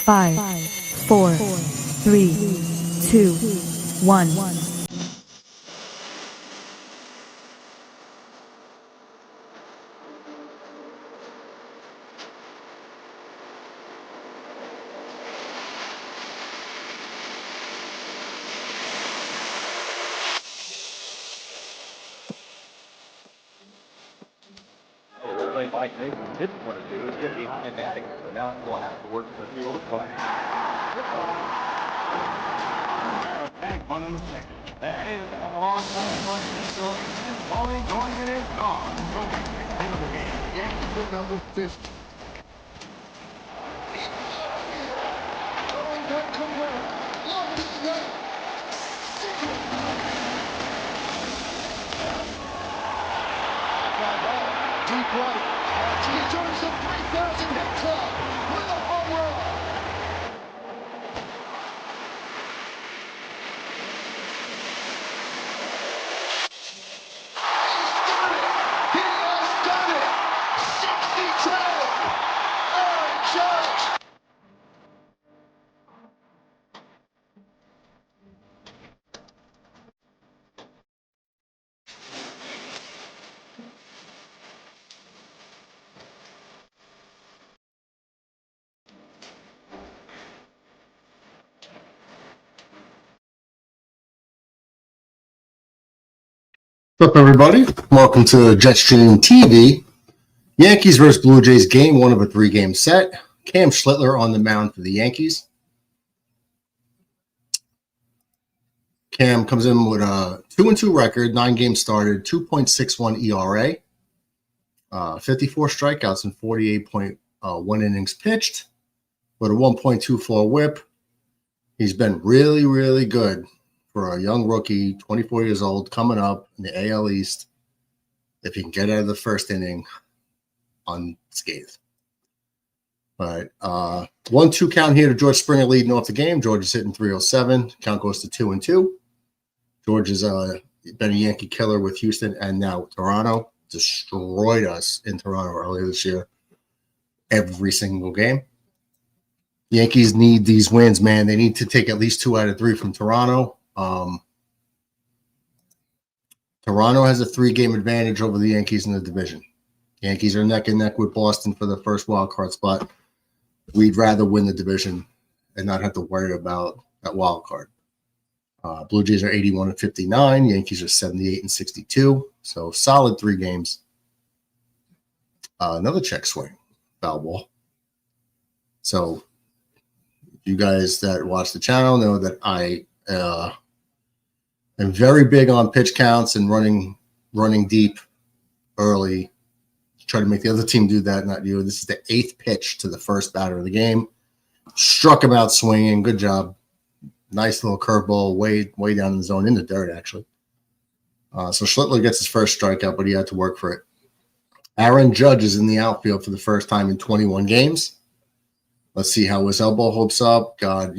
5, 4, 3, 2, 1. Like they didn't want to do is get behind that, so now we'll have to work the field play. Back one in the second. That is a long time so bowling going in is gone. End of the game. Yankees are number 50. Going back to work. Love is good. Deep right. He joins the 3,000 hit club with a home run. He's done it! He has done it! 62! Aaron Judge! What's up, everybody? Welcome to Jetstream TV. Yankees versus Blue Jays game one of a three-game set. Cam Schlittler on the mound for the Yankees. Cam comes in with a 2-2 record, 9 games started, 2.61 ERA, 54 strikeouts and 48.1 innings pitched, with a 1.24 whip. He's been really, really good for a young rookie, 24 years old, coming up in the AL East. If he can get out of the first inning unscathed. But 1-2 count here to George Springer leading off the game. George is hitting 307. Count goes to 2-2. George has been a Yankee killer with Houston and now Toronto. Destroyed us in Toronto earlier this year. Every single game. The Yankees need these wins, man. They need to take at least 2 out of 3 from Toronto. Toronto has a 3-game advantage over the Yankees in the division. Yankees are neck and neck with Boston for the first wild card spot. We'd rather win the division and not have to worry about that wild card. Blue Jays are 81-59. Yankees are 78-62. So solid 3 games. Another check swing, foul ball. So you guys that watch the channel know that I am very big on pitch counts and running deep early. Try to make the other team do that, not you. This is the 8th pitch to the first batter of the game. Struck him out swinging. Good job. Nice little curveball way down in the zone, in the dirt, actually. So Schlittler gets his first strikeout, but he had to work for it. Aaron Judge is in the outfield for the first time in 21 games. Let's see how his elbow holds up. God,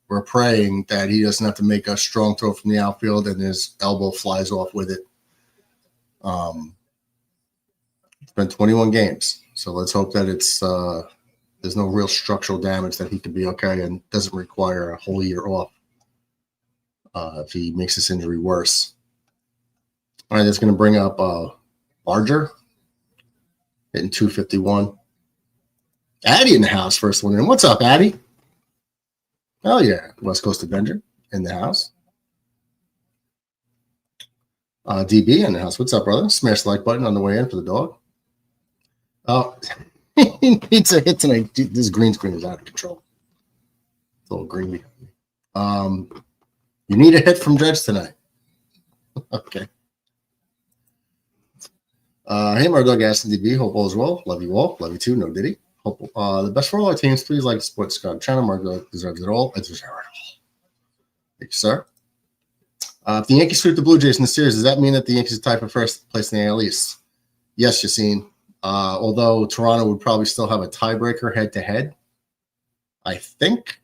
we're praying that he doesn't have to make a strong throw from the outfield and his elbow flies off with it. It's been 21 games, so let's hope that it's there's no real structural damage, that he can be okay and doesn't require a whole year off if he makes this injury worse. All right, that's going to bring up Barger hitting 251. Addy in the house, first one in. What's up, Addy? Oh, yeah. West Coast Avenger in the house. DB in the house. What's up, brother? Smash the like button on the way in for the dog. Oh, he needs a hit tonight. This green screen is out of control. It's a little green. You need a hit from Judge tonight. Okay. Hey, my dog, Aston DB. Hope all is well. Love you all. Love you too. No Diddy. Hope the best for all our teams. Please like the Sports Scott channel. Mark deserves it all. I deserve it all. Thank you, sir. If the Yankees sweep the Blue Jays in the series, does that mean that the Yankees are tied for first place in the AL East? Yes, Yassine. Although Toronto would probably still have a tiebreaker head-to-head. I think.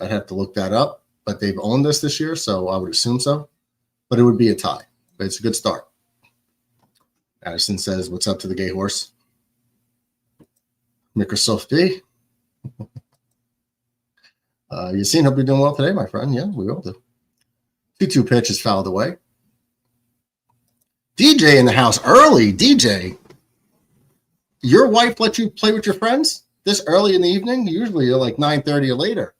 I'd have to look that up. But they've owned us this year, so I would assume so. But it would be a tie. But it's a good start. Addison says, what's up to the gay horse? Microsoft D. You seen hope you're doing well today, my friend. Yeah, we all do. 2-2 pitch is fouled away. DJ in the house early. DJ, your wife let you play with your friends this early in the evening? Usually you're like 9:30 or later.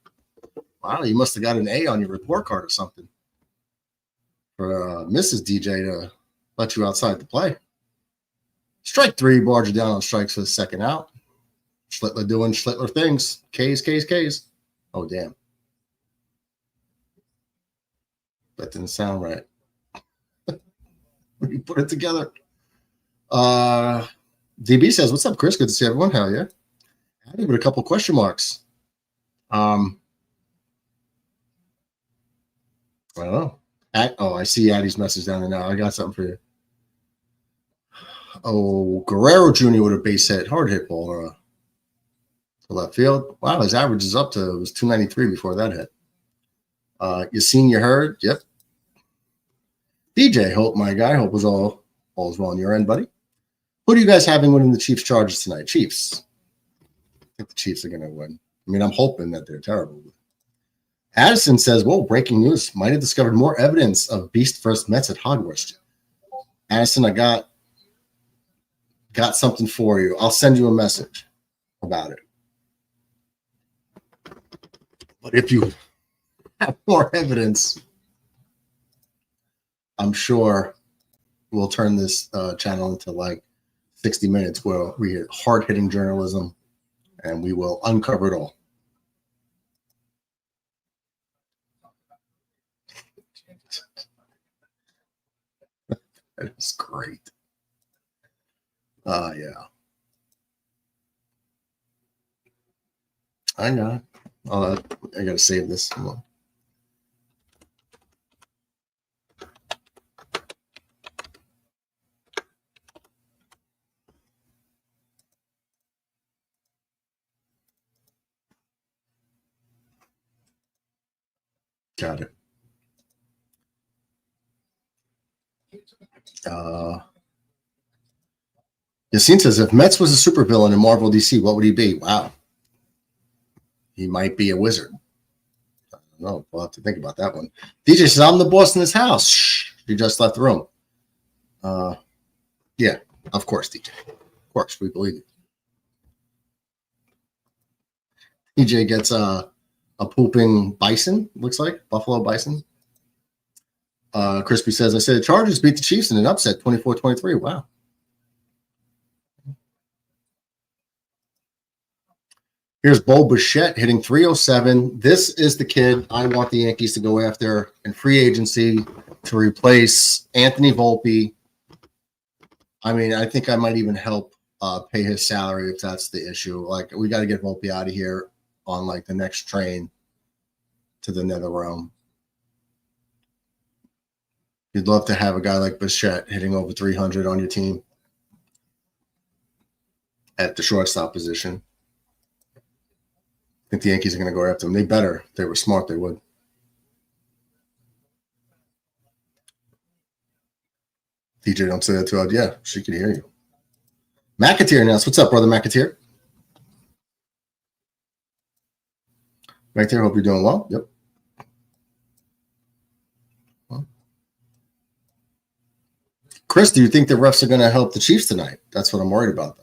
Wow, you must have got an A on your report card or something for Mrs. DJ to let you outside to play. Strike 3, barge you down on strikes for the second out. Schlittler doing Schlittler things. K's. Oh, damn. That didn't sound right. When you put it together. DB says, what's up, Chris? Good to see everyone. Hell yeah. Addie with a couple question marks. I don't know. I see Addie's message down there now. I got something for you. Oh, Guerrero Jr. with a base hit. Hard hit ball to left field. Wow, his average is up to, it was 293 before that hit. You seen, you heard? Yep. DJ, hope my guy. Hope was all is well on your end, buddy. Who do you guys having winning the Chiefs Chargers tonight? Chiefs. I think the Chiefs are going to win. I mean, I'm hoping that they're terrible. Addison says, whoa, breaking news. Might have discovered more evidence of Beast vs. Mets at Hogwarts. Addison, I got something for you. I'll send you a message about it. But if you have more evidence, I'm sure we'll turn this channel into like 60 minutes where we get hard-hitting journalism and we will uncover it all. That is great. Yeah. I know. I got to save this. Got it. Yassine says, if Mets was a supervillain in Marvel DC, what would he be? Wow. He might be a wizard. I don't know. We'll have to think about that one. DJ says, I'm the boss in this house. Shh. You just left the room. Yeah, of course, DJ. Of course, we believe it. DJ gets a pooping bison, looks like. Buffalo bison. Crispy says, I said the Chargers beat the Chiefs in an upset, 24-23. Wow. Here's Bo Bichette hitting 307. This is the kid I want the Yankees to go after in free agency to replace Anthony Volpe. I mean, I think I might even help pay his salary if that's the issue. Like, we got to get Volpe out of here on, like, the next train to the nether realm. You'd love to have a guy like Bichette hitting over 300 on your team at the shortstop position. I think the Yankees are going to go after him. They better. If they were smart, they would. DJ, don't say that too loud. Yeah, she can hear you. McAteer announced. What's up, brother McAteer? McAteer, hope you're doing well. Yep. Chris, do you think the refs are going to help the Chiefs tonight? That's what I'm worried about, though.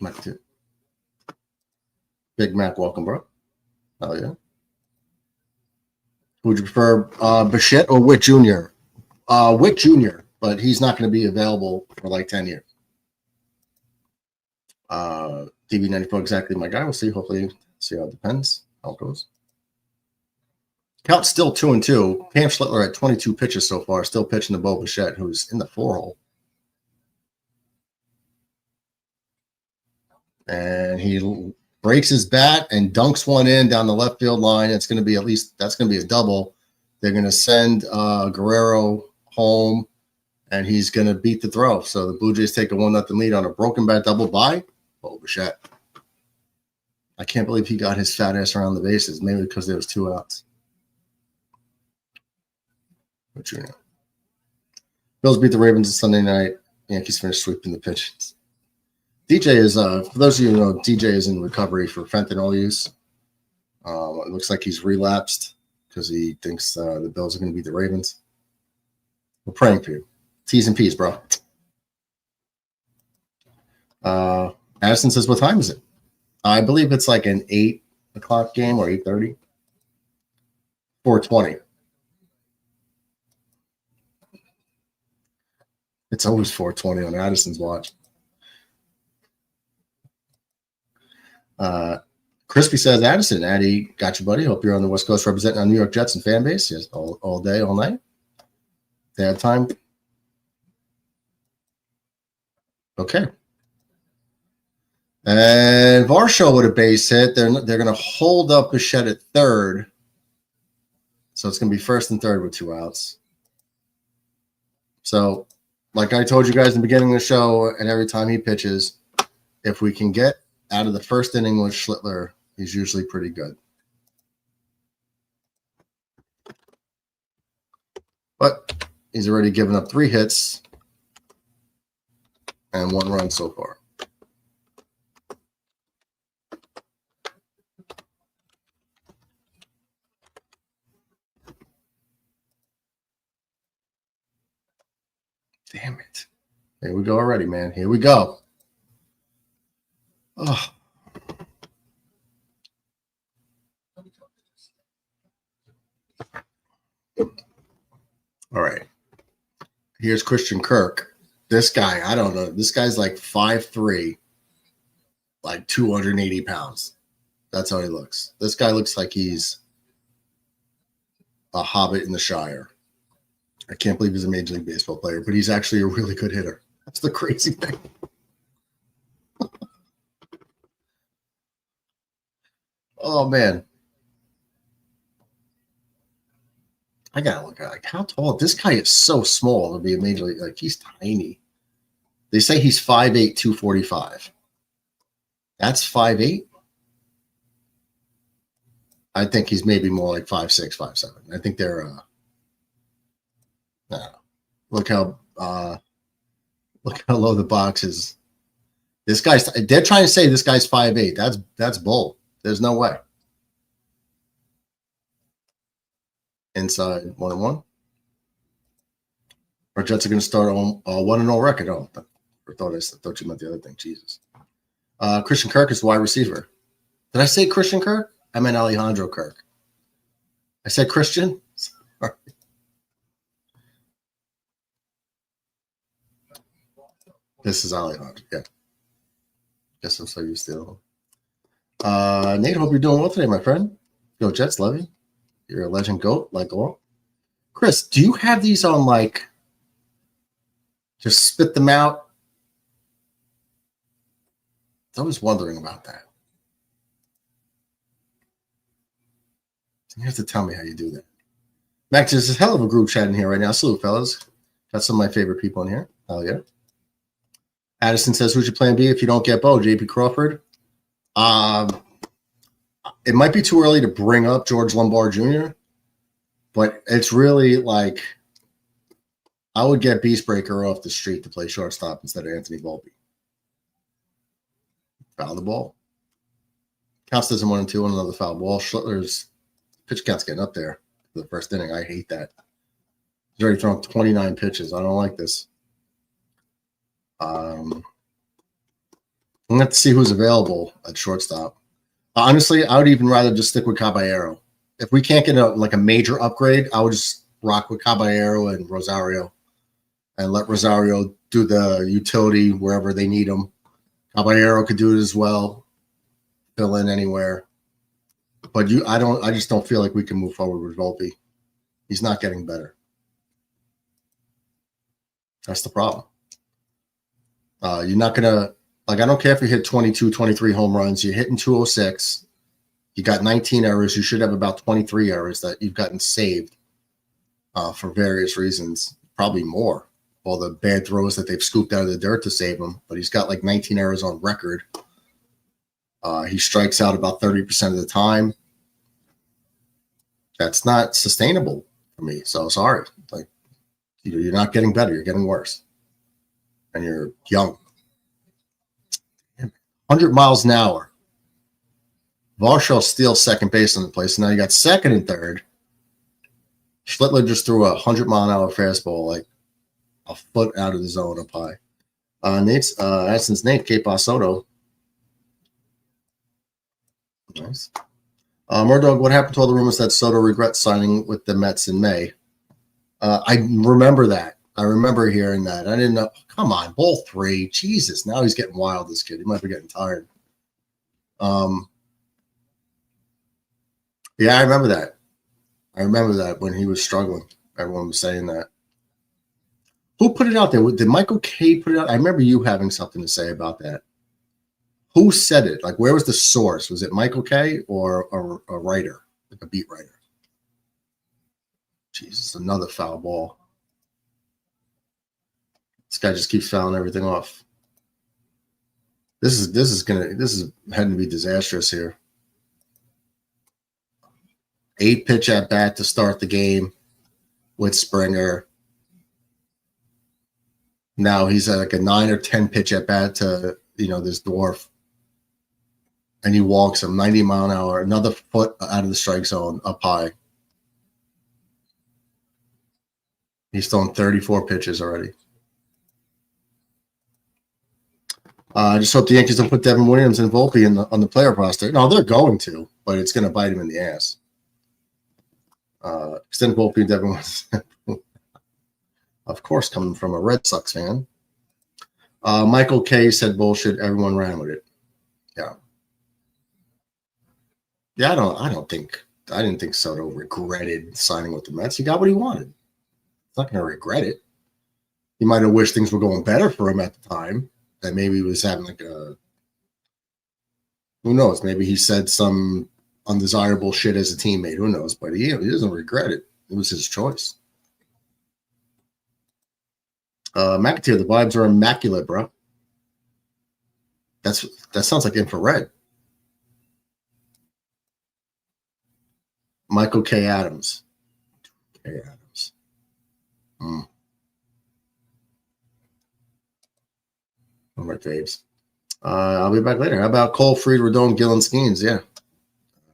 McAteer. Big Mac, welcome, bro. Oh, yeah. Would you prefer Bichette or Witt Jr.? Witt Jr., but he's not going to be available for like 10 years. DB94, exactly my guy. We'll see. Hopefully, see how it depends, how it goes. Count's still 2-2. Cam Schlittler at 22 pitches so far, still pitching to Bo Bichette, who's in the 4-hole. And he breaks his bat and dunks one in down the left field line. It's going to be that's going to be a double. They're going to send Guerrero home, and he's going to beat the throw. So the Blue Jays take a 1-0 lead on a broken bat double by Bo Bichette. I can't believe he got his fat ass around the bases, maybe because there was 2 outs. But you know. Bills beat the Ravens on Sunday night. Yankees finished sweeping the pitches. DJ is, for those of you who know, DJ is in recovery for fentanyl use. It looks like he's relapsed because he thinks the Bills are going to beat the Ravens. We're praying for you. T's and P's, bro. Addison says, what time is it? I believe it's like an 8 o'clock game or 8:30. 4:20. It's always 4:20 on Addison's watch. Crispy says, Addison, Addy, got you, buddy. Hope you're on the West Coast representing our New York Jets and fan base. Yes, all day, all night. They have time. Okay. And Varsho with a base hit. They're going to hold up Bichette at third. So it's going to be first and third with 2 outs. So, like I told you guys in the beginning of the show, and every time he pitches, if we can get out of the first inning with Schlittler, he's usually pretty good. But he's already given up 3 hits and 1 run so far. Damn it. Here we go already, man. Here we go. Oh. All right. Here's Christian Kirk. This guy, I don't know. This guy's like 5'3", like 280 pounds. That's how he looks. This guy looks like he's a hobbit in the Shire. I can't believe he's a Major League Baseball player, but he's actually a really good hitter. That's the crazy thing. Oh, man. I got to look at like how tall. This guy is so small to be a Major League. Like, he's tiny. They say he's 5'8", 245. That's 5'8". I think he's maybe more like 5'6", 5'7". I think they're look how low the box is. This guy's. They're trying to say this guy's 5'8". That's bull. There's no way. Inside 1-1. Our Jets are going to start on 1-0 record. Oh, I thought you meant the other thing. Jesus. Christian Kirk is the wide receiver. Did I say Christian Kirk? I meant Alejandro Kirk. I said Christian. Sorry. This is Alejandro. Yeah. Guess I'm so used to it. Nate, hope you're doing well today, my friend. Go Jets, love you. You're a legend goat, like all. Chris, do you have these on like just spit them out? I was wondering about that. You have to tell me how you do that. Max, there's a hell of a group chat in here right now. Salute, fellas. Got some of my favorite people in here. Hell yeah. Addison says, who's your plan B if you don't get Bo? JP Crawford? It might be too early to bring up George Lombard Jr., but it's really like I would get Beastbreaker off the street to play shortstop instead of Anthony Volpe. Foul the ball. Counts doesn't 1-2 on another foul ball. Schlittler's pitch count's getting up there for the first inning. I hate that. He's already thrown 29 pitches. I don't like this. I'm going to have to see who's available at shortstop. Honestly, I would even rather just stick with Caballero. If we can't get a major upgrade, I would just rock with Caballero and Rosario and let Rosario do the utility wherever they need him. Caballero could do it as well, fill in anywhere. But I just don't feel like we can move forward with Volpe. He's not getting better. That's the problem. You're not going to, I don't care if you hit 22, 23 home runs. You're hitting 206. You got 19 errors. You should have about 23 errors that you've gotten saved for various reasons, probably more. All the bad throws that they've scooped out of the dirt to save him. But he's got like 19 errors on record. He strikes out about 30% of the time. That's not sustainable for me. So sorry. You're not getting better. You're getting worse. And you're young. 100 miles an hour. Varsho steals second base on the play. So now you got second and third. Schlittler just threw a 100-mile-an-hour fastball like a foot out of the zone up high. Addison's Nate, Cape Soto. Nice. Murdog, what happened to all the rumors that Soto regrets signing with the Mets in May? I remember that. I remember hearing that. I didn't know. Come on, ball 3. Jesus, now he's getting wild, this kid. He might be getting tired. Yeah, I remember that. I remember that when he was struggling. Everyone was saying that. Who put it out there? Did Michael K put it out? I remember you having something to say about that. Who said it? Like, where was the source? Was it Michael K or a writer, like a beat writer? Jesus, another foul ball. This guy just keeps fouling everything off. This is heading to be disastrous here. 8-pitch at bat to start the game with Springer. Now he's at like a 9 or 10 pitch at bat to this dwarf, and he walks him 90 mile an hour, another foot out of the strike zone up high. He's thrown 34 pitches already. I just hope the Yankees don't put Devin Williams and Volpe on the player roster. No, they're going to, but it's going to bite him in the ass. Extend Volpe and Devin Williams. Of course, coming from a Red Sox fan. Michael K said bullshit. Everyone ran with it. Yeah. Yeah, I didn't think Soto regretted signing with the Mets. He got what he wanted. He's not going to regret it. He might have wished things were going better for him at the time. That maybe he was having who knows? Maybe he said some undesirable shit as a teammate. Who knows? But he doesn't regret it. It was his choice. McAteer, the vibes are immaculate, bro. That sounds like infrared. Michael K. Adams. K. Adams. All right, Faves. I'll be back later. How about Cole, Fried, Rodon, Gillen, Skeens? Yeah.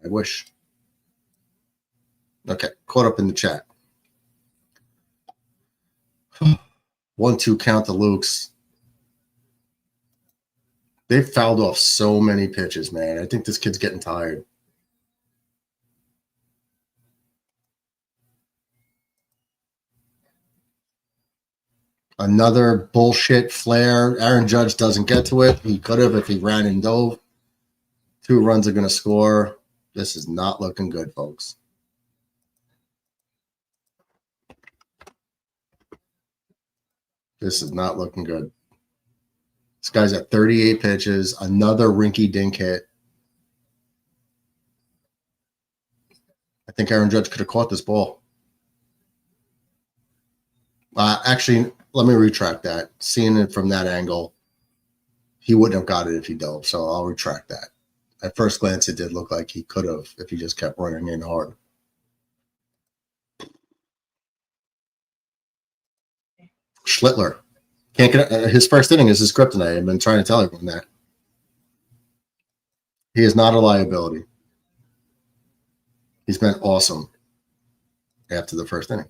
I wish. Okay. Caught up in the chat. 1-2 count the Lukes. They've fouled off so many pitches, man. I think this kid's getting tired. Another bullshit flare. Aaron Judge doesn't get to it. He could have if he ran and dove. 2 runs are going to score. This is not looking good, folks. This is not looking good. This guy's at 38 pitches. Another rinky-dink hit. I think Aaron Judge could have caught this ball. Actually, let me retract that. Seeing it from that angle, he wouldn't have got it if he dove, so I'll retract that. At first glance, it did look like he could have if he just kept running in hard. Schlittler. Can't get his first inning is his kryptonite. I've been trying to tell everyone that. He is not a liability. He's been awesome after the first inning.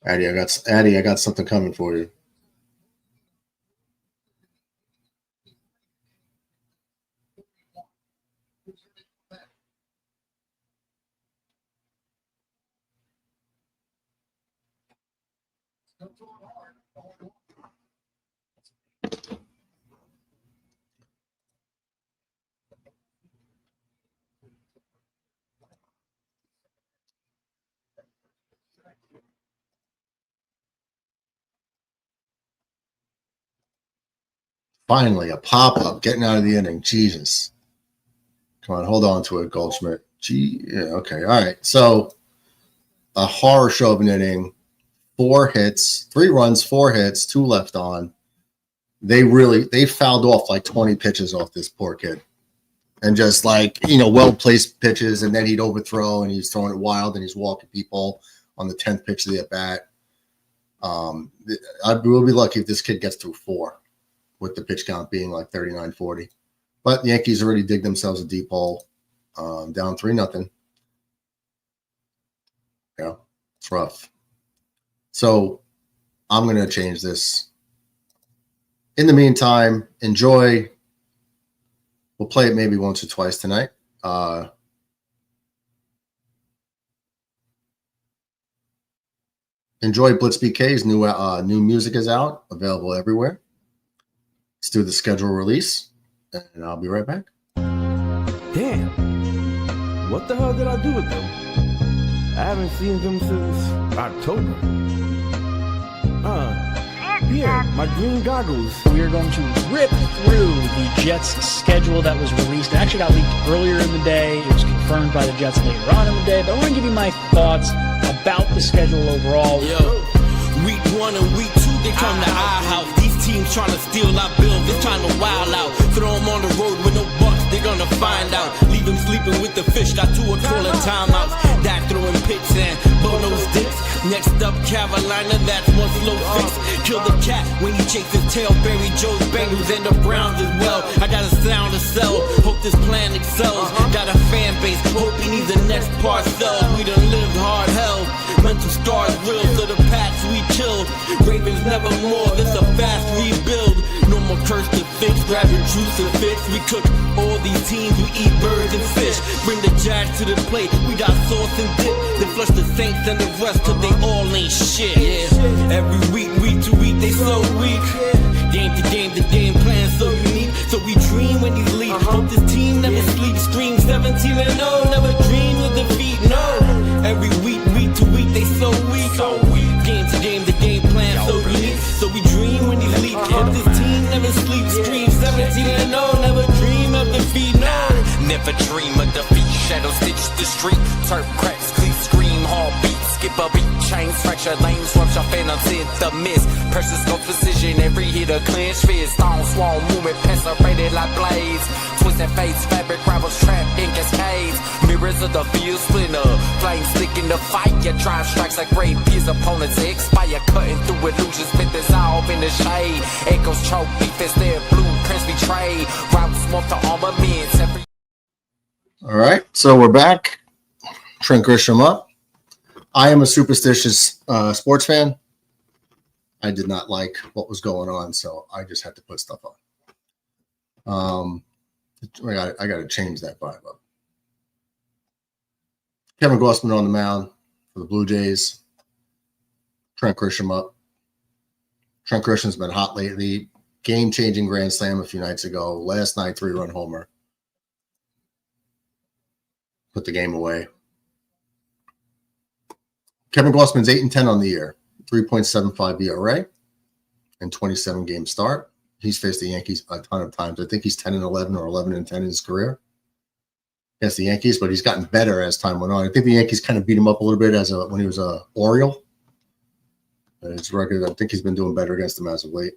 Addy, I got something coming for you. Finally, a pop-up getting out of the inning. Jesus. Come on, hold on to it, Goldschmidt. Yeah, okay, all right. So, a horror show of an inning. 4 hits, 3 runs, 4 hits, 2 left on. they fouled off like 20 pitches off this poor kid. And just like, well-placed pitches, and then he'd overthrow, and he's throwing it wild, and he's walking people on the 10th pitch of the at-bat. I will be lucky if this kid gets through 4 with the pitch count being like 39-40. But the Yankees already dig themselves a deep hole, down 3-0. Yeah, it's rough. So I'm going to change this. In the meantime, enjoy. We'll play it maybe once or twice tonight. Enjoy Blitz BK's new music is out, available everywhere. Let's do the schedule release, and I'll be right back. Damn. What the hell did I do with them? I haven't seen them since October. Yeah, my green goggles. We are going to rip through the Jets schedule that was released. It actually got leaked earlier in the day. It was confirmed by the Jets later on in the day. But I want to give you my thoughts about the schedule overall. Yo, week 1 and week 2, they come to our house. These teams trying to steal our bills. They're trying to wild out. Throw them on the road with no bucks. They're gonna find out. Leave them sleeping with the fish. Got 2 or calling timeouts. Dak throwing picks and Bono's dicks. Next up, Carolina, that's one slow fix. Kill the cat when he shakes his tail. Barry Joe's Bengals and the Browns as well. I got a sound to sell. Hope this plan excels. Got a fan base. Hope he needs the next parcel. We done lived hard hell. Mental scars real. So the Pats we killed. Ravens never more. This a fast rebuild. No more curse to fix. Grabbing truths and fix. We cook all these teams. We eat birds and fish. Bring the Jags to the plate. We got sauce and dip. Then flush the Saints and the rest till they all ain't shit. Yeah. Every week to week, they so weak. Game to game plan so unique. So we dream when these lead. Hope this team never sleeps. Scream 17-0. Never dream of defeat. No. Every week to week, they so weak. Game to game plan so unique. So we dream when these lead. Hope this team never sleeps. Scream 17-0. Never dream of defeat. No. Never dream of defeat. Shadow stitch the street. Turf cracks, cleat scream, hard beat. Skip a beat, chains, fracture lanes, rupture phantoms hit the miss. Precious scope precision, every hit a clinch fist. Stone swarm movement, pencil-rated like blades. Twisting face, fabric rivals trapped in cascades. Mirrors of the field split up. Flames stick in the fight. Your drive strikes like great peers. Opponents expire, cutting through illusions. Fit dissolve in the shade. Echoes choke, defense their blueprints betrayed. Routes want the armaments. All right, so we're back. Trent Grisham up. I am a superstitious sports fan. I did not like what was going on, so I just had to put stuff on. I got to change that vibe up. Kevin Gausman on the mound for the Blue Jays. Trent Grisham up. Trent Grisham's been hot lately. Game-changing grand slam a few nights ago. Last night, 3-run homer. Put the game away. Kevin Gausman's 8-10 on the year, 3.75 ERA, and 27 game start. He's faced the Yankees a ton of times. I think he's 10-11 or 11-10 in his career against the Yankees, but he's gotten better as time went on. I think the Yankees kind of beat him up a little bit when he was a Oriole. But his record, I think he's been doing better against them as of late.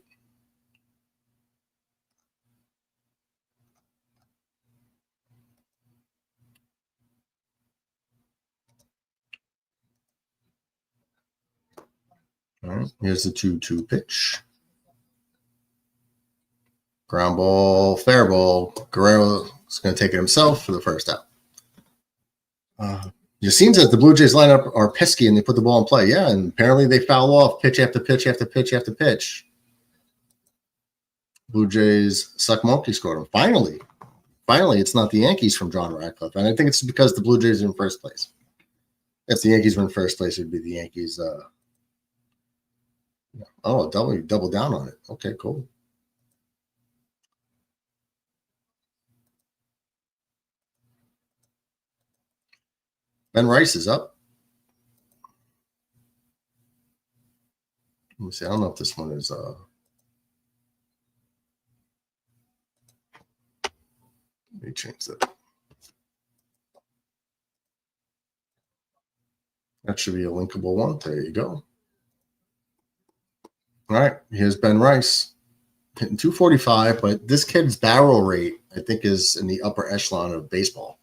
All right, here's the 2-2 pitch. Ground ball, fair ball. Guerrero is going to take it himself for the first out. It seems that the Blue Jays lineup are pesky and they put the ball in play. Yeah, and apparently they foul off pitch after pitch after pitch after pitch. Blue Jays suck monkey scored him. Finally, it's not the Yankees from John Radcliffe. And I think it's because the Blue Jays are in first place. If the Yankees were in first place, it would be the Yankees. Double down on it. Okay, cool. Ben Rice is up. Let me see. I don't know if this one is let me change that. That should be a linkable one. There you go. All right, here's Ben Rice. hitting 245, but this kid's barrel rate, I think, is in the upper echelon of baseball.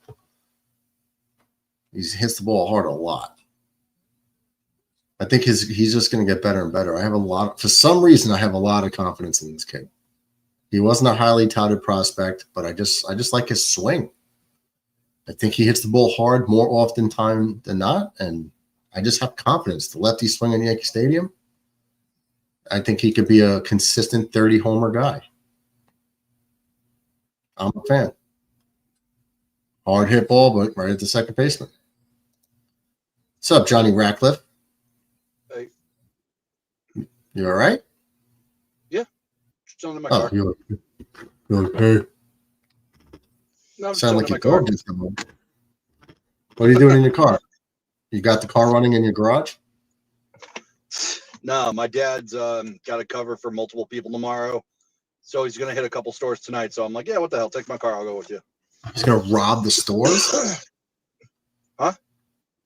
He hits the ball hard a lot. I think he's just going to get better and better. For some reason, I have a lot of confidence in this kid. He wasn't a highly touted prospect, but I just like his swing. I think he hits the ball hard more often time than not, and I just have confidence. The lefty swing in Yankee Stadium, I think he could be a consistent 30-homer guy. I'm a fan. Hard hit ball, but right at the second baseman. What's up, Johnny Ratcliffe? Hey. You all right? Yeah. Just chilling in my car. You're okay. No, I'm Sound like chilling your in my dog just come home. What are you doing in your car? You got the car running in your garage? No, my dad's got a cover for multiple people tomorrow. So he's going to hit a couple stores tonight. So I'm like, yeah, what the hell? Take my car. I'll go with you. He's going to rob the stores? Huh?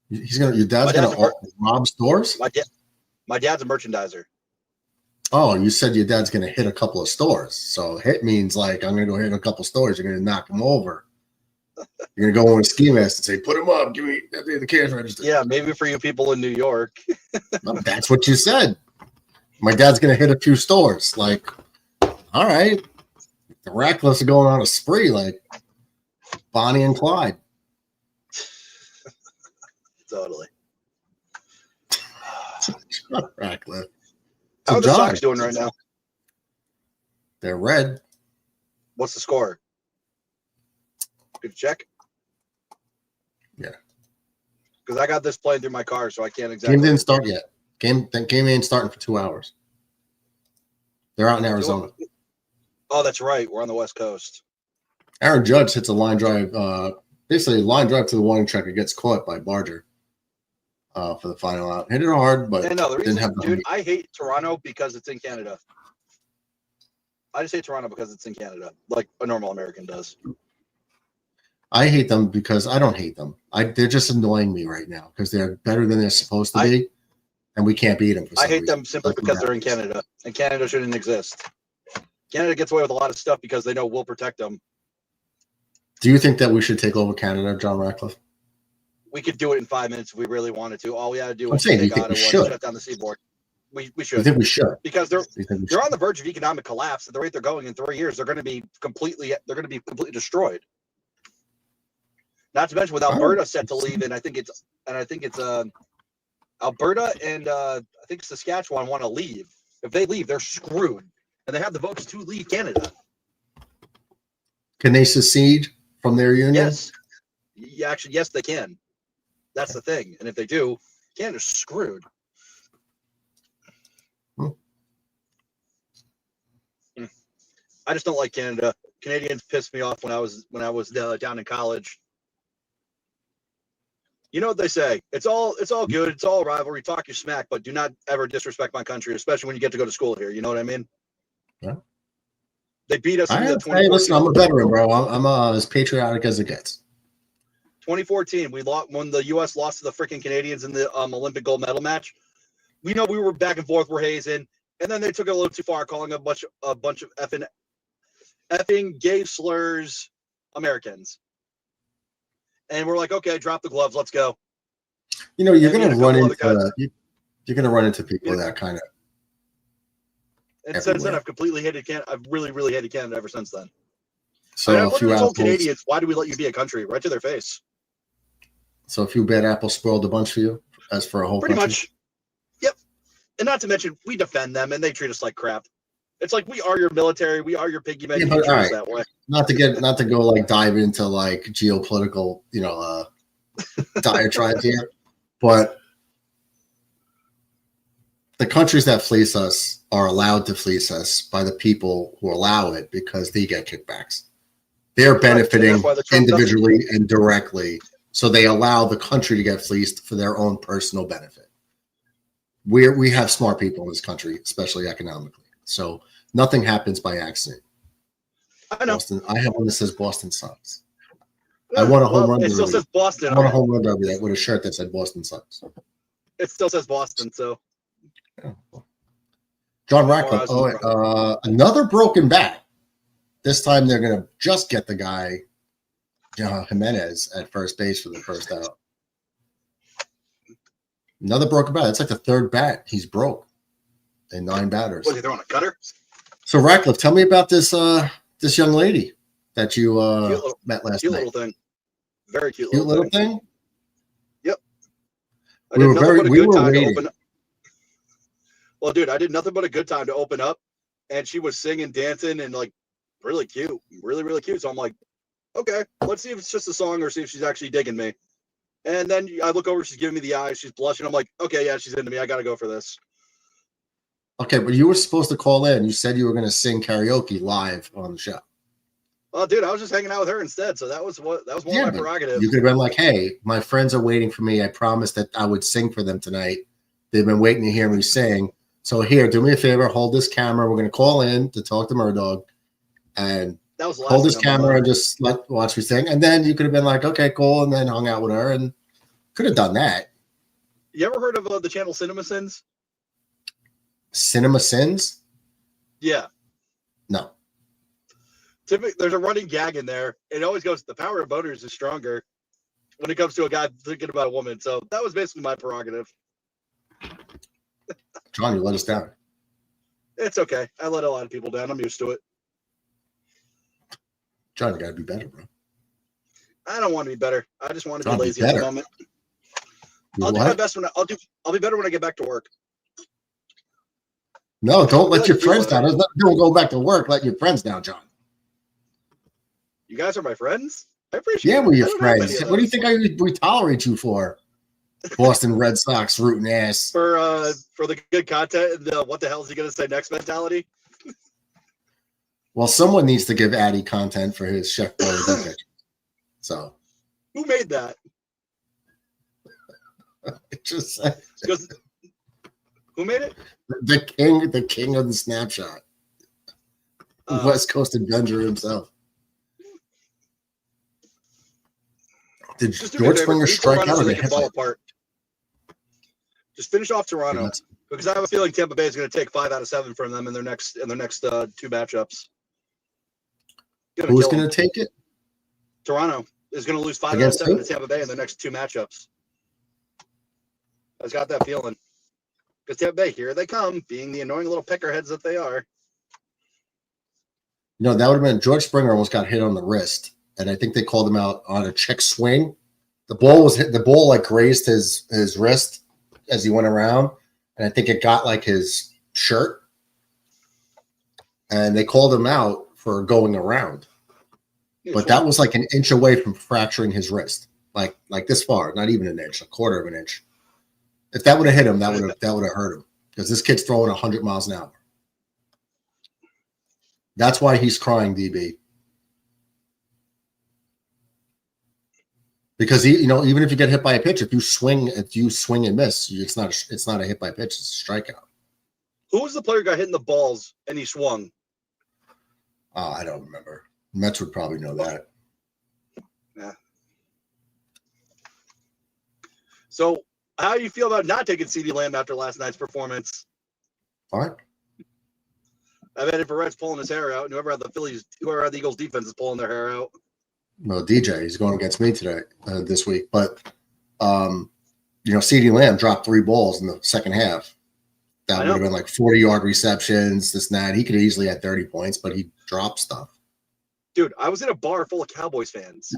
Your dad's going to rob stores? My dad's a merchandiser. Oh, you said your dad's going to hit a couple of stores. So hit means like, I'm going to go hit a couple of stores. You're going to knock them over. You're going to go on a ski mask and say, put them up. Give me the cash register. Yeah, maybe for you people in New York. No, that's what you said. My dad's going to hit a few stores. Like, all right. The Ratcliffes are going on a spree like Bonnie and Clyde. Totally. Ratcliffe. How are the Sox doing right now? They're red. What's the score? Good check. Yeah. Because I got this playing through my car, so I can't exactly. Game didn't start yet. Game ain't starting for 2 hours. They're out in Arizona. Oh, that's right. We're on the West Coast. Aaron Judge hits a line drive, basically a line drive to the warning track. It gets caught by Barger for the final out. Hit it hard, but the reason, didn't have dude, I hate Toronto because it's in Canada. I just hate Toronto because it's in Canada, like a normal American does. I hate them because I don't hate them. They're just annoying me right now because they're better than they're supposed to be, and we can't beat them. I hate them simply because they're in Canada, and Canada shouldn't exist. Canada gets away with a lot of stuff because they know we'll protect them. Do you think that we should take over Canada, John Ratcliffe? We could do it in 5 minutes if we really wanted to. All we had to do I'm was saying, take you think Ottawa we and should? shut down the seaboard. We should. You think we should? Because they're You think we they're should? on the verge of economic collapse. At the rate they're going in 3 years, they're going to be completely destroyed. Not to mention with Alberta set to leave, and I think it's Alberta and I think Saskatchewan want to leave. If they leave, they're screwed, and they have the votes to leave Canada. Can they secede from their union? Yes. Yeah, actually, yes, they can. That's the thing. And if they do, Canada's screwed. I just don't like Canada. Canadians pissed me off when I was down in college. You know what they say? It's all good. It's all rivalry. Talk your smack, but do not ever disrespect my country, especially when you get to go to school here. You know what I mean? Yeah. They beat us in the 2014. Hey, listen, I'm a veteran, bro. I'm as patriotic as it gets. 2014, when the U.S. lost to the freaking Canadians in the Olympic gold medal match. We know we were back and forth, we're hazing, and then they took it a little too far, calling a bunch of effing gay slurs Americans. And we're like, okay, drop the gloves, let's go. You know, you're gonna run into people that kind of. And since then, I've completely hated Canada. I've really, really hated Canada ever since then. So I've literally told Canadians, why do we let you be a country? Right to their face. So a few bad apples spoiled a bunch for you, as for a whole Pretty country? much. Yep. And not to mention, we defend them, and they treat us like crap. It's like we are your military, we are your piggy bank. Yeah, all right. That way. Not to go like dive into like geopolitical, diatribes here, but the countries that fleece us are allowed to fleece us by the people who allow it because they get kickbacks. They're benefiting individually and directly, so they allow the country to get fleeced for their own personal benefit. We have smart people in this country, especially economically. So nothing happens by accident. I know. I have one that says Boston Sox. I won a home run. It still says Boston. I won a home run derby with a shirt that said Boston Sox. It still says Boston, so. Yeah. John Ratcliffe. Another broken bat. This time they're going to just get the guy, Jimenez, at first base for the first out. Another broken bat. That's like the third bat he's broke in 9 batters. Was he throwing a cutter? So Ratcliffe, tell me about this this young lady that you met last cute night. Little thing. Very cute, Cute little thing. Yep. We were waiting. Well, dude, I did nothing but a good time to open up, and she was singing, dancing, and like really cute, really, really cute. So I'm like, okay, let's see if it's just a song or see if she's actually digging me. And then I look over, she's giving me the eyes, she's blushing. I'm like, okay, yeah, she's into me. I got to go for this. Okay, but you were supposed to call in. You said you were going to sing karaoke live on the show. Well, dude, I was just hanging out with her instead, so that was one of my prerogatives. You could have been like, hey, my friends are waiting for me. I promised that I would sing for them tonight. They've been waiting to hear me sing. So here, do me a favor, hold this camera. We're going to call in to talk to Murdog, and hold this camera and just watch me sing. And then you could have been like, okay, cool, and then hung out with her and could have done that. You ever heard of the channel Cinema Sins? Cinema Sins? Yeah. No. Typically, there's a running gag in there. It always goes, the power of boners is stronger when it comes to a guy thinking about a woman. So that was basically my prerogative. John, you let us down. It's okay. I let a lot of people down. I'm used to it. John, you got to be better, bro. I don't want to be better. I just want to be lazy at the moment. I'll do my best I'll be better when I get back to work. No, don't let your friends down. Don't go back to work. Let your friends down, John. You guys are my friends? I appreciate it. Yeah, we're your friends. What do you think we tolerate you for? Boston Red Sox rooting ass. For the good content and the what the hell is he going to say next mentality? Well, someone needs to give Addy content for his Chef Boy. So. Who made that? Just who made it? The king of the snapshot. West Coast Avenger himself. Did George Springer strike out or did he fall apart? Just finish off Toronto because I have a feeling Tampa Bay is going to take 5 out of 7 from them in their next 2 matchups. Who's going to take it? Toronto is going to lose 5 out of 7 to Tampa Bay in their next 2 matchups. I've got that feeling. Because Tampa Bay, here they come, being the annoying little peckerheads that they are. No, that would have been George Springer almost got hit on the wrist, and I think they called him out on a check swing. The ball was hit. The ball like grazed his wrist as he went around, and I think it got like his shirt, and they called him out for going around. But that was like an inch away from fracturing his wrist, like this far, not even an inch, a quarter of an inch. If that would have hit him, that would have hurt him because this kid's throwing 100 miles an hour. That's why he's crying, DB. Because even if you get hit by a pitch, if you swing and miss, it's not a hit by pitch, it's a strikeout. Who was the player who got hit in the balls and he swung? Oh, I don't remember. Mets would probably know that. Yeah. So, how do you feel about not taking CeeDee Lamb after last night's performance? Fine. I've had it for Reds pulling his hair out, and whoever had the Eagles defense is pulling their hair out. No, DJ, he's going against me today, this week. But, CeeDee Lamb dropped 3 balls in the second half. That would have been like 40-yard receptions, this and that. He could have easily had 30 points, but he dropped stuff. Dude, I was in a bar full of Cowboys fans.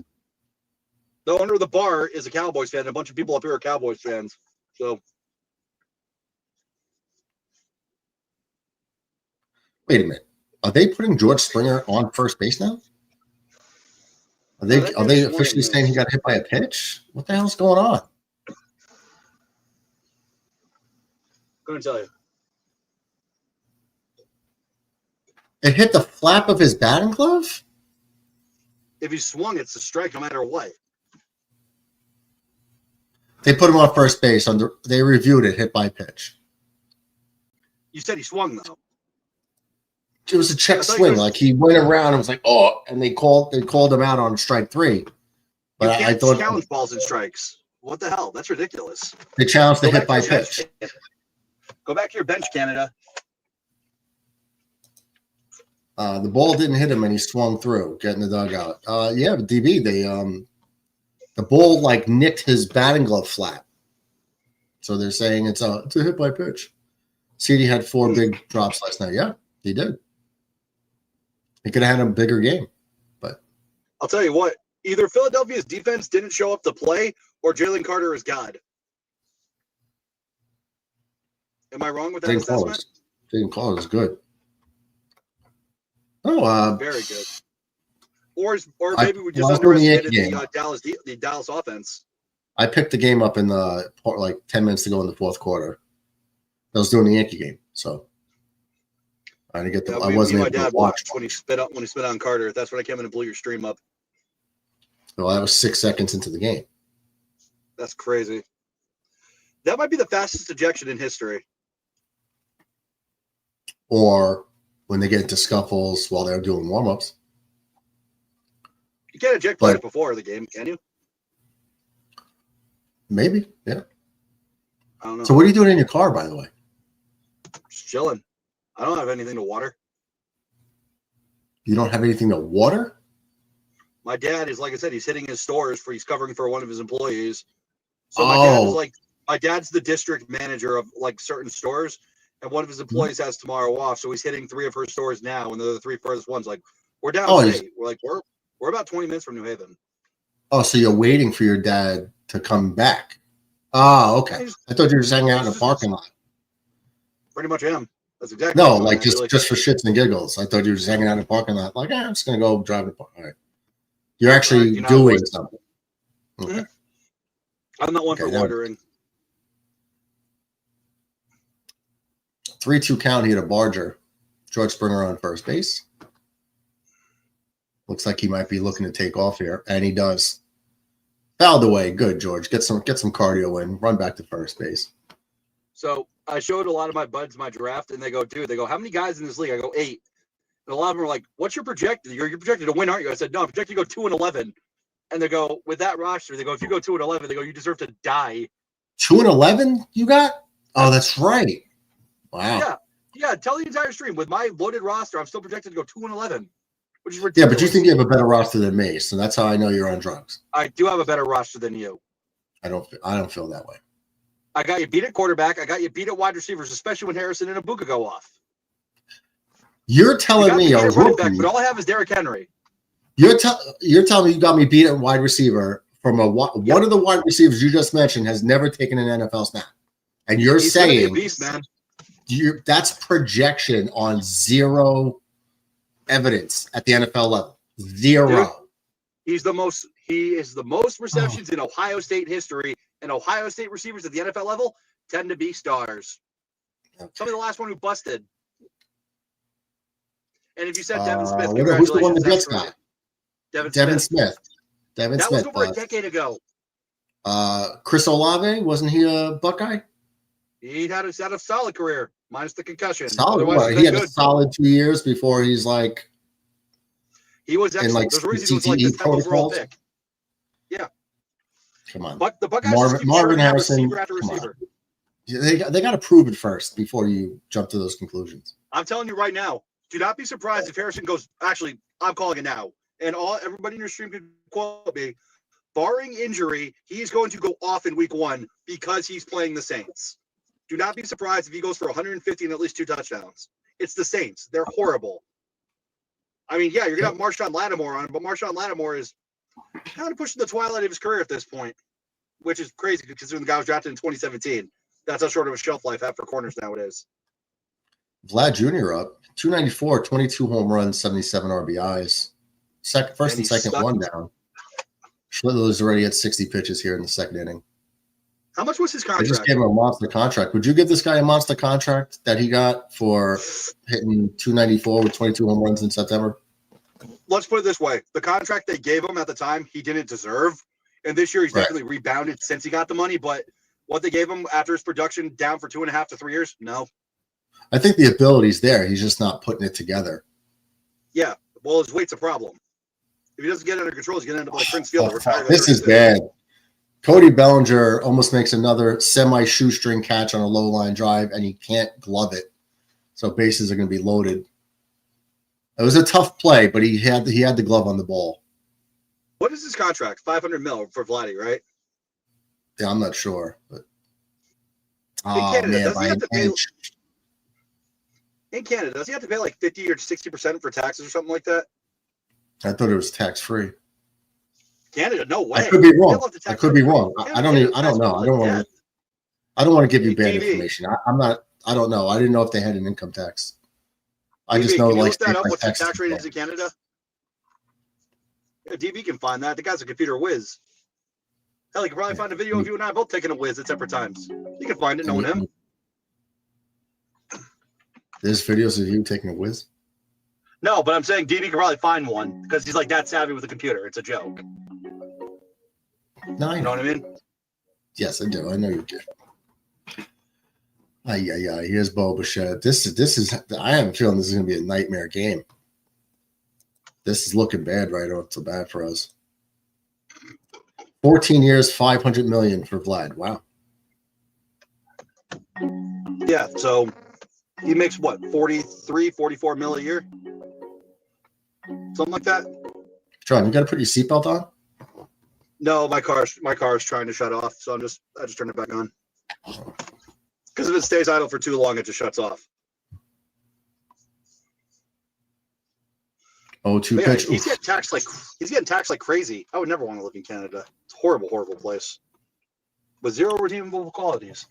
The owner of the bar is a Cowboys fan, and a bunch of people up here are Cowboys fans. So, wait a minute. Are they putting George Springer on first base now? Are they officially saying he got hit by a pitch? What the hell's going on? Couldn't tell you. It hit the flap of his batting glove? If he swung, it's a strike no matter what. They put him on first base. They reviewed it, hit by pitch. You said he swung, though. It was a check swing. Like he went around and was like, oh, and they called him out on strike 3. But I thought challenge balls and strikes. What the hell? That's ridiculous. They challenged the hit by pitch. Go back to your bench, Canada. The ball didn't hit him, and he swung through, getting the dugout. Yeah, but DB, the ball like nicked his batting glove flat, so they're saying it's a hit by pitch. CD had 4 big drops last night. Yeah, he did. He could have had a bigger game, but I'll tell you what. Either Philadelphia's defense didn't show up to play, or Jalen Carter is God. Am I wrong with that assessment? Didn't call is good. Oh, very good. Or maybe we just underestimated the Dallas offense. I picked the game up in the like 10 minutes to go in the fourth quarter. I was doing the Yankee game, so I didn't get the. I wasn't able to watch when he spit on Carter. That's when I came in and blew your stream up. Well, that was 6 seconds into the game. That's crazy. That might be the fastest ejection in history. Or when they get into scuffles while they're doing warm-ups. You can't eject players before the game, can you? Maybe, yeah. I don't know. So what are you doing in your car, by the way? Just chilling. I don't have anything to water. You don't have anything to water? My dad is, like I said, he's hitting his stores he's covering for one of his employees. So my dad's the district manager of like certain stores, and one of his employees has tomorrow off, so he's hitting 3 of her stores now, and they're the 3 furthest ones. Like we're downstate. We're about 20 minutes from New Haven. Oh, so you're waiting for your dad to come back. Oh, okay. I thought you were just hanging out in the parking lot. Pretty much am. That's exactly. No, like just for shits and giggles. I thought you were just hanging out in the parking lot. Like, I'm just gonna go drive the park. All right. You're actually doing something. Okay. I'm not one for ordering. 3-2 count. He had a barger. George Springer on first base. Looks like he might be looking to take off here, and he does. Fouled away. Good, George. Get some cardio in. Run back to first base. So I showed a lot of my buds my draft, and they go, how many guys in this league? I go, 8. And a lot of them are like, what's your projected? You're projected to win, aren't you? I said, no, I'm projected to go 2-11. And they go, with that roster, they go, if you go 2-11, they go, you deserve to die. 2-11 you got? Oh, that's right. Wow. Yeah. Tell the entire stream. With my loaded roster, I'm still projected to go 2-11, which is ridiculous. Yeah, but you think you have a better roster than me, so that's how I know you're on drugs. I do have a better roster than you. I don't feel that way. I got you beat at quarterback. I got you beat at wide receivers, especially when Harrison and Ibuka go off. You're telling me a rookie, back, but all I have is Derrick Henry. You're telling me you got me beat at wide receiver from one of the wide receivers you just mentioned has never taken an NFL snap, and he's saying a beast, man. That's projection on zero evidence at the NFL level. Zero. Dude, he is the most receptions in Ohio State history, and Ohio State receivers at the NFL level tend to be stars. Okay. Tell me the last one who busted. And if you said Devin Smith, congratulations. Who's the one the Jets got? Devin Smith. That was over a decade ago. Chris Olave, wasn't he a Buckeye? He had a solid career, minus the concussion. Solid. He had a solid 2 years before he's like. He was excellent. Like there's a reason he was like the 10th overall pick. Yeah. Come on. But the Buckeyes Marvin Harrison. Receiver after receiver. They got to prove it first before you jump to those conclusions. I'm telling you right now. Do not be surprised if Harrison goes. Actually, I'm calling it now, and everybody in your stream can quote me. Barring injury, he's going to go off in week 1 because he's playing the Saints. Do not be surprised if he goes for 150 and at least 2 touchdowns. It's the Saints. They're horrible. I mean, yeah, you're gonna have Marshawn Lattimore on, but Marshawn Lattimore is kind of pushing the twilight of his career at this point, which is crazy considering the guy was drafted in 2017. That's how short of a shelf life have for corners nowadays. Vlad Jr. up 294, 22 home runs, 77 RBIs. First and second, 1 down. Schlittler is already at 60 pitches here in the second inning. How much was his contract? I just gave him a monster contract. Would you give this guy a monster contract that he got for hitting 294 with 22 home runs in September? Let's put it this way. The contract they gave him at the time, he didn't deserve. And this year he's definitely rebounded since he got the money. But what they gave him after his production down for 2.5 to 3 years, no. I think the ability's there. He's just not putting it together. Yeah. Well, his weight's a problem. If he doesn't get it under control, he's going to end up like Prince Fielder. This is bad. Cody Bellinger almost makes another semi-shoestring catch on a low-line drive, and he can't glove it. So bases are going to be loaded. It was a tough play, but he had the glove on the ball. What is his contract? $500 million for Vladdy, right? Yeah, I'm not sure, but In Canada, man, does he by have an to pay? inch. In Canada, does he have to pay like 50 or 60% for taxes or something like that? I thought it was tax free. Canada, no way. I could be wrong. They'll have to I tax could be everybody. wrong. I Canada- don't even. I Canada's don't know. tax I don't want death. to. I don't want to give you Hey, bad TV. information. I'm not. I don't know. I didn't know if they had an income tax. I DB, just know can you like look that state up? by What's the tax tax rate law. is in Canada? Yeah, DB can find that. The guy's a computer whiz. Hell, you can probably find a video of you and I both taking a whiz at separate times. You can find it knowing him. There's videos of you taking a whiz. No, but I'm saying DB can probably find one because he's like that savvy with a computer. It's a joke. No, I You know know. what I mean? Yes, I do. I know you do. Yeah. Here's Bo Bichette. This is. I have a feeling this is going to be a nightmare game. This is looking bad right off the bat for us. 14 years, $500 million for Vlad. Wow. Yeah, so he makes what, 43, 44 mil a year? Something like that? John, you got to put your seatbelt on. No, my car's trying to shut off, so I just turned it back on. Because if it stays idle for too long, it just shuts off. 0-2 Man, pitch. he's getting taxed like crazy. I would never want to live in Canada. It's a horrible, horrible place with zero redeemable qualities.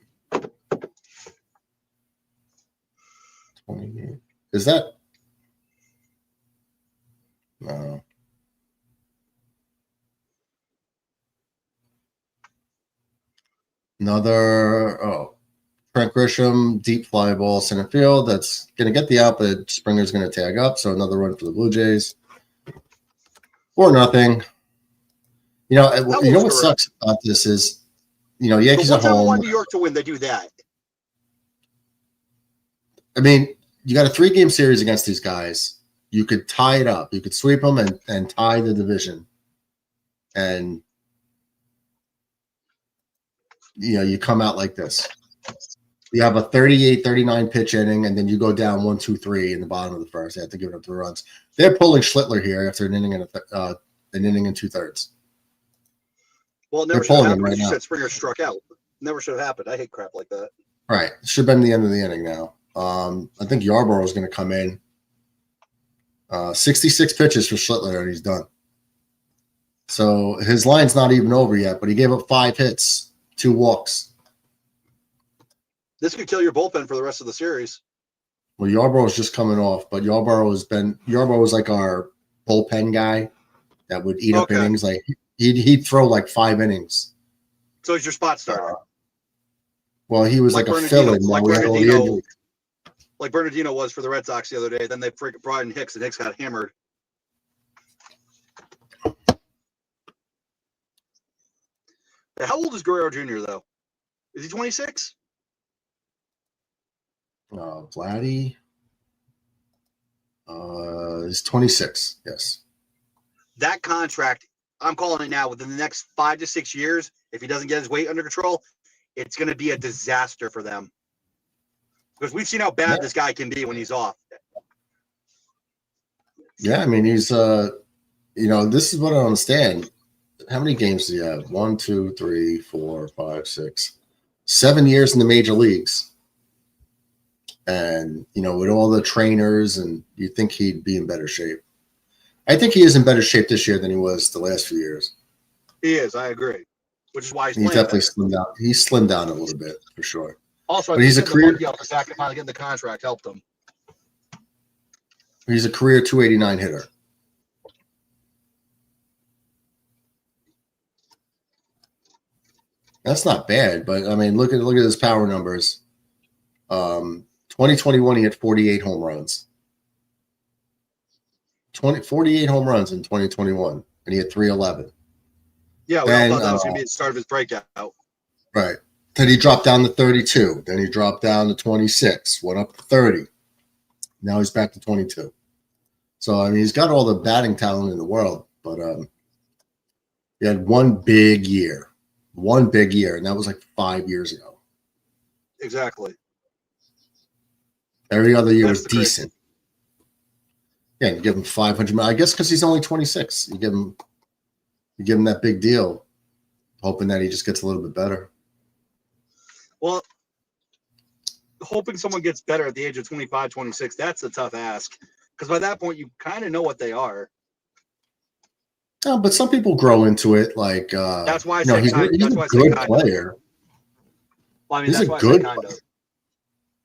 28. Is that? No. Another Trent Grisham deep fly ball center field. That's going to get the out, but Springer's going to tag up. So another run for the Blue Jays. 4-0. You know what sucks about this is, Yankees So at one time I home. want New York to win, they do that. I mean, you got a 3-game series against these guys. You could tie it up. You could sweep them and tie the division. And, you come out like this. You have a 38-39 pitch inning, and then you go down 1-2-3 in the bottom of the first. They have to give up 3 runs. They're pulling Schlittler here after an inning and 2/3. Well, it never should have happened because you said Springer struck out. Never should have happened. I hate crap like that. Right. It should have been the end of the inning now. I think Yarbrough is going to come in. 66 pitches for Schlittler, and he's done. So his line's not even over yet, but he gave up 5 hits, 2 walks. This could kill your bullpen for the rest of the series. Well, Yarbrough is just coming off, but Yarbrough was like our bullpen guy that would eat up innings. Like he'd throw like 5 innings. So he's your spot starter. Well, he was like a fill-in while we had all the injuries. Like Bernardino was for the Red Sox the other day. Then they freaking brought in Hicks, and Hicks got hammered. How old is Guerrero Jr. though? Is he 26? Vladdy is 26. Yes. That contract, I'm calling it now. Within the next 5 to 6 years, if he doesn't get his weight under control, it's going to be a disaster for them. Because we've seen how bad this guy can be when he's off. Yeah, I mean, he's this is what I don't understand. How many games do you have? 1, 2, 3, 4, 5, 6, 7 years in the major leagues. And, with all the trainers, and you'd think he'd be in better shape. I think he is in better shape this year than he was the last few years. He is, I agree. Which is why he's definitely slimmed down. He's slimmed down a little bit for sure. Also, but he's a career. The fact of finally getting the contract helped him. He's a career 289 hitter. That's not bad, but I mean, look at his power numbers. 2021, he had 48 home runs. 48 home runs in 2021, and he had 311. Yeah, we all thought that was going to be the start of his breakout. Right. Then he dropped down to 32. Then he dropped down to 26. Went up to 30. Now he's back to 22. So, I mean, he's got all the batting talent in the world, but he had one big year, and that was like 5 years ago. Exactly. Every other year was decent. Yeah, you give him $500 million. I guess because he's only 26. You give him that big deal, hoping that he just gets a little bit better. Well, hoping someone gets better at the age of 25, 26, that's a tough ask. Because by that point, you kind of know what they are. No, but some people grow into it. Like that's why I said he's a good player. Well, I mean, that's why I said kind of.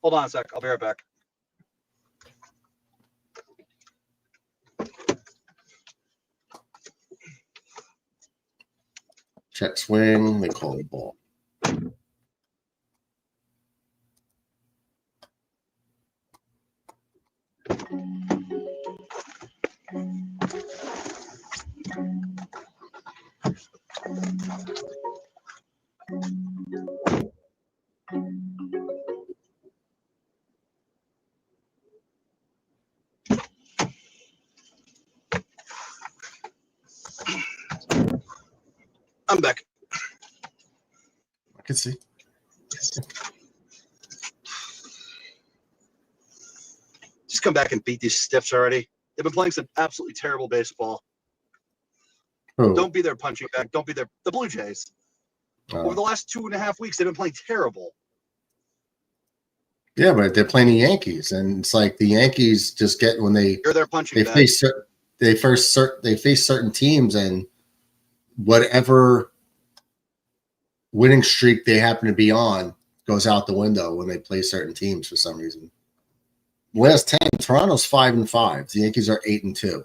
Hold on a sec. I'll be right back. Check swing. They call it ball. I'm back. I can see. Just come back and beat these stiffs already. They've been playing some absolutely terrible baseball. Oh. Don't be their punching bag. Don't be the Blue Jays. Over the last 2.5 weeks, they've been playing terrible. Yeah, but they're playing the Yankees, and it's like the Yankees just get when you're their punching bag. face certain teams, and whatever winning streak they happen to be on goes out the window when they play certain teams for some reason. Last 10, Toronto's 5-5. The Yankees are 8-2.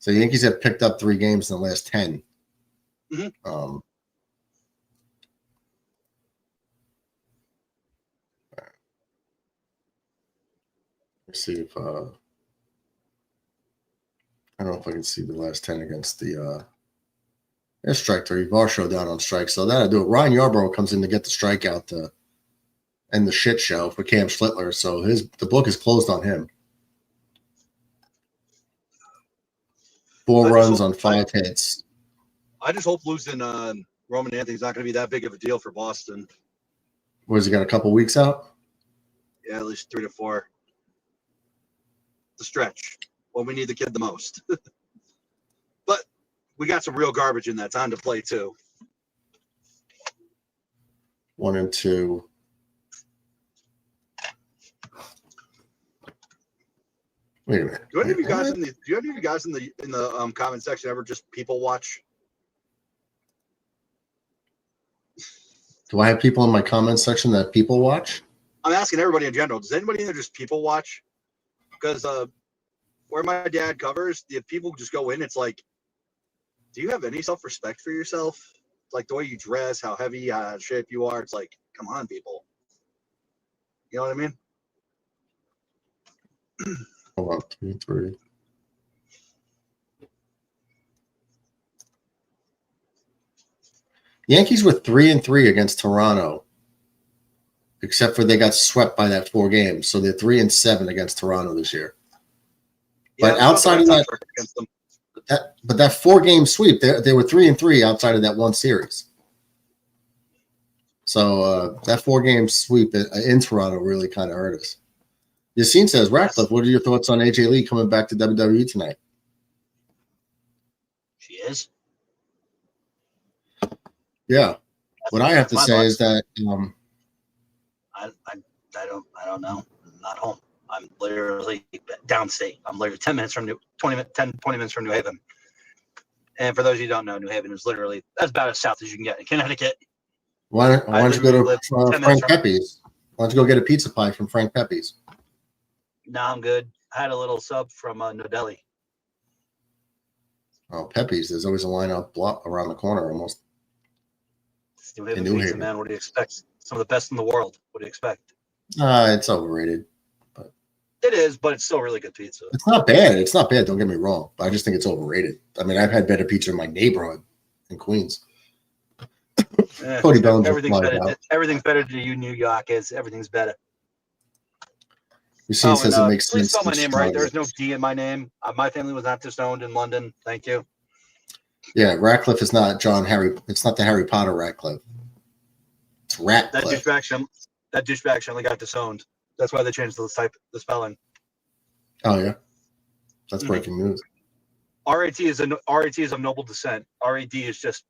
So the Yankees have picked up 3 games in the last 10. Mm-hmm. Let's see if I don't know if I can see the last 10 against the strike 3. Varsho down on strike. So that'll do it. Ryan Yarbrough comes in to get the strikeout to end the shit show for Cam Schlittler. So the book is closed on him. 4 runs on 5 hits. I just hope losing Roman Anthony's not going to be that big of a deal for Boston. What has he got, a couple weeks out? Yeah, at least 3 to 4. The stretch when we need the kid the most. But we got some real garbage in that time to play too. 1 and 2. Wait a minute. Do any of you guys in the comment section ever just people watch? Do I have people in my comment section that people watch? I'm asking everybody in general. Does anybody in there just people watch? Because where my dad covers, if people just go in, it's like, do you have any self-respect for yourself? Like the way you dress, how heavy, how shape you are. It's like, come on, people. You know what I mean? Hold on, 2, 3. Yankees were 3-3 against Toronto, except for they got swept by that 4 games. So they're 3-7 against Toronto this year. Yeah, but outside of that, but that 4-game sweep, they were 3-3 outside of that one series. So that 4-game sweep in Toronto really kind of hurt us. Yassine says, Ratcliffe, what are your thoughts on AJ Lee coming back to WWE tonight? She is. Yeah. What I have to say is that I don't know. I'm not home. I'm literally downstate. I'm literally 20 minutes from New Haven. And for those of you who don't know, New Haven is literally as about as south as you can get in Connecticut. Why don't you go to Frank Pepe's? Why don't you go get a pizza pie from Frank Pepe's? No, I'm good. I had a little sub from Nodelli. Oh, Pepe's. There's always a lineup block around the corner almost. It's New Haven pizza, man. What do you expect? Some of the best in the world. What do you expect? It's overrated. But it is, but it's still really good pizza. It's not bad. It's not bad. Don't get me wrong. But I just think it's overrated. I mean, I've had better pizza in my neighborhood in Queens. Cody Bellinger. Everything's better to you, New York. Everything's better. Yassine says it makes please sense. Spell my name right. There's no D in my name. My family was not disowned in London. Thank you. Yeah, Ratcliffe is not It's not the Harry Potter Ratcliffe. It's Ratcliffe. That douchebag only got disowned. That's why they changed the spelling. Oh yeah. That's breaking news. RAT is of noble descent. RAD is just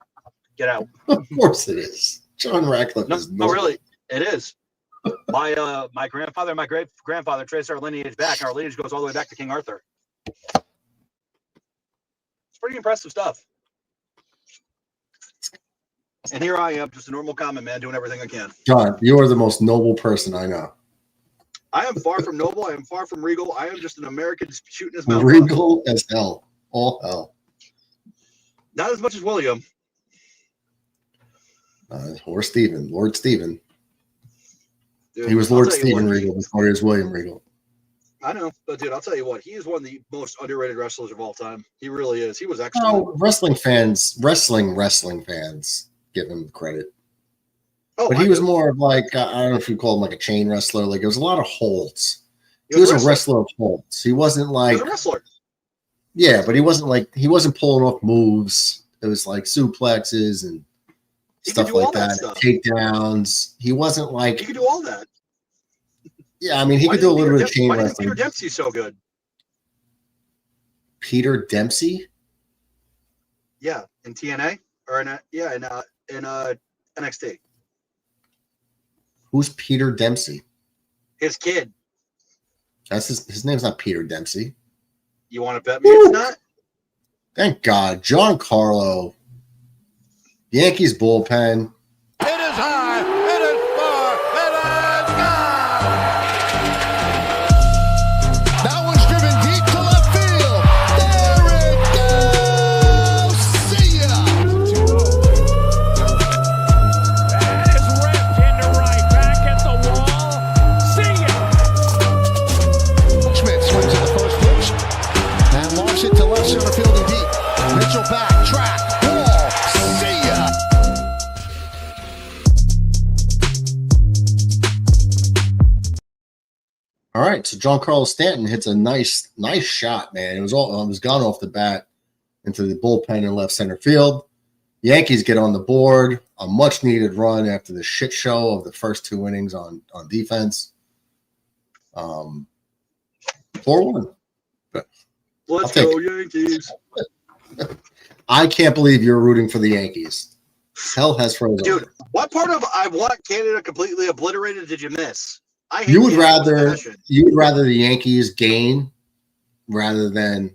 get out. Of course it is. John Ratcliffe is No, noble. really, it is. My grandfather and my great grandfather trace our lineage back, and our lineage goes all the way back to King Arthur. It's pretty impressive stuff. And here I am, just a normal common man doing everything I can. John, you are the most noble person I know. I am far from noble. I am far from regal. I am just an American shooting his mouth. Regal as hell. All hell. Not as much as William. Or Stephen. Lord Stephen. Dude, He was Lord Stephen Regal before he was William Regal. I know, but dude, I'll tell you what. He is one of the most underrated wrestlers of all time. He really is. He was excellent. Oh, wrestling fans give him credit. Oh, But he was more of like, I don't know if you call him like a chain wrestler. Like, it was a lot of holds. He was a wrestler of holds. He wasn't like. He was a wrestler. Yeah, but he wasn't pulling off moves. It was like suplexes and stuff like that. Takedowns. He wasn't like. He could do all that. Yeah, I mean, he could do a little bit of chain why wrestling. Peter Dempsey's so good? Peter Dempsey? Yeah, in TNA or in NXT. Who's Peter Dempsey? His kid. That's his name's not Peter Dempsey. You want to bet me it's not? Thank God. John Carlo. Yankees bullpen. It is high, it is far, it is gone! That one's driven deep to left field. There it goes! See ya! It's ripped into right, back at the wall. See ya! Schmidt swings at the first pitch and launches it to left center field and deep. Mitchell back, track, wall. See ya! All right, so John Carlos Stanton hits a nice shot, man. It was gone off the bat into the bullpen in left center field. Yankees get on the board, a much needed run after the shit show of the first two innings on defense. 4-1. Let's go Yankees. I can't believe you're rooting for the Yankees. Hell has frozen. Dude, what part of I want Canada completely obliterated did you miss? You would rather the Yankees gain rather than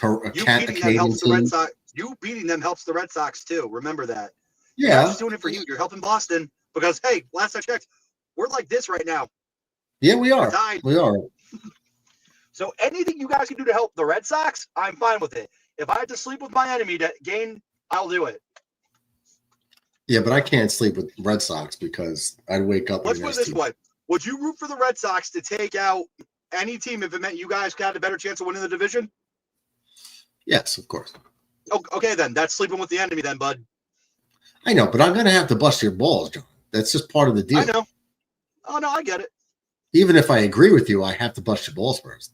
a Canadian team. You beating them helps the Red Sox too. Remember that. Yeah, You're not just doing it for you. You're helping Boston because hey, last I checked, we're like this right now. Yeah, we are. We are. So anything you guys can do to help the Red Sox, I'm fine with it. If I have to sleep with my enemy to gain, I'll do it. Yeah, but I can't sleep with Red Sox because I'd wake up. Let's put it this way. Would you root for the Red Sox to take out any team if it meant you guys got a better chance of winning the division? Yes, of course. Okay, then. That's sleeping with the enemy then, bud. I know, but I'm going to have to bust your balls, John. That's just part of the deal. I know. Oh, no, I get it. Even if I agree with you, I have to bust your balls first.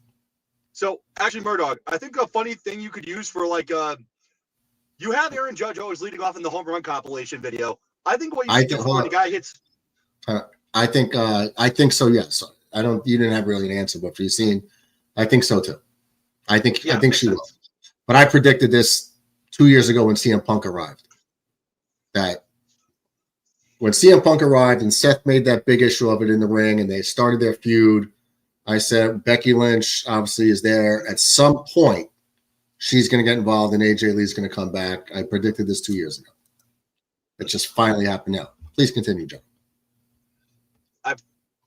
So, actually, Murdoch, I think a funny thing you could use for, like, you have Aaron Judge always leading off in the home run compilation video. I think what you should do is when the guy hits... I think so. Yes, you didn't have really an answer, but for you seen, I think so too. I think she will. But I predicted this 2 years ago when CM Punk arrived. That when CM Punk arrived and Seth made that big issue of it in the ring, and they started their feud, I said Becky Lynch obviously is there at some point. She's going to get involved, and AJ Lee's going to come back. I predicted this 2 years ago. It just finally happened now. Please continue, John.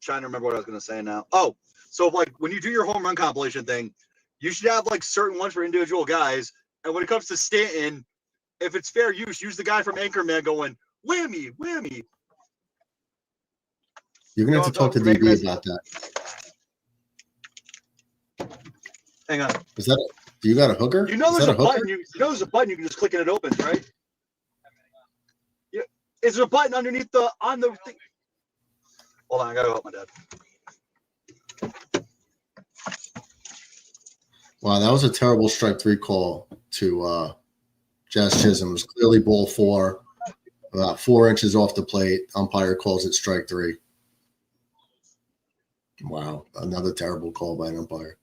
Trying to remember what I was going to say now. Oh, so like when you do your home run compilation thing, you should have like certain ones for individual guys. And when it comes to Stanton, if it's fair use the guy from Anchorman going whammy, whammy. You're going to have to talk to DB about that. Hang on. Do you got a hooker? You know there's a button. You know there's a button you can just click and it opens, right? Yeah. Is there a button underneath on the thing? Hold on, I gotta help my dad. Wow, that was a terrible strike three call to Jazz Chisholm. It was clearly ball four, about 4 inches off the plate. Umpire calls it strike three. Wow, another terrible call by an umpire.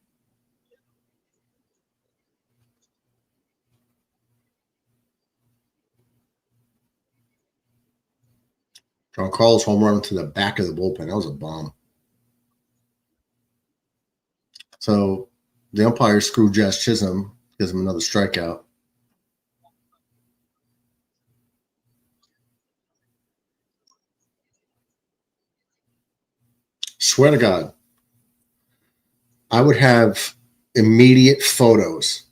John Carlos home run to the back of the bullpen. That was a bomb. So the umpire screwed Jazz Chisholm, gives him another strikeout. Swear to God, I would have immediate photos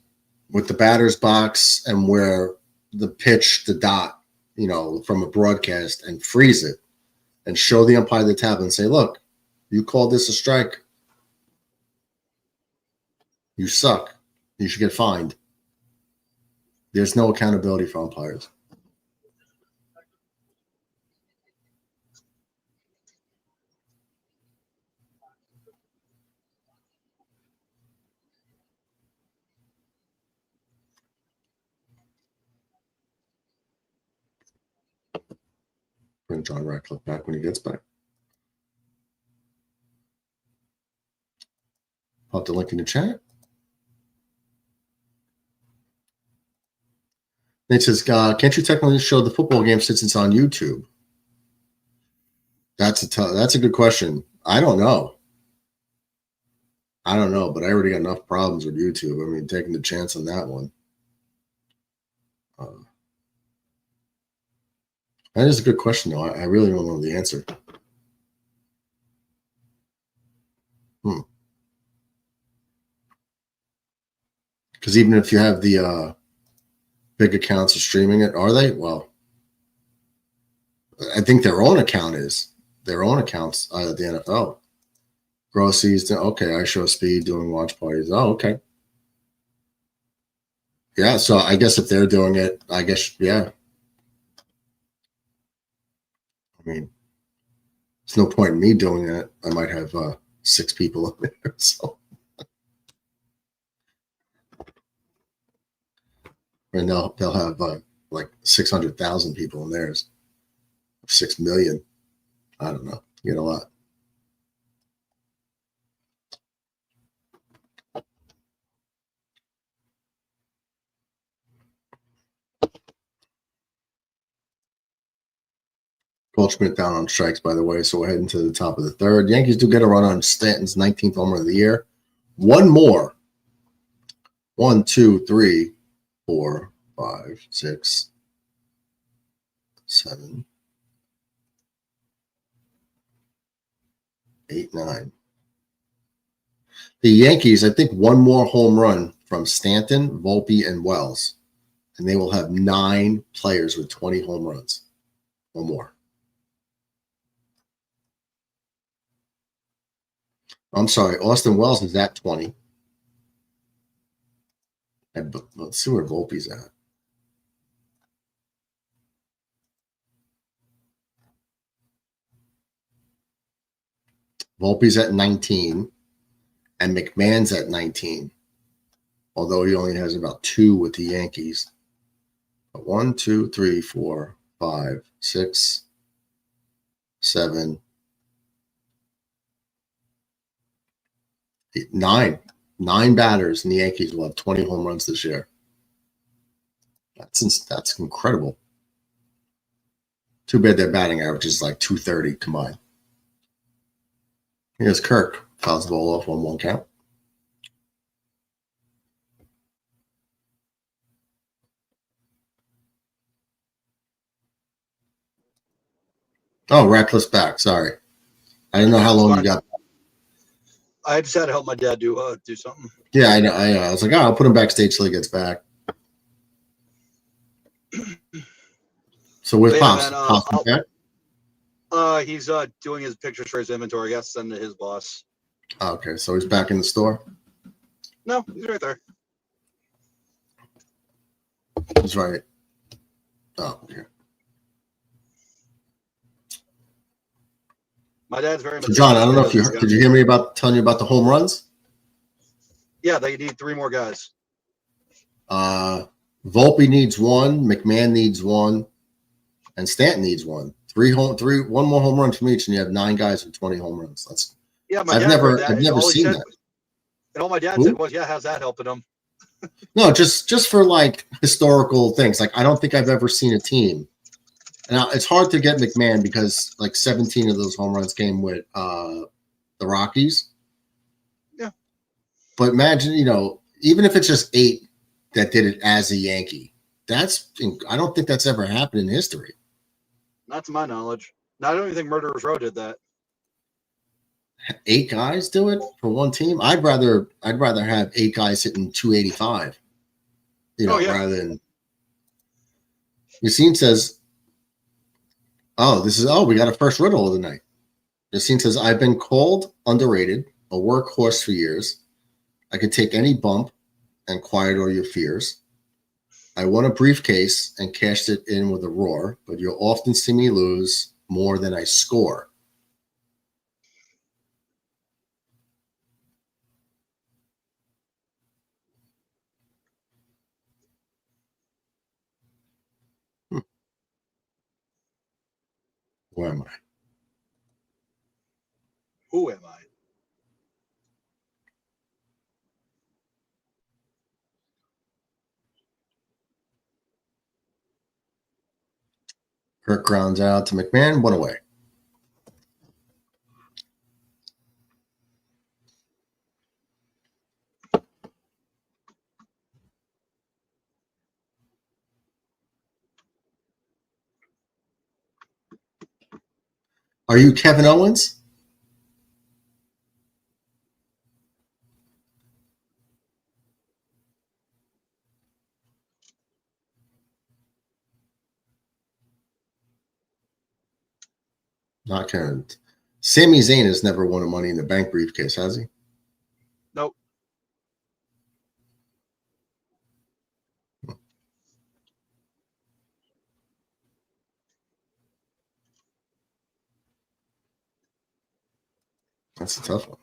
with the batter's box and where the pitch, the dot, from a broadcast, and freeze it and show the umpire the tablet and say, look, you called this a strike. You suck. You should get fined. There's no accountability for umpires. Bring John Ratcliffe back when he gets back. Pop the link in the chat. It says, can't you technically show the football game since it's on YouTube? That's a good question. I don't know, but I already got enough problems with YouTube. I mean, taking the chance on that one. That is a good question, though. I really don't know the answer. Because even if you have the big accounts of streaming it, are they? Well, I think their own account is. Their own accounts at the NFL. Grossies, okay, I show speed doing watch parties. Oh, okay. Yeah, so I guess if they're doing it, I guess, yeah. I mean, there's no point in me doing it. I might have 6 people in there, so. And they'll have like 600,000 people in theirs. 6 million. I don't know. You get a lot. Goldschmidt down on strikes, by the way, so we're heading to the top of the third. Yankees do get a run on Stanton's 19th homer of the year. One more. 1, 2, 3, 4, 5, 6, 7, 8, 9. The Yankees, I think, one more home run from Stanton, Volpe, and Wells, and they will have 9 players with 20 home runs or more. I'm sorry, Austin Wells is at 20. And let's see where Volpe's at. Volpe's at 19, and McMahon's at 19, although he only has about 2 with the Yankees. But 1, 2, 3, 4, 5, 6, 7, 8, 9. 9 batters, and the Yankees will have 20 home runs this year. That's incredible. Too bad their batting average is like 230 combined. Here's Kirk. Fouls the ball off 1-1 count. Oh, Ratcliffe's back. Sorry. I didn't know how long you got. I just had to help my dad do something. Yeah, I know. I was like, I'll put him backstage till he gets back. So where's Pops? Pops back? He's doing his pictures for his inventory. He has to send it to his boss. Oh, okay, so he's back in the store? No, he's right there. He's right. Oh, okay. My dad's very much. So John, I don't know if you heard, did you hear me telling you about the home runs? Yeah, they need 3 more guys. Volpe needs 1, McMahon needs 1, and Stanton needs 1. 1 more home run from each, and you have 9 guys with 20 home runs. That's I've never seen that. And all my dad said was, "Yeah, how's that helping him?" No, just for like historical things. Like I don't think I've ever seen a team Now it's hard to get McMahon because like 17 of those home runs came with the Rockies. Yeah. But imagine, even if it's just 8 that did it as a Yankee, I don't think that's ever happened in history. Not to my knowledge. I don't even think Murderers Row did that. 8 guys do it for one team. I'd rather have 8 guys hitting 285. Rather than. Yassine says, we got a first riddle of the night. Yassine says, I've been called underrated, a workhorse for years. I could take any bump and quiet all your fears. I won a briefcase and cashed it in with a roar, but you'll often see me lose more than I score. Where am I? Who am I? Kirk grounds out to McMahon, 1 away. Are you Kevin Owens? Not Kevin. Sami Zayn has never won a Money in the Bank briefcase, has he? Nope. That's a tough one.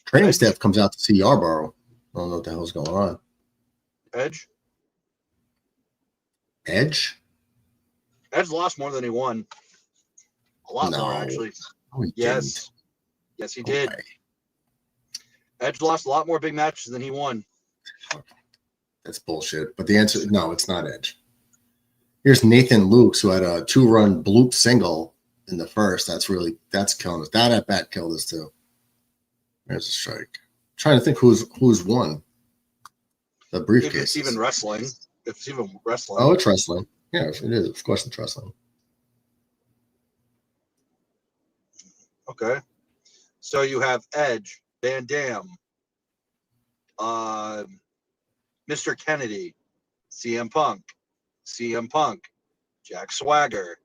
Training staff comes out to see Yarborough. I don't know what the hell's going on. Edge? Edge lost more than he won. A lot more, actually. No, he yes. didn't. Yes, he did. Okay. Edge lost a lot more big matches than he won. That's bullshit. But the answer, no, it's not Edge. Here's Nathan Lukes, who had a 2-run bloop single in the first. That's killing us. That at bat killed us too. There's a strike. I'm trying to think who's won the briefcase. If it's even wrestling. Oh, it's wrestling. Yeah, it is. Of course, it's wrestling. Okay. So you have Edge, Van Dam, Mr. Kennedy, CM Punk, Jack Swagger,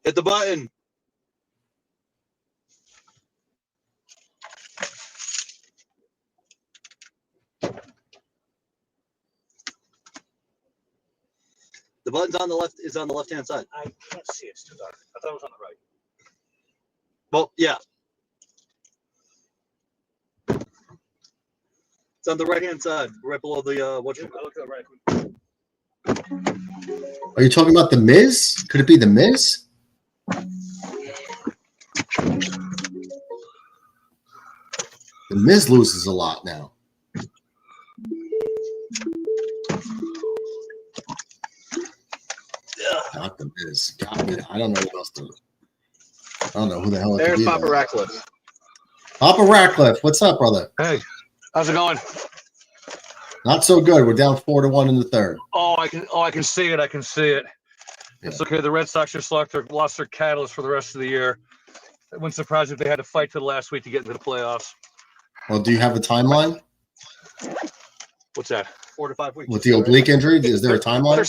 hit the button. The button's on the left. Is on the left-hand side. I can't see it. It's too dark. I thought it was on the right. Well, yeah. It's on the right-hand side, right below the I looked at the right. Are you talking about the Miz? Could it be the Miz? The Miz loses a lot now. Not the Miz. God, I don't know what else to do. I don't know who the hell it could There's be. Papa Ratcliffe. Papa Ratcliffe, what's up, brother? Hey, how's it going? Not so good. We're down 4-1 in the third. I can see it. I can see it. Yeah. It's okay. The Red Sox just lost their catalyst for the rest of the year. It wouldn't surprise me if they had to fight to the last week to get into the playoffs. Well, do you have a timeline? What's that? 4 to 5 weeks. With the oblique injury, is there a timeline? They're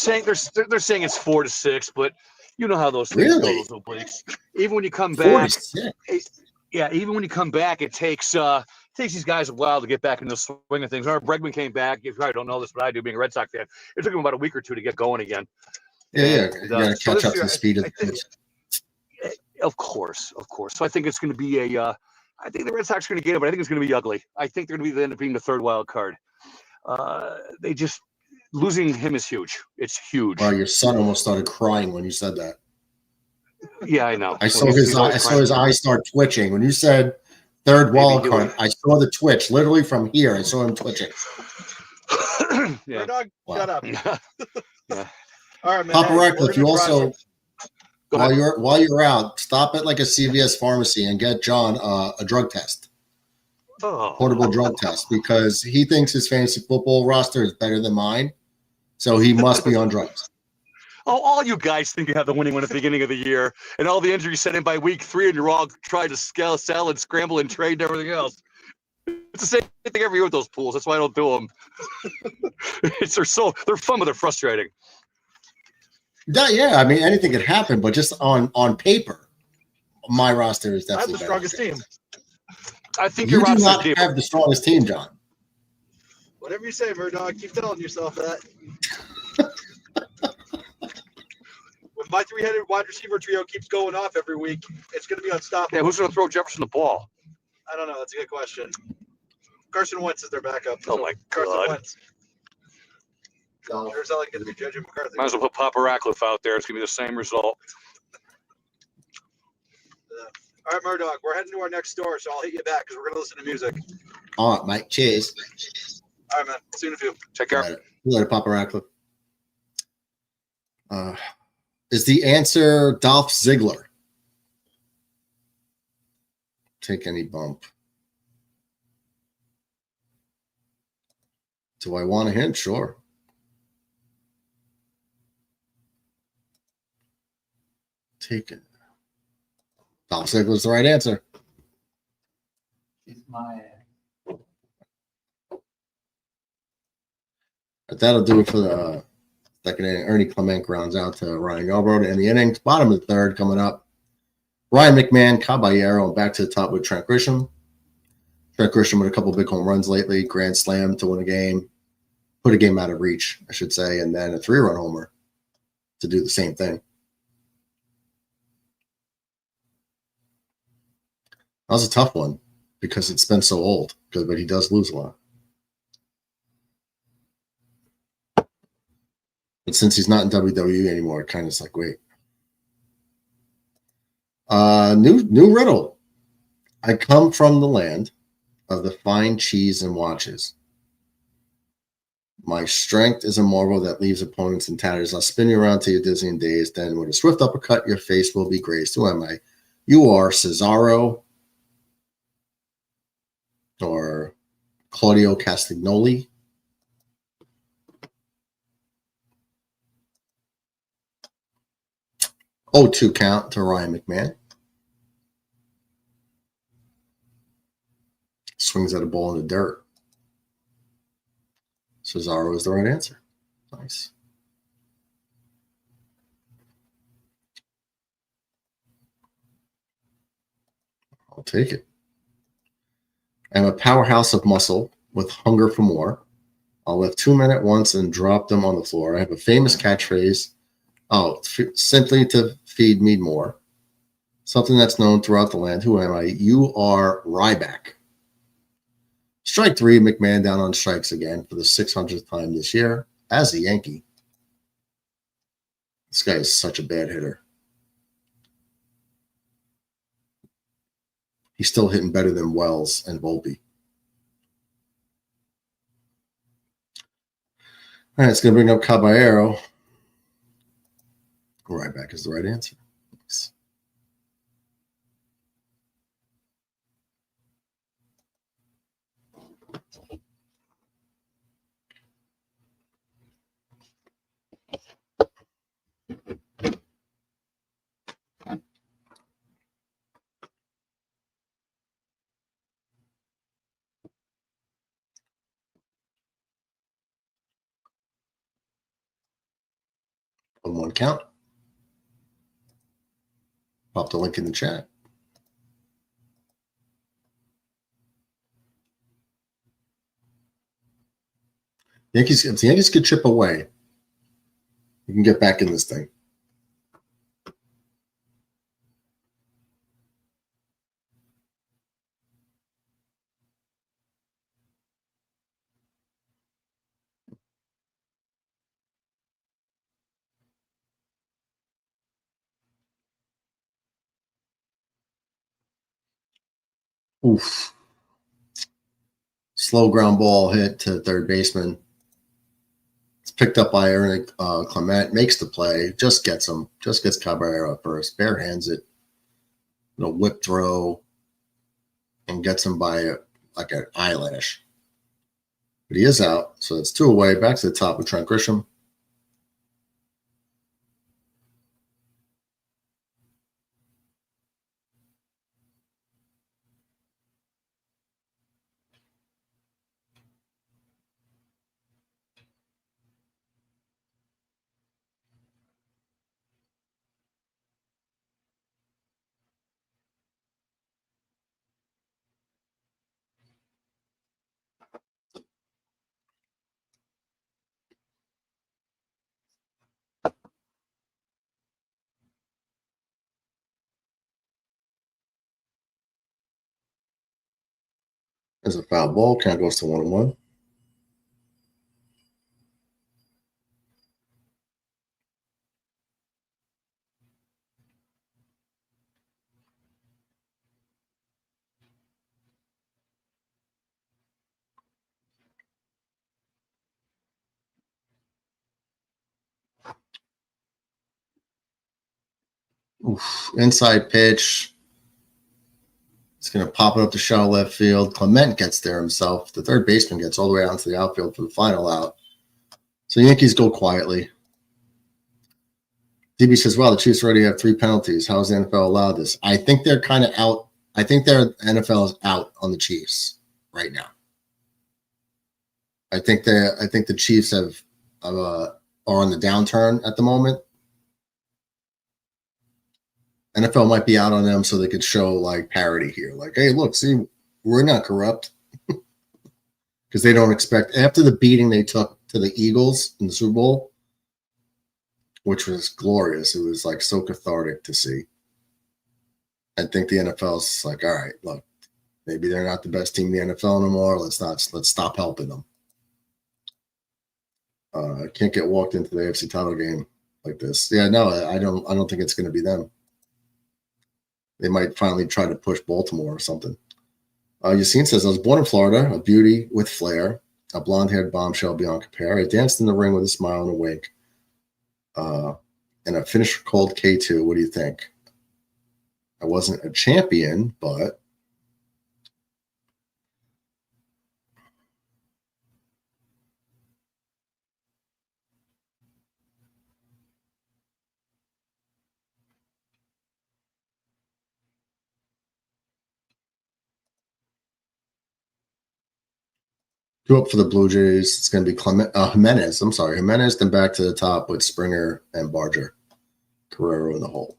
saying it's 4 to 6, but you know how those things Really? go, those obliques. Even when you come 4 back, to 6. even when you come back, it takes these guys a while to get back into the swing of things. Remember, Bregman came back. You probably don't know this, but I do, being a Red Sox fan. It took him about a week or two to get going again. Yeah. You got to catch up to the speed of the pitch. Of course. So I think it's going to be I think the Red Sox are going to get it, but I think it's going to be ugly. I think they're going to end up being the third wild card. They just losing him is huge. It's huge. Wow, your son almost started crying when you said that. Yeah, I know. I saw his eyes start twitching when you said Third wild card. I saw the twitch literally from here. I saw him twitching. Yeah. Dog, Wow. shut up. Yeah. All right, man. Papa hey, Rackle, we're if you in the also process. Go ahead. while you're out, stop at like a CVS pharmacy and get John a drug test, Oh. portable drug test, because he thinks his fantasy football roster is better than mine, so he must be on drugs. Oh, all you guys think you have the winning one at the beginning of the year, and all the injuries set in by week 3, and you're all trying to sell and scramble and trade and everything else. It's the same thing every year with those pools. That's why I don't do them. They're fun, but they're frustrating. Yeah, I mean anything could happen, but just on paper, my roster is I have definitely the better. strongest team. I think You your do roster's not deeper. have the strongest team, John. Whatever you say, Murdoch. Keep telling yourself that. When my three-headed wide receiver trio keeps going off every week, it's going to be unstoppable. Yeah, who's going to throw Jefferson the ball? I don't know. That's a good question. Carson Wentz is their backup. Oh, my Carson God. Wentz. Sure, it's not like it's going to be JJ McCarthy. Might as well put Papa Ratcliffe out there. It's going to be the same result. All right, Murdoch, we're heading to our next store, so I'll hit you back because we're going to listen to music. All right, Mike. Cheers. All right, man. See you in a few. Take care. Later, Papa Rackle. Is the answer Dolph Ziggler? Take any bump. Do I want a hint? Sure. Take it. Dolph Ziggler's the right answer. That'll do it for the second inning. Ernie Clement grounds out to Ryan Yarbrough in the innings. Bottom of the third coming up. Ryan McMahon, Caballero, and back to the top with Trent Grisham. Trent Grisham with a couple big home runs lately. Grand slam to win a game. Put a game out of reach, I should say, and then a 3-run homer to do the same thing. That was a tough one because it's been so old, but he does lose a lot. But since he's not in WWE anymore, it kind of is like, wait. New riddle. I come from the land of the fine cheese and watches. My strength is a marvel that leaves opponents in tatters. I'll spin you around till you're dizzy and dazed. Then with a swift uppercut, your face will be grazed. Who am I? You are Cesaro or Claudio Castagnoli. Oh, 2 count to Ryan McMahon. Swings at a ball in the dirt. Cesaro is the right answer. Nice. I'll take it. I'm a powerhouse of muscle with hunger for more. I'll lift 2 men at once and drop them on the floor. I have a famous catchphrase. Simply to feed me more. Something that's known throughout the land. Who am I? You are Ryback. Strike 3, McMahon down on strikes again for the 600th time this year as a Yankee. This guy is such a bad hitter. He's still hitting better than Wells and Volpe. All right, it's going to bring up Caballero. Ryback is the right answer. Nice. On 1 count. Pop the link in the chat. If the Yankees could chip away, you can get back in this thing. Oof. Slow ground ball hit to third baseman. It's picked up by Ernie Clement. Makes the play. Just gets him. Just gets Cabrera up first. Bare hands it. Whip throw. And gets him by like an eyelash. But he is out. So it's 2 away. Back to the top with Trent Grisham. There's a foul ball. Count goes to 1-1. Oof. Inside pitch. It's going to pop it up to shallow left field. Clement gets there himself. The third baseman gets all the way out into the outfield for the final out. So Yankees go quietly. DB says, wow, the Chiefs already have 3 penalties. How has the NFL allowed this? I think they're kind of out. I think their NFL is out on the Chiefs right now. I think the Chiefs are on the downturn at the moment. NFL might be out on them so they could show like parity here. Like, hey, look, see, we're not corrupt. Because they don't expect, after the beating they took to the Eagles in the Super Bowl, which was glorious. It was like so cathartic to see. I think the NFL's like, all right, look, maybe they're not the best team in the NFL anymore. Let's stop helping them. I can't get walked into the AFC title game like this. Yeah, no, I don't think it's going to be them. They might finally try to push Baltimore or something. Yassine says, I was born in Florida, a beauty with flair, a blonde-haired bombshell beyond compare. I danced in the ring with a smile and a wink. And I finished called K2. What do you think? I wasn't a champion, but two up for the Blue Jays. It's going to be Jimenez. I'm sorry, Jimenez. Then back to the top with Springer and Barger. Guerrero in the hole.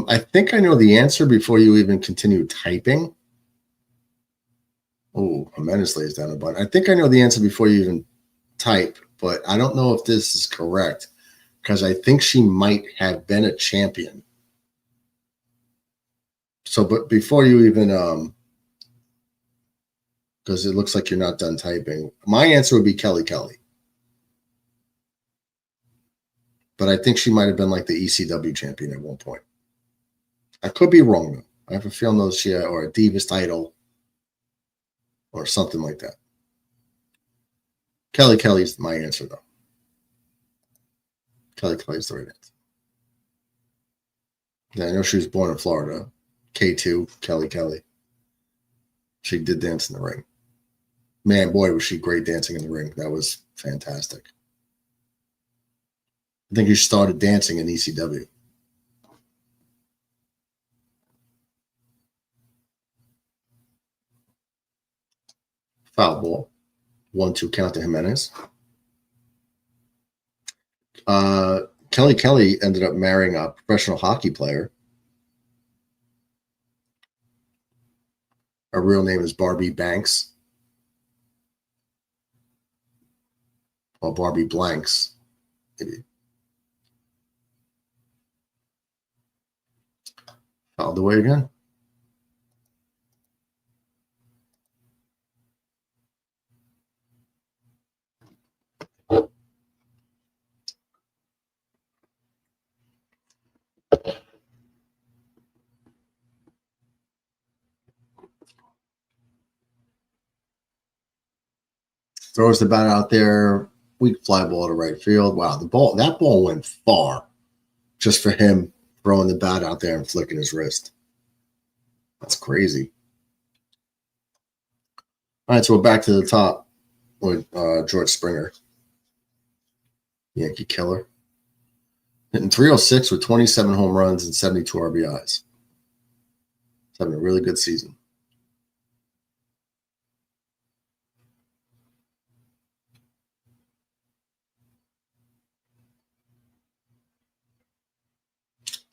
I think I know the answer before you even continue typing. Oh, Jimenez lays down a bunt. I think I know the answer before you even type, but I don't know if this is correct because I think she might have been a champion. So, but before you even, because it looks like you're not done typing, my answer would be Kelly Kelly. But I think she might have been like the ECW champion at one point. I could be wrong, though. I have a feeling those she had, or a Divas title or something like that. Kelly Kelly's my answer, though. Kelly Kelly's the right answer. Yeah, I know she was born in Florida. K2, Kelly Kelly. She did dance in the ring. Man, boy, was she great dancing in the ring. That was fantastic. I think she started dancing in ECW. Foul ball. 1-2 count to Jimenez. Kelly ended up marrying a professional hockey player. Her real name is Barbie Banks. Or Barbie Blanks. Maybe. Fouled away again. Throws the bat out there. Weak fly ball to right field. Wow, that ball went far just for him throwing the bat out there and flicking his wrist. That's crazy. All right, so we're back to the top with George Springer, Yankee killer. Hitting 306 with 27 home runs and 72 RBIs. He's having a really good season.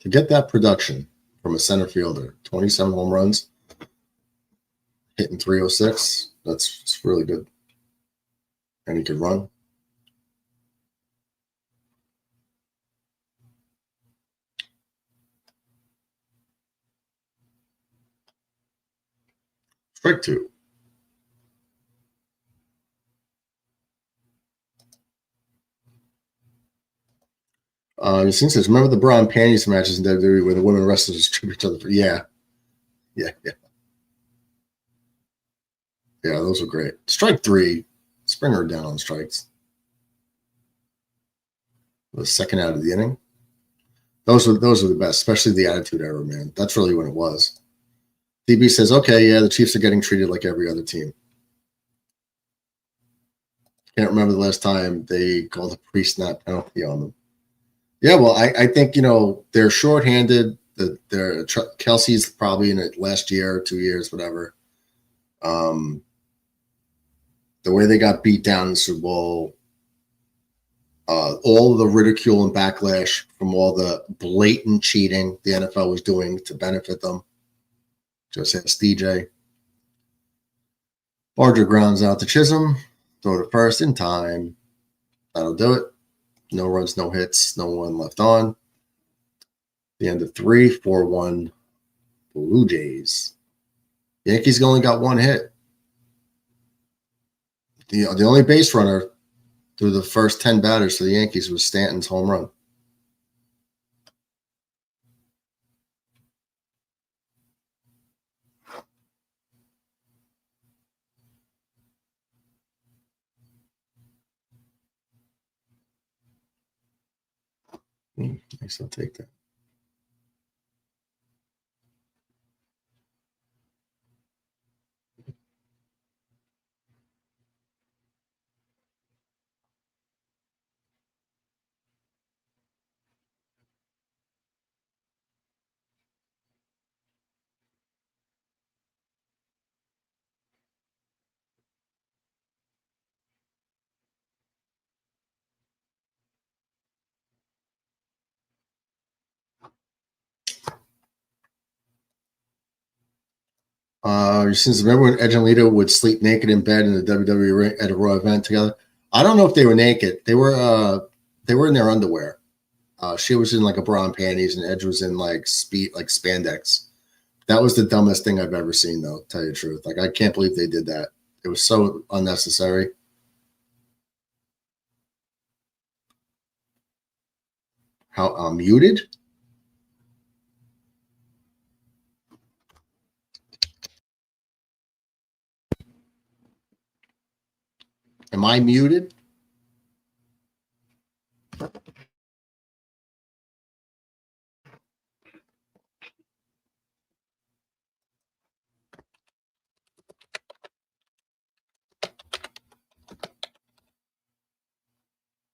To get that production from a center fielder, 27 home runs, hitting 306, that's really good. And he could run. Strike two. Yasin says, remember the bra and panties matches in WWE where the women wrestlers trip each other? Yeah, those were great. Strike three. Springer down on strikes. The second out of the inning. Those were the best, especially the Attitude Era, man. That's really when it was. DB says, okay, yeah, the Chiefs are getting treated like every other team. Can't remember the last time they called a pre-snap penalty on them. Yeah, well, I think, they're shorthanded. Kelsey's probably in it last year or 2 years, whatever. The way they got beat down in the Super Bowl, all of the ridicule and backlash from all the blatant cheating the NFL was doing to benefit them. Just ask DJ. Barger grounds out to Chisholm. Throw to first in time. That'll do it. No runs, no hits, no one left on. The end of 4-1 Blue Jays. Yankees only got one hit. The only base runner through the first 10 batters for the Yankees was Stanton's home run. Nice, I'll take that. Since remember when Edge and Lita would sleep naked in bed in the WWE ring at a Raw event together? I don't know if they were naked. They were in their underwear. She was in like a bra and panties, and Edge was in like spandex. That was the dumbest thing I've ever seen, though. To tell you the truth, like I can't believe they did that. It was so unnecessary. How muted? Am I muted?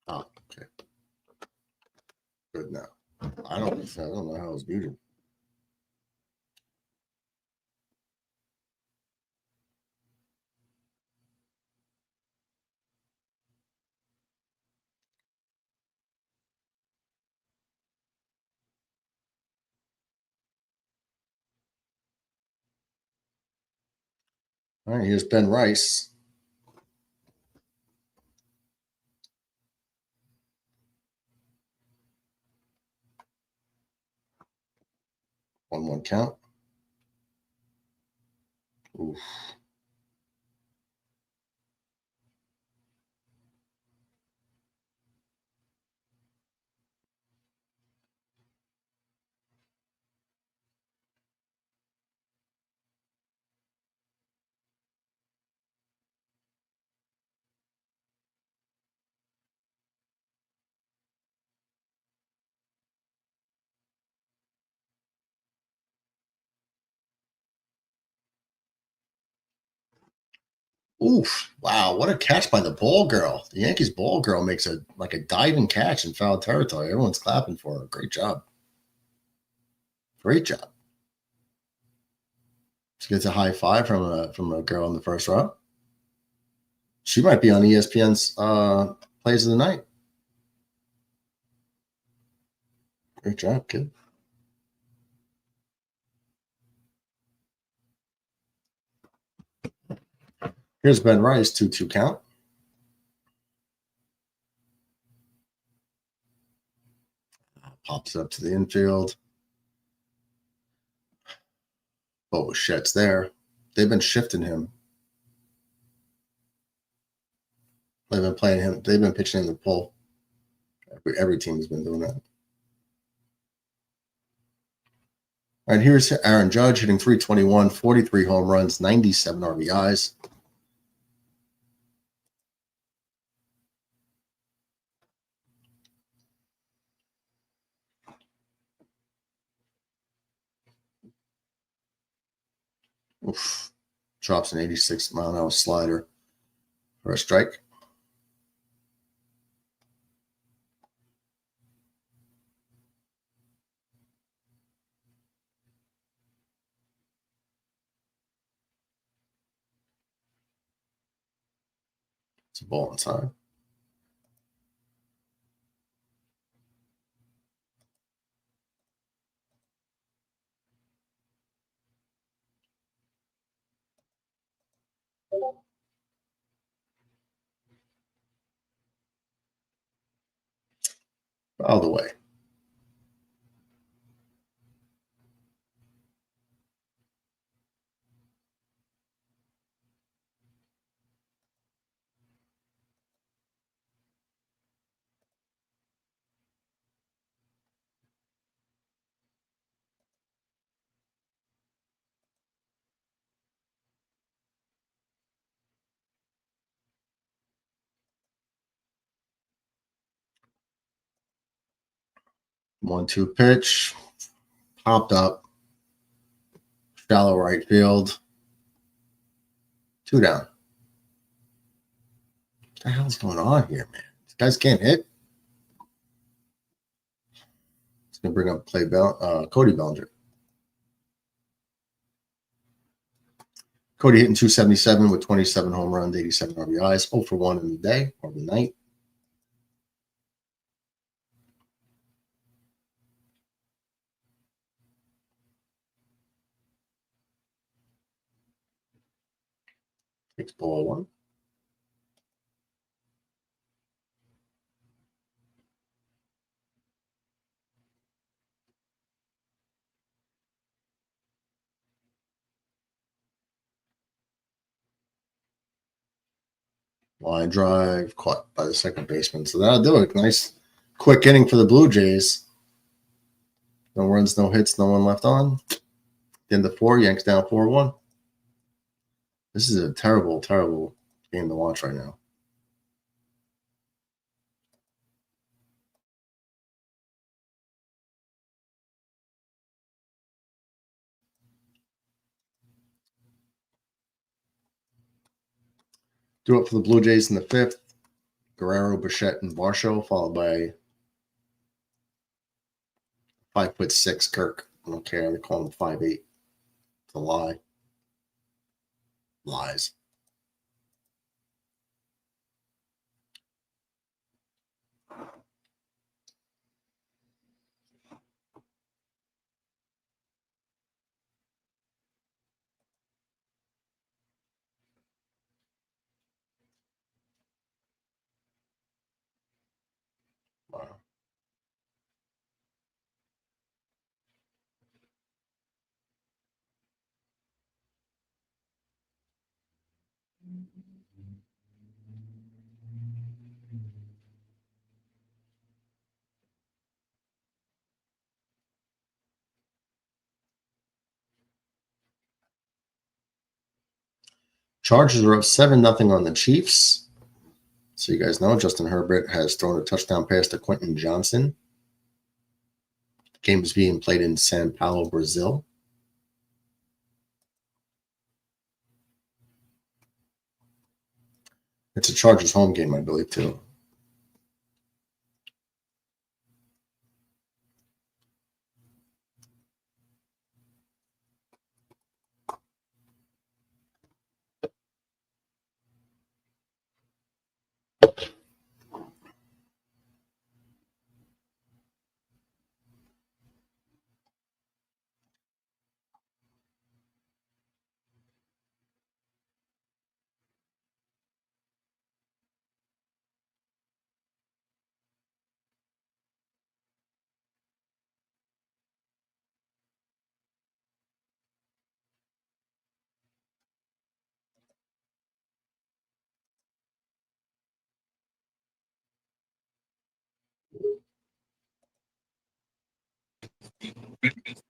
Oh, okay. Good now. I don't know how I was muted. All right, here's Ben Rice. One count. Oof. Oof. Wow, what a catch by the ball girl. The Yankees ball girl makes a diving catch in foul territory. Everyone's clapping for her. Great job. Great job. She gets a high five from a girl in the first row. She might be on ESPN's Plays of the Night. Great job, kid. Here's Ben Rice, 2-2 count. Pops up to the infield. Oh, Chet's there. They've been shifting him. They've been playing him. They've been pitching him the pull. Every team has been doing that. All right, here's Aaron Judge hitting 321, 43 home runs, 97 RBIs. Oof. Drops an 86-mile-an-hour slider for a strike. It's a ball inside. All the way. One-two pitch. Popped up. Shallow right field. 2 down. What the hell's going on here, man? These guys can't hit. It's going to bring up Cody Bellinger. Cody hitting 277 with 27 home runs, 87 RBIs, 0 for 1 in the day or the night. Takes ball 1. Line drive, caught by the second baseman. So that'll do it. Nice quick inning for the Blue Jays. No runs, no hits, no one left on. End of 4, Yanks down 4-1. This is a terrible, terrible game to watch right now. Due up for the Blue Jays in the 5th. Guerrero, Bichette, and Varsho, followed by 5'6" Kirk. I don't care. They call him 5'8". It's a lie. Lies. Chargers are up 7-0 on the Chiefs. So you guys know Justin Herbert has thrown a touchdown pass to Quentin Johnson. The game is being played in Sao Paulo, Brazil. It's a Chargers home game, I believe, too.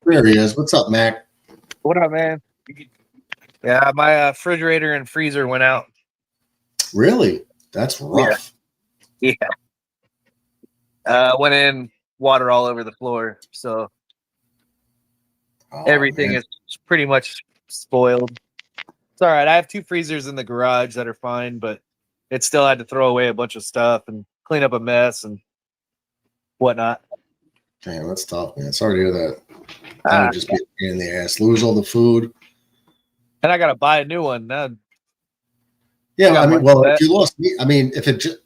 There he is. What's up, Mac? What up, man? Yeah, my refrigerator and freezer went out. Really? That's rough. Yeah. Went in, water all over the floor. So everything is pretty much spoiled. It's all right. I have 2 freezers in the garage that are fine, but it still had to throw away a bunch of stuff and clean up a mess and whatnot. Damn, that's tough, man. Sorry to hear that. That would just be a pain in the ass. Lose all the food. And I got to buy a new one. Now, yeah, I mean, well, if you lost meat, I mean, if it just,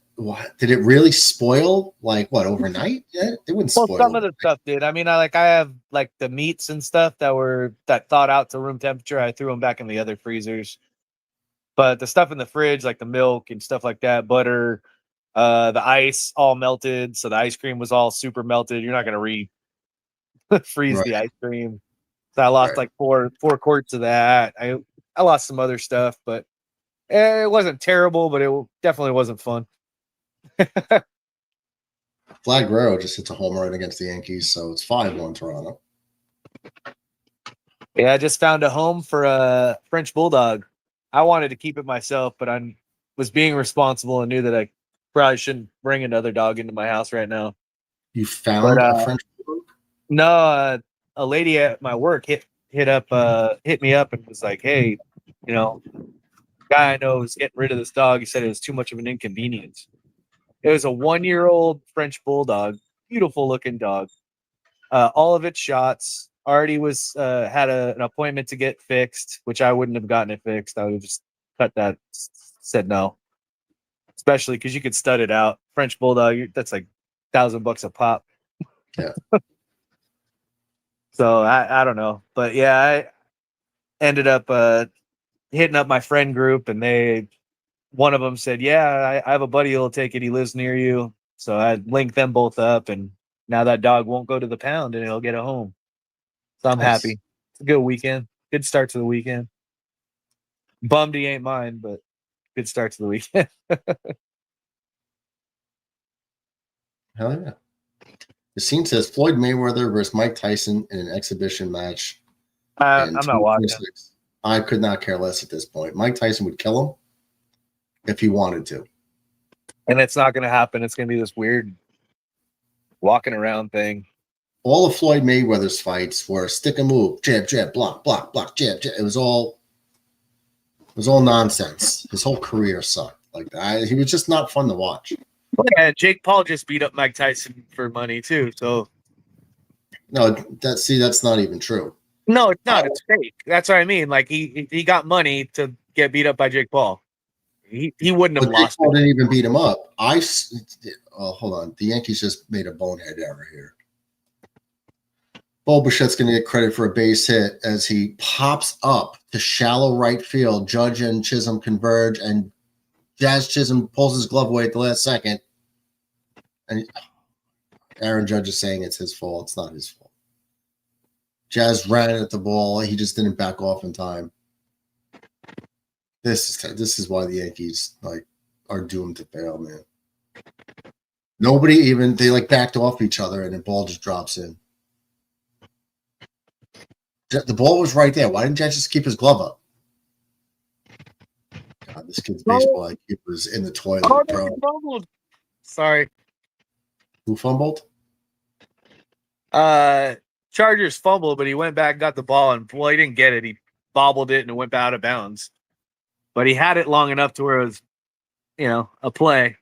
did it really spoil? Like, what, overnight? Yeah, it wouldn't spoil. Well, some of the stuff did. I mean, I have like the meats and stuff that thawed out to room temperature. I threw them back in the other freezers. But the stuff in the fridge, like the milk and stuff like that, butter, the ice, all melted. So the ice cream was all super melted. You're not going to freeze the ice cream. So I lost like four quarts of that. I lost some other stuff, but it wasn't terrible, but it definitely wasn't fun. Vlad Guerrero just hits a home run against the Yankees, so it's 5-1 Toronto. Yeah, I just found a home for a French bulldog. I wanted to keep it myself, but I was being responsible and knew that I probably shouldn't bring another dog into my house right now. You found a French bulldog? No, a lady at my work hit me up and was like, "Hey, guy I know is getting rid of this dog. He said it was too much of an inconvenience." It was a 1-year-old French bulldog, beautiful looking dog. All of its shots. Already was had an appointment to get fixed, which I wouldn't have gotten it fixed. I would have just cut that. Said no, especially because you could stud it out. French bulldog, that's like $1,000 a pop. Yeah. So I don't know, but yeah, I ended up hitting up my friend group, and one of them said, "Yeah, I have a buddy who'll take it. He lives near you." So I linked them both up, and now that dog won't go to the pound, and he'll get a home. So I'm happy. It's a good weekend. Good start to the weekend. Bummed he ain't mine, but good start to the weekend. Hell yeah. The scene says Floyd Mayweather versus Mike Tyson in an exhibition match. I'm not watching. I could not care less at this point. Mike Tyson would kill him if he wanted to. And it's not going to happen. It's going to be this weird walking around thing. All of Floyd Mayweather's fights were stick and move, jab, jab, block, block, block, jab, jab. It was all nonsense. His whole career sucked. He was just not fun to watch. Yeah, Jake Paul just beat up Mike Tyson for money too. So no, that's not even true. No, it's not. It's fake. That's what I mean. Like he got money to get beat up by Jake Paul. He wouldn't have lost. Jake Paul didn't even beat him up. Hold on. The Yankees just made a bonehead error here. Bo Bichette's going to get credit for a base hit as he pops up to shallow right field. Judge and Chisholm converge, and Jazz Chisholm pulls his glove away at the last second. And Aaron Judge is saying it's his fault. It's not his fault. Jazz ran at the ball. He just didn't back off in time. This is why the Yankees are doomed to fail, man. Nobody even they backed off each other, and the ball just drops in. The ball was right there. Why didn't Judge just keep his glove up? God, this kid's baseball IQ was in the toilet, bro. Fumbled. Sorry. Who fumbled? Chargers fumbled, but he went back, got the ball, and boy, he didn't get it. He bobbled it and it went out of bounds. But he had it long enough to where it was, a play.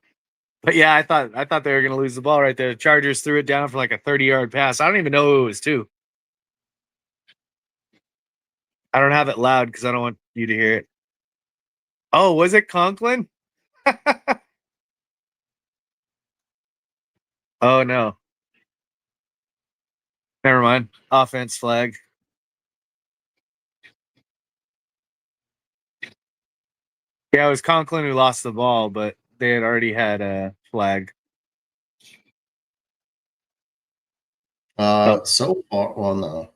But yeah, I thought they were going to lose the ball right there. The Chargers threw it down for a 30-yard pass. I don't even know who it was to. I don't have it loud because I don't want you to hear it. Oh, was it Conklin? Oh, no. Never mind. Offense flag. Yeah, it was Conklin who lost the ball, but they had already had a flag. So far, well, no.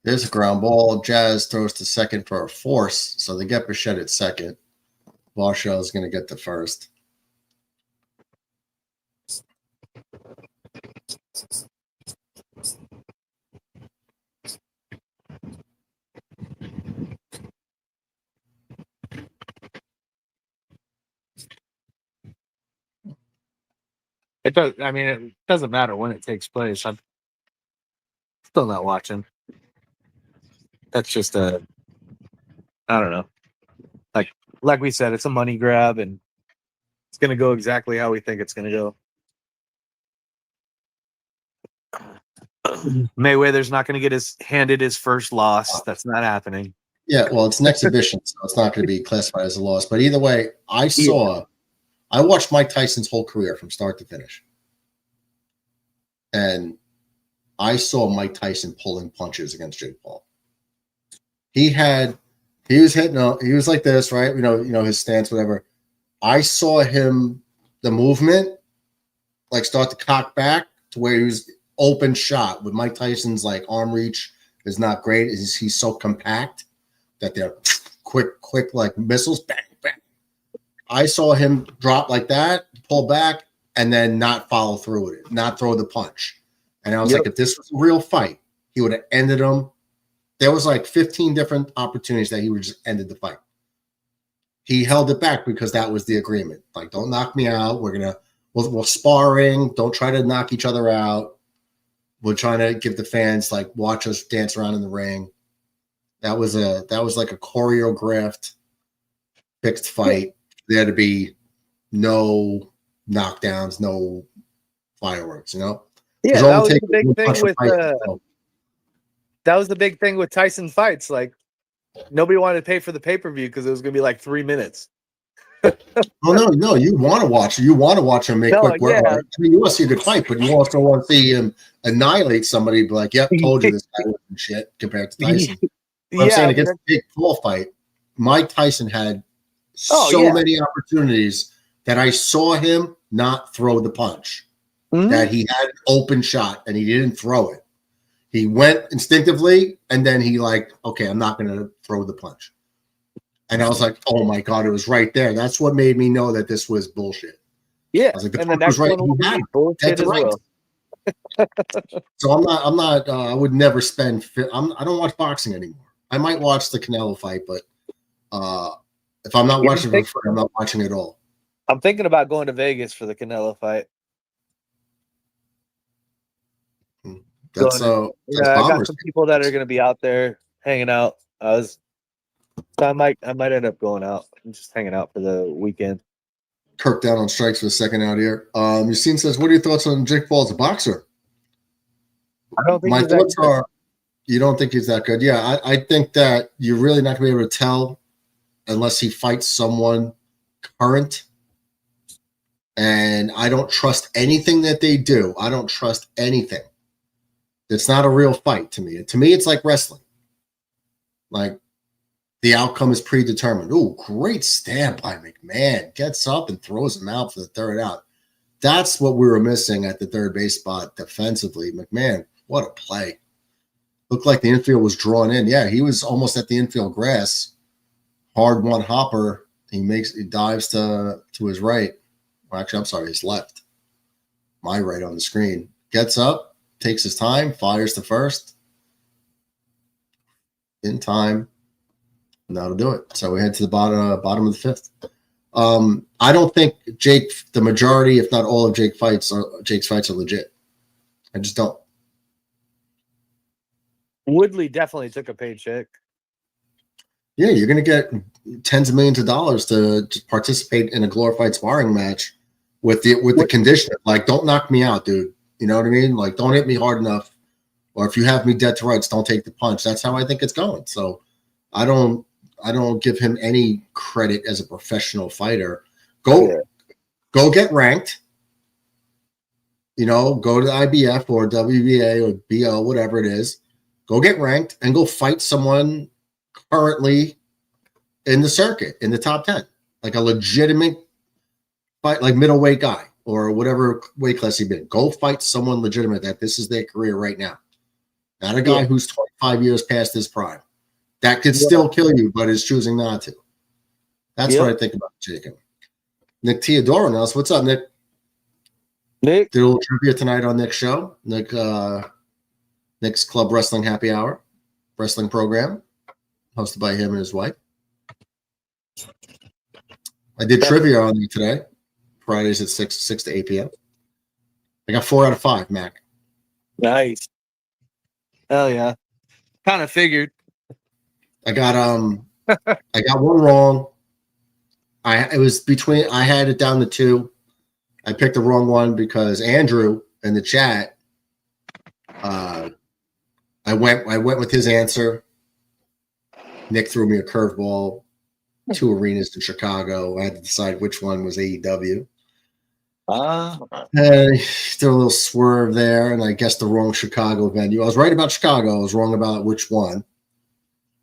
There's a ground ball. Jazz throws to second for a force, so they get Bichette at second. Marshall is going to get the first. It does. I mean, it doesn't matter when it takes place. I'm still not watching. That's just I don't know. Like we said, it's a money grab, and it's going to go exactly how we think it's going to go. Mayweather's not going to get handed his first loss. That's not happening. Yeah, well, it's an exhibition, so it's not going to be classified as a loss. But either way, I watched Mike Tyson's whole career from start to finish. And I saw Mike Tyson pulling punches against Jake Paul. He was hitting, he was like this, right? His stance, whatever. I saw him, the movement, start to cock back to where he was open shot. With Mike Tyson's arm reach is not great. He's so compact that they're quick missiles, bang, bang. I saw him drop like that, pull back, and then not follow through with it, not throw the punch. And I was if this was a real fight, he would have ended him. There was 15 different opportunities that he would just ended the fight. He held it back because that was the agreement. Don't knock me out. We're sparring. Don't try to knock each other out. We're trying to give the fans watch us dance around in the ring. That was a choreographed, fixed fight. There had to be no knockdowns, no fireworks. Yeah, that was the big thing with. That was the big thing with Tyson fights. Nobody wanted to pay for the pay-per-view because it was going to be 3 minutes. No, you want to watch. You want to watch him make quick work. Yeah. I mean, you want to see a good fight, but you also want to see him annihilate somebody. Be like, "Yep, told you this guy wasn't shit." Compared to Tyson, I'm saying against the big Paul fight, Mike Tyson had so many opportunities that I saw him not throw the punch. Mm-hmm. That he had an open shot and he didn't throw it. He went instinctively, and then he okay, I'm not going to throw the punch. And I was like, oh, my God, it was right there. That's what made me know that this was bullshit. Yeah. I was like, the punch was right. He had bullshit as well. So I'm not, I would never spend, I don't watch boxing anymore. I might watch the Canelo fight, but if I'm not watching it for free, I'm not watching it at all. I'm thinking about going to Vegas for the Canelo fight. That's I got some people that are going to be out there hanging out. So I might end up going out and just hanging out for the weekend. Kirk down on strikes for the second out here. Yassine says, "What are your thoughts on Jake Paul as a boxer?" I don't think my thoughts are, you don't think he's that good. Yeah, I think that you're really not going to be able to tell unless he fights someone current. And I don't trust anything that they do. I don't trust anything. It's not a real fight to me. To me, it's like wrestling. The outcome is predetermined. Oh, great stab by McMahon. Gets up and throws him out for the third out. That's what we were missing at the third base spot defensively. McMahon, what a play. Looked like the infield was drawn in. Yeah, he was almost at the infield grass, hard one hopper. He dives to his right. Well, actually, I'm sorry, his left. My right on the screen. Gets up, takes his time, fires to first. In time. And that'll do it. So we head to the bottom of the fifth. I don't think the majority, if not all of Jake's fights are legit. I just don't. Woodley definitely took a paycheck. Yeah, you're going to get tens of millions of dollars to participate in a glorified sparring match with the condition of, like, don't knock me out, dude. You know what I mean? Like, don't hit me hard enough. Or if you have me dead to rights, don't take the punch. That's how I think it's going. So I don't give him any credit as a professional fighter. Go get ranked. You know, go to the IBF or WBA or BO, whatever it is. Go get ranked and go fight someone currently in the circuit, in the top 10. Like a legitimate fight, like middleweight guy or whatever weight class he's been. Go fight someone legitimate that this is their career right now. Not a guy who's 25 years past his prime. That could still kill you, but is choosing not to. That's what I think about Jacob. Nick Teodoro knows. What's up, Nick? Nick? Did a little trivia tonight on Nick's show. Nick's Club Wrestling Happy Hour wrestling program, hosted by him and his wife. I did trivia on you today. Fridays at 6 to 8 p.m. I got 4 out of 5, Mac. Nice. Hell yeah. Kind of figured. I got one wrong. I had it down to 2. I picked the wrong one because Andrew in the chat, I went with his answer. Nick threw me a curveball. 2 arenas in Chicago. I had to decide which one was AEW. Threw a little swerve there, and I guessed the wrong Chicago venue. I was right about Chicago. I was wrong about which one.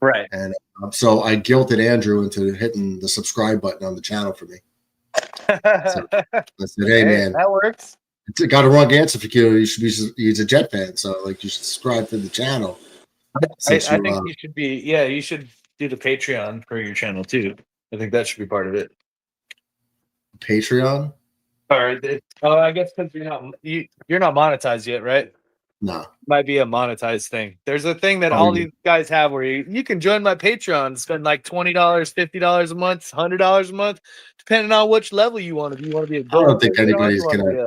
Right. And so I guilted Andrew into hitting the subscribe button on the channel for me. So I said, hey, man, that works. I got a wrong answer for you. He's a Jet fan, so like you should subscribe to the channel. I think you should be. Yeah, you should do the Patreon for your channel too. I think that should be part of it. Patreon. All right. I guess because you're not monetized yet, right? No. Might be a monetized thing. There's a thing that all these guys have where you can join my Patreon, spend like $20, $50 a month, $100 a month, depending on which level you want. If you want to be a I don't think anybody's gonna pay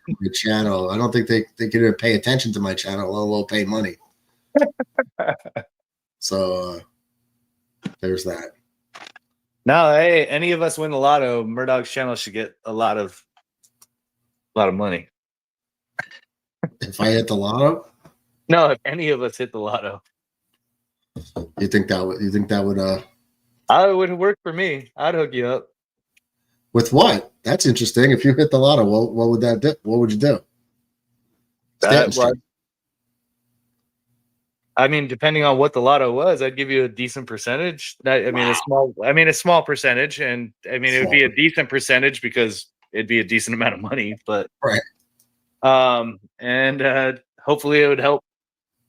for the channel. I don't think they can even pay attention to my channel, let alone pay money. So there's that. No, hey, any of us win the lotto, Murdoch's channel should get a lot of money. If I hit the lotto? No, if any of us hit the lotto. You think that would It would work for me. I'd hook you up. With what? That's interesting. If you hit the lotto, what would that do? What would you do? I mean, depending on what the lotto was, I'd give you a decent percentage. A small percentage, and I mean, it would be a decent percentage because it'd be a decent amount of money. But and hopefully, it would help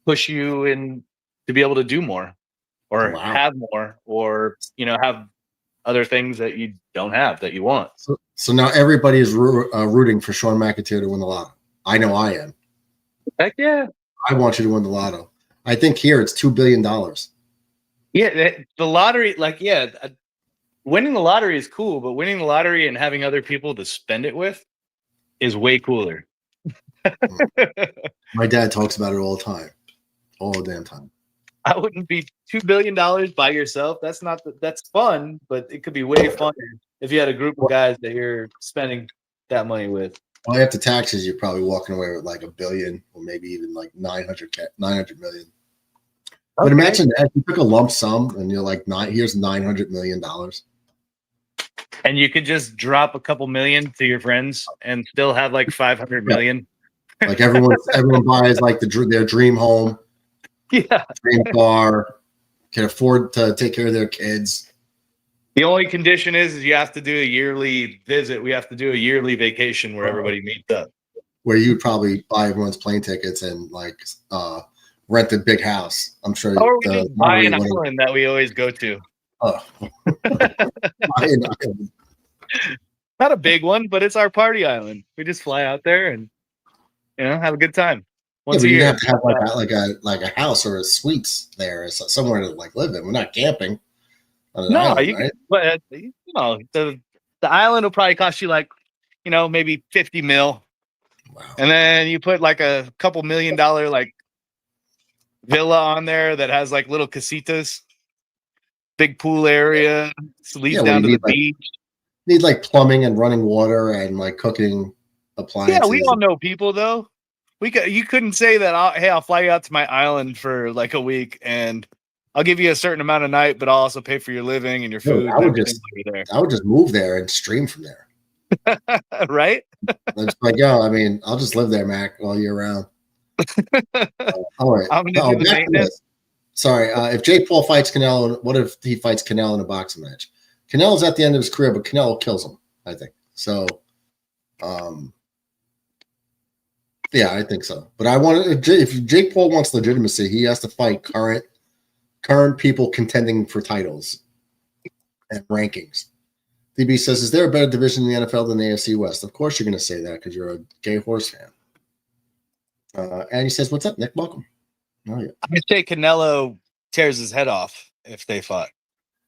push you in to be able to do more, or have more, or have other things that you don't have that you want. So now everybody is rooting for Sean McIntyre to win the lotto. I know I am. Heck yeah! I want you to win the lotto. I think here it's $2 billion. Yeah, the lottery, winning the lottery is cool, but winning the lottery and having other people to spend it with is way cooler. My dad talks about it all the time, all the damn time. I wouldn't be $2 billion by yourself. That's fun, but it could be way funner if you had a group of guys that you're spending that money with. Well, after taxes, you're probably walking away with like $1 billion or maybe even like 900 million. But imagine that you took a lump sum and you're like, here's $900 million. And you could just drop a couple million to your friends and still have like 500 million. Like everyone buys like their dream home, dream car, can afford to take care of their kids. The only condition is you have to do a yearly visit. We have to do a yearly vacation where everybody meets up. Where you probably buy everyone's plane tickets and rent a big house. I'm sure. Or we the just buy an lottery island that we always go to. buy an island. Not a big one, but it's our party island. We just fly out there and have a good time Yeah, once but a you'd year. have to have like a house or a suites there, or somewhere to like live in. We're not camping on an No, island, you right? can. But the island will probably cost you like maybe 50 mil, Wow. and then you put like a couple $1 million like villa on there that has like little casitas, big pool area, leads Yeah, well, down you to the need like beach. need like plumbing and running water and like cooking appliances. Yeah, we all know people though. You couldn't say that. I'll fly you out to my island for like a week, and I'll give you a certain amount a night, but I'll also pay for your living and your No, food. I And would everything just while you're I would just move there and stream from there. there. Right? It's like, yo, I mean, I'll just live there, Mac, all year round. All right. I'm gonna do the Back to maintenance. this. Sorry. If Jake Paul fights Canelo, what if he fights Canelo in a boxing match? Canelo's at the end of his career, but Canelo kills him, I think. So, yeah, I think so. But if Jake Paul wants legitimacy, he has to fight current people contending for titles and rankings. DB says, is there a better division in the NFL than the AFC West? Of course you're going to say that because you're a gay horse fan. And he says, what's up, Nick? Welcome. Oh, yeah. I'm gonna say Canelo tears his head off if they fought.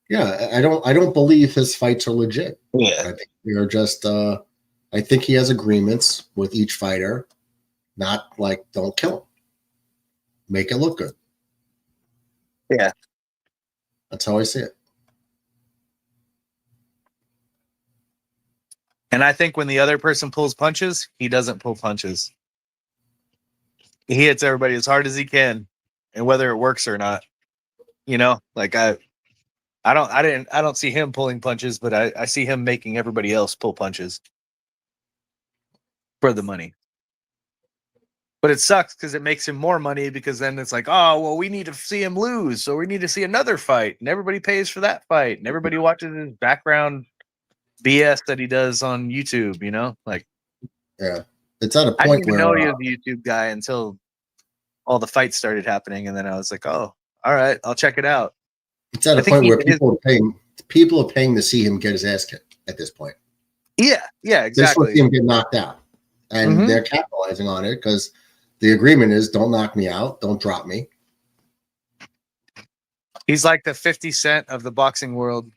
Yeah, I don't believe his fights are legit. Yeah. I think they're just I think he has agreements with each fighter, not like don't kill him. Make it look good. Yeah. That's how I see it. And I think when the other person pulls punches, he doesn't pull punches. He hits everybody as hard as he can, and whether it works or not, like I don't see him pulling punches, but I see him making everybody else pull punches for the money. But it sucks because it makes him more money because then it's like, oh, well, we need to see him lose, so we need to see another fight, and everybody pays for that fight, and everybody watches his background BS that he does on YouTube. Like, yeah, it's at a I point didn't even where know he was a YouTube guy until all the fights started happening, and then I was like, oh, all right, I'll check it out. it's at a point where people are paying to see him get his ass kicked at this point. Yeah, They just want exactly. to see him get knocked out, and they're capitalizing on it because the agreement is don't knock me out, don't drop me. He's like the 50 Cent of the boxing world.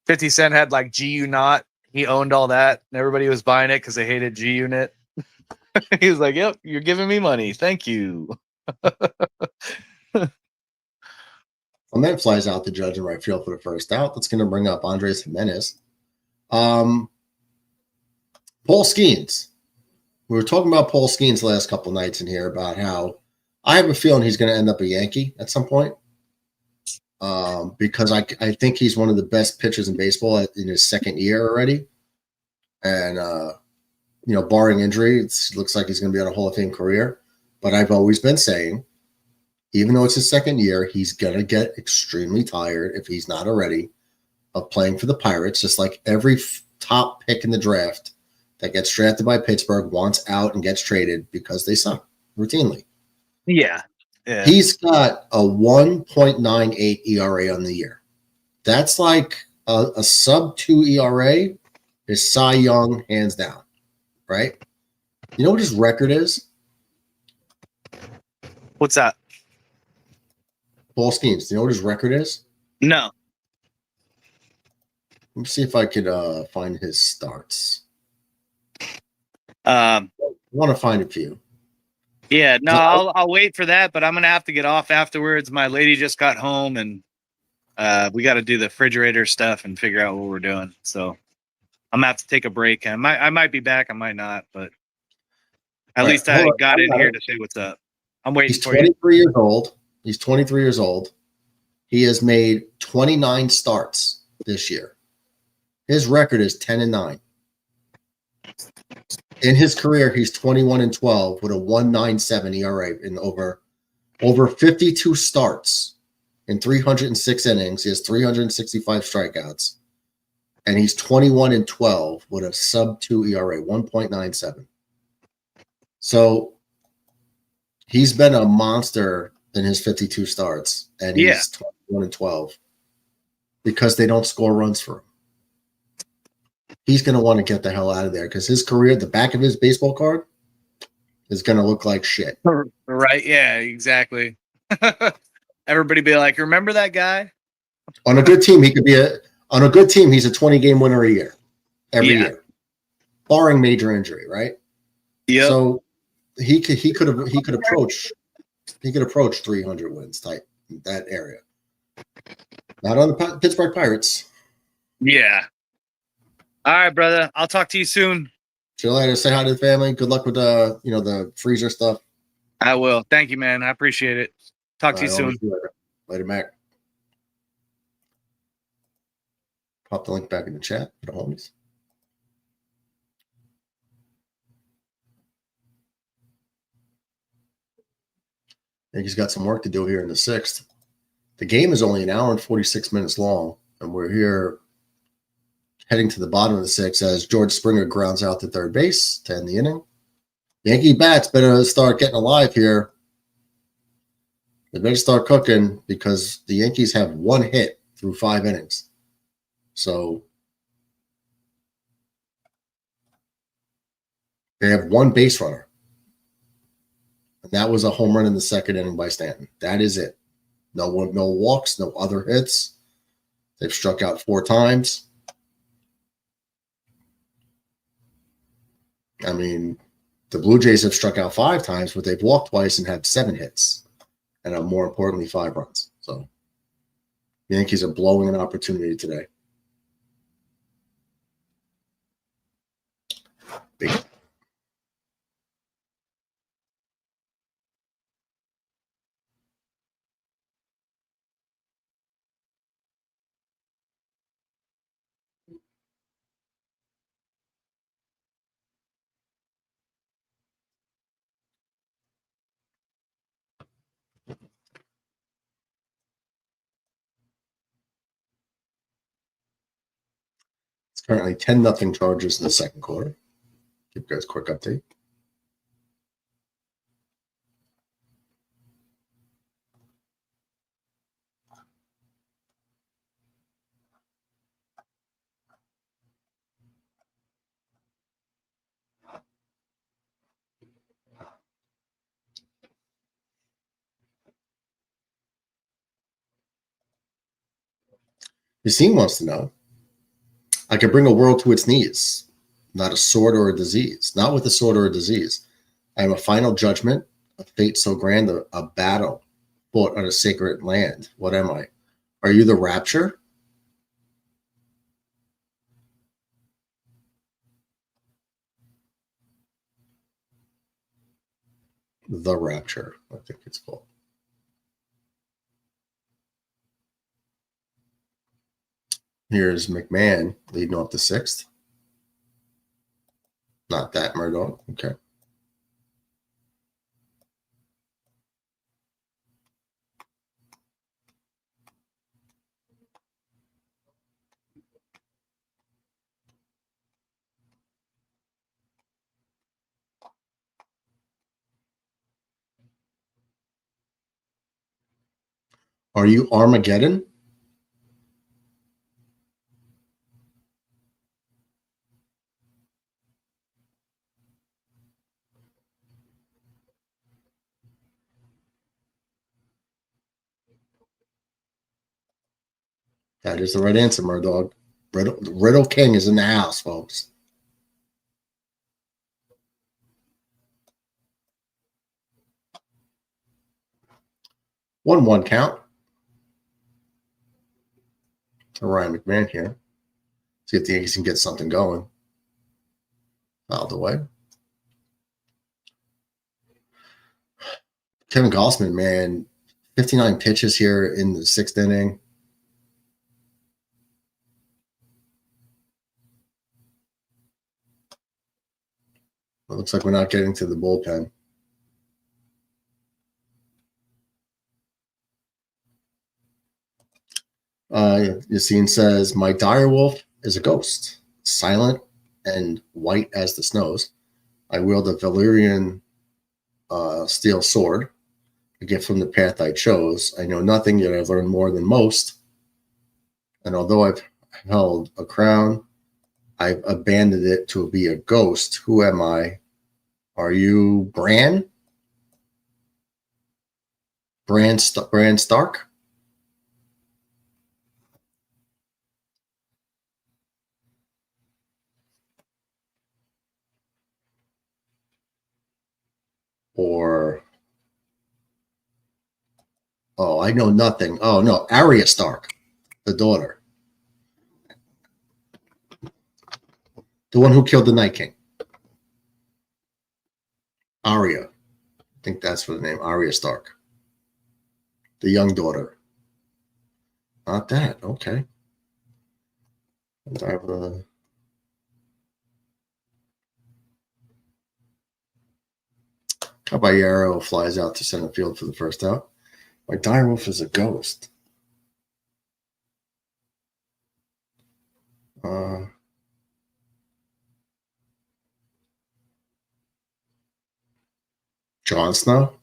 50 Cent had like G Unit. He owned all that, and everybody was buying it because they hated G Unit. He was like, "Yep, you're giving me money, thank you." And then flies out the judge in right field for the first out. That's going to bring up Andres Jimenez. Paul Skeens. We were talking about Paul Skeens the last couple nights in here about how I have a feeling he's going to end up a Yankee at some point. Because I think he's one of the best pitchers in baseball in his second year already. And, barring injury, it looks like he's going to be on a Hall of Fame career. But I've always been saying, even though it's his second year, he's going to get extremely tired if he's not already of playing for the Pirates, just like every top pick in the draft that gets drafted by Pittsburgh wants out and gets traded because they suck routinely. Yeah. He's got a 1.98 ERA on the year. That's like a sub 2 ERA is Cy Young hands down, right? You know what his record is? What's that? Paul Skeens. Do you know what his record is? No. Let me see if I could find his starts. Um, I want to find it for you. Yeah, no, I'll wait for that, but I'm gonna have to get off afterwards. My lady just got home, and we got to do the refrigerator stuff and figure out what we're doing. So I'm gonna have to take a break. I might be back, I might not, but at least I got in here to say what's up. I'm waiting He's for you. 23 years old. He's 23 years old. He has made 29 starts this year. His record is 10-9. In his career, he's 21-12 with a 1.97 ERA in over 52 starts in 306 innings. He has 365 strikeouts, and he's 21-12 with a sub 2 ERA, 1.97. So He's been a monster in his 52 starts, and he's 21-12 because they don't score runs for him. He's going to want to get the hell out of there because his career, the back of his baseball card, is going to look like shit. Right? Yeah, exactly. Everybody be like, remember that guy? On a good team, he could be on a good team, he's a 20-game winner a year, every year, barring major injury, right? Yeah. So he could approach 300 wins type that area. Not on the Pittsburgh Pirates. Yeah. All right, brother. I'll talk to you soon. See you later. Say hi to the family. Good luck with the freezer stuff. I will. Thank you, man. I appreciate it. Talk to you soon. Later, Mac. Pop the link back in the chat for the homies. I think he's got some work to do here in the 6th. The game is only an hour and 46 minutes long, and we're here heading to the bottom of the 6th as George Springer grounds out to third base to end the inning. Yankee bats better start getting alive here. They better start cooking because the Yankees have one hit through 5 innings. So they have one base runner. And that was a home run in the 2nd inning by Stanton. That is it. No walks, no other hits. They've struck out 4 times. I mean, the Blue Jays have struck out 5 times, but they've walked twice and had 7 hits. And more importantly, 5 runs. So the Yankees are blowing an opportunity today. Big. It's currently 10-0 Chargers in the 2nd quarter. Give you guys a quick update. Yassine wants to know, I could bring a world to its knees, not a sword or a disease, not with a sword or a disease. I am a final judgment, a fate so grand, a battle fought on a sacred land. What am I? Are you the rapture? The rapture, I think it's called. Here's McMahon leading off the 6th. Not that Murdoch. Okay. Are you Armageddon? That is the right answer, Murdoch. Riddle King is in the house, folks. One count to Ryan McMahon here. See if the Yankees can get something going. Fouled away. Kevin Gausman, man, 59 pitches here in the 6th inning. It looks like we're not getting to the bullpen. Yassine says, my direwolf is a ghost, silent and white as the snows. I wield a Valyrian steel sword, a gift from the path I chose. I know nothing, yet I've learned more than most. And although I've held a crown, I've abandoned it to be a ghost. Who am I? Are you Bran? Bran Stark? Or, oh, I know nothing. Oh, no, Arya Stark, the daughter. The one who killed the Night King. Arya. I think that's what the name, Arya Stark. The young daughter. Not that, okay. Caballero flies out to center field for the first out. My direwolf is a ghost. Jon Snow?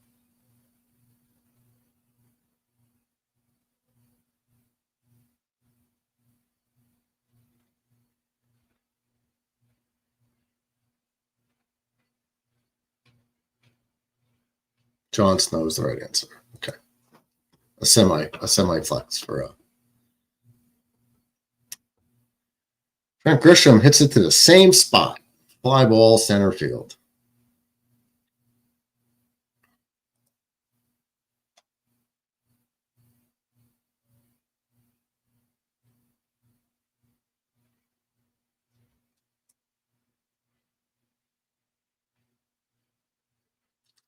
Jon Snow is the right answer. Okay. A semi flex for Trent Grisham hits it to the same spot. Fly ball center field.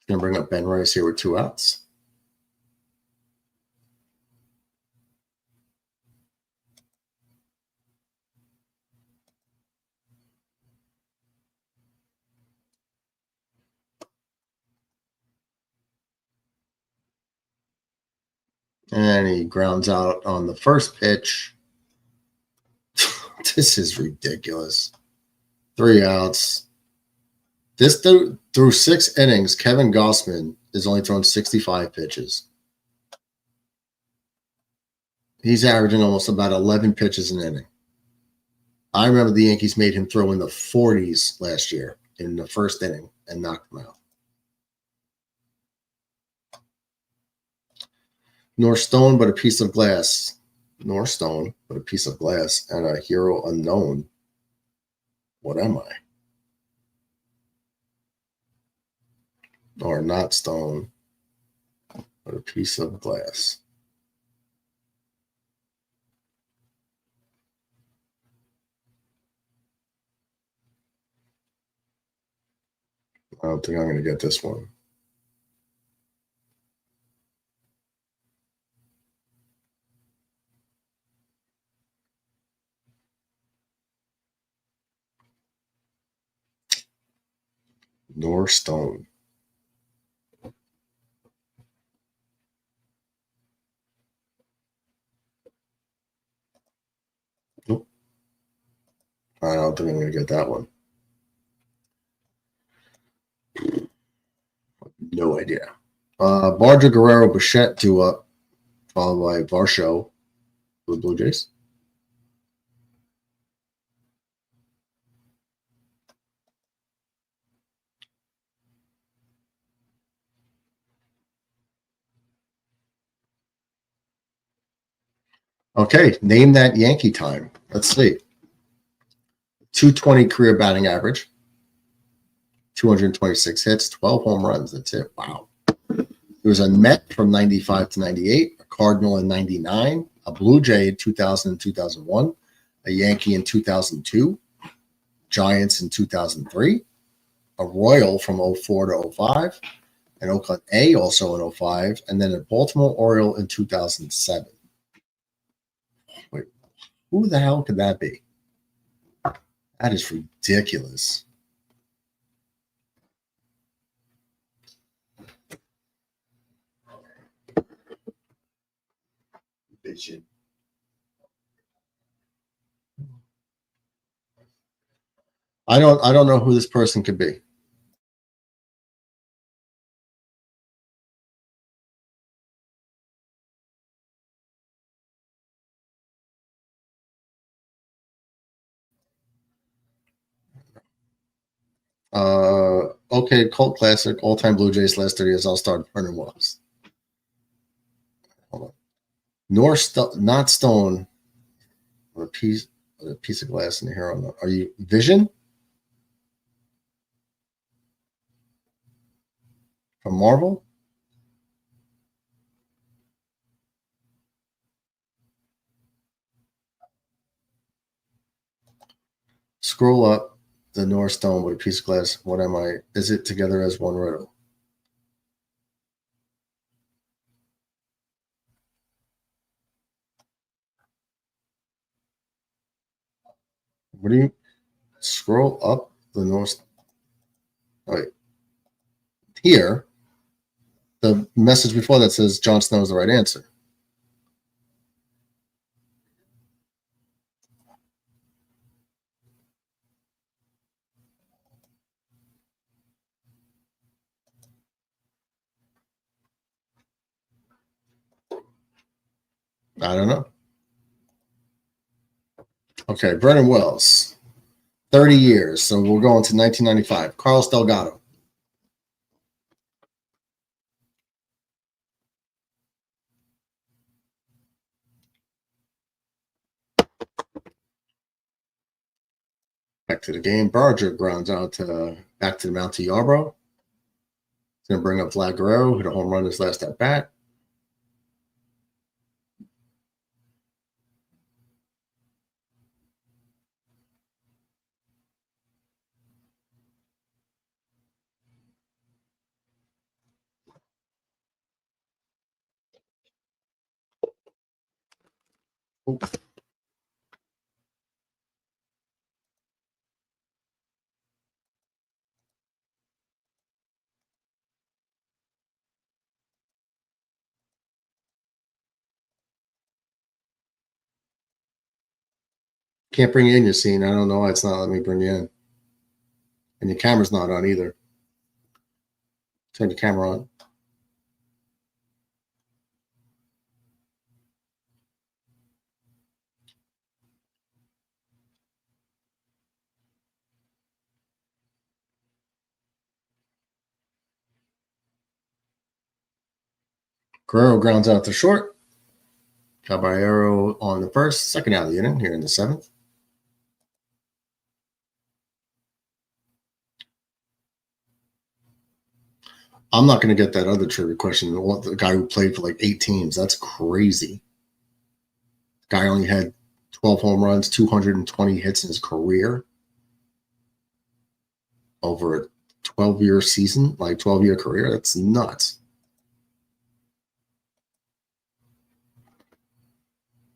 Going to bring up Ben Rice here with 2 outs. And he grounds out on the first pitch. This is ridiculous. 3 outs. This through 6 innings, Kevin Gossman has only thrown 65 pitches. He's averaging almost about 11 pitches an inning. I remember the Yankees made him throw in the 40s last year in the first inning and knocked him out. Nor stone, but a piece of glass. Nor stone, but a piece of glass, and a hero unknown. What am I? Or not stone, but a piece of glass. I don't think I'm going to get this one. Nor stone. Nope. I don't think I'm going to get that one. No idea. Barger, Guerrero, Bichette due up, followed by Varsho for the Blue Jays. Okay, name that Yankee time. Let's see. 220 career batting average, 226 hits, 12 home runs. That's it. Wow. It was a Met from 95 to 98, a Cardinal in 99, a Blue Jay in 2000 and 2001, a Yankee in 2002, Giants in 2003, a Royal from 04 to 05, an Oakland A also in 05, and then a Baltimore Oriole in 2007. Wait, who the hell could that be? That is ridiculous. I don't know who this person could be. Okay, cult classic, all-time Blue Jays last 30 years All-Star Vernon Wells. Hold on. Not stone. With a piece of glass in the hair on the. Are you Vision? From Marvel? Scroll up the North Stone with a piece of glass. What am I? Is it together as one riddle? What do you scroll up the North? Wait. Here, the message before that says Jon Snow is the right answer. I don't know. Okay, Vernon Wells, 30 years. So we're going to 1995. Carlos Delgado. Back to the game. Barger grounds out to back to the mount to Yarbrough. It's going to bring up Vlad Guerrero, hit a home run his last at bat. Oh. Can't bring you in, Yassine. I don't know why it's not letting me bring you in. And your camera's not on either. Turn the camera on. Guerrero grounds out to short. Caballero on the first, second out of the inning here in the seventh. I'm not going to get that other trivia question. The guy who played for like 8 teams. That's crazy. The guy only had 12 home runs, 220 hits in his career over a 12-year season, like 12-year career. That's nuts.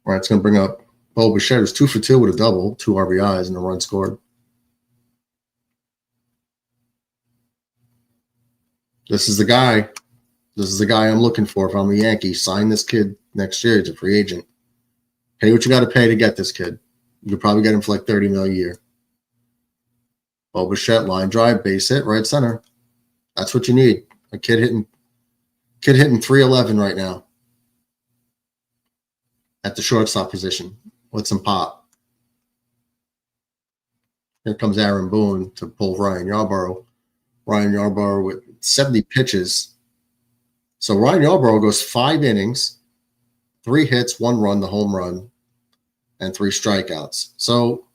All right, it's going to bring up Bo Bichette, who's 2 for 2 with a double, 2 RBIs, and a run scored. This is the guy. This is the guy I'm looking for if I'm a Yankee. Sign this kid next year. He's a free agent. Pay what you got to pay to get this kid. You could probably get him for like $30 million a year. Bo Bichette, line drive, base hit, right center. That's what you need. A kid hitting 311 right now at the shortstop position with some pop. Here comes Aaron Boone to pull Ryan Yarbrough. Ryan Yarbrough with 70 pitches. So Ryan Yarbrough goes 5 innings, 3 hits, 1 run, the home run, and 3 strikeouts. So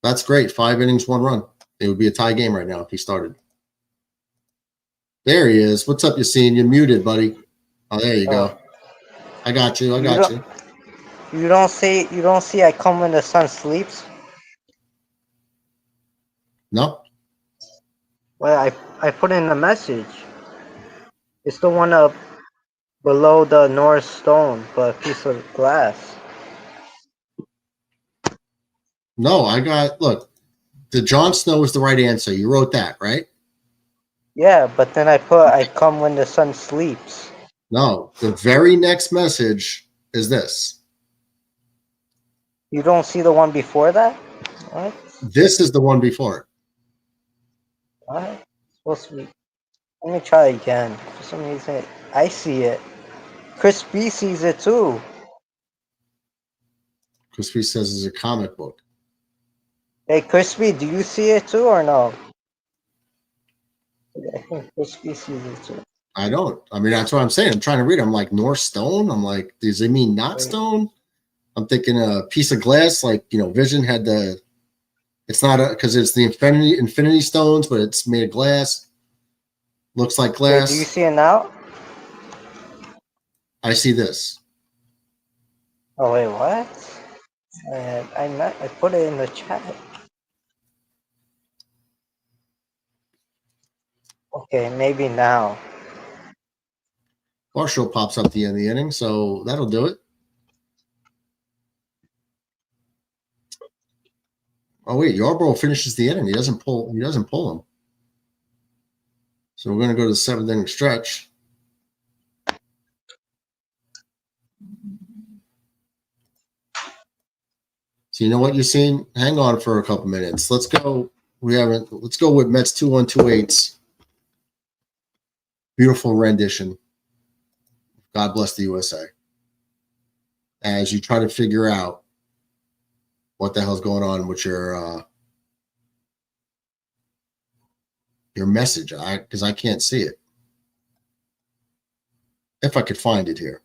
that's great. 5 innings, 1 run. It would be a tie game right now if he started. There he is. What's up, Yassine? You're muted, buddy. Oh, there you go. I got you. You don't see I come when the sun sleeps? No. Well, I put in a message. It's the one up below the North Stone, but a piece of glass. No, look, the Jon Snow is the right answer. You wrote that, right? Yeah, but then I put I come when the sun sleeps. No, the very next message is this. You don't see the one before that? What? This is the one before it. What? Supposed to be. Let me try again. For some reason, I see it. Chris B sees it too. Chris B says it's a comic book. Hey, Chris B, do you see it too or no? I think which species is it? I don't. I mean, that's what I'm saying. I'm trying to read. I'm like North Stone. I'm like, does it mean not stone? I'm thinking a piece of glass, like Vision had the. It's not because it's the Infinity Stones, but it's made of glass. Looks like glass. Do you see it now? I see this. Oh wait, what? I put it in the chat. Okay, maybe now. Marshall pops up the end of the inning, so that'll do it. Oh wait, Yarbrough finishes the inning. He doesn't pull him. So we're going to go to the 7th inning stretch. So you know what you're seeing? Hang on for a couple minutes. Let's go. Let's go with Mets 2-1-2-8's beautiful rendition. God bless the USA. As you try to figure out what the hell's going on with your message, because I can't see it. If I could find it here.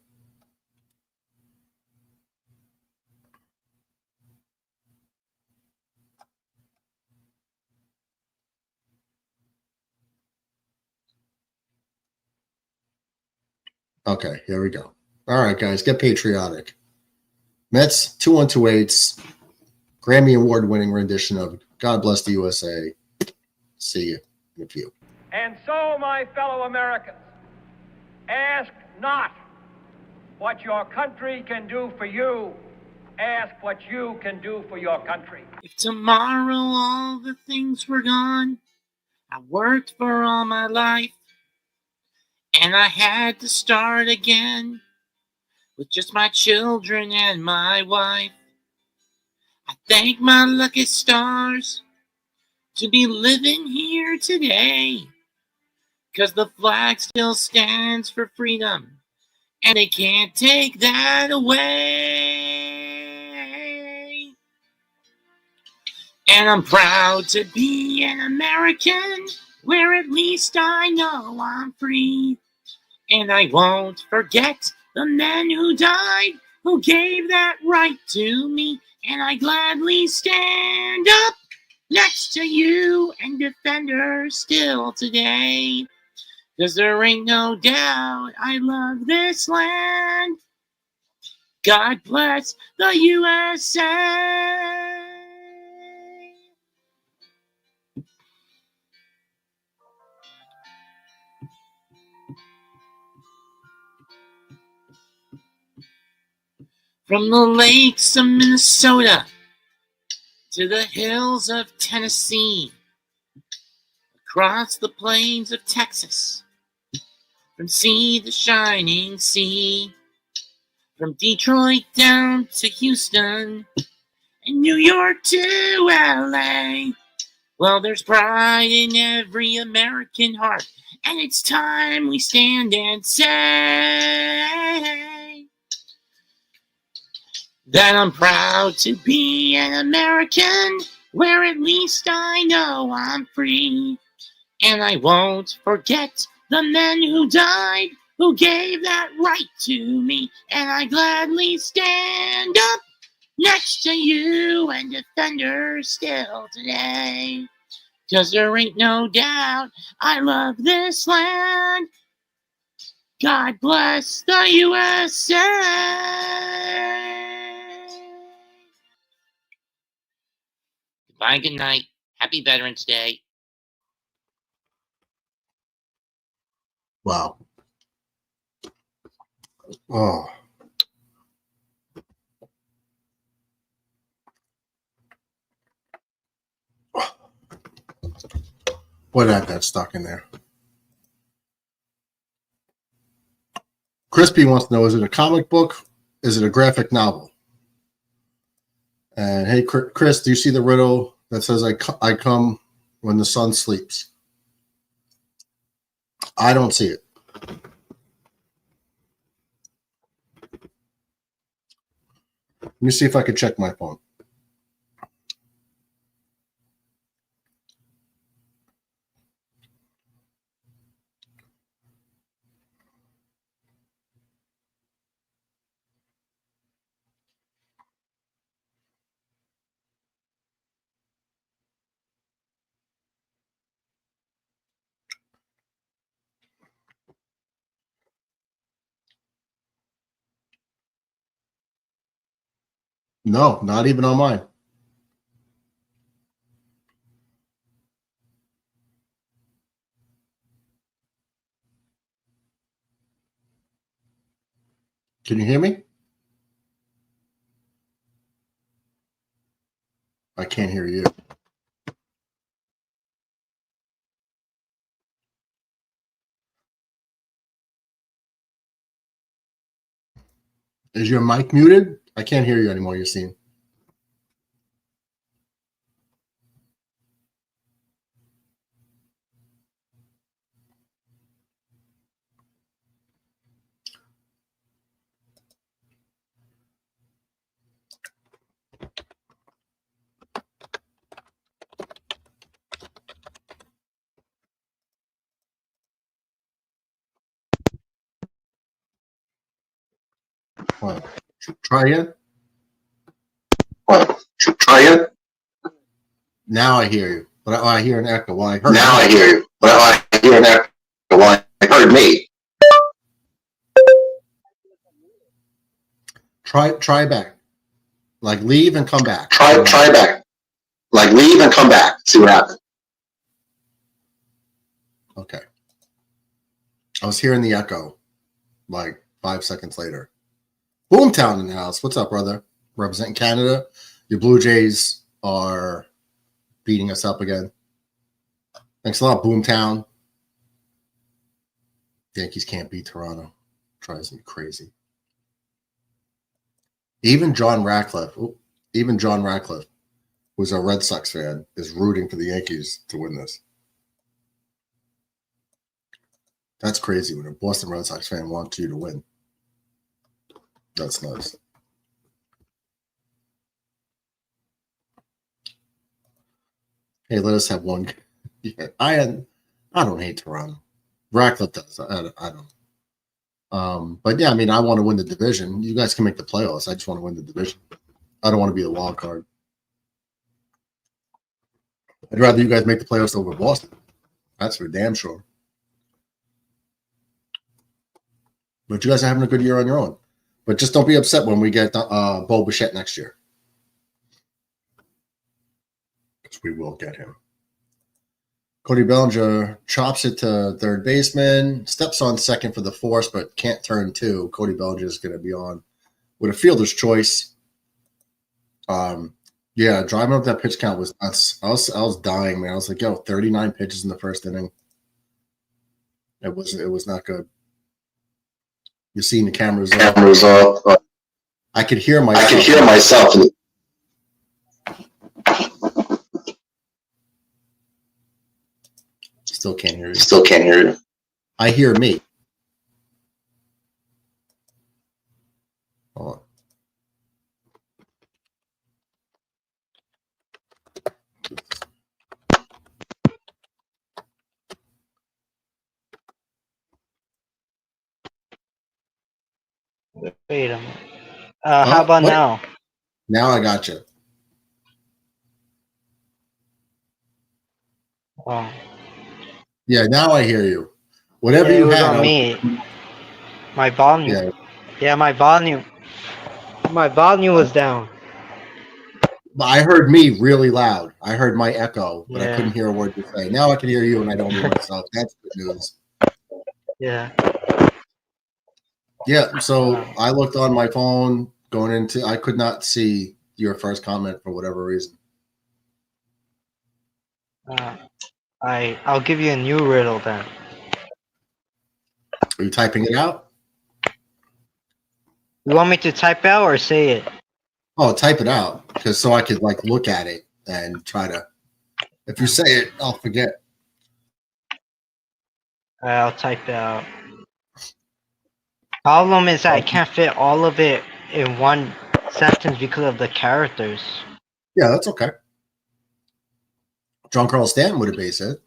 Okay, here we go. All right, guys, get patriotic. Mets 2-1-2-8's Grammy Award-winning rendition of God Bless the USA. See you in a few. And so, my fellow Americans, ask not what your country can do for you. Ask what you can do for your country. If tomorrow all the things were gone, I worked for all my life, and I had to start again with just my children and my wife. I thank my lucky stars to be living here today, 'cause the flag still stands for freedom, and they can't take that away. And I'm proud to be an American, where at least I know I'm free. And I won't forget the men who died, who gave that right to me. And I gladly stand up next to you and defend her still today. 'Cause there ain't no doubt I love this land. God bless the USA. From the lakes of Minnesota to the hills of Tennessee, across the plains of Texas, from sea to shining sea, from Detroit down to Houston, and New York to LA. Well, there's pride in every American heart, and it's time we stand and say that I'm proud to be an American, where at least I know I'm free. And I won't forget the men who died, who gave that right to me. And I gladly stand up next to you and defend her still today. 'Cause there ain't no doubt I love this land. God bless the USA. Goodbye, good night. Happy Veterans Day. Wow. Oh. What that got stuck in there? Crispy wants to know, is it a comic book? Is it a graphic novel? And hey, Chris, do you see the riddle that says, I come when the sun sleeps? I don't see it. Let me see if I can check my phone. No, not even on mine. Can you hear me? I can't hear you. Is your mic muted? I can't hear you anymore, Yassine. Try again. Try it. Now I hear you, but I hear an echo. Well, I heard now I hear you. Well, I hear an echo. Well, I heard me. Try back. Like leave and come back. Try back. Like leave and come back. See what happens. Okay. I was hearing the echo like 5 seconds later. Boomtown in the house. What's up, brother? Representing Canada. Your Blue Jays are beating us up again. Thanks a lot, Boomtown. Yankees can't beat Toronto. Drives me crazy. Even John Ratcliffe, who's a Red Sox fan, is rooting for the Yankees to win this. That's crazy when a Boston Red Sox fan wants you to win. That's nice. Hey, let us have one. Yeah, I don't hate Toronto. Ratcliffe does. I don't. But yeah, I mean, I want to win the division. You guys can make the playoffs. I just want to win the division. I don't want to be a wild card. I'd rather you guys make the playoffs over Boston. That's for damn sure. But you guys are having a good year on your own. But just don't be upset when we get Bo Bichette next year. Because we will get him. Cody Bellinger chops it to third baseman, steps on second for the force, but can't turn two. Cody Bellinger is going to be on with a fielder's choice. Yeah, driving up that pitch count was nuts. I was dying, man. I was like, yo, 39 pitches in the first inning. It was not good. You're seeing the cameras up. I could hear myself. Still can't hear you. I hear me. Hold on. Wait a minute. How about what? now? Now I got you. Oh. Yeah, now I hear you. Whatever Yeah, you it was had on me. My volume. Yeah, my volume. My volume was down. But I heard me really loud. I heard my echo, but I Yeah. couldn't hear a word you say. Now I can hear you, and I don't hear myself. That's good news. Yeah. Yeah, so I looked on my phone going into. I could not see your first comment for whatever reason. I'll give you a new riddle then. Are you typing it out? You want me to type out or say it? Oh, type it out, because so I could like look at it and try to. If you say it, I'll forget. I'll type it out. Problem is I can't fit all of it in one sentence because of the characters. Yeah, that's okay. John Carl Stanton would have base hit.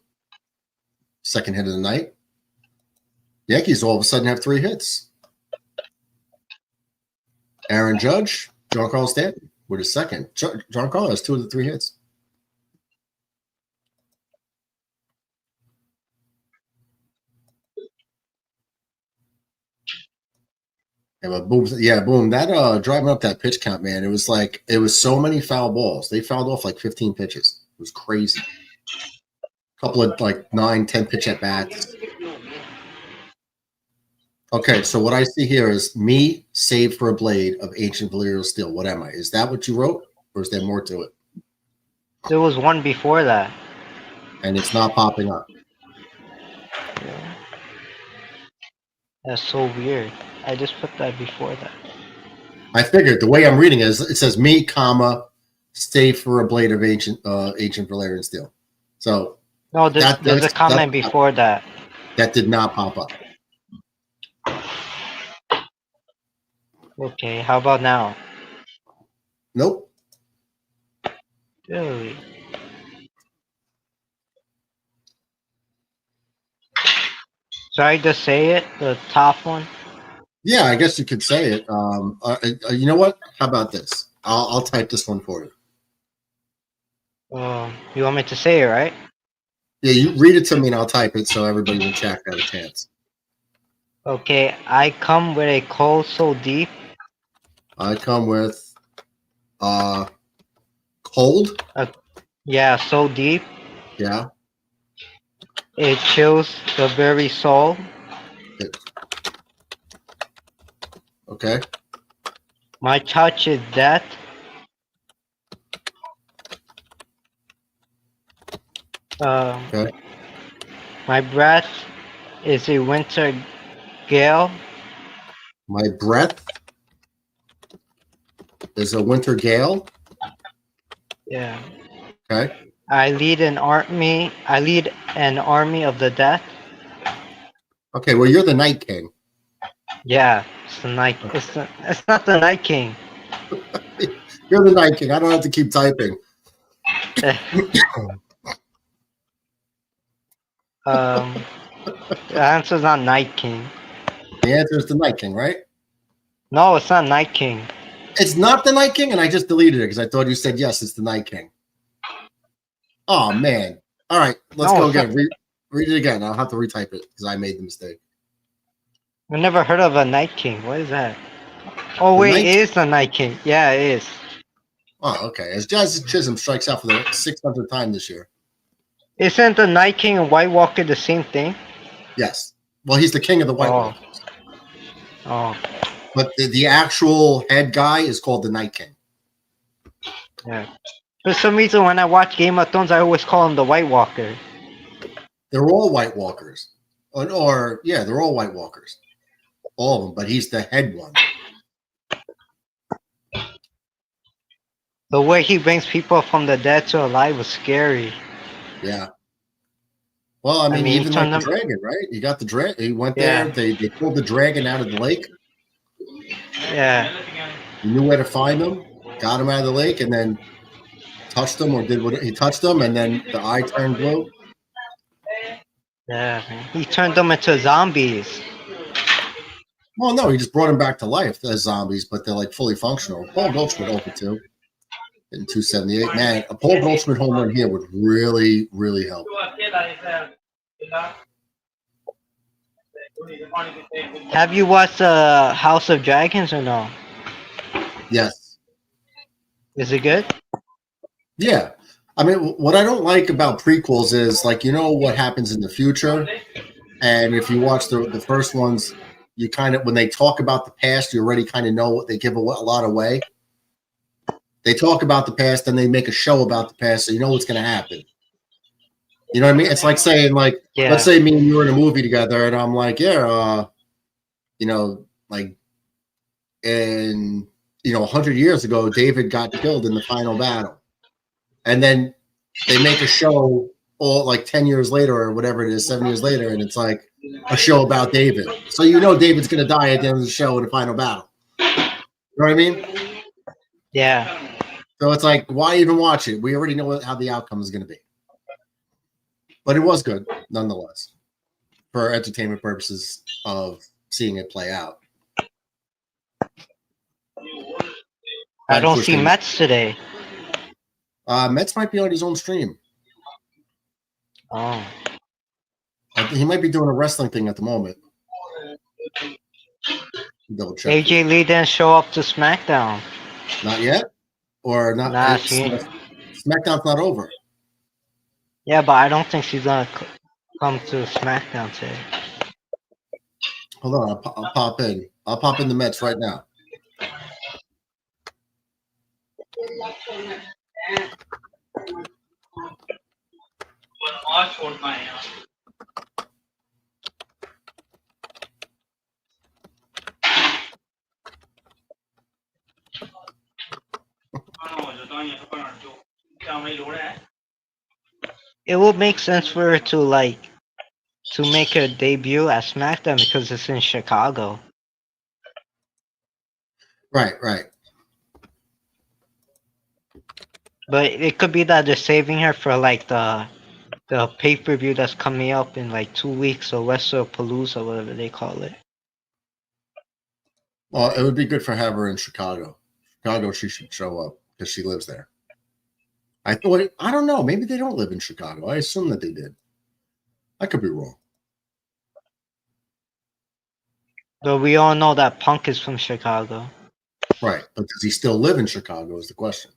Second hit of the night. Yankees all of a sudden have 3 hits. Aaron Judge, John Carl Stanton with his second. John Carl has 2 of the 3 hits. Yeah, but boom, boom. That driving up that pitch count, man. It was so many foul balls. They fouled off like 15 pitches. It was crazy. A couple of like 9, 10 pitch at bats. Okay, so what I see here is me saved for a blade of ancient Valyrian steel. What am I? Is that what you wrote, or is there more to it? There was one before that. And it's not popping up. That's so weird. I just put that before that. I figured the way I'm reading it is it says me, comma, save for a blade of ancient Valyrian steel. So no, there's a comment before that. That did not pop up. Okay, how about now? Nope. Really? Should I just say it? The top one? Yeah, I guess you could say it. You know what? How about this? I'll type this one for you. You want me to say it, right? Yeah, you read it to me and I'll type it so everybody in chat got a chance. Okay, I come with a cold so deep. I come with cold. Yeah, so deep. Yeah. It chills the very soul. Okay. My touch is death. Okay. My breath is a winter gale. My breath is a winter gale. Yeah. Okay. I lead an army. I lead an army of the death. Okay. Well, you're the Night King. Yeah, it's the night. It's not the Night King. You're the Night King. I don't have to keep typing. The answer's not Night King. The answer is the Night King, right? No, it's not Night King. It's not the Night King, and I just deleted it because I thought you said yes. It's the Night King. Oh man! All right, let's go again. Read it again. I'll have to retype it because I made the mistake. I've never heard of a Night King. What is that? Oh wait, it is the Night King. Yeah, it is. Oh, okay. As Jazz Chisholm strikes out for the 600th time this year. Isn't the Night King and White Walker the same thing? Yes. Well, he's the king of the White Walkers. Oh. But the actual head guy is called the Night King. Yeah. For some reason, when I watch Game of Thrones, I always call him the White Walker. They're all White Walkers. Or yeah, they're all White Walkers. All of them, but he's the head one. The way he brings people from the dead to alive was scary. Yeah. Well, I mean even like the dragon, right? You got the dragon. He went there. They pulled the dragon out of the lake. Yeah. He knew where to find him. Got him out of the lake, and then touched him, or did what he touched him, and then the eye turned blue. Yeah, man. He turned them into zombies. Well, no, he just brought them back to life as zombies, but they're like fully functional. Paul Goldschmidt over 2 in 278. Man, a Paul Goldschmidt home run here would really, really help. Have you watched House of Dragons or no? Yes. Is it good? Yeah. I mean, what I don't like about prequels is, like, you know what happens in the future. And if you watch the first ones, you kind of, when they talk about the past, you already kind of know what they give a lot away. They talk about the past, then they make a show about the past, so you know what's going to happen. You know what I mean? It's like saying, like, let's say me and you were in a movie together, and I'm like, you know, like, in, 100 years ago, David got killed in the final battle. And then they make a show all like 10 years later or whatever it is, 7 years later, and it's like a show about David. So you know David's going to die at the end of the show in the final battle. You know what I mean? Yeah. So it's like, why even watch it? We already know how the outcome is going to be. But it was good, nonetheless, for entertainment purposes of seeing it play out. I don't see Mets today. Mets might be on his own stream. Oh. He might be doing a wrestling thing at the moment. Double check. AJ Lee didn't show up to SmackDown. Not yet, or not? Nah, SmackDown's not over. Yeah, but I don't think she's gonna come to SmackDown today. Hold on, I'll pop in. I'll pop in the Mets right now. It would make sense for her to make her debut at SmackDown because it's in Chicago. Right. But it could be that they're saving her for like the pay-per-view that's coming up in like 2 weeks, or WrestlePalooza, whatever they call it. Well, it would be good for her in Chicago. Chicago, she should show up because she lives there. I don't know. Maybe they don't live in Chicago. I assume that they did. I could be wrong. But we all know that Punk is from Chicago. Right, but does he still live in Chicago is the question.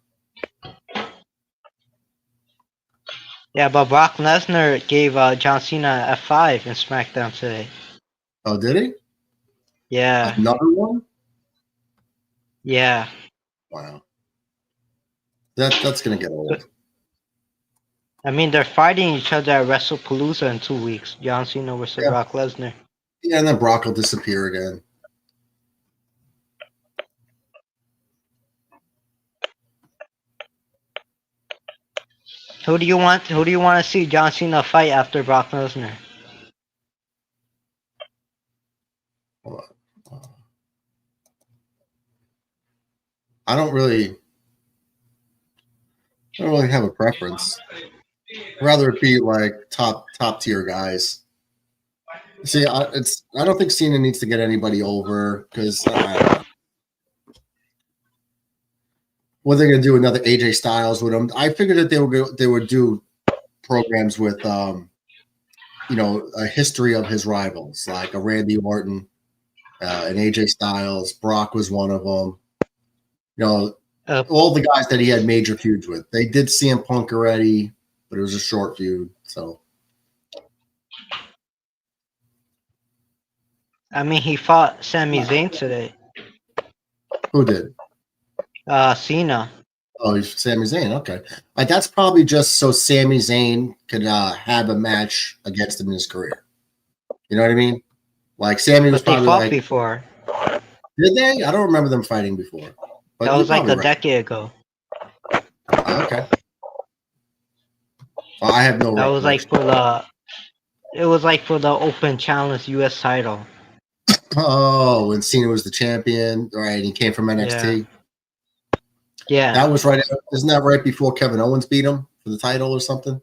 Yeah, but Brock Lesnar gave John Cena a F5 in SmackDown today. Oh, did he? Yeah. Another one? Yeah. Wow. That's gonna get old. I mean, they're fighting each other at WrestlePalooza in 2 weeks. John Cena versus Brock Lesnar. Yeah, and then Brock will disappear again. Who do you want to see John Cena fight after Brock Lesnar? Hold on. I don't really have a preference. I'd rather it be like top tier guys. See, I don't think Cena needs to get anybody over because what they're gonna do another AJ Styles with him. I figured that they would do programs with a history of his rivals, like a Randy Orton, an AJ Styles. Brock was one of them. All the guys that he had major feuds with. They did CM Punk already, but it was a short feud. So, I mean, he fought Sami Zayn today. Who did? Cena. Oh, he's Sami Zayn. Okay, that's probably just so Sami Zayn could have a match against him in his career. You know what I mean? Like Sami was probably fought before. Did they? I don't remember them fighting before. But that was like a decade ago. Okay. Well, I have no. That was like for the. It was like for the Open Challenge U.S. title. Oh, when Cena was the champion, right? He came from NXT. Yeah. That was right. Isn't that right before Kevin Owens beat him for the title or something?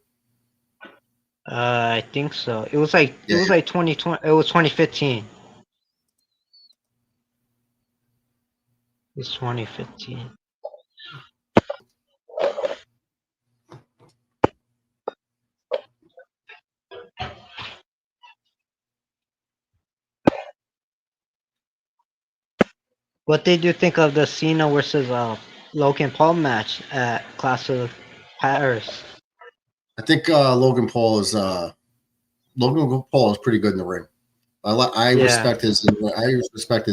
I think so. It was like 2020. It was 2015. It's 2015. What did you think of the Cena versus Logan Paul match at Clash of Paris? I think Logan Paul is pretty good in the ring. I respect his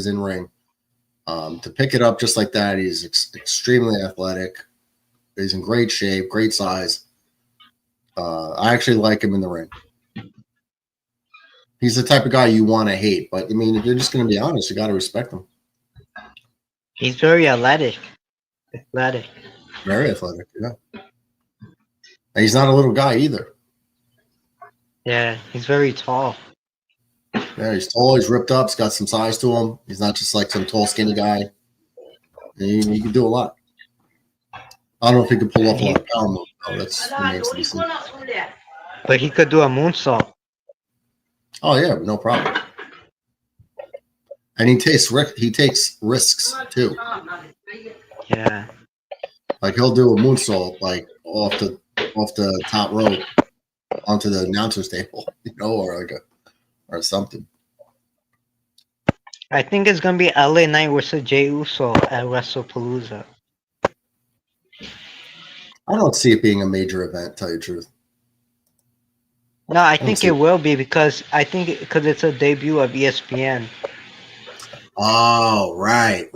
in ring. To pick it up just like that, he's extremely athletic. He's in great shape, great size. I actually like him in the ring. He's the type of guy you want to hate, but I mean, if you're just going to be honest, you got to respect him. He's very athletic. Very athletic, yeah. And he's not a little guy either. Yeah, he's very tall. Yeah, he's tall. He's ripped up. He's got some size to him. He's not just like some tall, skinny guy. He can do a lot. I don't know if he can pull off a lot of power moves. No, that's remains to be seen. But he could do a moonsault. Oh yeah, no problem. And he takes risks too. Yeah. Like he'll do a moonsault like off the top rope onto the announcer's table, or something. I think it's gonna be LA Knight versus Jey Uso at WrestlePalooza. I don't see it being a major event, tell you the truth. No, I don't think see it it. will be because it's a debut of ESPN. Oh, right.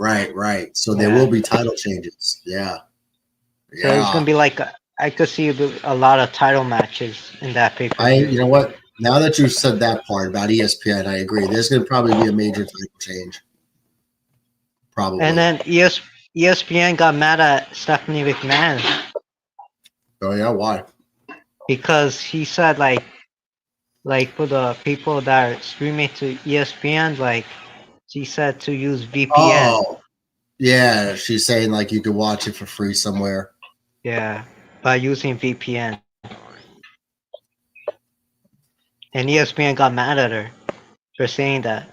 So there will be title changes. Yeah. So it's gonna be like I could see a lot of title matches in that pay per view. You know what? Now that you've said that part about ESPN, I agree. There's going to probably be a major title change. Probably. And then ESPN got mad at Stephanie McMahon. Oh yeah, why? Because he said like for the people that are streaming to ESPN, like she said to use VPN. Oh, yeah. She's saying like you could watch it for free somewhere. Yeah, by using VPN. And ESPN got mad at her for saying that.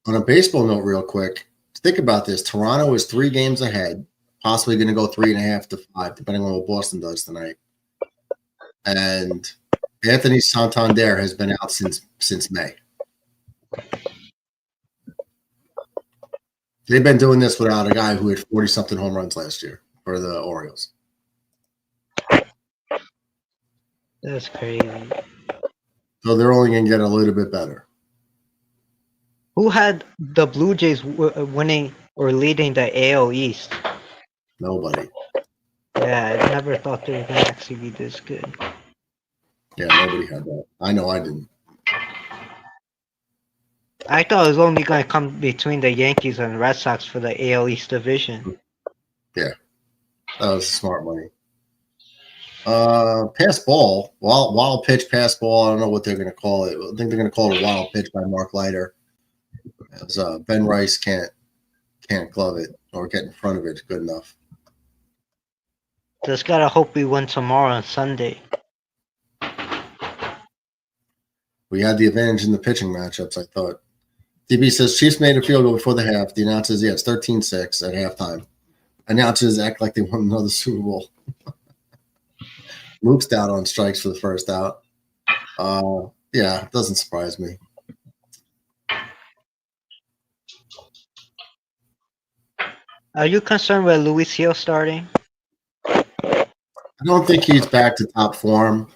On a baseball note, real quick, think about this. Toronto is 3 games ahead, possibly going to go 3.5 to 5, depending on what Boston does tonight. And Anthony Santander has been out since May. They've been doing this without a guy who had 40-something home runs last year for the Orioles. That's crazy. So they're only going to get a little bit better. Who had the Blue Jays winning or leading the AL East? Nobody. Yeah, I never thought they were going to actually be this good. Yeah, nobody had that. I know I didn't. I thought it was only going to come between the Yankees and Red Sox for the AL East division. Yeah, that was smart money. Pass ball, wild pitch, pass ball. I don't know what they're going to call it. I think they're going to call it a wild pitch by Mark Leiter. As Ben Rice can't glove it or get in front of it good enough. Just gotta hope we win tomorrow on Sunday. We had the advantage in the pitching matchups, I thought. DB says Chiefs made a field goal before the half. The announcer says, yeah, it's 13-6 at halftime. Announcers act like they won another Super Bowl. Luke's down on strikes for the first out. Yeah, it doesn't surprise me. Are you concerned with Luis Hill starting? I don't think he's back to top form.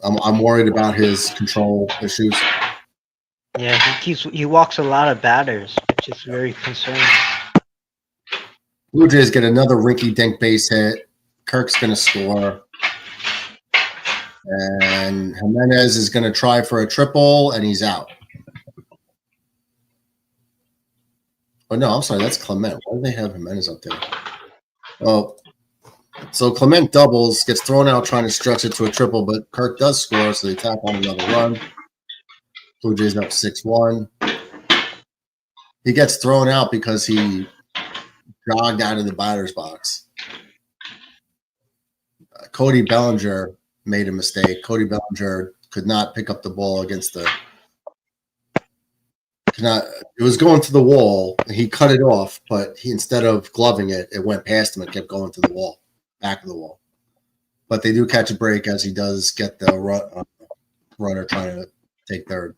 I'm worried about his control issues. Yeah, he walks a lot of batters, which is very concerning. Blue Jays get another rinky-dink base hit. Kirk's going to score. And Jimenez is going to try for a triple, and he's out. Oh, no, I'm sorry. That's Clement. Why do they have Jimenez up there? Oh, so Clement doubles, gets thrown out trying to stretch it to a triple, but Kirk does score, so they tap on another run. Blue Jays up 6-1. He gets thrown out because he jogged out of the batter's box. Cody Bellinger made a mistake. Cody Bellinger could not pick up the ball against the – it was going to the wall. He cut it off, but instead of gloving it, it went past him and kept going to the wall, back of the wall. But they do catch a break as he does get the runner trying to take third.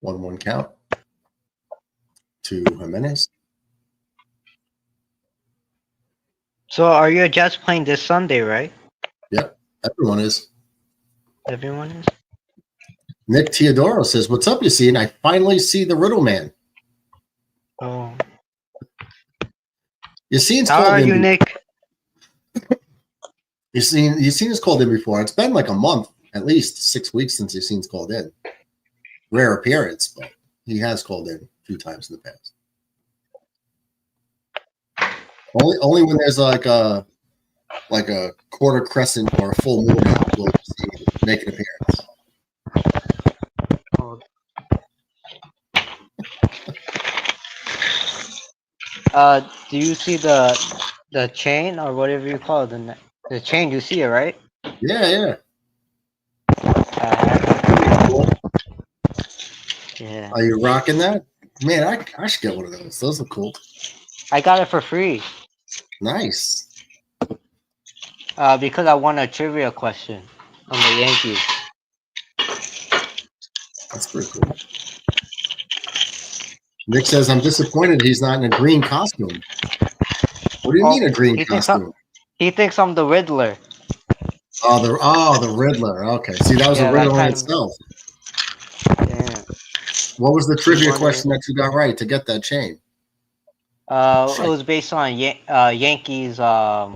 1-1 count to Jimenez. So are your Jets playing this Sunday, right? Yep, everyone is. Everyone is? Nick Teodoro says, what's up, you see? And I finally see the Riddle Man. Oh. Yassine's How called are in. you, Nick? Yassine's called in before. It's been like a month, at least 6 weeks since Yassine's called in. Rare appearance, but he has called in a few times in the past. Only when there's like a quarter crescent or a full moon out will he make an appearance. Do you see the chain or whatever you call it? The chain, you see it, right? Yeah. Yeah. Are you rocking that? Man, I should get one of those. Those are cool. I got it for free. Nice. Because I won a trivia question on the Yankees. That's pretty cool. Nick says, I'm disappointed he's not in a green costume. What do you mean a green costume? He thinks I'm the Riddler. Oh, the Riddler. Okay. See, that was a riddle in itself. Yeah. What was the trivia question that you got right to get that chain? It was based on Yankees. I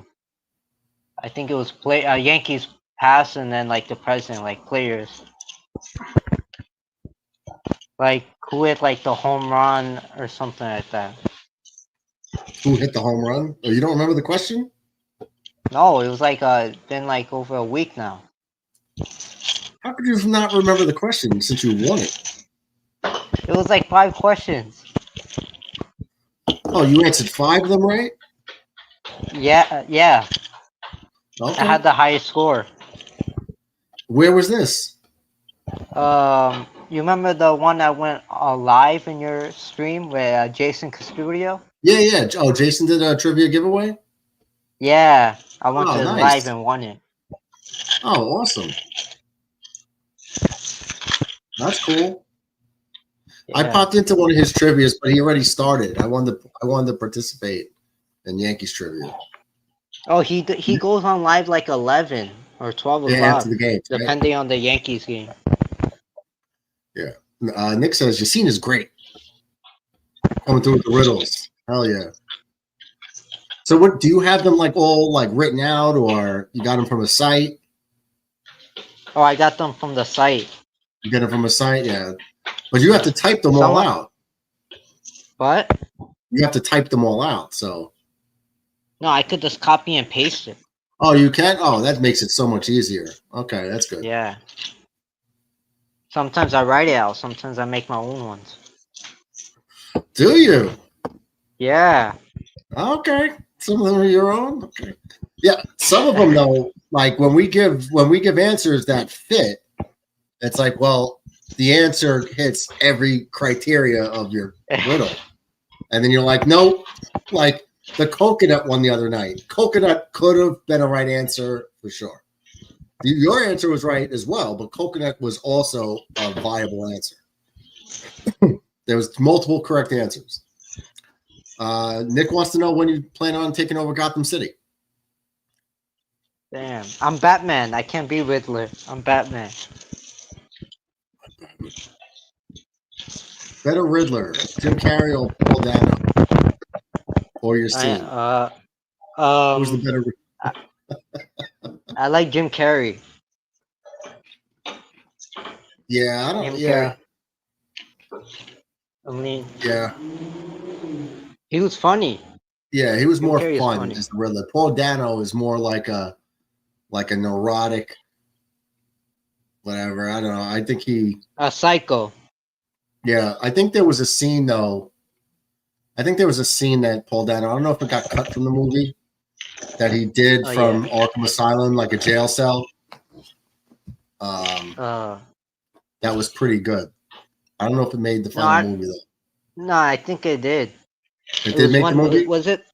think it was Yankees past and then like the present, like players. Like who hit like the home run or something like that. Who hit the home run? Oh, you don't remember the question? No, it was like been like over a week now. How could you not remember the question since you won it? It was like 5 questions. Oh, you answered 5 of them right? Yeah, yeah. Okay. I had the highest score. Where was this? You remember the one that went live in your stream with Jason Custodio? Yeah. Oh, Jason did a trivia giveaway? Yeah, I went to nice. live and won it. Oh, awesome. That's cool. Yeah. I popped into one of his trivias, but he already started. I wanted to participate in Yankees trivia. Oh, he goes on live like 11 or 12 o'clock. After the game, depending on the Yankees game. Yeah. Nick says Yacine is great. Coming through with the riddles. Hell yeah. So what do you have them like all like written out, or you got them from a site? Oh, I got them from the site. You get them from a site, yeah. But you have to type them all out. What? You have to type them all out, so. No, I could just copy and paste it. Oh, you can? Oh, that makes it so much easier. Okay, that's good. Yeah. Sometimes I write it out. Sometimes I make my own ones. Do you? Yeah. Okay. Some of them are your own. Okay. Yeah. Some of them though, like when we give answers that fit, it's like, well, the answer hits every criteria of your riddle, and then you're like, nope. Like the coconut one the other night. Coconut could have been a right answer for sure. Your answer was right as well, but coconut was also a viable answer. There was multiple correct answers. Nick wants to know when you plan on taking over Gotham City. Damn, I'm Batman. I can't be Riddler. I'm Batman. Better Riddler, Jim Carrey or Paul Dano, or your scene. Who's the better? I like Jim Carrey. Yeah, I don't. Jim Yeah. Carrey. I mean. Yeah. He was funny. Yeah, he was Jim more Carrey fun as the Riddler. Paul Dano is more like a neurotic, whatever. I don't know. I think a psycho. Yeah, I think there was a scene though. I think there was a scene that Paul Dano. I don't know if it got cut from the movie that he did from Arkham Asylum, like a jail cell. That was pretty good. I don't know if it made the final movie though. No, I think it did. It did make the movie? Was it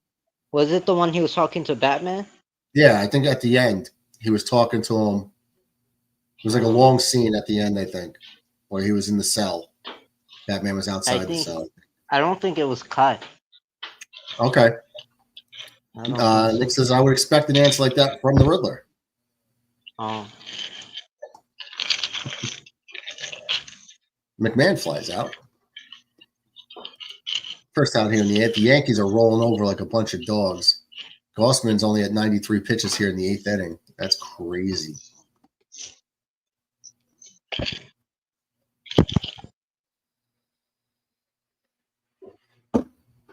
the one he was talking to Batman? Yeah, I think at the end he was talking to him. It was like a long scene at the end, I think, where he was in the cell. Batman was outside the cell. I don't think it was cut. Okay. Nick says, I would expect an answer like that from the Riddler. Oh. McMahon flies out. First out here in the 8th, the Yankees are rolling over like a bunch of dogs. Gossman's only at 93 pitches here in the 8th inning. That's crazy.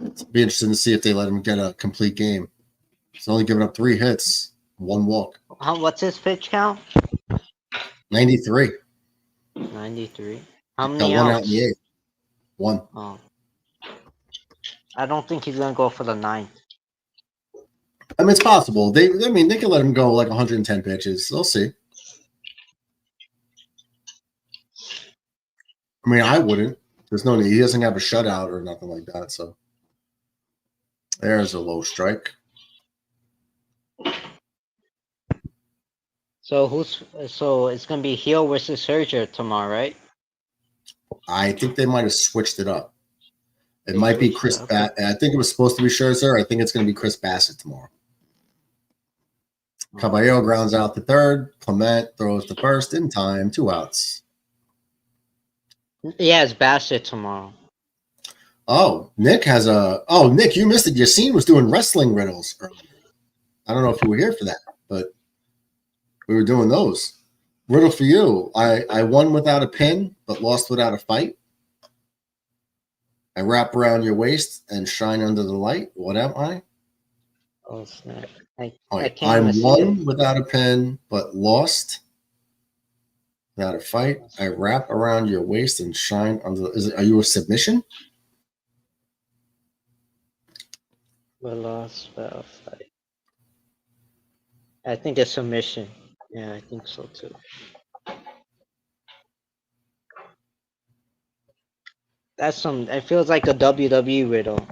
It'll be interesting to see if they let him get a complete game. He's only given up 3 hits, 1 walk. What's his pitch count? 93. 93. How many Got 1 out in the 8th. 1. Oh. I don't think he's gonna go for the 9th. I mean, it's possible. They can let him go like 110 pitches. They'll see. I mean, I wouldn't. There's no need. He doesn't have a shutout or nothing like that. So there's a low strike. So it's gonna be Heel versus Serger tomorrow, right? I think they might have switched it up. It might be Chris. I think it was supposed to be Scherzer. I think it's going to be Chris Bassett tomorrow. Caballero grounds out to third. Clement throws to first in time. 2 outs. Yeah, it's Bassett tomorrow. Oh, Nick has a. Oh, Nick, you missed it. Yassine was doing wrestling riddles earlier. I don't know if you were here for that, but we were doing those. Riddle for you. I won without a pin, but lost without a fight. I wrap around your waist and shine under the light. What am I? Oh snap! I'm won without a pin, but lost without a fight. I wrap around your waist and shine under. Are you a submission? But lost without a fight. I think it's submission. Yeah, I think so too. That's some. It feels like a WWE riddle,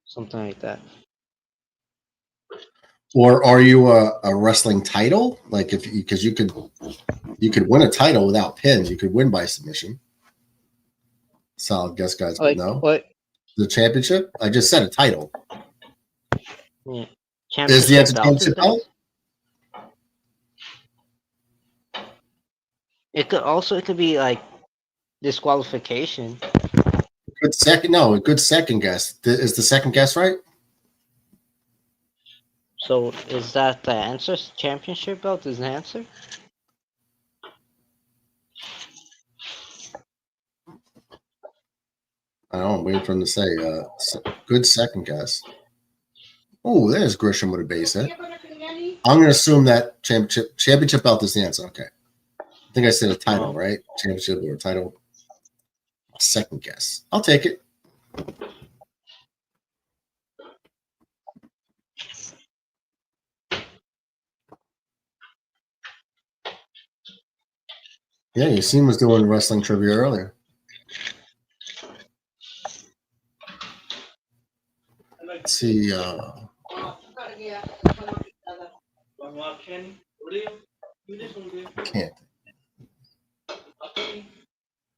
something like that. Or are you a wrestling title? Like because you could win a title without pins. You could win by submission. Solid guess, guys. But no. What? The championship? I just said a title. Yeah. Is the answer championship belt? It could be like disqualification. Good second. No, a good second guess. Is the second guess right? So is that the answer? Championship belt is the answer? I don't know. I'm waiting for him to say. Good second guess. Oh, there's Grisham with a base hit. I'm going to assume that championship belt is the answer. Okay. I think I said a title, right? Championship or a title. Second guess. I'll take it. Yeah, Yassine was doing wrestling trivia earlier. Let's see. Can't.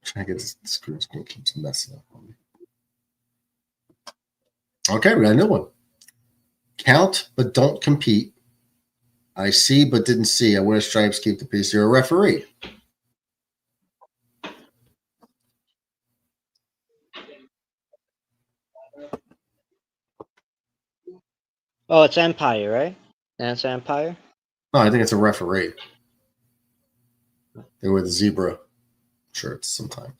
Trying to get this screen keeps messing up on me. Okay, we got a new one. Count but don't compete. I see but didn't see. I wear stripes, keep the peace. You're a referee. Oh, it's Empire, right? That's Empire? No, I think it's a referee. They wear the zebra shirts sometimes.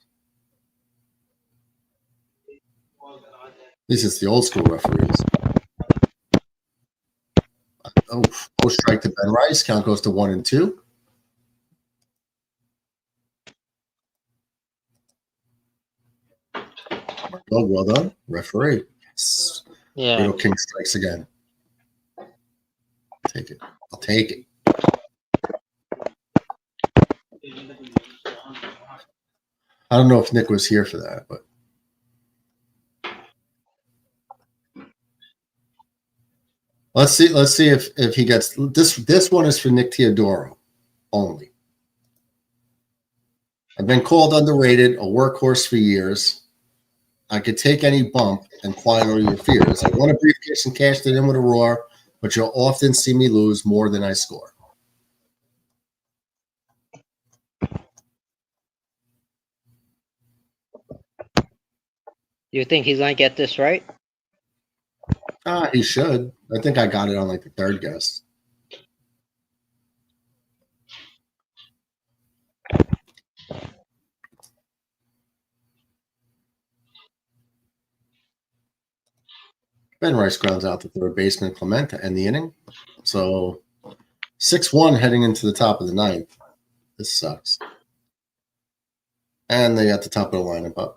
At least it's the old school referees. Oh, post strike to Ben Rice. Count goes to 1 and 2. Well done, referee. Yes. Yeah. Riddle King strikes again. Take it. I'll take it. I don't know if Nick was here for that, but let's see if he gets this. This one is for Nick Teodoro only. I've been called underrated, a workhorse for years. I could take any bump and quiet all your fears. I won a briefcase and cashed it in with a roar, but you'll often see me lose more than I score. You think he's gonna get this right? He should. I think I got it on like the third guess. Ben Rice grounds out to third baseman Clement to end the inning. So 6-1 heading into the top of the ninth. This sucks. And they got the top of the lineup up.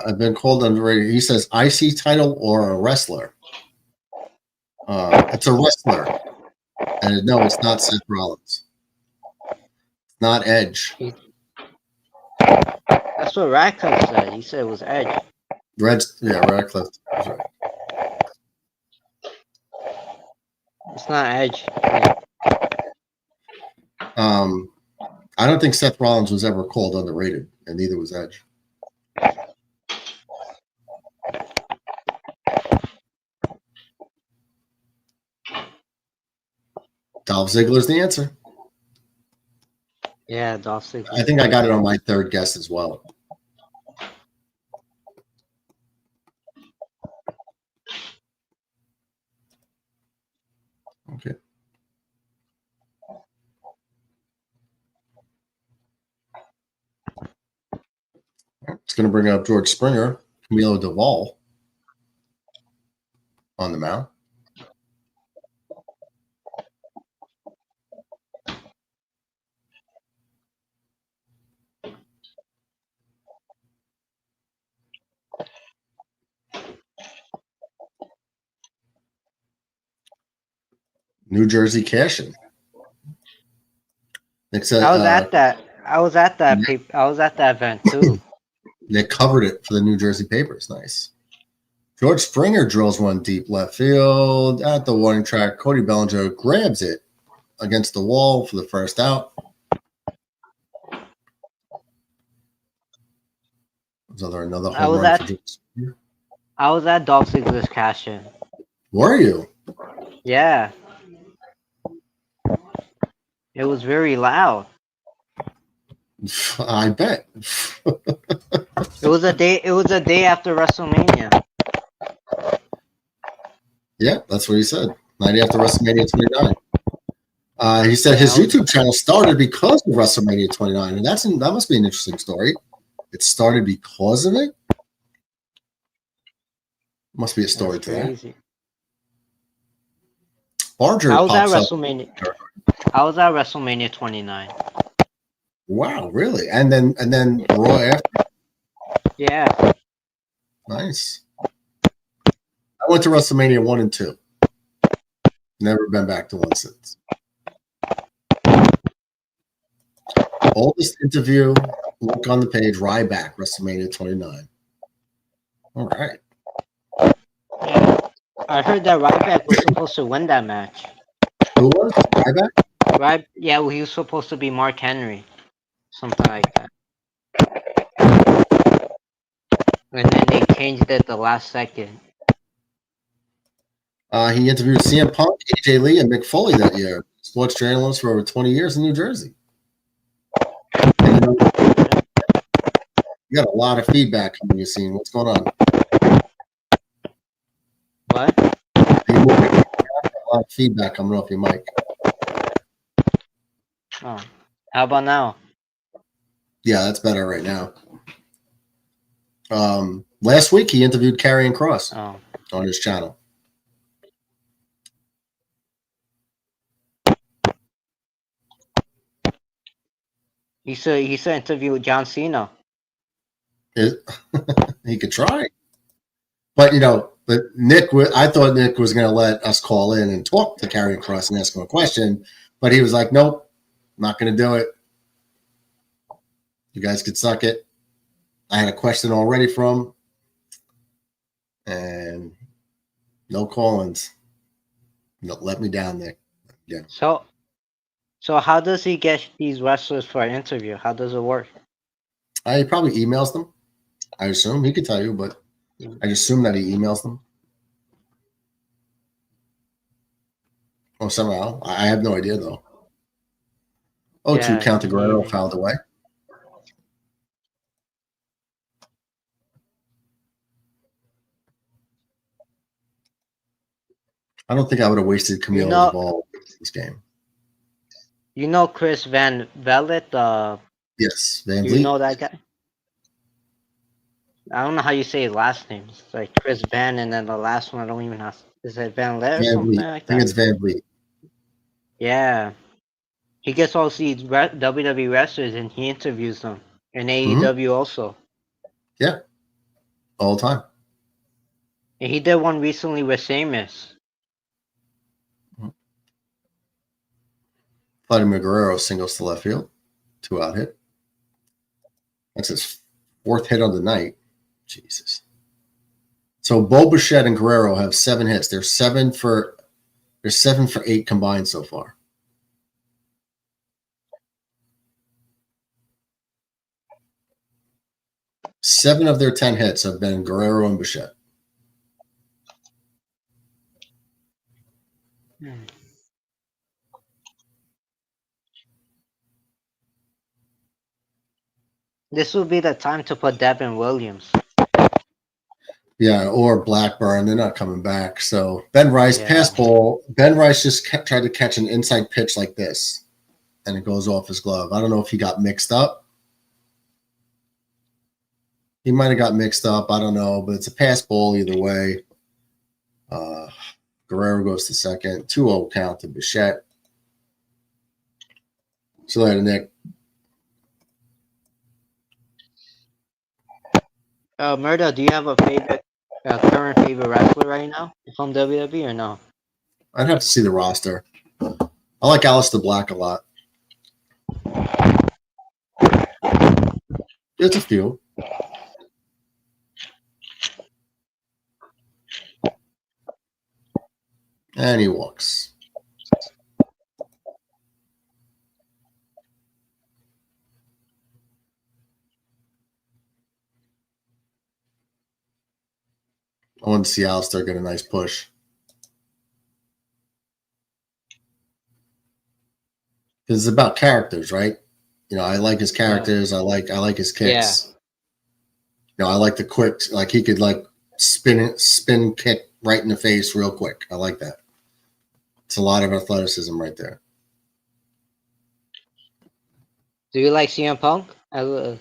I've been called underrated. He says IC title or a wrestler. It's a wrestler. And no, it's not Seth Rollins. It's not Edge. That's what Radcliffe said. He said it was Edge. Radcliffe. That's right. It's not Edge. I don't think Seth Rollins was ever called underrated, and neither was Edge. Dolph Ziggler's the answer. Yeah, Dolph Ziggler. I think I got it on my third guess as well. Okay. It's going to bring up George Springer, Camilo Duvall on the mound. New Jersey cashing. I was at that. I was at that event too. They covered it for the New Jersey papers. Nice. George Springer drills one deep left field at the warning track. Cody Bellinger grabs it against the wall for the first out. Was there another home run for George Springer? I was at Dolph Ziggler's cash-in. Were you? Yeah. It was very loud. I bet. It was a day after WrestleMania. Yeah, that's what he said. 90 after WrestleMania 29. He said his YouTube channel started because of WrestleMania 29, and that must be an interesting story. It started because of it. Must be a story to that. Barger I was at pops WrestleMania. I was at WrestleMania 29. Wow, really? And then Raw after? Yeah. Nice. I went to WrestleMania 1 and 2. Never been back to one since. Oldest interview, look on the page, Ryback, WrestleMania 29. All right. I heard that Ryback was supposed to win that match. Who was Ryback? Yeah, well, he was supposed to be Mark Henry. Something like that. And then they changed it the last second. He interviewed CM Punk, AJ Lee, and Mick Foley that year. Sports journalist for over 20 years in New Jersey. And, you got a lot of feedback coming, you seen. What's going on? What? A lot of feedback coming off your mic. Oh, how about now? Yeah, that's better right now. Last week he interviewed Karrion Kross on his channel. He said interview with John Cena. He could try, but Nick. I thought Nick was going to let us call in and talk to Karrion Kross and ask him a question, but he was like, "Nope, not going to do it. You guys could suck it." I had a question already from, and no call-ins. Let me down, Nick. Yeah. So how does he get these wrestlers for an interview? How does it work? He probably emails them. I assume he could tell you, but I just assume that he emails them. Oh, somehow. I have no idea, though. Oh, yeah, 2 count to Guerrero fouled away. I don't think I would have wasted Camilo's ball this game. You know Chris Van Vliet? Yes, Van Vliet. You know that guy? I don't know how you say his last name. It's like Chris Van, and then the last one I don't even know. Is it Van Vliet or something like that? I think it's Van Vliet. Yeah. He gets all these WWE wrestlers and he interviews them. And AEW also. Yeah. all the time. And he did one recently with Seamus. Vladimir Guerrero singles to left field, 2-out hit. That's his 4th hit on the night. Jesus. So Bo Bichette and Guerrero have 7 hits. They're 7 for 8 combined so far. Seven of their 10 hits have been Guerrero and Bichette. This would be the time to put Devin Williams. Yeah, or Blackburn. They're not coming back. So Ben Rice, pass ball. Ben Rice just tried to catch an inside pitch like this, and it goes off his glove. I don't know if he got mixed up. He might have got mixed up. I don't know, but it's a pass ball either way. Guerrero goes to second. 2-0 count to Bichette. See you later, Nick. Murda, do you have a current favorite wrestler right now from WWE or no? I'd have to see the roster. I like Aleister Black a lot. There's a few. And he walks. I want to see Alistair get a nice push. It's about characters, right? You know, I like his characters. I like his kicks. Yeah. You know, I like the quick, like he could like spin kick right in the face real quick. I like that. It's a lot of athleticism right there. Do you like CM Punk as a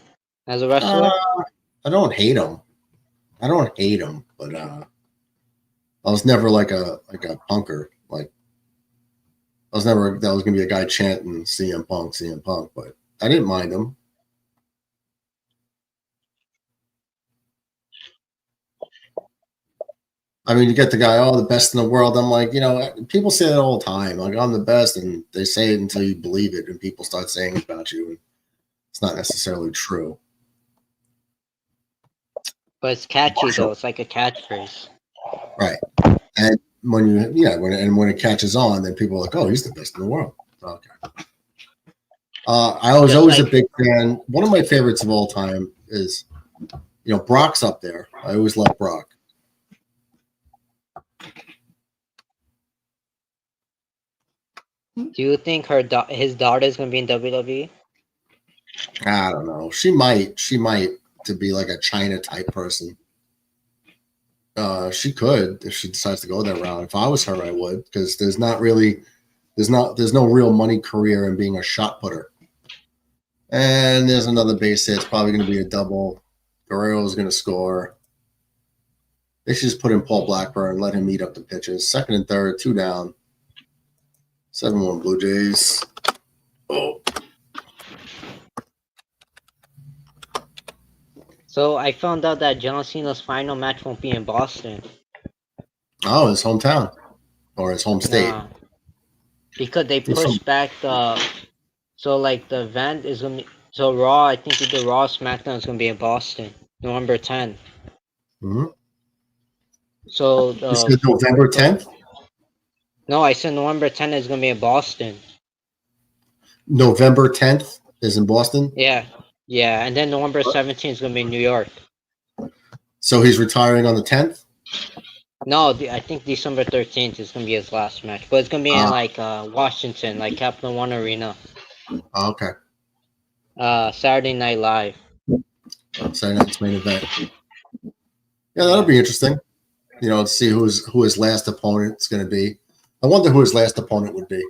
wrestler? I don't hate him. But I was never like a punker. Like I was never that was gonna be a guy chanting CM Punk, but I didn't mind him. I mean, you get the guy, the best in the world. I'm like, you know, people say that all the time. Like, I'm the best, and they say it until you believe it, and people start saying it about you. And it's not necessarily true. But it's catchy though. It's like a catchphrase. Right. And when it catches on, then people are like, oh, he's the best in the world. Okay. I was always a big fan. One of my favorites of all time is, you know, Brock's up there. I always love Brock. Do you think his daughter is going to be in WWE? I don't know. She might to be like a China type person. She could if she decides to go that route. If I was her, I would, because there's no real money career in being a shot putter. And there's another base hit. It's probably going to be a double. Guerrero's going to score. They should just put in Paul Blackburn, let him eat up the pitches. Second and third, 2 down. 7-1 Blue Jays. Oh. So I found out that John Cena's final match won't be in Boston. Oh, his hometown or his home state. Nah, because they pushed back the event is gonna be Raw. I think the Raw SmackDown is gonna be in Boston, November 10th. Mm-hmm. So you said November 10th? No, I said November 10th is gonna be in Boston. November 10th is in Boston? Yeah, and then November 17th is gonna be in New York. So he's retiring on the 10th? No, I think December 13th is gonna be his last match, but it's gonna be in Washington, like Capital One Arena. Oh, okay. Saturday Night Live. Saturday night's main event. Yeah, that'll be interesting. You know, to see who his last opponent's going to be. I wonder who his last opponent would be.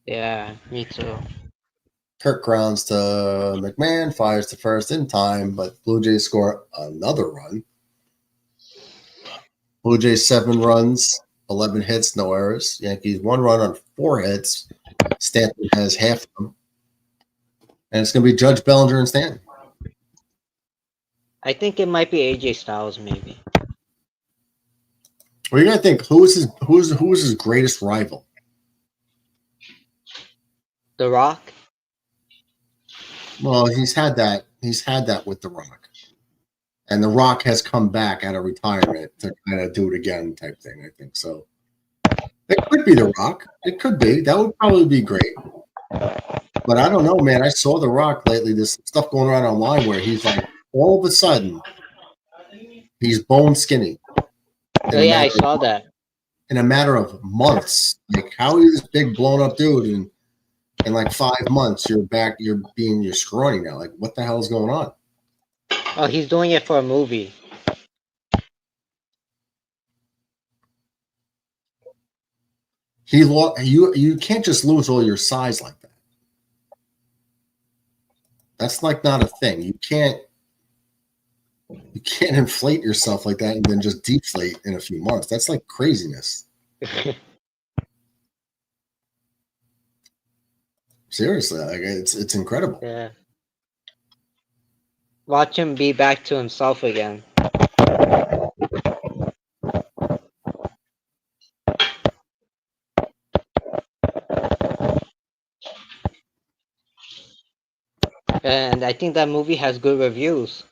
Yeah, me too. Kirk grounds to McMahon, fires to first in time, but Blue Jays score another run. Blue Jays 7 runs, 11 hits, no errors. Yankees 1 run on 4 hits. Stanton has half of them. And it's going to be Judge, Bellinger, and Stanton. I think it might be AJ Styles, maybe. Well, you got to think who is his greatest rival? The Rock. Well, he's had that with The Rock, and The Rock has come back out of retirement to kind of do it again, type thing. I think so. It could be The Rock. It could be. That would probably be great. But I don't know, man. I saw The Rock lately. This stuff going around online where he's like, all of a sudden, he's bone skinny. Oh yeah, I saw that. In a matter of months, like how is this big blown up dude, and in like 5 months you're back, you're scrawny now. Like what the hell is going on? Oh, he's doing it for a movie. You can't just lose all your size like that. That's like not a thing. You can't inflate yourself like that and then just deflate in a few months. That's like craziness. Seriously, like it's incredible. Yeah. Watch him be back to himself again. And I think that movie has good reviews.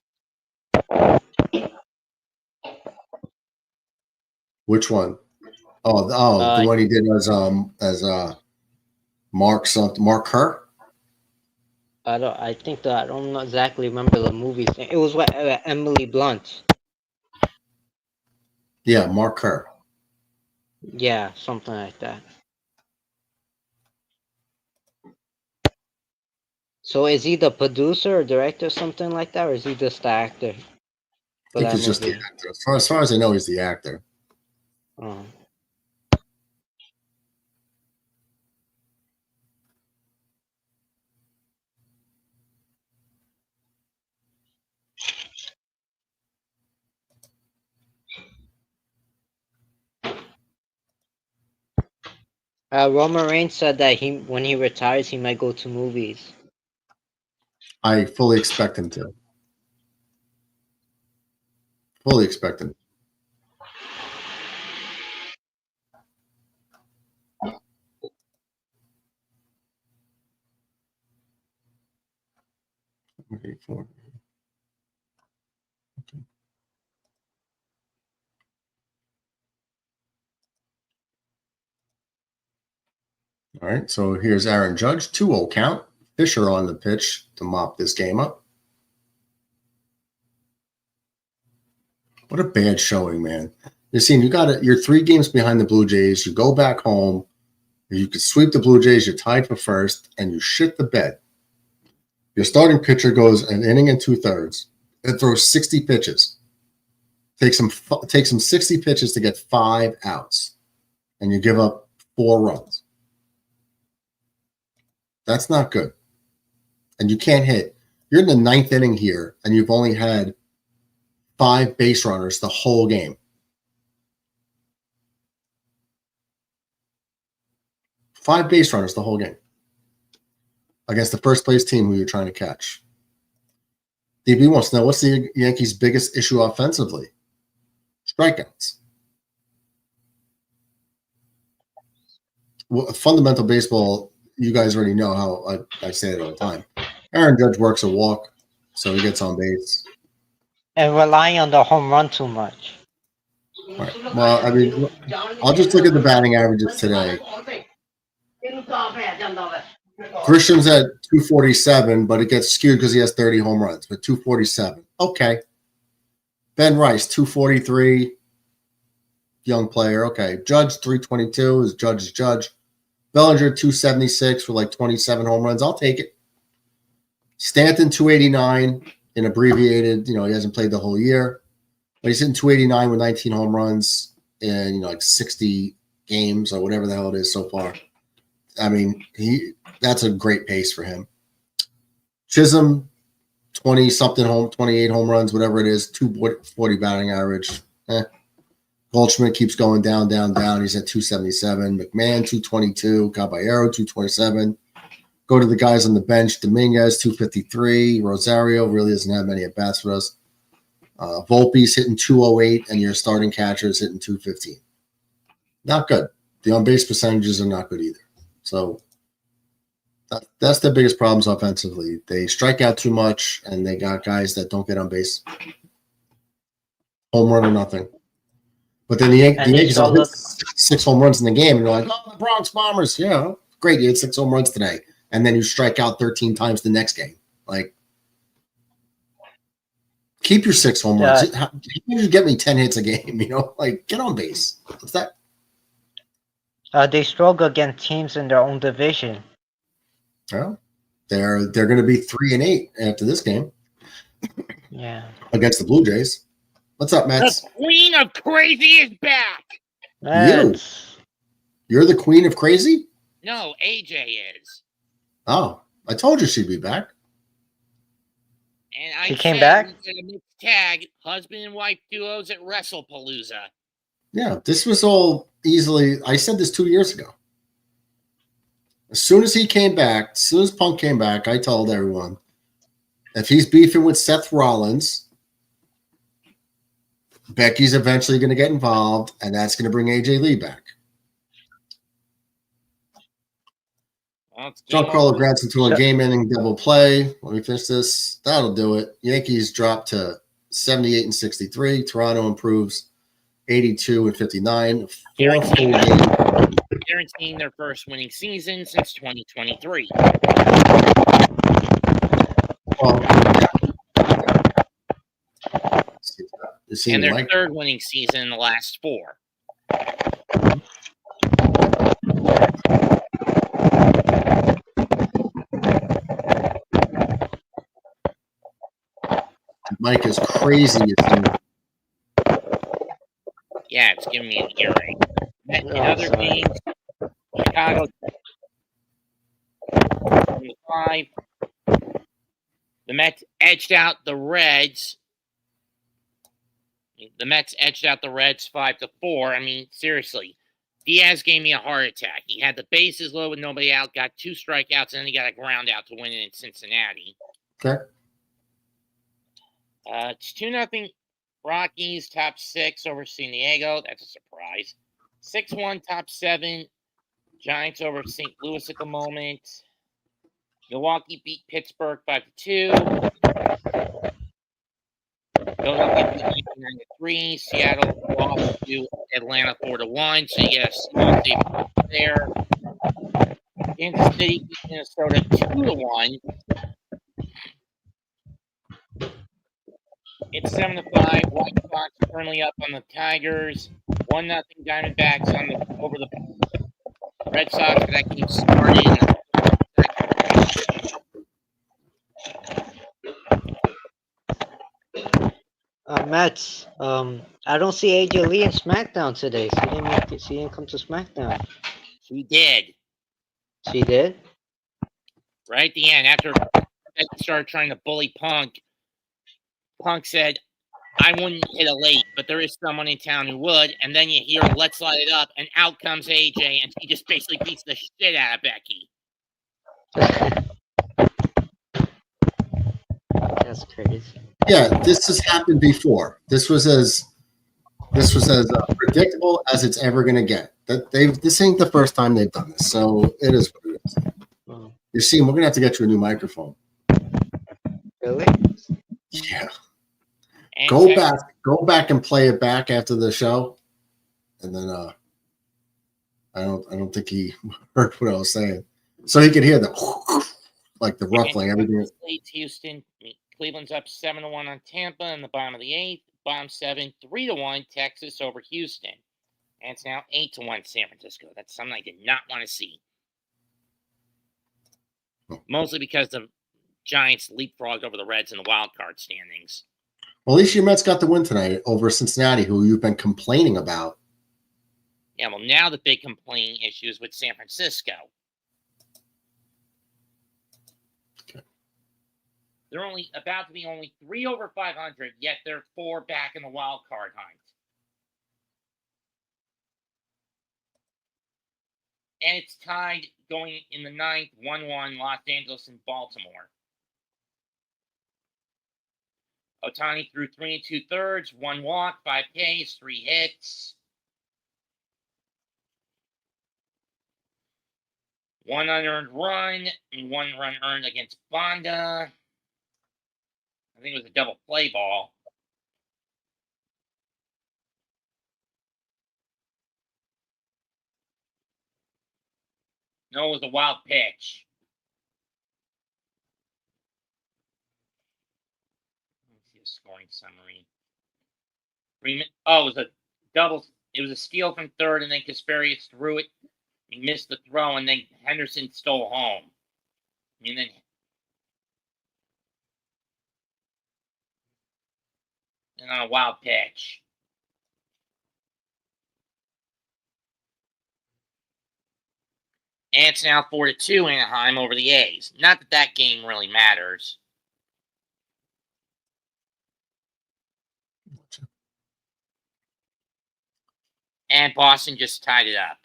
Which one? The one he did as Mark Kerr. I don't exactly remember the movie's name. It was what Emily Blunt. Yeah, Mark Kerr. Yeah, something like that. So is he the producer or director, something like that, or is he just the actor? I think he's just the actor. As far as I know, he's the actor. Oh. Roman Reigns said that when he retires, he might go to movies. I fully expect him to. Fully expect him. Okay, 4. Okay. All right, so here's Aaron Judge, 2-0 count. Fisher on the pitch to mop this game up. What a bad showing, man. You're 3 games behind the Blue Jays. You go back home. You could sweep the Blue Jays. You're tied for first, and you shit the bed. Your starting pitcher goes an inning and 2/3 and throws 60 pitches. Takes him 60 pitches to get 5 outs, and you give up 4 runs. That's not good. And you can't hit. You're in the 9th inning here, and you've only had 5 base runners the whole game. 5 base runners the whole game against the first place team who you're trying to catch. DB wants to know, what's the Yankees' biggest issue offensively? Strikeouts. Well, fundamental baseball, you guys already know how I say it all the time. Aaron Judge works a walk, so he gets on base. And relying on the home run too much. Right. Well, I mean, I'll just look at the batting averages today. Grisham's at 247, but it gets skewed because he has 30 home runs, but 247. Okay. Ben Rice, 243. Young player. Okay. Judge, 322 is Judge. Bellinger, 276 for like 27 home runs. I'll take it. Stanton, 289 in abbreviated. He hasn't played the whole year, but he's hitting 289 with 19 home runs in, like 60 games or whatever the hell it is so far. I mean, that's a great pace for him. Chisholm, 28 home runs, whatever it is, 240 batting average. Goldschmidt keeps going down. He's at 277. McMahon, 222. Caballero, 227. Go to the guys on the bench. Dominguez, 253. Rosario really doesn't have many at-bats for us. Volpe's hitting 208, and your starting catcher is hitting 215. Not good. The on-base percentages are not good either. So that's their biggest problems offensively. They strike out too much, and they got guys that don't get on base. Home run or nothing. But then the Yankees all hit 6 home runs in the game, and you're like, oh, the Bronx Bombers. Yeah, great. You hit 6 home runs today. And then you strike out 13 times the next game. Like, keep your 6 home runs. How you just get me 10 hits a game? Like, get on base. What's that? They struggle against teams in their own division. Well, they're going to be 3-8 after this game. Yeah. Against the Blue Jays. What's up, Mets? The Queen of Crazy is back. You're the Queen of Crazy? No, AJ is. Oh, I told you she'd be back. And She came back? We did a mixed tag, husband and wife duos at WrestlePalooza. Yeah, this was all easily. I said this 2 years ago. As soon as he came back, as soon as Punk came back, I told everyone, if he's beefing with Seth Rollins, Becky's eventually going to get involved, and that's going to bring AJ Lee back. Giancarlo Granson to a game-ending double play. Let me finish this. That'll do it. Yankees drop to 78-63. Toronto improves 82-59. Guaranteeing their first winning season since 2023. And their third winning season in the last 4. Mike is crazy. Yeah, it's giving me an earache. In other games, Chicago 5. The Mets edged out the Reds. The Mets edged out the Reds 5-4. I mean, seriously, Diaz gave me a heart attack. He had the bases low with nobody out, got 2 strikeouts, and then he got a ground out to win it in Cincinnati. Okay. It's 2-0 Rockies, top 6 over San Diego. That's a surprise. 6-1, top 7. Giants over St. Louis at the moment. Milwaukee beat Pittsburgh 5-2. Philadelphia beat 9-3. Seattle lost to Atlanta 4-1. So you get a small save there. Kansas City beat Minnesota 2-1. It's 7-5. White Sox currently up on the Tigers. 1-0 Diamondbacks over the Red Sox, but that game started. Mets. I don't see AJ Lee in SmackDown today. She didn't come to SmackDown. She did. She did? Right at the end, after they started trying to bully Punk, Punk said, I wouldn't hit a late, but there is someone in town who would. And then you hear, let's light it up. And out comes AJ, and she just basically beats the shit out of Becky. That's crazy. Yeah, this has happened before. This was as predictable as it's ever going to get. This ain't the first time they've done this, so it is what it is. You see, we're going to have to get you a new microphone. Really? Yeah. And go back and play it back after the show, and then I don't think he heard what I was saying, so he could hear the like the ruffling, everything. Houston, Cleveland's up 7-1 on Tampa in the bottom of the 8th. Bottom 7, 3-1 Texas over Houston, and it's now 8-1 San Francisco. That's something I did not want to see, mostly because the Giants leapfrogged over the Reds in the wild card standings. Well, at least your Mets got the win tonight over Cincinnati, who you've been complaining about. Yeah, well, now the big complaining issue is with San Francisco. Okay. They're only about to be only 3 over 500, yet they're 4 back in the wild card hunt. And it's tied going in the 9th, 1-1, Los Angeles and Baltimore. Ohtani threw 3 2/3, 1 walk, 5 Ks, 3 hits. 1 unearned run and 1 run earned against Bonda. I think it was a double play ball. No, it was a wild pitch. Let's see a scoring summary. Oh, it was a double. It was a steal from third, and then Kasperius threw it. He missed the throw, and then Henderson stole home. And on a wild pitch. And it's now 4-2 Anaheim over the A's. Not that that game really matters. And Boston just tied it up.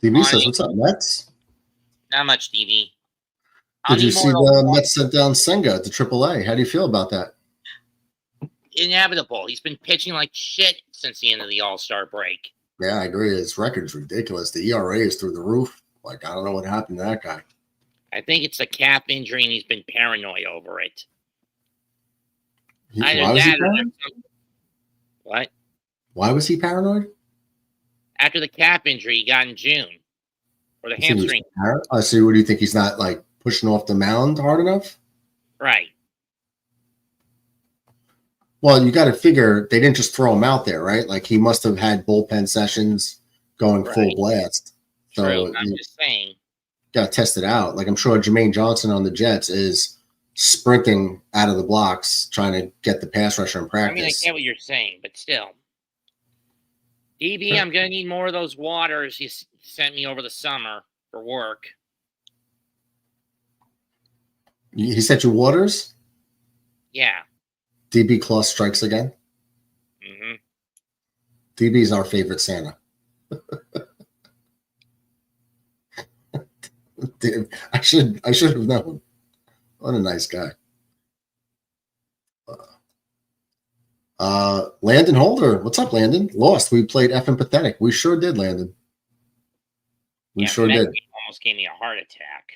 DB says, "What's up, Mets?" Not much, DB. Did you see the Mets sent down Senga to AAA? How do you feel about that? Inevitable. He's been pitching like shit since the end of the All-Star break. Yeah, I agree. His record's ridiculous. The ERA is through the roof. Like, I don't know what happened to that guy. I think it's a calf injury, and he's been paranoid over it. Why was he paranoid? What? Why was he paranoid? After the calf injury he got in June. Or the hamstring. I see. What do you think? He's not, like, pushing off the mound hard enough? Right. Well, you got to figure they didn't just throw him out there, right? Like, he must have had bullpen sessions going full blast. So True. I'm just saying. Got to test it out. Like, I'm sure Jermaine Johnson on the Jets is sprinting out of the blocks trying to get the pass rusher in practice. I mean, I get what you're saying, but still. DB, I'm going to need more of those waters you sent me over the summer for work. He sent you waters? Yeah. DB Claus strikes again. Mm-hmm. DB's our favorite Santa. Dude, I should have known. What a nice guy. Landon Holder. What's up, Landon? Lost. We played effing pathetic. We sure did, Landon. We sure did. Almost gave me a heart attack.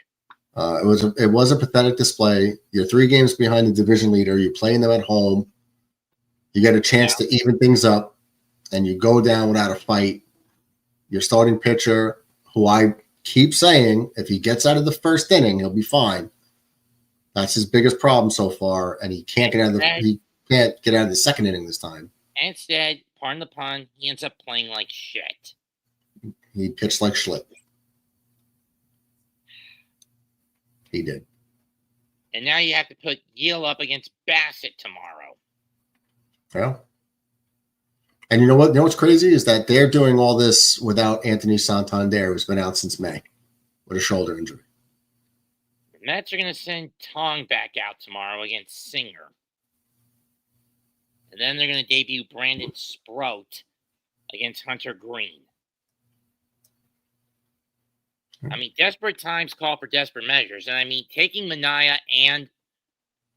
It was a pathetic display. You're 3 games behind the division leader. You're playing them at home. You get a chance to even things up, and you go down without a fight. Your starting pitcher, who I keep saying, if he gets out of the first inning, he'll be fine. That's his biggest problem so far, and he can't get out of the second inning this time. Instead, pardon the pun, he ends up playing like shit. He pitched like Schlip. He did. And now you have to put Yale up against Bassett tomorrow. Yeah. And you know what? You know what's crazy is that they're doing all this without Anthony Santander, who's been out since May with a shoulder injury. The Mets are going to send Tong back out tomorrow against Singer. And then they're going to debut Brandon Sproat against Hunter Green. I mean, desperate times call for desperate measures. And I mean, taking Manaea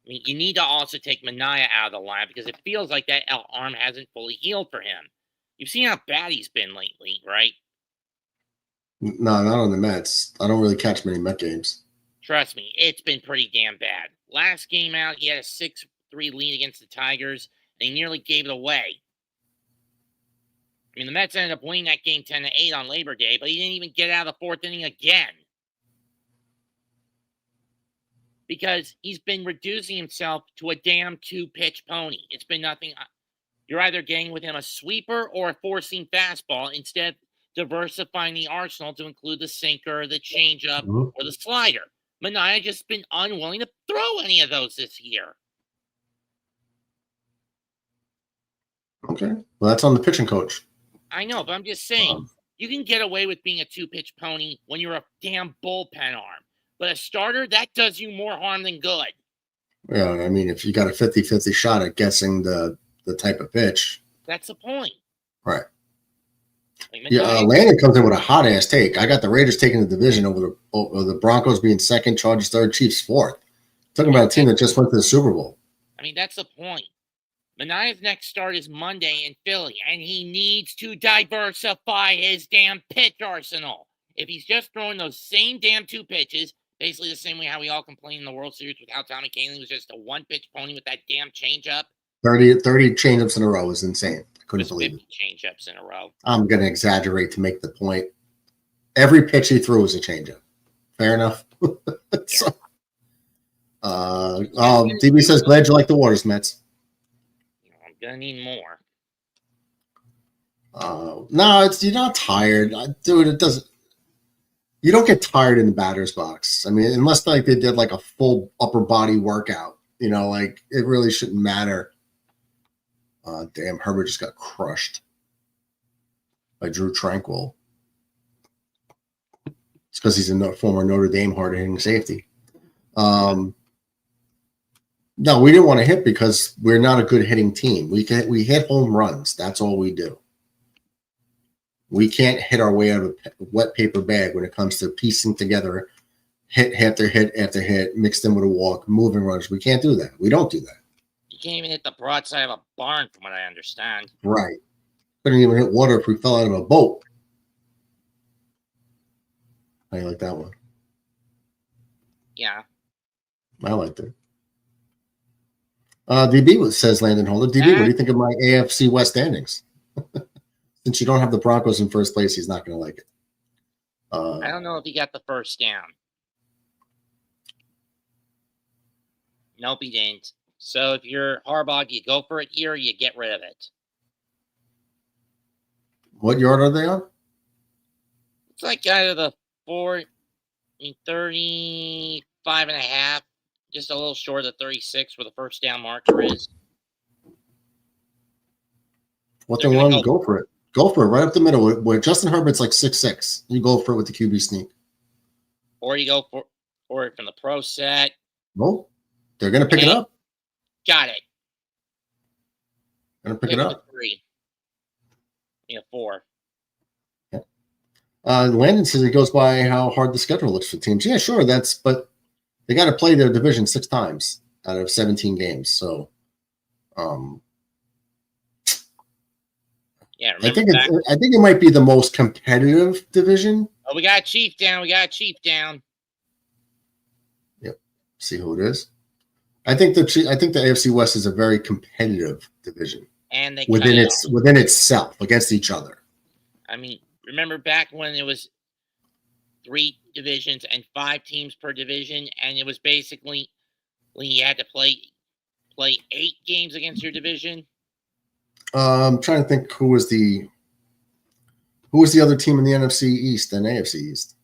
you need to also take Manaea out of the line because it feels like that arm hasn't fully healed for him. You've seen how bad he's been lately, right? No, not on the Mets. I don't really catch many Met games. Trust me, it's been pretty damn bad. Last game out, he had a 6-3 lead against the Tigers, and he nearly gave it away. I mean, the Mets ended up winning that game 10-8 on Labor Day, but he didn't even get out of the 4th inning again. Because he's been reducing himself to a damn 2-pitch pony. It's been nothing. You're either getting with him a sweeper or a 4-seam fastball, instead diversifying the arsenal to include the sinker, the changeup, or the slider. Manaea just been unwilling to throw any of those this year. Okay. Well, that's on the pitching coach. I know, but I'm just saying, you can get away with being a 2-pitch pony when you're a damn bullpen arm. But a starter, that does you more harm than good. Yeah, I mean, if you got a 50-50 shot at guessing the type of pitch. That's the point. Right. Landon comes in with a hot-ass take. I got the Raiders taking the division over the Broncos being second, Chargers third, Chiefs fourth. Talking about a team that just went to the Super Bowl. I mean, that's the point. Manaea's next start is Monday in Philly, and he needs to diversify his damn pitch arsenal. If he's just throwing those same damn 2 pitches, basically the same way how we all complained in the World Series with how Tommy Kahnle was just a 1-pitch pony with that damn changeup. 30 changeups in a row is insane. I couldn't believe it. 50 changeups in a row. I'm going to exaggerate to make the point. Every pitch he threw was a changeup. Fair enough. So, DB says, glad you like the Waters, Mets. I'm going to need more. No, you're not tired. Dude, it doesn't. You don't get tired in the batter's box. I mean, unless like they did like a full upper body workout, like it really shouldn't matter. Damn, Herbert just got crushed by Drew Tranquil. It's because he's a former Notre Dame hard-hitting safety. No, we didn't want to hit because we're not a good hitting team. We hit home runs. That's all we do. We can't hit our way out of a wet paper bag when it comes to piecing together hit after hit after hit, mixed in with a walk, moving runners. We can't do that. We don't do that. You can't even hit the broadside of a barn, from what I understand. Right. Couldn't even hit water if we fell out of a boat. How you like that one? Yeah. I liked it. DB says Landon Holder. DB, what do you think of my AFC West standings? Since you don't have the Broncos in first place, he's not going to like it. I don't know if he got the first down. Nope, he didn't. So if you're Harbaugh, do you go for it here or you get rid of it? What yard are they on? It's like out of the 35 and a half, just a little short of the 36 where the first down marker is. What they want to go for it. Go for it right up the middle. Where Justin Herbert's like 6'6". You go for it with the QB sneak. Or you go for it from the pro set. No, they're going to pick it up. Got it. Going to pick it up. 3. Yeah, 4. Landon says it goes by how hard the schedule looks for teams. Yeah, sure. But they got to play their division 6 times out of 17 games. So, yeah, I think it might be the most competitive division. Oh, we got a Chief down. Yep. See who it is. I think the AFC West is a very competitive division, and they within itself against each other. I mean, remember back when it was 3 divisions and 5 teams per division, and it was basically when you had to play 8 games against your division. I'm trying to think who was the other team in the NFC East and AFC East.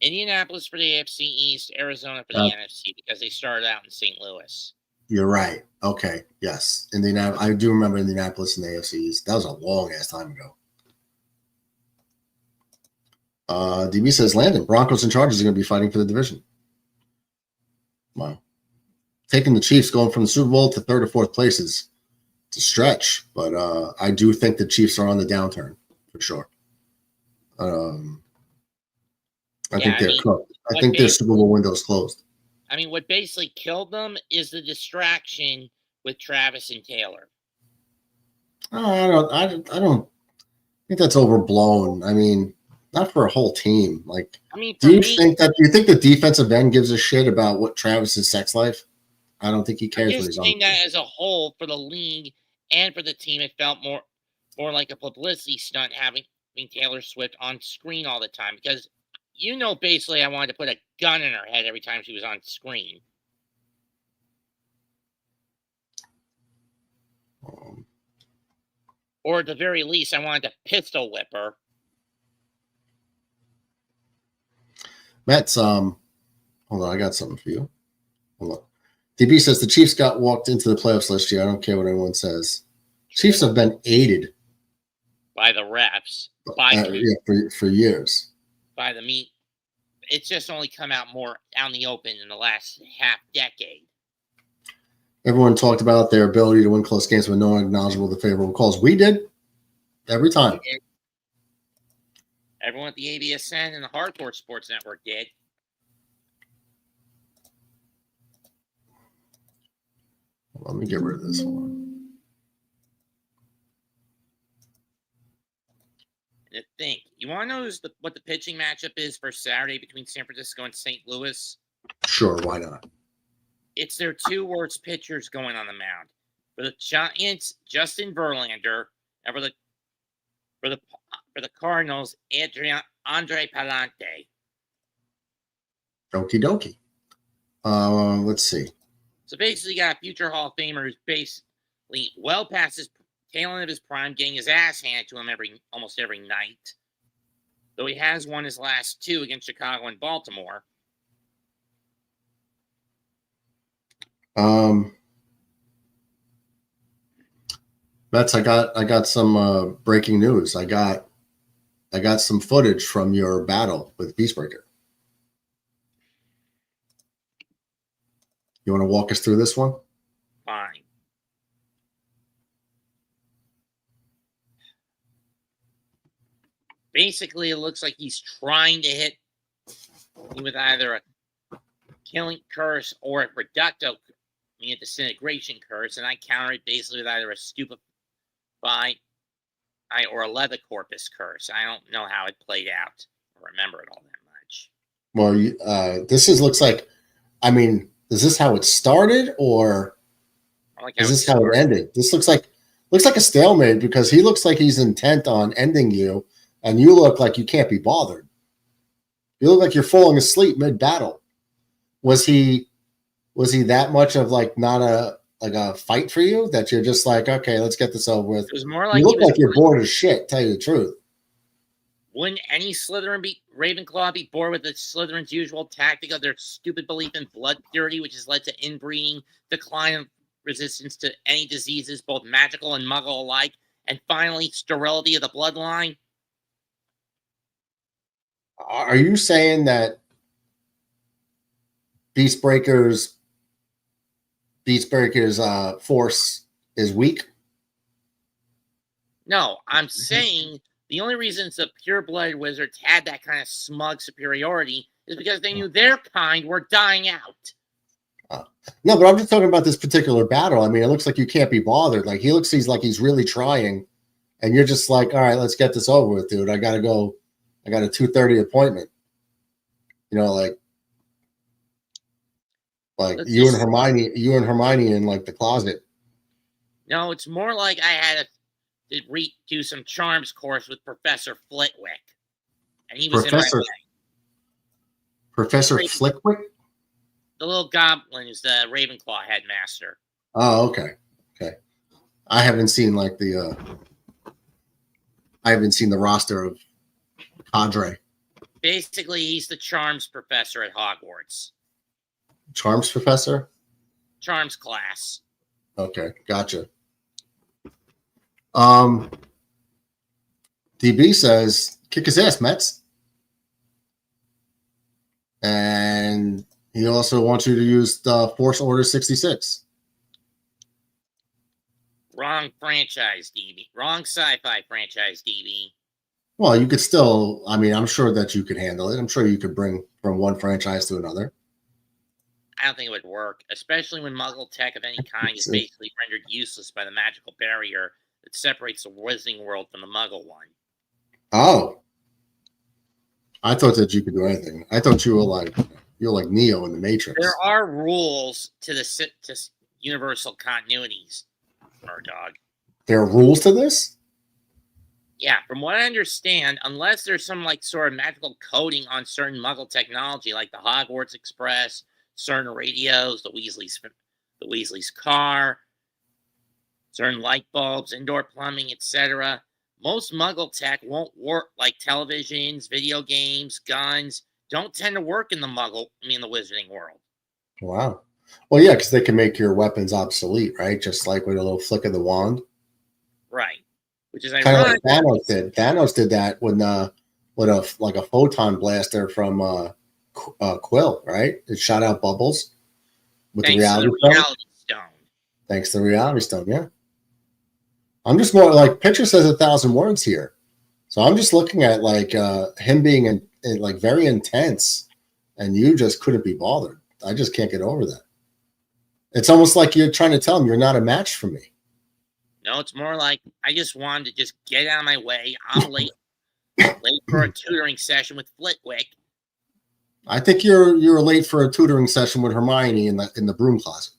Indianapolis for the AFC East, Arizona for the NFC, because they started out in St. Louis. You're right. Okay. Yes. I do remember Indianapolis in the AFC East. That was a long ass time ago. DB says Landon, Broncos and Chargers are going to be fighting for the division. Wow. Taking the Chiefs going from the Super Bowl to 3rd or 4th place is a stretch, but I do think the Chiefs are on the downturn for sure. I think they're cooked. I think their Super Bowl window's closed. I mean, what basically killed them is the distraction with Travis and Taylor. I don't think that's overblown. I mean, not for a whole team. Like, do you think the defensive end gives a shit about what Travis's sex life? I don't think he cares. I'm just saying that as a whole for the league and for the team, it felt more like a publicity stunt having Taylor Swift on screen all the time, because basically I wanted to put a gun in her head every time she was on screen. Or at the very least, I wanted to pistol whip her. Mets, hold on, I got something for you. Hold on. DB says the Chiefs got walked into the playoffs last year. I don't care what anyone says. Chiefs have been aided by the refs, for years. By the meat. It's just only come out more out in the open in the last half decade. Everyone talked about their ability to win close games with no one acknowledgeable the favorable calls. We did every time. Everyone at the ABSN and the Hardcore Sports Network did. Let me get rid of this one. And think, you want to know what the pitching matchup is for Saturday between San Francisco and St. Louis? Sure, why not? It's their two worst pitchers going on the mound. For the Giants, Justin Verlander, and for the Cardinals, Andre Palante. Okie dokie. Let's see. So basically, you got a future Hall of Famer who's basically well past his tail end of his prime, getting his ass handed to him almost every night. Though he has won his last two against Chicago and Baltimore. Mets, I got some breaking news. I got some footage from your battle with Beastbreaker. You want to walk us through this one? Fine. Basically, it looks like he's trying to hit me with either a killing curse or a reducto, meaning a disintegration curse, and I counter it basically with either a stupefy or a leather corpus curse. I don't know how it played out or remember it all that much. Well, looks like, I mean, is this how it started, or is this how it ended? This looks like a stalemate because he looks like he's intent on ending you, and you look like you can't be bothered. You look like you're falling asleep mid-battle. Was he that much of like not a fight for you that you're just like, okay, let's get this over with? It was more like you look like you're bored as shit. Tell you the truth. Wouldn't any Slytherin Ravenclaw be bored with the Slytherin's usual tactic of their stupid belief in blood purity, which has led to inbreeding, decline of resistance to any diseases, both magical and muggle alike, and finally sterility of the bloodline? Are you saying that Beastbreaker's force is weak? No, I'm saying the only reason the pure-blooded wizards had that kind of smug superiority is because they knew their kind were dying out. No, but I'm just talking about this particular battle. I mean, it looks like you can't be bothered. Like he's like he's really trying, and you're just like, all right, let's get this over with, dude. I gotta go. I got a 2:30 appointment. You know, like you and Hermione in like the closet. No, it's more like I had to do some charms course with Professor Flitwick, and he was in my way. Professor Flitwick? The little goblin is the Ravenclaw headmaster. Oh, okay. I haven't seen the roster of cadre. Basically, he's the charms professor at Hogwarts. Charms professor? Charms class. Okay, gotcha. DB says, kick his ass, Mets. And he also wants you to use the Force Order 66. Wrong franchise, DB. Wrong sci-fi franchise, DB. Well, you could still, I mean, I'm sure that you could handle it. I'm sure you could bring from one franchise to another. I don't think it would work, especially when Muggle tech of any kind is basically rendered useless by the magical barrier that separates the Wizarding world from the Muggle one. Oh. I thought that you could do anything. I thought you were like Neo in the Matrix. There are rules to universal continuities, Murdog. There are rules to this? Yeah, from what I understand, unless there's some sort of magical coding on certain Muggle technology, like the Hogwarts Express, certain radios, the Weasley's car, certain light bulbs, indoor plumbing, etc. Most Muggle tech won't work, like televisions, video games, guns, don't tend to work in the Wizarding world. Wow. Well, yeah, because they can make your weapons obsolete, right? Just like with a little flick of the wand. Right. Which is kind of like Thanos did. Thanos did that with a photon blaster from Quill, right? It shot out bubbles with the reality stone. Thanks to the reality stone, yeah. I'm just more like picture says 1,000 words here, so I'm just looking at him being in very intense, and you just couldn't be bothered. I just can't get over that. It's almost like you're trying to tell him you're not a match for me. No, it's more like I just wanted to just get out of my way. I'm late for a tutoring session with Flitwick. I think you're late for a tutoring session with Hermione in the broom closet.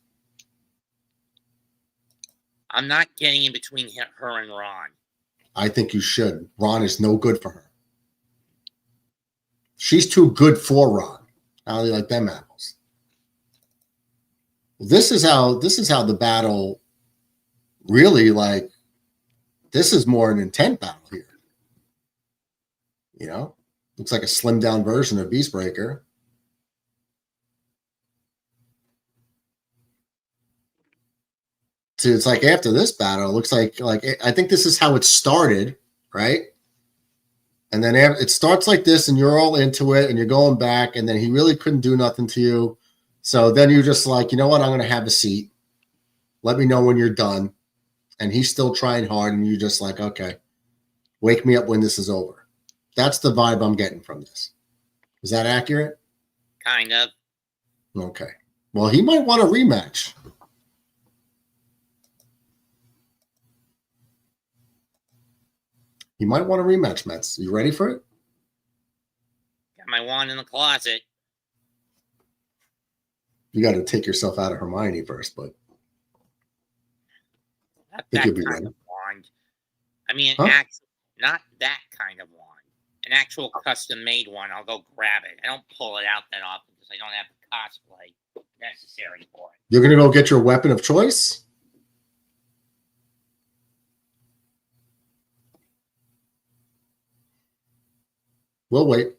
I'm not getting in between her and Ron. I think you should. Ron is no good for her. She's too good for Ron. How do you like them apples? This is how the battle really, like, this is more an intent battle here. You know, looks like a slimmed down version of Beastbreaker. So it's like after this battle, it looks like I think this is how it started, right? And then it starts like this, and you're all into it, and you're going back, and then he really couldn't do nothing to you. So then you're just like, you know what? I'm going to have a seat. Let me know when you're done. And he's still trying hard, and you're just like, okay, wake me up when this is over. That's the vibe I'm getting from this. Is that accurate? Kind of. Okay. Well, he might want a rematch. You might want a rematch, Mets. You ready for it? Got my wand in the closet. You got to take yourself out of Hermione first, but Not think that you'll be kind ready. of wand. I mean, Huh? not that kind of wand. An actual custom-made one. I'll go grab it. I don't pull it out that often because I don't have the cosplay necessary for it. You're going to go get your weapon of choice? We'll wait.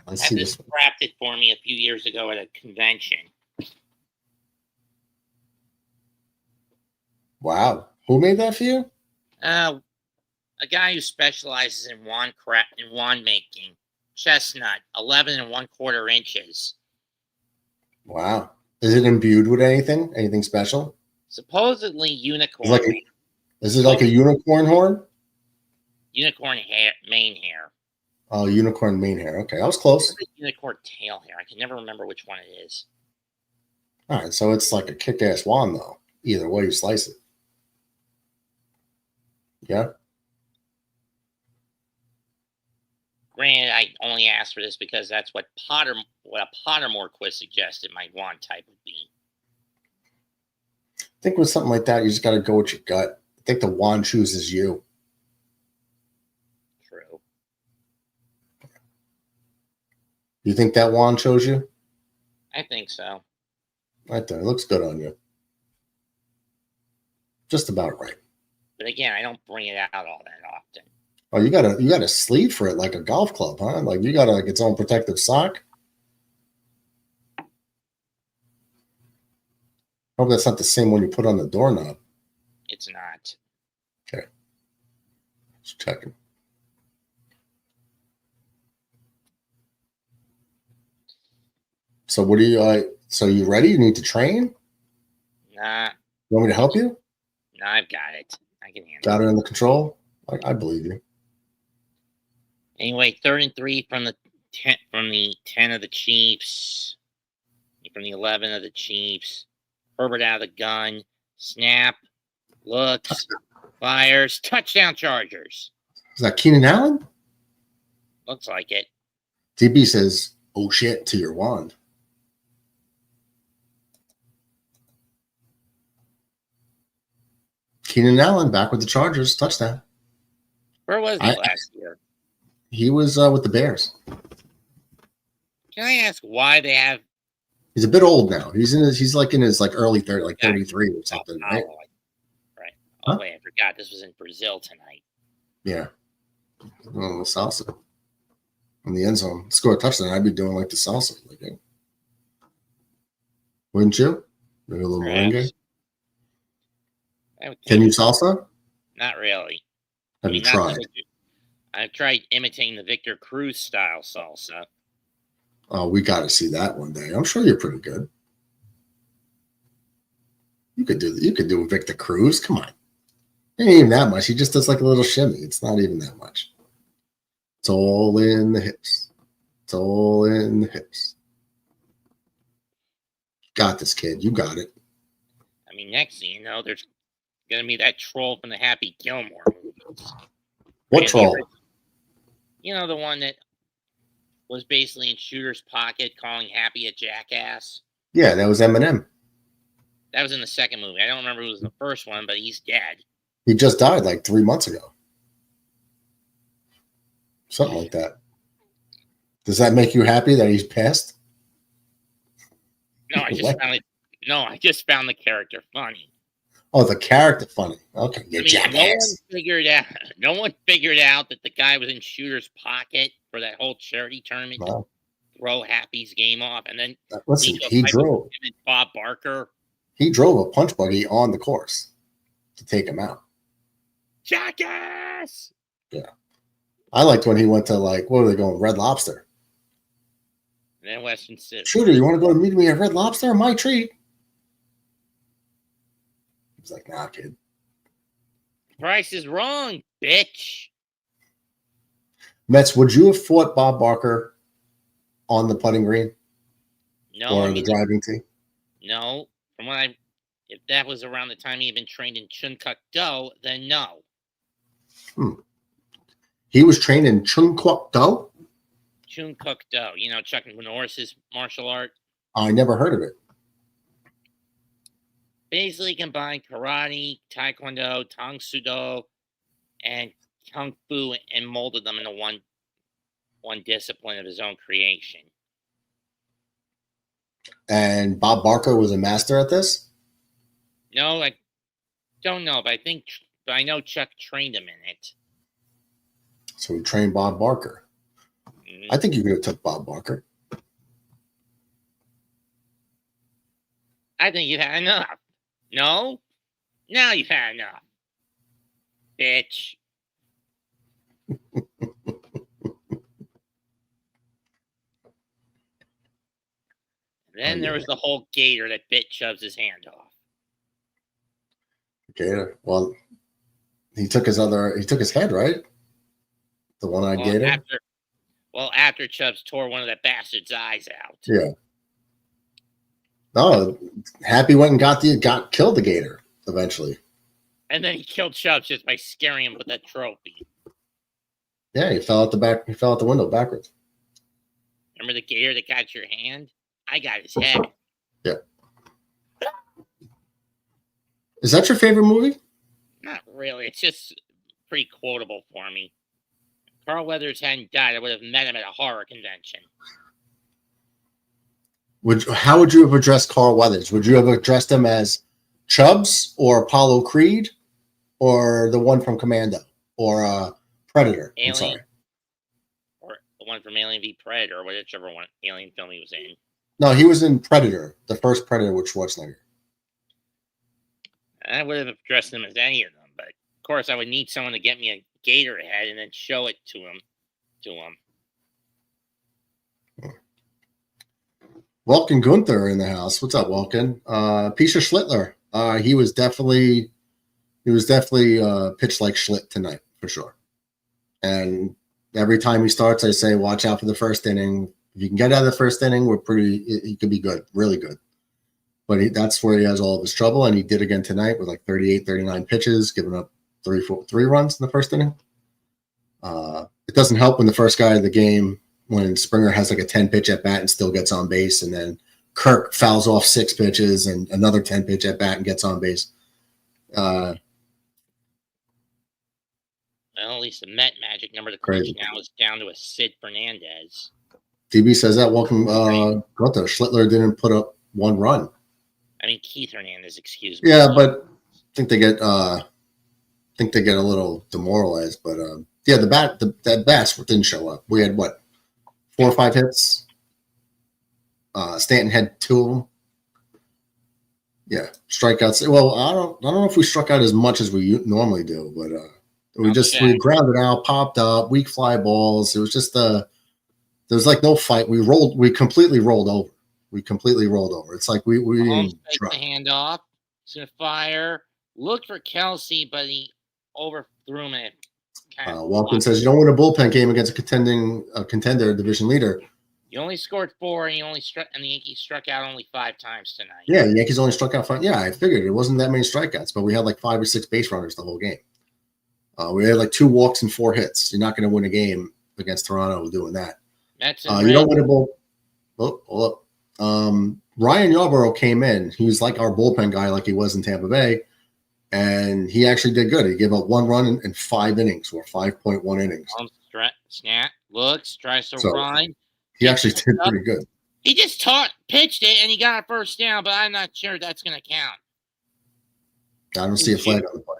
Let's see this. Wrapped it for me a few years ago at a convention. Wow. Who made that for you? A guy who specializes in wand making. Chestnut, 11 1/4 inches. Wow. Is it imbued with anything? Anything special? Supposedly unicorn. Is it like a unicorn horn? Unicorn hair, mane hair. Oh, unicorn mane hair. Okay, I was close. Unicorn tail hair. I can never remember which one it is. All right, so it's like a kick-ass wand, though. Either way you slice it. Yeah. Granted, I only asked for this because that's what a Pottermore quiz suggested my wand type would be. I think with something like that, you just got to go with your gut. I think the wand chooses you. True. You think that wand chose you? I think so. Right there. It looks good on you. Just about right. But again, I don't bring it out all that often. Oh, you got a sleeve for it like a golf club, huh? Like you got like its own protective sock. Hope that's not the same one you put on the doorknob. It's not. Okay. Just checking. So what do you so you ready? You need to train? Nah. You want me to help you? No, I've got it. I can handle Got it under control? I believe you. Anyway, 3rd and 3 from the 10 of the Chiefs. From the 11 of the Chiefs. Herbert out of the gun. Snap. Looks. Fires. Touchdown Chargers. Is that Keenan Allen? Looks like it. DB says, oh shit, to your wand. Keenan Allen back with the Chargers. Touchdown. Where was he last year? He was with the Bears. Can I ask why they have? He's a bit old now. He's like in his early 30, like 33 or something, right? Right. Oh wait, I forgot this was in Brazil tonight. Yeah. Oh, the salsa in the end zone. Score a touchdown. I'd be doing like the salsa, like it. Wouldn't you? Maybe a little merengue. Can you salsa? Not really. Have you tried? I've tried imitating the Victor Cruz style salsa. Oh, we got to see that one day. I'm sure you're pretty good. You could do Victor Cruz. Come on. It ain't even that much. He just does like a little shimmy. It's not even that much. It's all in the hips. It's all in the hips. Got this, kid. You got it. I mean, next thing you know, there's gonna be that troll from the Happy Gilmore movies. What troll? You know, the one that was basically in Shooter's pocket calling Happy a jackass. Yeah, that was Eminem. That was in the second movie. I don't remember who was in the first one, but he's dead. He just died like 3 months ago. Something like that. Does that make you happy that he's passed? No, I just found it. No, I just found the character funny. Oh, the character funny. Okay, you jackass. No one figured out that the guy was in Shooter's pocket for that whole charity tournament to throw Happy's game off, and then listen, he drove. Him and Bob Barker. He drove a punch buggy on the course to take him out. Jackass. Yeah, I liked when he went to what are they going? Red Lobster. And then Western City. Shooter, you want to go to meet me at Red Lobster? My treat. He's like, nah, kid. Price is wrong, bitch. Mets, would you have fought Bob Barker on the putting green? No. Or the driving tee? No. From what if that was around the time he had been trained in Chun-Kuk-Do, then no. He was trained in Chun-Kuk-Do? Chun-Kuk-Do. You know Chuck Norris's martial art? I never heard of it. Basically combined karate, taekwondo, tang soo do, and kung fu, and molded them into one discipline of his own creation. And Bob Barker was a master at this? No, I don't know, but I know Chuck trained him in it. So he trained Bob Barker. I think you could have took Bob Barker. I think you've had enough. No? Now you've had enough. Bitch. Then there was the whole gator that bit Chubbs his hand off. Gator. Well, he took his head, right? The one-eyed gator? After Chubbs tore one of that bastard's eyes out. Yeah. No, Happy went and killed the gator eventually. And then he killed Chubbs just by scaring him with that trophy. Yeah, he fell out the back. He fell out the window backwards. Remember the gator that got your hand? I got his head. Yeah. Is that your favorite movie? Not really. It's just pretty quotable for me. If Carl Weathers hadn't died, I would have met him at a horror convention. How would you have addressed Carl Weathers? Would you have addressed him as Chubbs or Apollo Creed or the one from Commando or Predator? Alien. I'm sorry. Or the one from Alien v Predator, or whichever one alien film he was in. No, he was in Predator, the first Predator with Schwarzenegger. I would have addressed him as any of them, but of course I would need someone to get me a gator head and then show it to him. Welkin Gunther in the house. What's up, Welkin? Pisha Schlittler. He was definitely pitched like Schlitt tonight for sure. And every time he starts, I say, watch out for the first inning. If you can get out of the first inning, he could be good, really good. But that's where he has all of his trouble, and he did again tonight with 38, 39 pitches, giving up three runs in the first inning. It doesn't help when the first guy of the game, when Springer has a 10-pitch at bat and still gets on base, and then Kirk fouls off 6 pitches and another 10-pitch at bat and gets on base. Well, at least the Met magic number to clinch now is down to a Sid Fernandez. DB says that. Welcome, Gunther. Schlittler didn't put up 1 run. I mean Keith Hernandez, excuse me. Yeah, but I think they get a little demoralized. But yeah, that bats didn't show up. We had 4 or 5 hits. Stanton had 2 of them. Yeah, strikeouts. Well, I don't know if we struck out as much as we normally do, but we grounded out, popped up, weak fly balls. It was just there was no fight. We completely rolled over. It's like we didn't try. The handoff to fire. Looked for Kelsey, but he overthrew him. Walken says you don't win a bullpen game against a contender division leader You only scored 4, and and the Yankees struck out only 5 times tonight. Yeah, the Yankees only struck out 5. Yeah, I figured it wasn't that many strikeouts, but we had like 5 or 6 base runners the whole game. We had like 2 walks and 4 hits. You're not going to win a game against Toronto doing that. Mets and You don't win a ball. Ryan Yarbrough came in. He was like our bullpen guy, like he was in Tampa Bay, and he actually did good. He gave up 1 run in 5 innings, or 5.1 innings. Snap, looks, tries to So, run. He actually did pretty good. He just pitched it, and he got a first down, but I'm not sure that's going to count. I don't see a flag on the play.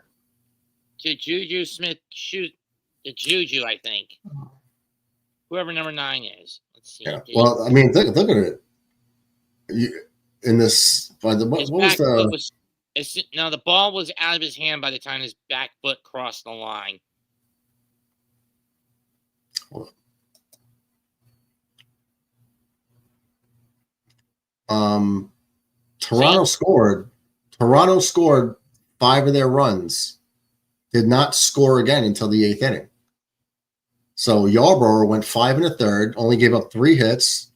To Juju Smith, shoot the Juju, I think. Whoever number 9 is. Let's see. Yeah. Well, I mean, look at it. In this, what was the? No, the ball was out of his hand by the time his back foot crossed the line. Toronto scored 5 of their runs. Did not score again until the 8th inning. So Yarbrough went 5 1/3, only gave up 3 hits,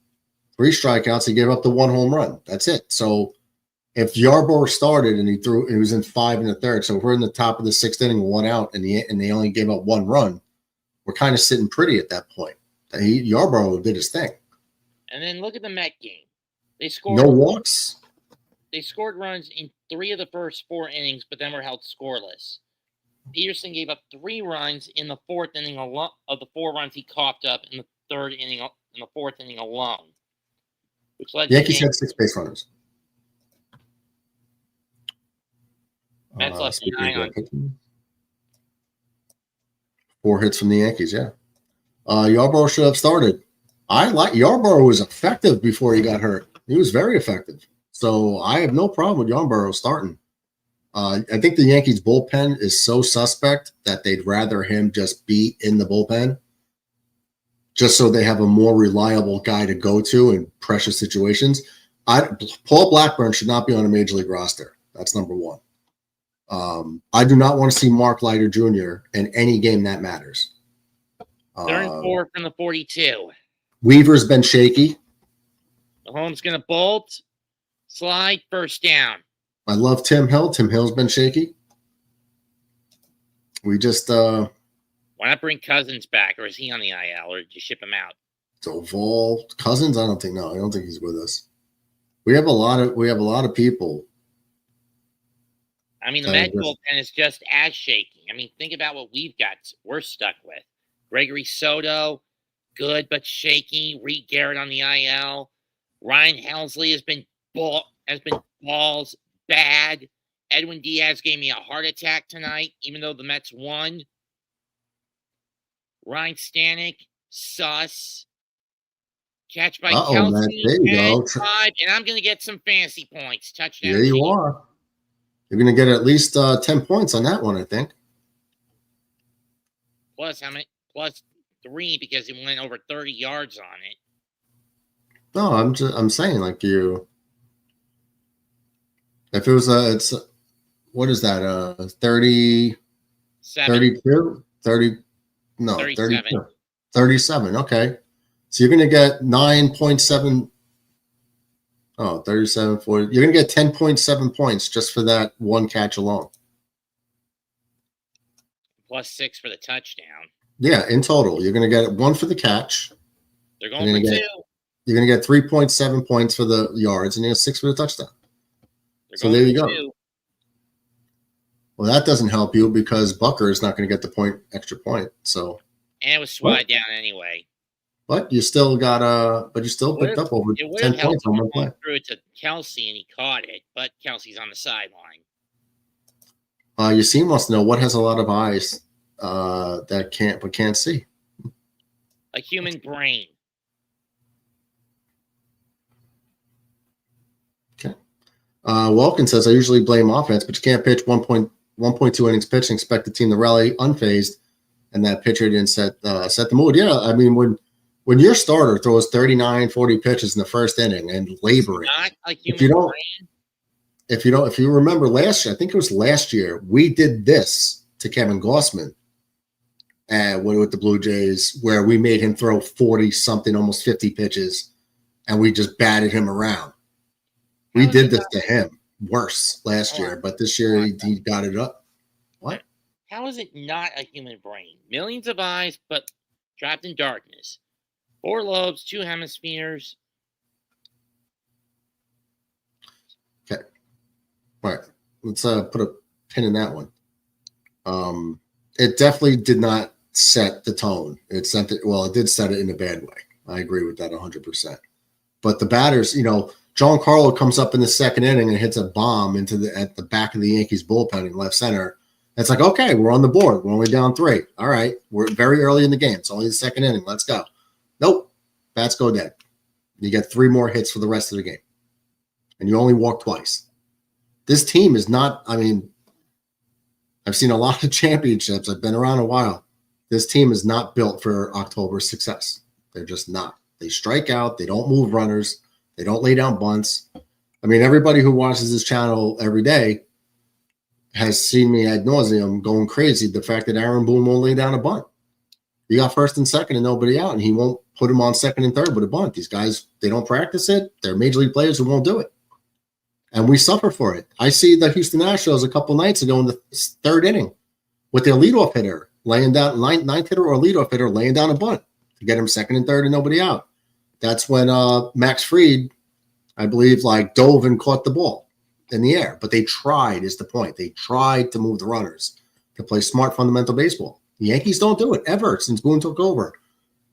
3 strikeouts. He gave up the 1 home run. That's it. So if Yarbrough started and he was in 5 1/3. So if we're in the top of the 6th inning, 1 out, and they only gave up 1 run, we're kind of sitting pretty at that point. Yarbrough did his thing. And then look at the Met game. They scored no walks. They scored runs in 3 of the first 4 innings, but then were held scoreless. Peterson gave up 3 runs in the 4th inning of the 4 runs he coughed up in the 3rd inning, in the 4th inning alone. Which led Yankees had 6 base runners. Mets left 9 on. 4 hits from the Yankees, yeah. Yarbrough should have started. Yarbrough was effective before he got hurt. He was very effective. So I have no problem with Yarbrough starting. I think the Yankees bullpen is so suspect that they'd rather him just be in the bullpen just so they have a more reliable guy to go to in pressure situations. Paul Blackburn should not be on a major league roster. That's number 1. I do not want to see Mark Leiter Jr. in any game that matters. 3rd and 4 from the 42. Weaver's been shaky. Mahomes going to bolt, slide, first down. I love Tim Hill. Tim Hill's been shaky. We just why not bring Cousins back, or is he on the IL, or did you ship him out? Doval, Cousins. I don't think he's with us. We have a lot of people. I mean, the Met bullpen is just as shaky. I mean, think about what we're stuck with. Gregory Soto, good but shaky. Reed Garrett on the IL. Ryan Helsley has been balls bad. Edwin Diaz gave me a heart attack tonight, even though the Mets won. Ryan Stanek, sus. Catch by Kelsey. There you go. 5, and I'm going to get some fantasy points. Touchdown. There you are. You're going to get at least 10 points on that one, I think. Plus, how many? Plus 3 because he went over 30 yards on it. No, I'm saying like you. If it was it's what is that 30 32 30 no 37. 32 37 okay, so you're gonna get 9.7 37 40 you're gonna get 10.7 points just for that one catch alone, plus 6 for the touchdown. Yeah, in total you're gonna get 1 for the catch. They're going for 2. You're gonna get 3.7 points for the yards, and you get 6 for the touchdown. So there you go. 2. Well, that doesn't help you because Bucker is not going to get the extra point. So, and it was swatted down anyway. But you still got but you still picked up over 10 points on one play. Threw it to Kelsey and he caught it, but Kelsey's on the sideline. Yassine wants to know what has a lot of eyes that can't see. A human brain. Okay. Welkin says I usually blame offense, but you can't pitch 1.2 innings pitch and expect the team to rally unfazed, and that pitcher didn't set the mood. Yeah, I mean when your starter throws 39, 40 pitches in the first inning and laboring, if you remember last year, I think it was last year, we did this to Kevin Gossman and with the Blue Jays, where we made him throw 40 something, almost 50 pitches, and we just batted him around. We did this to him worse last year, but this year he got it up. What? How is it not a human brain? Millions of eyes, but trapped in darkness. 4 lobes, 2 hemispheres. Okay. All right. Let's put a pin in that one. It definitely did not set the tone. It sent it. Well, it did set it in a bad way. I agree with that 100%. But the batters, Giancarlo comes up in the second inning and hits a bomb at the back of the Yankees bullpen in left center. It's like, okay, we're on the board. We're only down 3. All right. We're very early in the game. It's only the second inning. Let's go. Nope. Bats go dead. You get 3 more hits for the rest of the game. And you only walk twice. This team is not, I've seen a lot of championships. I've been around a while. This team is not built for October success. They're just not. They strike out. They don't move runners. They don't lay down bunts. Everybody who watches this channel every day has seen me ad nauseum going crazy. The fact that Aaron Boone won't lay down a bunt. You got first and second and nobody out, and he won't put him on second and third with a bunt. These guys, they don't practice it. They're major league players who won't do it. And we suffer for it. I see the Houston Astros a couple nights ago in the third inning with their leadoff hitter laying down, ninth hitter or leadoff hitter laying down a bunt to get him second and third and nobody out. That's when Max Fried, I believe, dove and caught the ball in the air. But they tried, is the point. They tried to move the runners to play smart fundamental baseball. The Yankees don't do it ever since Boone took over.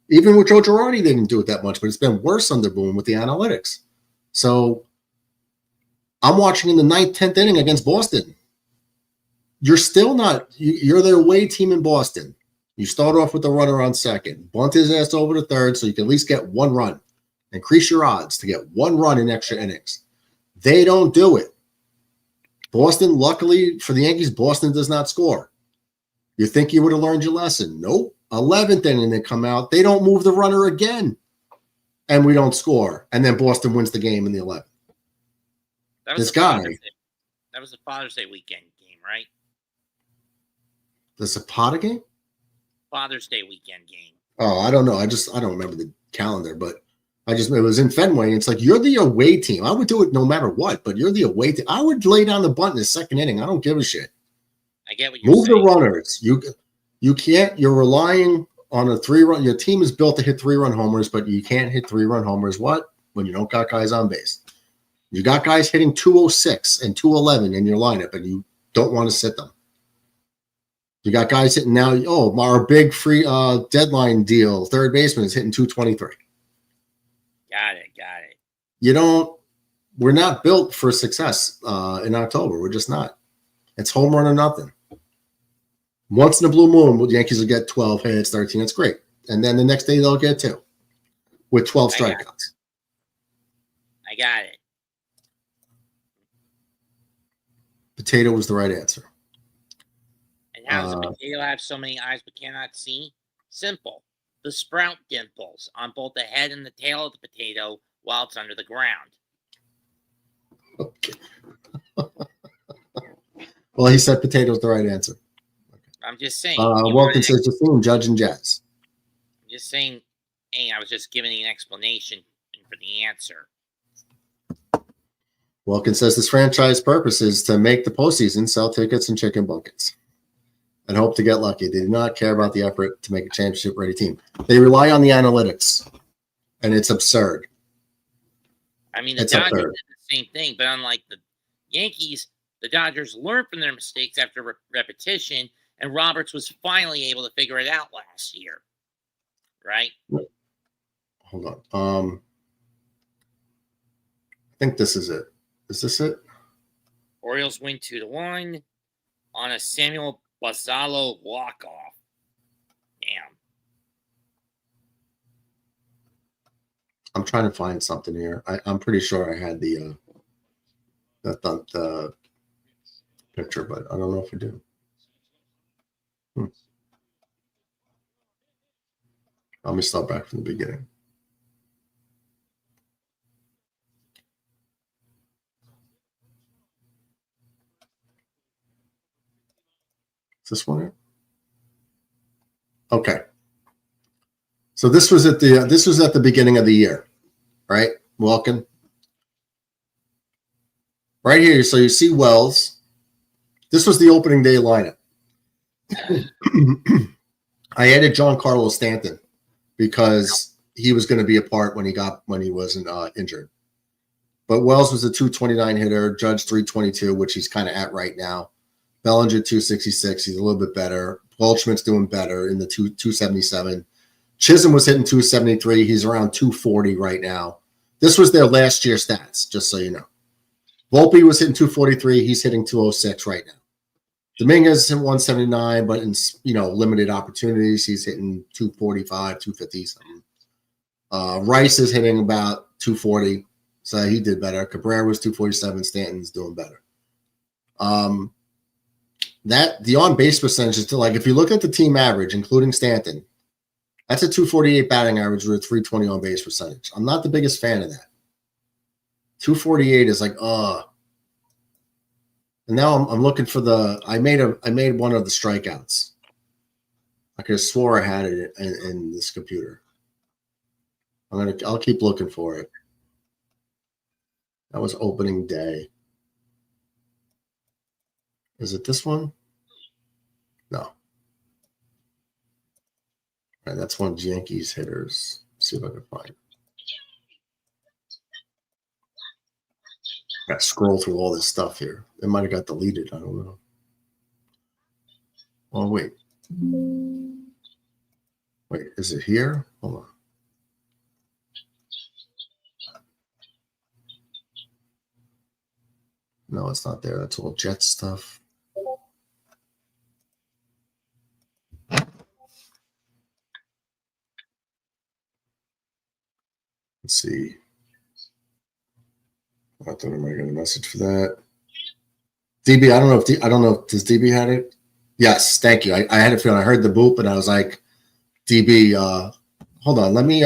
Even with Joe Girardi, they didn't do it that much, but it's been worse under Boone with the analytics. So I'm watching in the 9th, 10th inning against Boston. You're still not – you're the away team in Boston. You start off with the runner on second. Bunt his ass over to third so you can at least get 1 run. Increase your odds to get 1 run in extra innings. They don't do it. Boston, luckily for the Yankees, Boston does not score. You think you would have learned your lesson? Nope. 11th inning, they come out. They don't move the runner again. And we don't score. And then Boston wins the game in the 11th. This guy. That was the Father's Day weekend game, right? The Zapata game? Father's Day weekend game. Oh, I don't know. I don't remember the calendar, but it was in Fenway. And it's like, you're the away team. I would do it no matter what, but you're the away team. I would lay down the bunt in the second inning. I don't give a shit. I get what you're saying. Move the runners. You can't. You're relying on a 3-run. Your team is built to hit 3-run homers, but you can't hit 3-run homers. What? When you don't got guys on base. You got guys hitting 206 and 211 in your lineup, and you don't want to sit them. You got guys hitting now. Oh, our big free deadline deal, third baseman is hitting 223. Got it. We're not built for success in October. We're just not. It's home run or nothing. Once in a blue moon, the Yankees will get 12 hits, 13. That's great. And then the next day they'll get 2 with 12 strikeouts. I got it. Potato was the right answer. And how does a potato have so many eyes but cannot see? Simple. The sprout dimples on both the head and the tail of the potato while it's under the ground. Okay. Well, he said potato's the right answer. I'm just saying. Welcome says the theme, Judge and Jazz. I'm just saying, hey, I was just giving you an explanation for the answer. Welkin says this franchise purpose is to make the postseason, sell tickets and chicken buckets, and hope to get lucky. They do not care about the effort to make a championship-ready team. They rely on the analytics, and it's absurd. The Dodgers did the same thing, but unlike the Yankees, the Dodgers learned from their mistakes after repetition, and Roberts was finally able to figure it out last year. Right? Hold on. I think this is it. Is this it? Orioles win 2-1 on a Samuel Bazzalo walk-off. Damn. I'm trying to find something here. I'm pretty sure I had the picture, but I don't know if I do. Let me start back from the beginning. Is this one here? Okay. So this was at the beginning of the year, right? Welcome. Right here, so you see Wells. This was the opening day lineup. I added Giancarlo Stanton because he was going to be a part when he wasn't injured. But Wells was a 229 hitter, Judge 322, which he's kind of at right now. Bellinger 266, he's a little bit better. Goldschmidt's doing better in the 277. Chisholm was hitting 273. He's around 240 right now. This was their last year stats, just so you know. Volpe was hitting 243. He's hitting 206 right now. Dominguez is hitting 179, but in limited opportunities, he's hitting 245, 250 something. Rice is hitting about 240, so he did better. Cabrera was 247. Stanton's doing better. The on base percentage is still, like, if you look at the team average, including Stanton, that's a 248 batting average with a 320 on base percentage. I'm not the biggest fan of that. 248 is like, And now I'm looking for I made one of the strikeouts. I could have swore I had it in this computer. I'll keep looking for it. That was opening day. Is it this one? No. All right, that's one of the Yankees hitters. Let's see if I can find it. I gotta scroll through all this stuff here. It might have got deleted. I don't know. Oh, wait. Wait, is it here? Hold on. No, it's not there. That's all Jet stuff. Let's see. I thought I might get a message for that. DB, I don't know if does DB had it? Yes, thank you. I had a feeling. I heard the boop and I was like, DB, hold on. Let me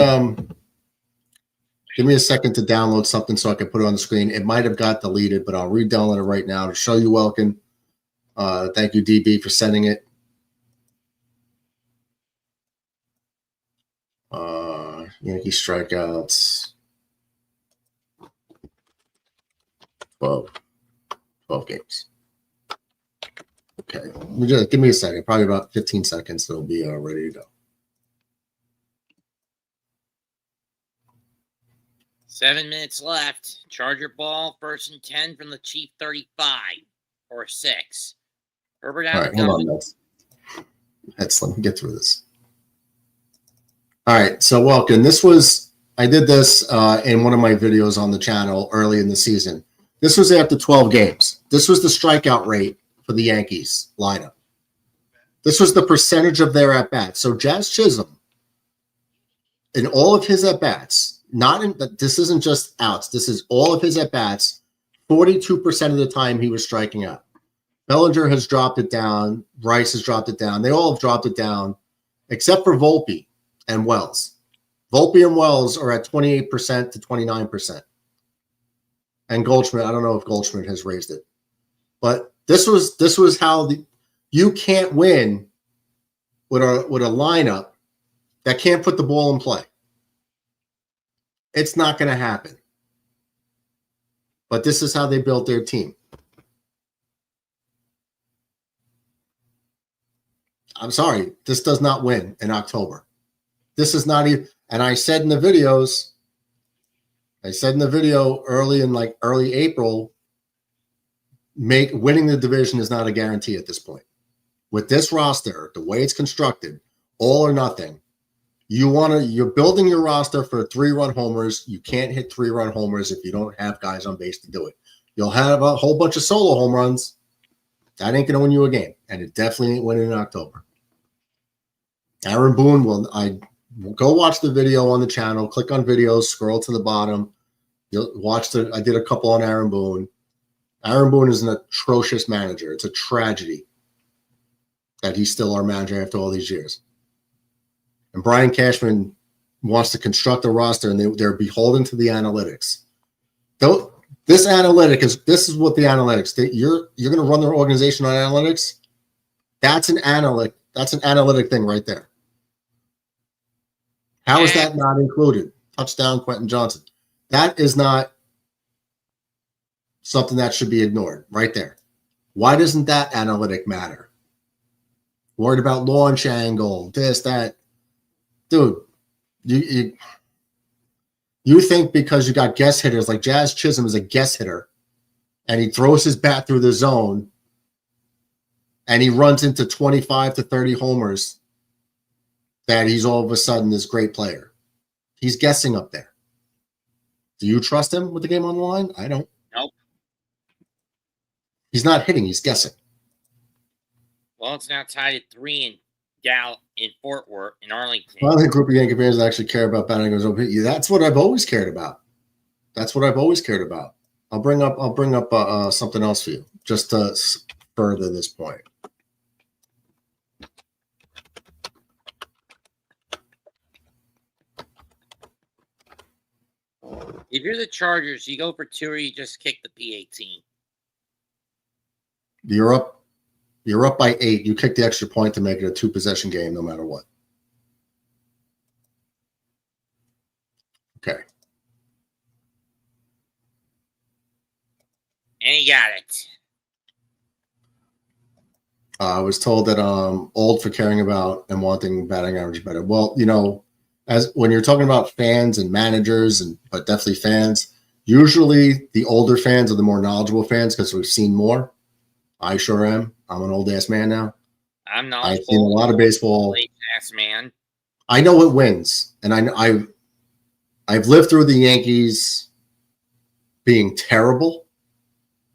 give me a second to download something so I can put it on the screen. It might have got deleted, but I'll re-download it right now to show you, Welkin. Thank you, DB, for sending it. Yankee strikeouts. 12 games. Okay, just give me a second. Probably about 15 seconds. It'll be ready to go. 7 minutes left. Charger ball, 1st and 10 from the Chief 35 or 6. Herbert out. All right, hold on, Mets. Let me get through this. All right, so Welkin, I did this in one of my videos on the channel early in the season. This was after 12 games. This was the strikeout rate for the Yankees lineup. This was the percentage of their at-bats. So Jazz Chisholm, in all of his at-bats, this isn't just outs. This is all of his at-bats. 42% of the time he was striking out. Bellinger has dropped it down. Rice has dropped it down. They all have dropped it down, except for Volpe and Wells. Volpe and Wells are at 28% to 29%. And Goldschmidt, I don't know if Goldschmidt has raised it. But this was how you can't win with a lineup that can't put the ball in play. It's not going to happen. But this is how they built their team. I'm sorry, this does not win in October. This is not even, and I said in the video early April, winning the division is not a guarantee at this point. With this roster, the way it's constructed, all or nothing, you're building your roster for 3-run homers. You can't hit 3-run homers if you don't have guys on base to do it. You'll have a whole bunch of solo home runs. That ain't going to win you a game, and it definitely ain't winning in October. Aaron Boone go watch the video on the channel. Click on videos, scroll to the bottom. You'll watch I did a couple on Aaron Boone. Aaron Boone is an atrocious manager. It's a tragedy that he's still our manager after all these years. And Brian Cashman wants to construct a roster, and they're beholden to the analytics. This is what the analytics. You're going to run their organization on analytics. That's an analytic thing right there. How is that not included? Touchdown, Quentin Johnson. That is not something that should be ignored right there. Why doesn't that analytic matter? Worried about launch angle, this, that. Dude, you think because you got guest hitters like Jazz Chisholm is a guest hitter and he throws his bat through the zone and he runs into 25 to 30 homers that he's all of a sudden this great player. He's guessing up there. Do you trust him with the game on the line? I don't. Nope. He's not hitting. He's guessing. Well, it's now tied at 3 in Fort Worth, in Arlington. Well, I think a group of Yankee fans that actually care about batting goes over. That's what I've always cared about. That's what I've always cared about. I'll bring up something else for you just to further this point. If you're the Chargers, you go for 2 or you just kick the P18. You're up by 8. You kick the extra point to make it a 2-possession game no matter what. Okay. And he got it. I was told that I'm old for caring about and wanting batting average better. Well, you know, as when you're talking about fans and managers, but definitely fans, usually the older fans are the more knowledgeable fans because we've seen more. I sure am. I'm an old ass man now. I'm knowledgeable. I've seen a lot of baseball. Late ass man. I know what wins, and I've lived through the Yankees being terrible.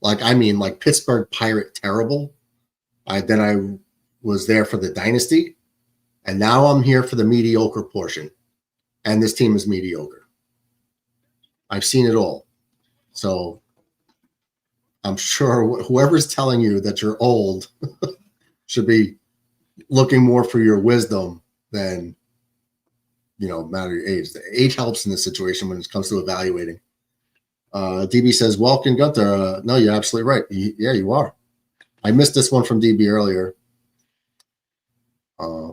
Like Pittsburgh Pirate terrible. Then I was there for the dynasty, and now I'm here for the mediocre portion. And this team is mediocre. I've seen it all. So I'm sure whoever's telling you that you're old should be looking more for your wisdom than, matter your age. The age helps in this situation when it comes to evaluating. DB says, welcome, Gunther. No, you're absolutely right. Yeah, you are. I missed this one from DB earlier.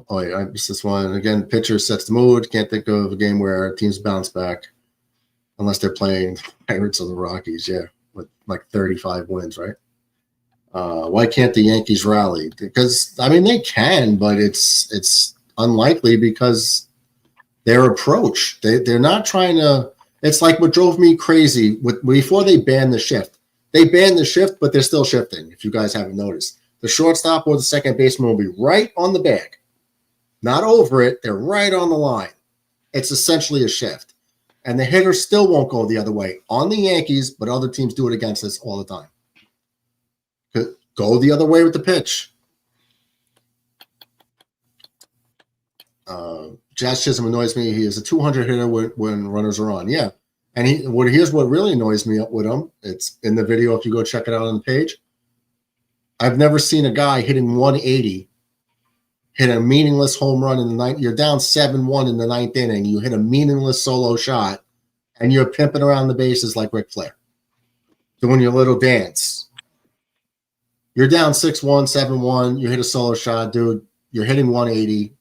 I missed this one. Again, pitcher sets the mood. Can't think of a game where teams bounce back unless they're playing the Pirates or the Rockies, with like 35 wins, right? Why can't the Yankees rally? Because, they can, but it's unlikely because their approach. They're not trying to – it's like what drove me crazy before they banned the shift. They banned the shift, but they're still shifting, if you guys haven't noticed. The shortstop or the second baseman will be right on the bag. Not over it. They're right on the line. It's essentially a shift. And the hitter still won't go the other way on the Yankees, but other teams do it against us all the time. Go the other way with the pitch. Jazz Chisholm annoys me. He is a 200 hitter when runners are on. Yeah. And here's what really annoys me with him. It's in the video if you go check it out on the page. I've never seen a guy hitting 180 hit a meaningless home run in the ninth. You're down 7-1 in the ninth inning. You hit a meaningless solo shot, and you're pimping around the bases like Ric Flair, doing your little dance. You're down 6-1, 7-1. You hit a solo shot, dude. You're hitting 180,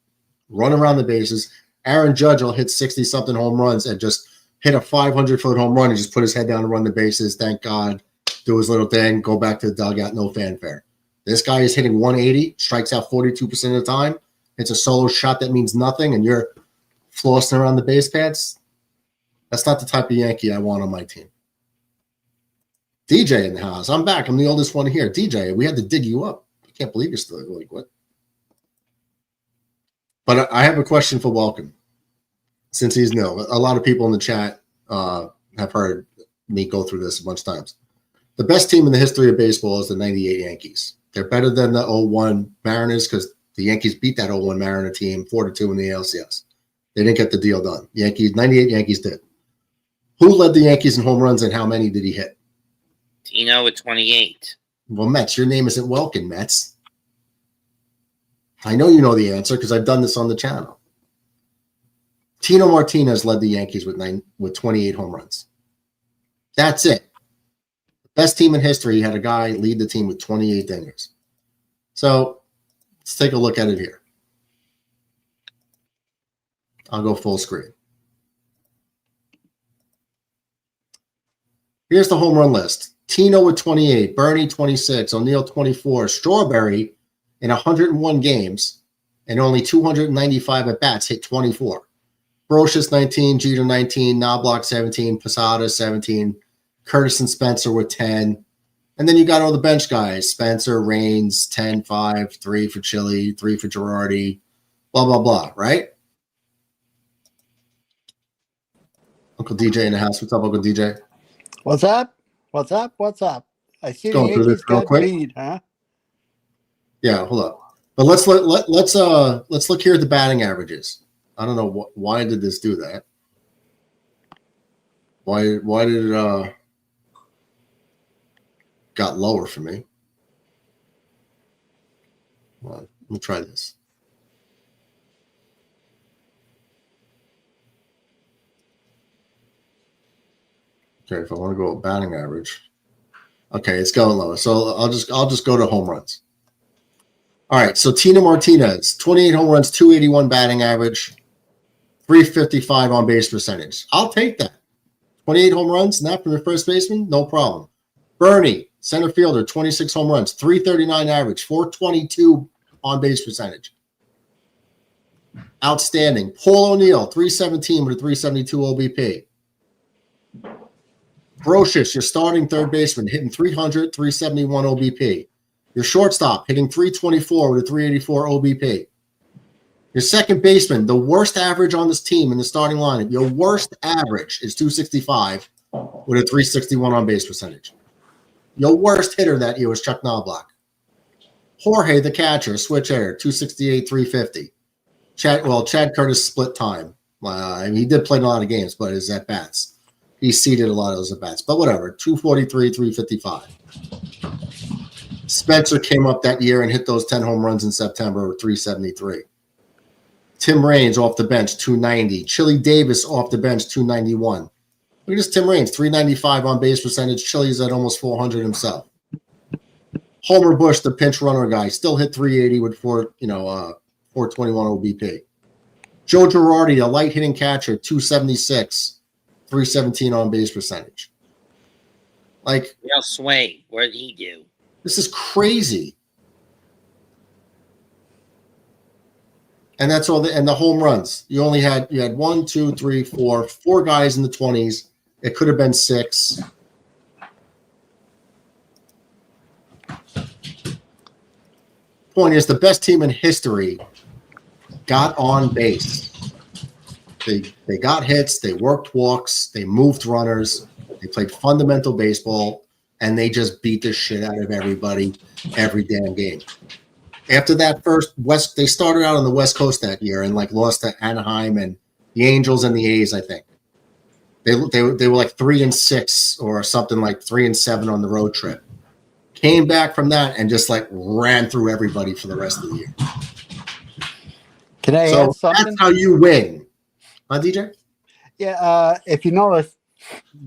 run around the bases. Aaron Judge will hit 60-something home runs and just hit a 500-foot home run and just put his head down and run the bases. Thank God. Do his little thing, go back to the dugout, no fanfare. This guy is hitting 180, strikes out 42% of the time. It's a solo shot that means nothing, and you're flossing around the base pads. That's not the type of Yankee I want on my team. DJ in the house. I'm back. I'm the oldest one here. DJ, we had to dig you up. I can't believe you're still like, what? But I have a question for Welcome. Since he's new, a lot of people in the chat have heard me go through this a bunch of times. The best team in the history of baseball is the 98 Yankees. They're better than the 01 Mariners because the Yankees beat that 01 Mariner team 4-2 in the ALCS. They didn't get the deal done. 98 Yankees did. Who led the Yankees in home runs and how many did he hit? Tino with 28. Well, Mets, your name isn't Welkin, Mets. I know you know the answer because I've done this on the channel. Tino Martinez led the Yankees with 28 home runs. That's it. Best team in history had a guy lead the team with 28 dingers. So let's take a look at it here. I'll go full screen. Here's the home run list. Tino with 28, Bernie 26, O'Neill 24, Strawberry in 101 games and only 295 at bats hit 24. Brocious 19, Jeter 19, Knobloch 17, Posada 17, Curtis and Spencer with 10. And then you got all the bench guys. Spencer, Raines, 10, 5, 3 for Chile, 3 for Girardi, blah, blah, blah, right? Uncle DJ in the house. What's up, Uncle DJ? What's up? What's up? What's up? I see the Going through Yankees this real got quick. beat, huh? Yeah, hold up. But let's look here at the batting averages. I don't know why did this do that. Why did it got lower for me? Well, let me try this. Okay, if I want to go with batting average. Okay, it's going lower. So I'll just go to home runs. All right, so Tina Martinez, 28 home runs, 281 batting average, 355 on base percentage. I'll take that. 28 home runs, not from the first baseman, no problem. Bernie, center fielder, 26 home runs, 339 average, 422 on base percentage. Outstanding. Paul O'Neill, 317 with a 372 OBP. Brocious, your starting third baseman, hitting 300, 371 OBP. Your shortstop, hitting 324 with a 384 OBP. Your second baseman, the worst average on this team in the starting lineup, your worst average is 265 with a 361 on base percentage. Your worst hitter that year was Chuck Knobloch. Jorge, the catcher, switch hitter, 268, 350. Chad Curtis split time. He did play in a lot of games, but his at-bats. He seeded a lot of those at-bats. But whatever, 243, 355. Spencer came up that year and hit those 10 home runs in September with 373. Tim Raines off the bench, 290. Chili Davis off the bench, 291. Look at this Tim Raines, 395 on base percentage. Chili's at almost 400 himself. Homer Bush, the pinch runner guy, still hit 380 with 421 OBP. Joe Girardi, a light hitting catcher, 276, 317 on base percentage. Like, Real Sway, what did he do? This is crazy. And that's all. And the home runs. You had 1, 2, 3, 4 guys in the 20s. It could have been 6. Point is, the best team in history got on base. They got hits. They worked walks. They moved runners. They played fundamental baseball. And they just beat the shit out of everybody every damn game. After that they started out on the West Coast that year and lost to Anaheim and the Angels and the A's, I think. They were like 3-6 or something like 3-7 on the road trip. Came back from that and just ran through everybody for the rest of the year. Can I add something? That's how you win. Huh, DJ? Yeah, if you notice,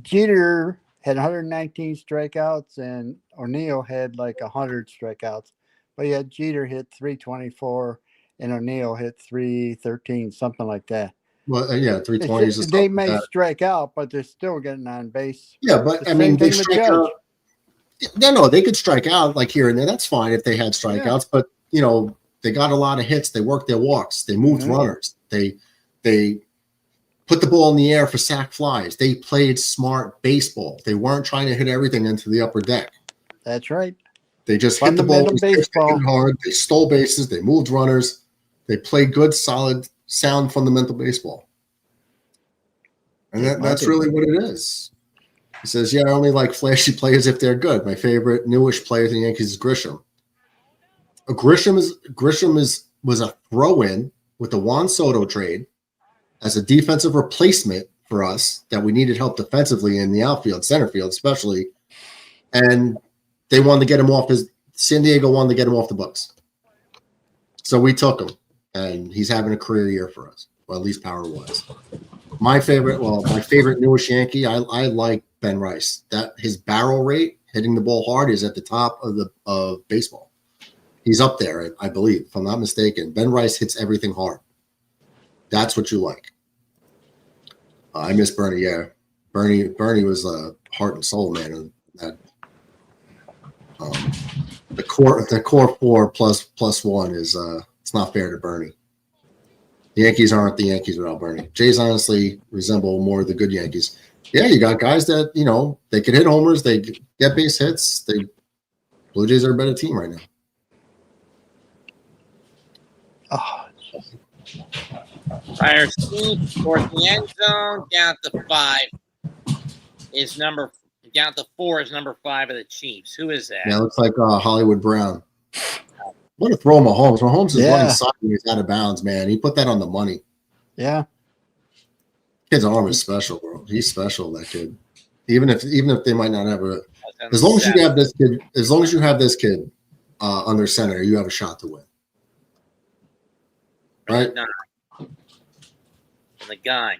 Jeter had 119 strikeouts and O'Neill had 100 strikeouts. But yet Jeter hit 324 and O'Neill hit 313, something like that. Well, yeah, 320s. They may strike out, but they're still getting on base. Yeah, but they strike out. No, they could strike out here and there. That's fine if they had strikeouts. Yeah. But they got a lot of hits. They worked their walks. They moved runners. They put the ball in the air for sac flies. They played smart baseball. They weren't trying to hit everything into the upper deck. That's right. They just hit the ball baseball hard. They stole bases. They moved runners. They played good, solid, sound, fundamental baseball. And that's really what it is. He says, I only like flashy players if they're good. My favorite newish player in the Yankees is Grisham. Grisham was a throw-in with the Juan Soto trade as a defensive replacement for us that we needed help defensively in the outfield, center field especially. And they wanted to get him off San Diego wanted to get him off the books. So we took him, and he's having a career year for us, well, at least power-wise. My favorite newish Yankee, I like Ben Rice. That his barrel rate, hitting the ball hard, is at the top of baseball. He's up there, I believe, if I'm not mistaken. Ben Rice hits everything hard. That's what you like. I miss Bernie. Yeah, Bernie was a heart and soul man. And that the core four plus one is it's not fair to Bernie. The Yankees aren't the Yankees without Bernie. Jays honestly resemble more of the good Yankees. Yeah, you got guys that they can hit homers, they get base hits. Blue Jays are a better team right now. Oh. Fire Steve towards the end zone, down to 5 is number. Down to 4 is number 5 of the Chiefs. Who is that? Yeah, it looks like Hollywood Brown. What a throw, Mahomes. Mahomes is running sideways out of bounds, man. He put that on the money. Yeah. Kid's arm is special, bro. He's special, that kid. Even if they might not have as long as you have this kid under center, you have a shot to win. Right? The gun.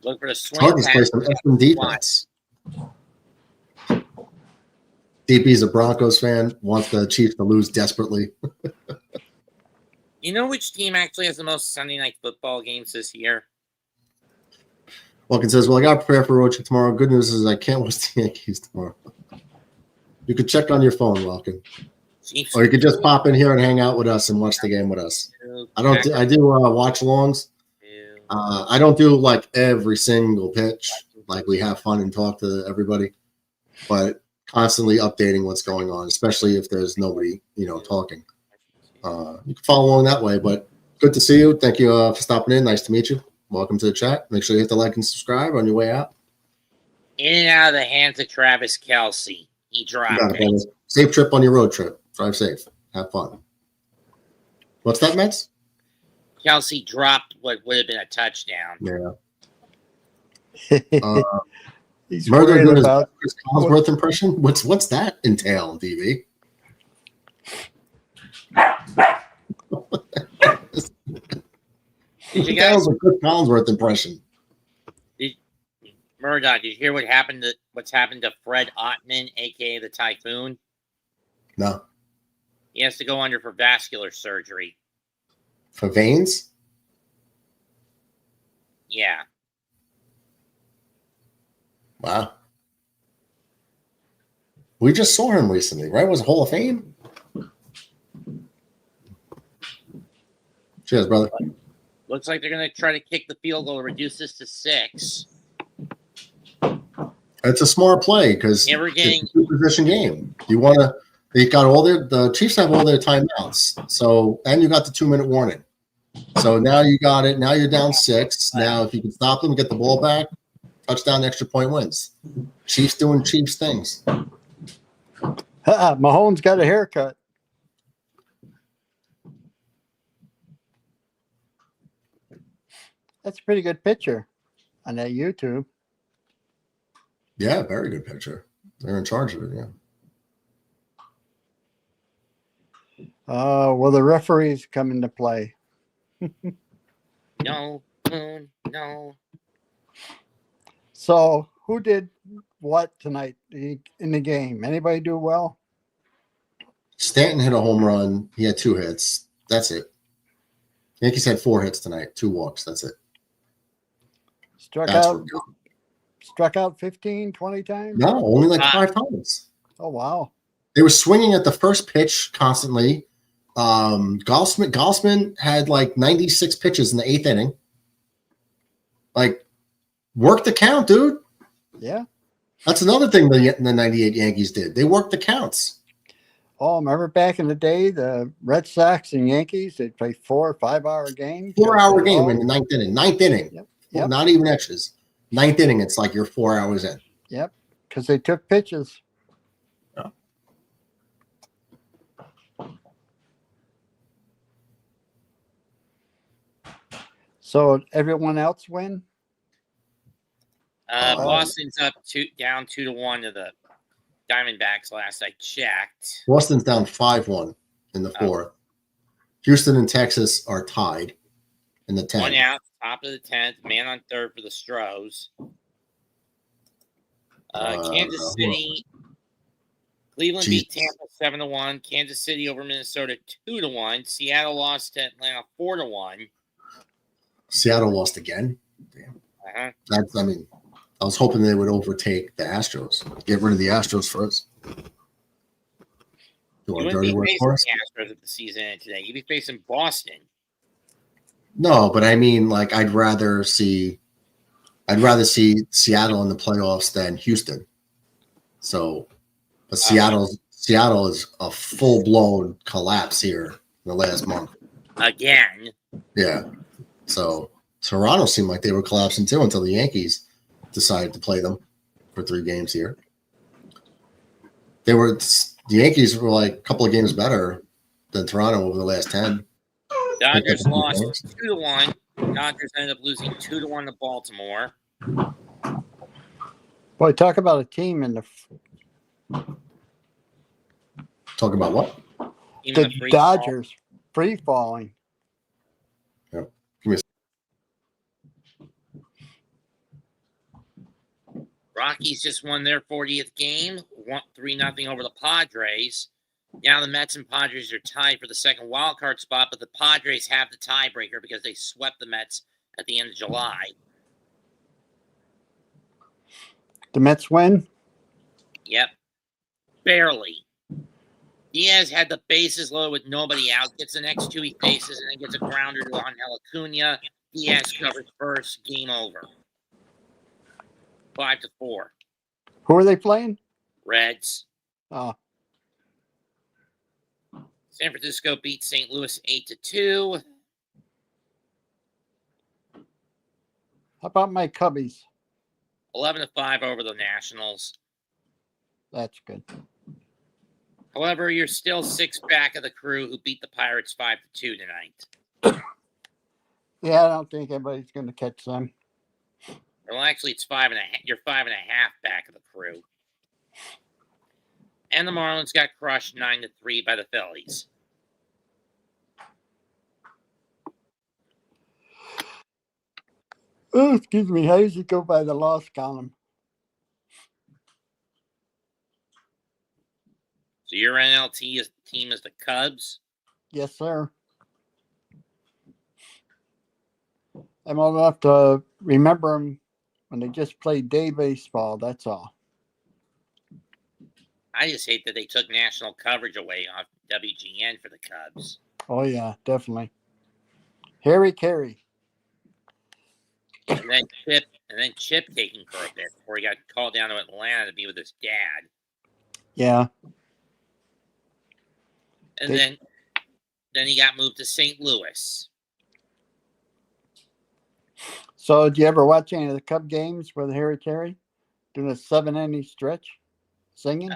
Look for the swing. Cardinals play some excellent defense. DP's a Broncos fan, wants the Chiefs to lose desperately. You know which team actually has the most Sunday night football games this year? Wilkins says, well, I got to prepare for road trip tomorrow. Good news is I can't watch the Yankees tomorrow. You could check on your phone, Welkin. Or you could just pop in here and hang out with us and watch the game with us. I do watch alongs. I don't do like every single pitch. Like we have fun and talk to everybody, but constantly updating what's going on, especially if there's nobody, talking. You can follow along that way, but good to see you. Thank you for stopping in. Nice to meet you. Welcome to the chat. Make sure you hit the like and subscribe on your way out. In and out of the hands of Travis Kelce. He dropped it. Safe trip on your road trip. Drive safe. Have fun. What's that, Mets? Kelce dropped what would have been a touchdown. Yeah. He's Murder worried doing about his Collinsworth impression. What's that entail, DB? That was a good Collinsworth impression. Murdoch, did you hear what's happened to Fred Ottman, aka the Typhoon? No. He has to go under for vascular surgery. For veins? Yeah. Wow. We just saw him recently, right? Was Hall of Fame? Cheers, brother. Looks like they're going to try to kick the field goal, reduce this to 6. It's a smart play because it's a two-position game. The Chiefs have all their timeouts. So, and you got the 2-minute warning. So now you got it. Now you're down 6. Now, if you can stop them, get the ball back, touchdown, extra point wins. Chiefs doing Chiefs things. Mahomes got a haircut. That's a pretty good picture on that YouTube. Yeah, very good picture. They're in charge of it, yeah. Will the referees come into play? No. So, who did what tonight in the game? Anybody do well? Stanton hit a home run. He had 2 hits. That's it. Yankees had 4 hits tonight, 2 walks. That's it. Struck out 15, 20 times? No, only like 5 times. Oh, wow. They were swinging at the first pitch constantly. Gaussman had like 96 pitches in the 8th inning. Like, work the count, dude. Yeah. That's another thing the 98 Yankees did. They worked the counts. Oh, remember back in the day, the Red Sox and Yankees, they'd play 4 or 5 hour games. 4-hour game in the 9th inning. 9th inning. Yep. Well, not even extras. 9th inning, it's like you're 4 hours in. Yep. Because they took pitches. Yeah. So everyone else win? Boston's up down 2-1 to the Diamondbacks last I checked. Boston's down 5-1 in the 4th. Houston and Texas are tied in the 10th. 1 out, top of the 10th, man on 3rd for the Stros. Kansas City, Cleveland beat Tampa 7-1. Kansas City over Minnesota 2-1. Seattle lost to Atlanta 4-1. Seattle lost again. Damn. Uh-huh. I mean, I was hoping they would overtake the Astros. Get rid of the Astros first. You wouldn't be facing the Astros at the season end today. You'd be facing Boston. No, but I mean, like, I'd rather see Seattle in the playoffs than Houston. So, but Seattle is a full blown collapse here in the last month. Again. Yeah. So Toronto seemed like they were collapsing too until the Yankees decided to play them for 3 games here. The Yankees were like a couple of games better than Toronto over the last 10. Dodgers lost 2-1. Dodgers ended up losing 2-1 to Baltimore. Boy, talk about a team in the. Talk about what? The Dodgers free falling. Yeah. Give me Rockies just won their 40th game, 3-0 over the Padres. Now the Mets and Padres are tied for the second wild card spot, but the Padres have the tiebreaker because they swept the Mets at the end of July. The Mets win? Yep. Barely. Diaz had the bases loaded with nobody out, gets the next 2 he faces, and then gets a grounder to Angel Acuna. Diaz covers first, game over. 5-4. Who are they playing? Reds. Oh. San Francisco beat St. Louis 8-2. How about my Cubbies? 11-5 over the Nationals. That's good. However, you're still 6 back of the Crew who beat the Pirates 5-2 tonight. Yeah, I don't think anybody's going to catch them. Well, actually, it's 5.5. You're 5.5 back of the Crew. And the Marlins got crushed 9-3 by the Phillies. Oh, excuse me. How does it go by the loss column? So your NLT team is the Cubs? Yes, sir. I'm old enough to remember them when they just played day baseball. That's all. I just hate that they took national coverage away off WGN for the Cubs. Oh, yeah, definitely. Harry Carey. And then Chip taking for a bit before he got called down to Atlanta to be with his dad. Yeah. And then he got moved to St. Louis. So, did you ever watch any of the Cub games with Harry Carey doing a 7-inning stretch singing?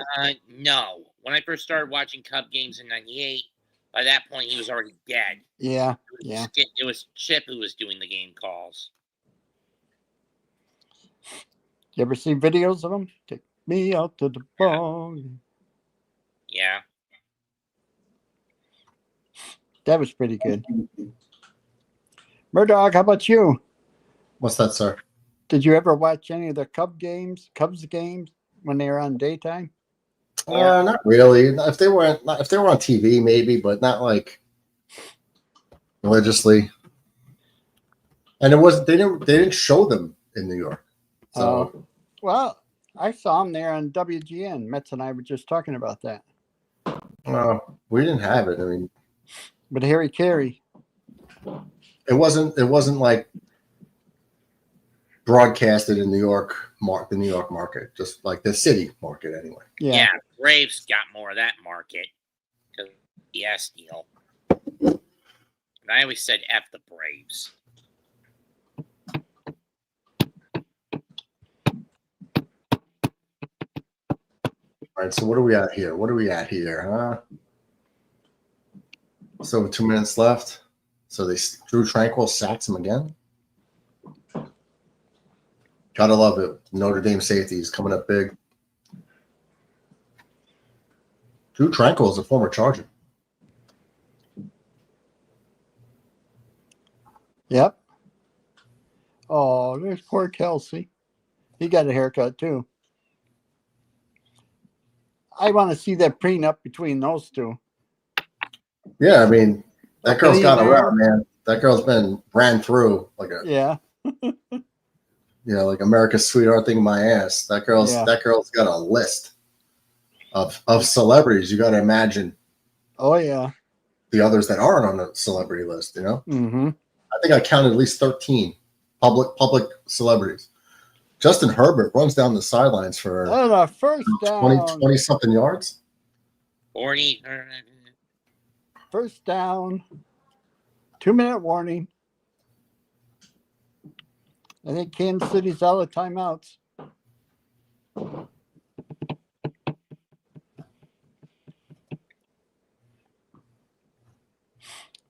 No. When I first started watching Cub games in '98, by that point he was already dead. Yeah, It was Chip who was doing the game calls. You ever see videos of him? Take me out to the ball. Yeah. That was pretty good. Murdoch, how about you? What's that, sir? Did you ever watch any of the Cubs games when they were on daytime? Not really. If they were on TV, maybe, but not like religiously. And they didn't show them in New York. So well, I saw them there on WGN. Metz and I were just talking about that. we didn't have it. I mean, but Harry Carey. It wasn't like broadcasted in the New York market, just like the city market anyway. Yeah, Braves got more of that market because of the yes deal. And I always said F the Braves. All right, so what are we at here? Huh? So 2 minutes left. So Drew Tranquil sacks him again. Gotta love it. Notre Dame safety is coming up big. Drew Tranquil is a former Charger. Yep. Oh, there's poor Kelsey. He got a haircut too. I want to see that prenup between those two. Yeah, I mean, that girl's got around, man. That girl's been ran through like Yeah. like America's Sweetheart thing in my ass. That girl's got a list of celebrities. You got to imagine. Oh yeah. The others that aren't on the celebrity list, Mm-hmm. I think I counted at least 13 public celebrities. Justin Herbert runs down the sidelines for first 20 something yards. 40. First down. 2-minute warning. I think Kansas City's out of timeouts.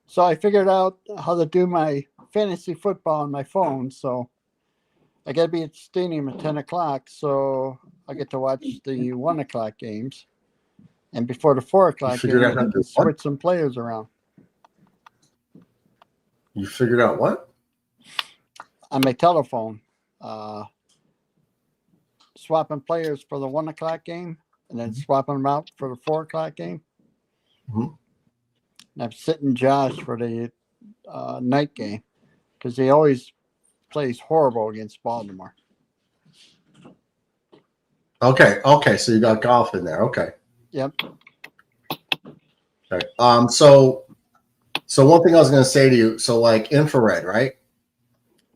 So I figured out how to do my fantasy football on my phone. So I got to be at the stadium at 10 o'clock. So I get to watch the 1 o'clock games. And before the 4 o'clock figured games, out how I to can do what? switch some players around. You figured out what? On my telephone. Swapping players for the 1 o'clock game and then swapping them out for the 4 o'clock game. Mm-hmm. And I'm sitting Josh for the night game because he always plays horrible against Baltimore. Okay. So you got golf in there. Okay. Yep. Okay. So one thing I was going to say to you. So like Infrared, right?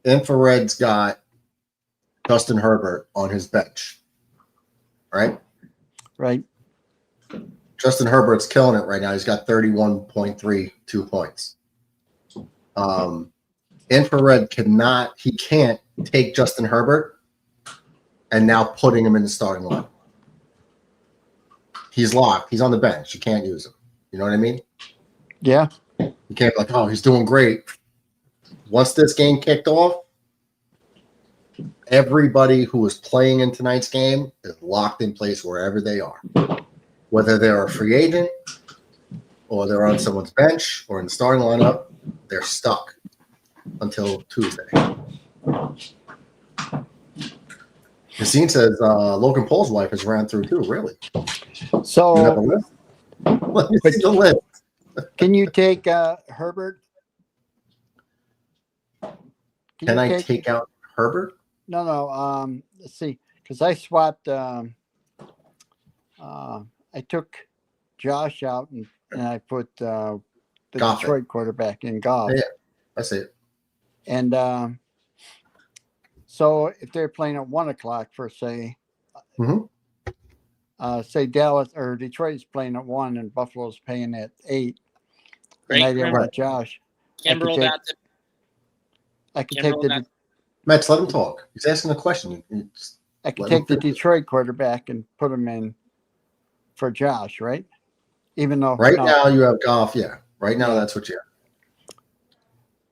Infrared's got Justin Herbert on his bench, right? Right. Justin Herbert's killing it right now. He's got 31.32 points. Infrared can't take Justin Herbert and now putting him in the starting line. He's locked. He's on the bench. You can't use him. You know what I mean? Yeah. You can't be like, oh, he's doing great. Once this game kicked off, everybody who was playing in tonight's game is locked in place wherever they are. Whether they're a free agent or they're on someone's bench or in the starting lineup, they're stuck until Tuesday. Yassine says Logan Paul's wife has ran through too. Really? So you have a list? Let me see the list. Can you take Herbert? Can I take out Herbert? No. Let's see, because I swapped. I took Josh out and I put the Goff Detroit quarterback in Goff. Yeah, I see it. And so if they're playing at 1 o'clock for say Dallas or Detroit is playing at 1 and Buffalo's playing at 8, and I didn't want Josh. Kimbrel got the. I could take the. Matt, let him talk. He's asking a question. I could take the Detroit quarterback and put him in for Josh, right? Even though now you have Goff, yeah. Right now that's what you have.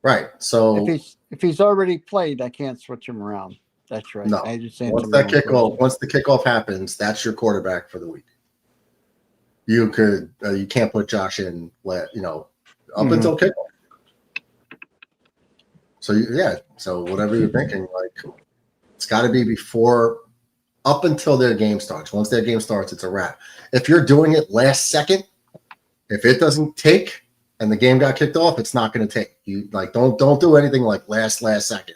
Right. So if he's already played, I can't switch him around. That's right. No. I just once the kickoff happens, that's your quarterback for the week. You can't put Josh in up until kickoff. So so whatever you're thinking, like it's got to be before, up until their game starts. Once their game starts, it's a wrap. If you're doing it last second, if it doesn't take and the game got kicked off, it's not going to take. You like don't do anything like last second.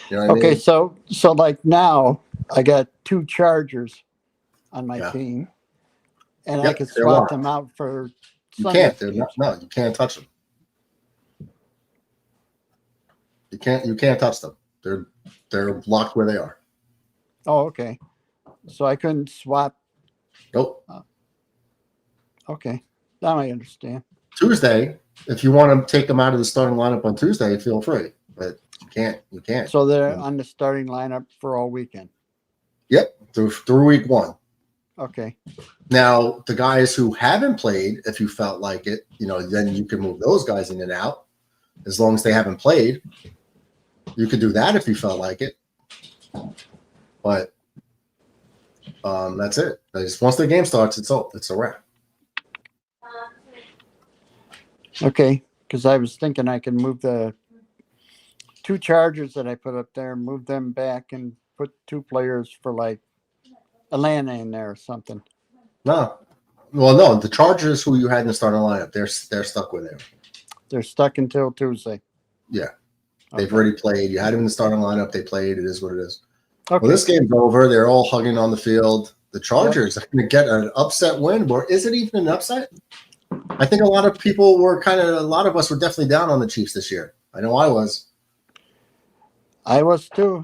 You know what I mean? So like now I got 2 Chargers on my team, and I could swap them out for. You can't. You can't touch them. You can't touch them. They're locked where they are. Oh, okay. So I couldn't swap. Nope. Okay, now I understand. Tuesday, if you want to take them out of the starting lineup on Tuesday, feel free. But you can't. So they're on the starting lineup for all weekend. Yep, through week 1. Okay. Now the guys who haven't played, if you felt like it, then you can move those guys in and out. As long as they haven't played, you could do that if you felt like it. But that's it. Once the game starts, it's a wrap. Okay, because I was thinking I could move the 2 Chargers that I put up there, move them back, and put 2 players for like Atlanta in there or something. No, well, no, the Chargers who you had in the starting lineup, they're stuck with him. They're stuck until Tuesday. Yeah. They've already played. You had him in the starting lineup. They played. It is what it is. Okay. Well, this game's over. They're all hugging on the field. The Chargers are going to get an upset win. Or is it even an upset? I think a lot of us were definitely down on the Chiefs this year. I know I was. I was too.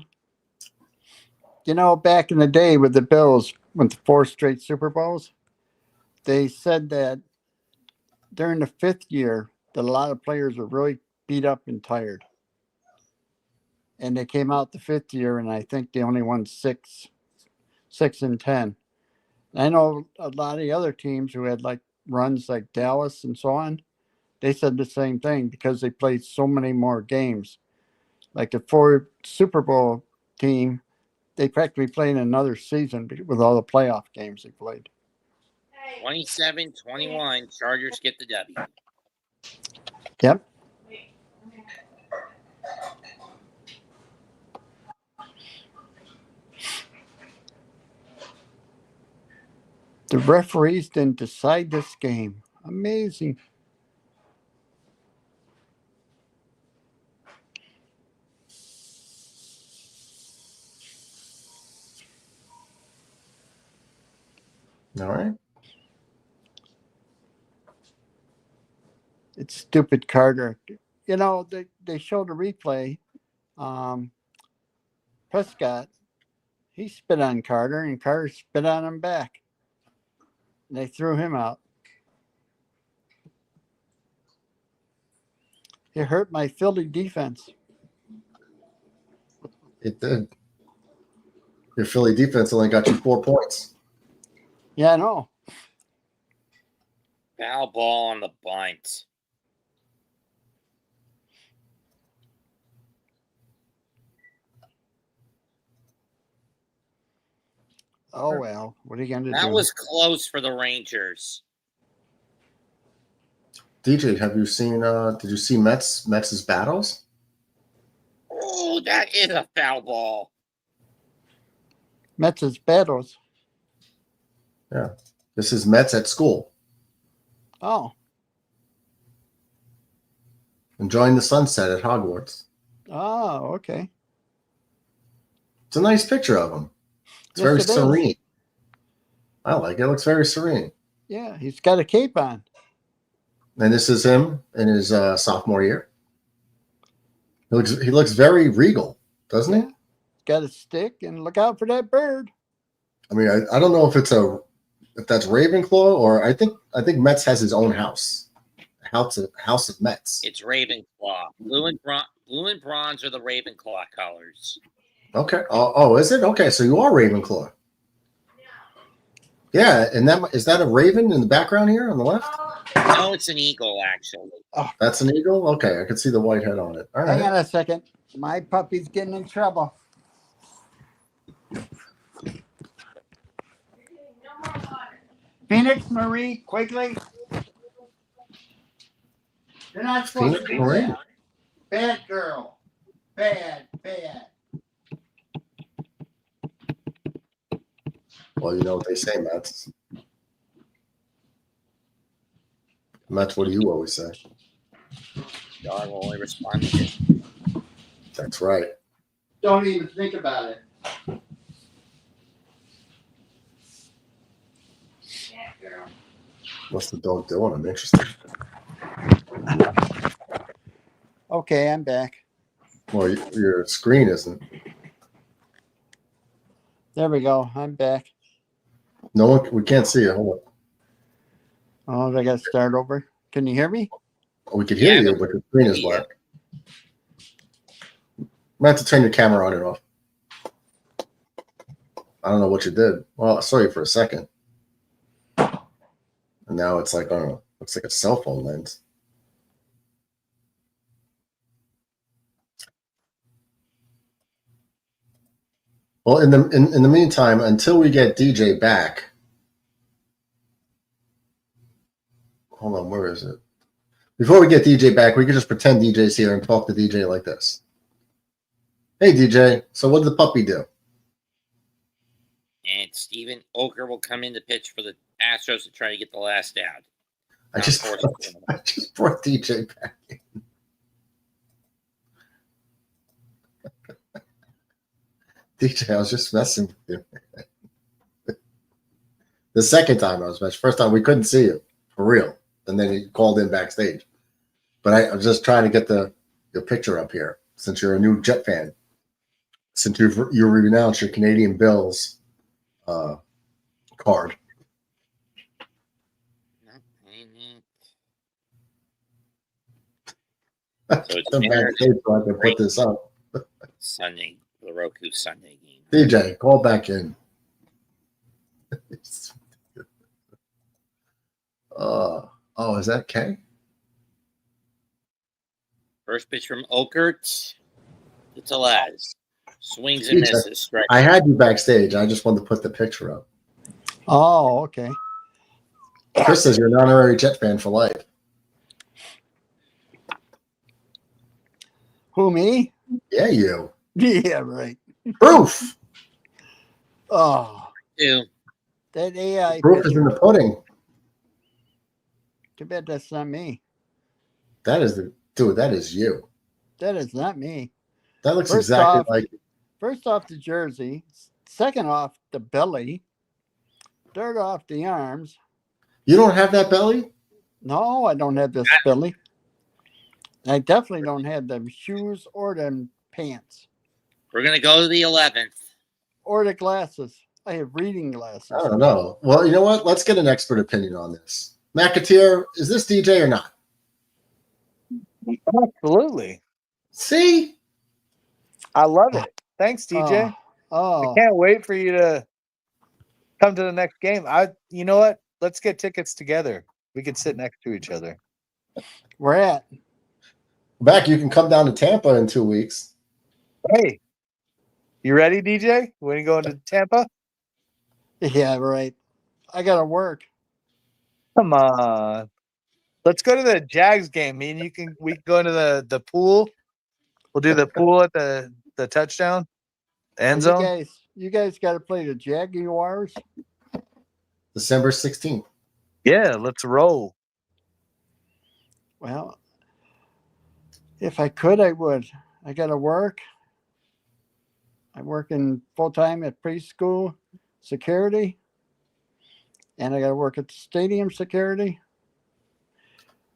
You know, back in the day with the Bills, went to 4 straight Super Bowls, they said that during the 5th year that a lot of players were really beat up and tired. And they came out the 5th year, and I think they only won 6 and 10. I know a lot of the other teams who had like runs like Dallas and so on, they said the same thing because they played so many more games. Like the 4 Super Bowl team, they practically played another season with all the playoff games they played. 27-21, Chargers get the W. Yep. The referees didn't decide this game. Amazing. All right. It's stupid Carter. You know, they showed a replay. Prescott, he spit on Carter, and Carter spit on him back. And they threw him out. It hurt my Philly defense. It did. Your Philly defense only got you 4 points. Yeah, I know. Foul ball on the bunt. Oh, well. What are you going to do? That was close for the Rangers. DJ, have you seen? Did you see Mets' battles? Oh, that is a foul ball. Mets' battles. Yeah. This is Mets at school. Oh. Enjoying the sunset at Hogwarts. Oh, okay. It's a nice picture of him. It's very serene. I like it. It looks very serene. Yeah, he's got a cape on. And this is him in his sophomore year. He looks very regal, doesn't he? Got a stick, and look out for that bird. I mean, I don't know if that's Ravenclaw, or I think Mets has his own house. House of Mets. It's Ravenclaw. Blue and bronze are the Ravenclaw colors. Okay. Oh, is it? Okay, so you are Ravenclaw. Yeah, and is that a raven in the background here on the left? No, it's an eagle, actually. Oh, that's an eagle? Okay, I can see the white head on it. All right. Hang on a second. My puppy's getting in trouble. Phoenix Marie, quickly. You're not supposed Phoenix to do Marie. that. Bad girl. Bad. Well, you know what they say, Mets. Mets, what do you always say? God will only respond to you. That's right. Don't even think about it. What's the dog doing? I'm interested. Okay, I'm back. Well, your screen isn't. There we go. I'm back. No one. We can't see it. Hold on. Oh, I got to start over. Can you hear me? We could hear you, but the screen is black. You might have to turn your camera on and off. I don't know what you did. Well, I saw you for a second. And now it's like, I don't know, looks like a cell phone lens. Well, in the meantime, until we get DJ back, hold on, where is it? Before we get DJ back, we could just pretend DJ's here and talk to DJ like this. Hey, DJ. So what did the puppy do? And Steven Oker will come in to pitch for the Astros to try to get the last out. I just brought DJ back in. DJ, I was just messing with you. The second time I was messing. First time we couldn't see you for real, and then he called in backstage. But I was just trying to get your picture up here since you're a new Jet fan. Since you renounced your Canadian Bills card. So it's Come backstage so I can put this up. Sunday, the Roku Sunday game. DJ, call back in. Is that K? First pitch from Okert. It's a Laz. Swings and DJ, misses. Strike. I had you backstage. I just wanted to put the picture up. Oh, okay. Chris says you're an honorary Jet fan for life. Who, me? Yeah, you. Yeah, right. Proof. Oh. Two. That AI. Proof is in the pudding. Too bad that's not me. That is that is you. That is not me. That looks exactly like. First off the jersey. Second off the belly. Third off the arms. You don't have that belly? No, I don't have this belly. I definitely don't have them shoes or them pants. We're going to go to the 11th. Or the glasses. I have reading glasses. I don't know. Well, you know what? Let's get an expert opinion on this. McAteer, is this DJ or not? Absolutely. See? I love it. Thanks, DJ. I can't wait for you to come to the next game. You know what? Let's get tickets together. We could sit next to each other. Where at? Back, you can come down to Tampa in 2 weeks. Hey, you ready, DJ? When you going to Tampa? Yeah, right. I gotta work. Come on. Let's go to the Jags game. Me and we can go into the pool. We'll do the pool at the touchdown end zone. You guys got to play the Jaguars. December 16th. Yeah, let's roll. Well, if I could, I would. I got to work. I'm working full time at preschool security, and I got to work at the stadium security.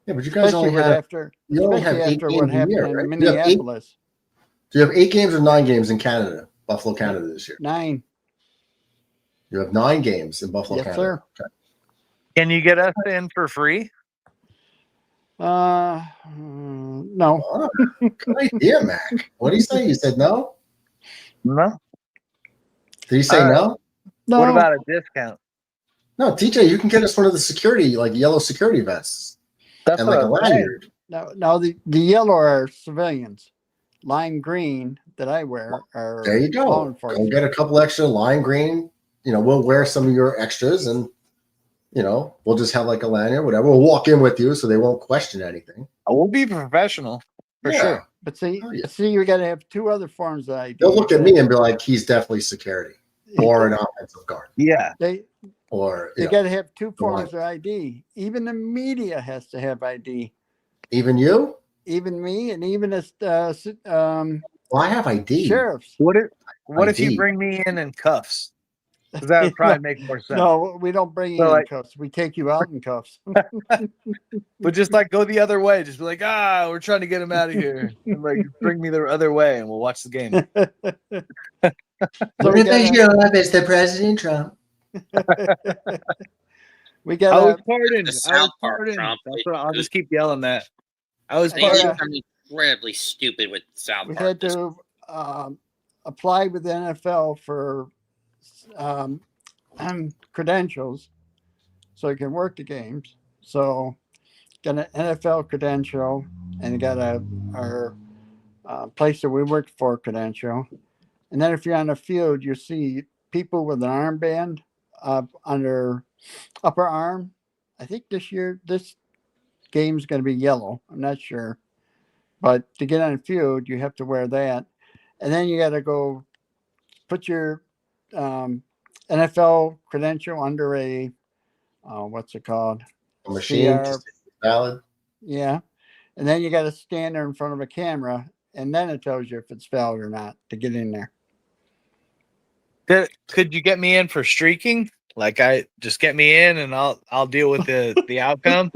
Yeah, but you guys only have you only have 8 games what a happened year, in right? Minneapolis. Do you have 8 games or 9 games in Canada, Buffalo, Canada this year? 9. You have 9 games in Buffalo, Yes, Canada. sir. Okay. Can you get us in for free? No. Oh, good idea, Mac. What did he say? You said no? No. Did he say no? No. What about a discount? No, TJ, you can get us one of the security, like yellow security vests. That's and what like a I'm saying. lanyard. No, the yellow are civilians. Lime green that I wear are There you go. law Go enforcement. get a couple extra lime green. You know, we'll wear some of your extras and, you know, we'll just have like a lanyard, whatever. We'll walk in with you so they won't question anything. We'll be professional for sure. But see, you got to have 2 other forms of ID. They'll look at me and be like, he's definitely security or an offensive guard. Yeah. They you got to have 2 forms of ID. Even the media has to have ID. Even you? Even me, and even as Well, I have ID. sheriffs. What if you ID. bring me in cuffs? Because that would probably make more sense. No, we don't bring you in cuffs. We take you out in cuffs. But just like go the other way. Just be like, we're trying to get him out of here. And like bring me the other way and we'll watch the game. What if I show up as the President Trump? We got. I was pardoned. The South Park Trump. That's what I'll just keep yelling that. I was I think it's pardoned. become incredibly stupid with South We Park. had to apply with the NFL for credentials so you can work the games. So got an NFL credential and got our place that we worked for credential. And then if you're on the field, you see people with an armband on their upper arm. I think this game's going to be yellow. I'm not sure. But to get on the field, you have to wear that. And then you got to go put your NFL credential under a, what's it called? A machine to CR. see if it's valid. Yeah. And then you got to stand there in front of a camera, and then it tells you if it's valid or not to get in there. Could you get me in for streaking? Like, I just get me in, and I'll deal with the outcome.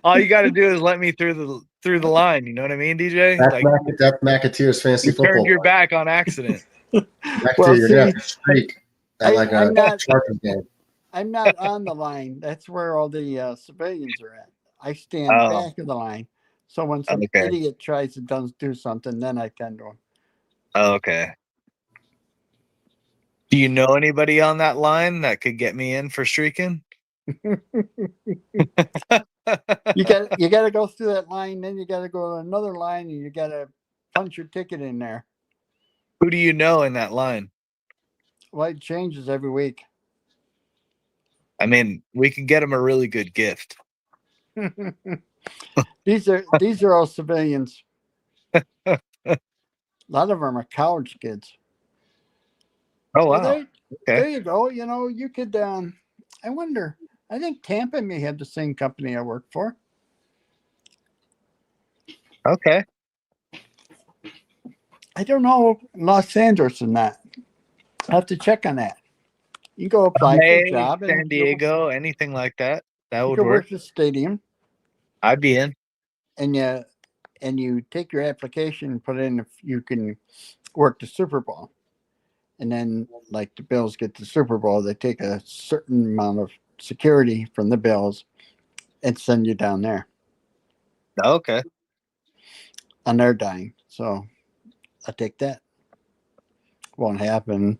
All you got to do is let me through the line. You know what I mean, DJ? That's McAteer's fantasy you football. turned your back on accident. Well, You're gonna have to streak at like a I'm not- Chargers game. I'm not on the line. That's where all the civilians are at. I stand back of the line. So when some idiot tries to do something, then I tend to him. Okay. Do you know anybody on that line that could get me in for streaking? You got to go through that line, then you got to go to another line, and you got to punch your ticket in there. Who do you know in that line? Well, it changes every week. I mean, we can get them a really good gift. These are all civilians. A lot of them are college kids. Oh, wow. Well, there you go. You know, you could. I wonder. I think Tampa may have the same company I work for. Okay. I don't know Los Angeles or not. I'll have to check on that. You can go apply for a job in San Diego, anything like that. That would work. work. The stadium. I'd be in. And you take your application and put in if you can work the Super Bowl. And then, like the Bills get the Super Bowl, they take a certain amount of security from the Bills and send you down there. Okay. On their dime. So I take that. Won't happen.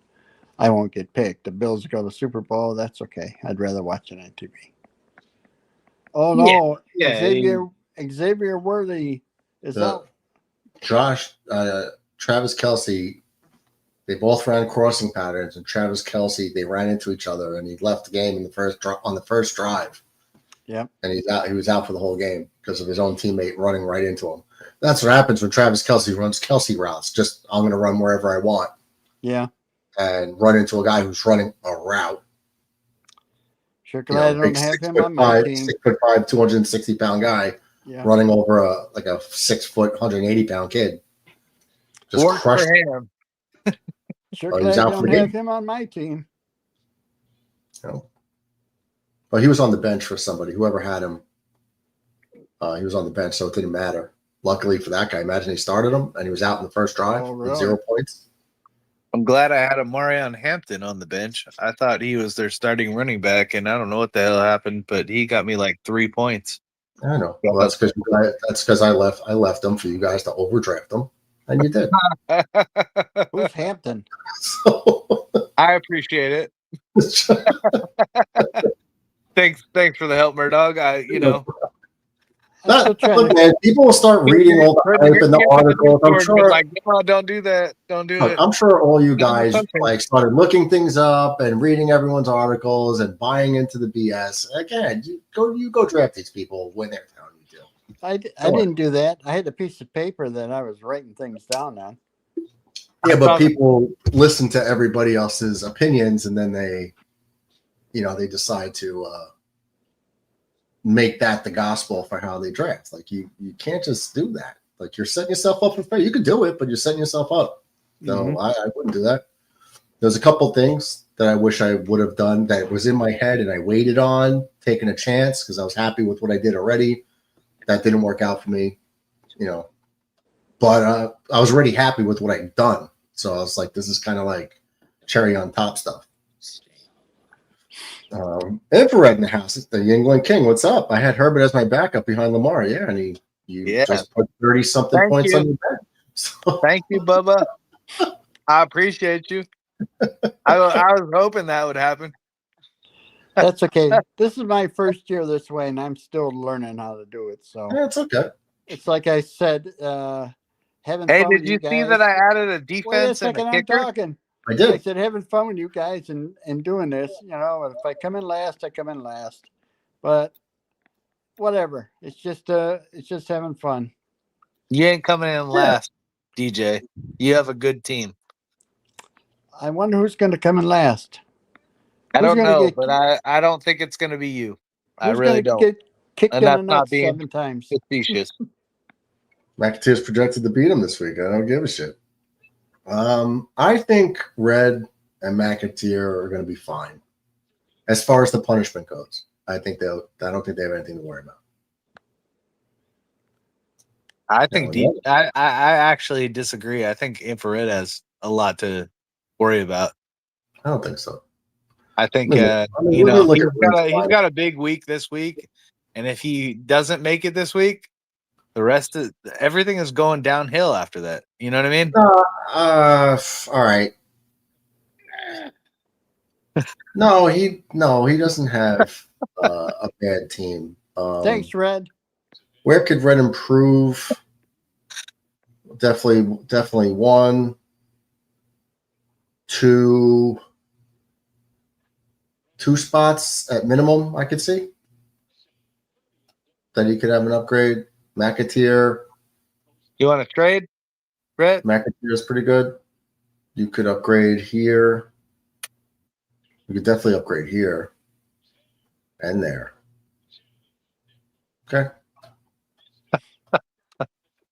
I won't get picked. The Bills go to the Super Bowl. That's okay. I'd rather watch it on TV. Oh no! Yeah. Xavier Worthy is out. Travis Kelce. They both ran crossing patterns, and Travis Kelce, they ran into each other, and he left the game on the first drive. Yep. And he's out. He was out for the whole game because of his own teammate running right into him. That's what happens when Travis Kelce runs Kelce routes. Just I'm going to run wherever I want. Yeah. And run into a guy who's running a route. Sure glad I don't have him on my team. 6'5", 260-pound guy running over a 6 foot, 180-pound kid. Just crushed him. Sure glad I don't have him on my team. No. Well, he was on the bench for somebody. Whoever had him, he was on the bench, so it didn't matter. Luckily for that guy, imagine he started him and he was out in the first drive with 0 points. I'm glad I had a Marion Hampton on the bench. I thought he was their starting running back, and I don't know what the hell happened, but he got me like 3 points. I know. Well, that's because I left him for you guys to overdraft him, and you did. Who's Hampton? I appreciate it. Thanks for the help, Murdog. Look, man, people will start reading all the hype in the articles. I'm sure. Like, no, don't do that. Don't do it. I'm sure all you guys started looking things up and reading everyone's articles and buying into the BS. Again, you go draft these people when they're telling you to. I didn't do that. I had a piece of paper that I was writing things down on. Yeah, but people listen to everybody else's opinions, and then they decide to make that the gospel for how they draft. Like you can't just do that. Like you're setting yourself up for failure. You could do it, but you're setting yourself up. So I wouldn't do that. There's a couple things that I wish I would have done that was in my head and I waited on taking a chance because I was happy with what I did already. That didn't work out for me, but I was already happy with what I'd done. So I was like, this is kind of like cherry on top stuff. Infrared in the house. It's the England King. What's up? I had Herbert as my backup behind Lamar. Yeah, and you just put 30-something points on your bench. So. Thank you, Bubba. I appreciate you. I was hoping that would happen. That's okay. This is my first year this way, and I'm still learning how to do it. So it's okay. It's like I said, having hey, fun did with you see guys. that I added a defense and a kicker? I'm talking. I did. I said having fun with you guys and doing this. If I come in last, I come in last. But whatever. It's just having fun. You ain't coming in last, DJ. You have a good team. I wonder who's going to come in last. I Who's don't gonna know, get but I don't think it's going to be you. I who's really gonna don't. get kicked And in that's the not nuts being 7 times? facetious. McAteer's projected to beat him this week. I don't give a shit. I think Red and McAteer are going to be fine as far as the punishment goes. I don't think they have anything to worry about. I think I actually disagree. I think Infrared has a lot to worry about. I don't think so. I think let me look at Red's he's got a big week this week, and if he doesn't make it this week, the rest of everything is going downhill after that. You know what I mean? All right. No, he doesn't have a bad team. Thanks, Red. Where could Red improve? Definitely 1, 2 spots at minimum. I could see that he could have an upgrade. McAteer. You want to trade, Brett? McAteer is pretty good. You could upgrade here. You could definitely upgrade here and there. Okay.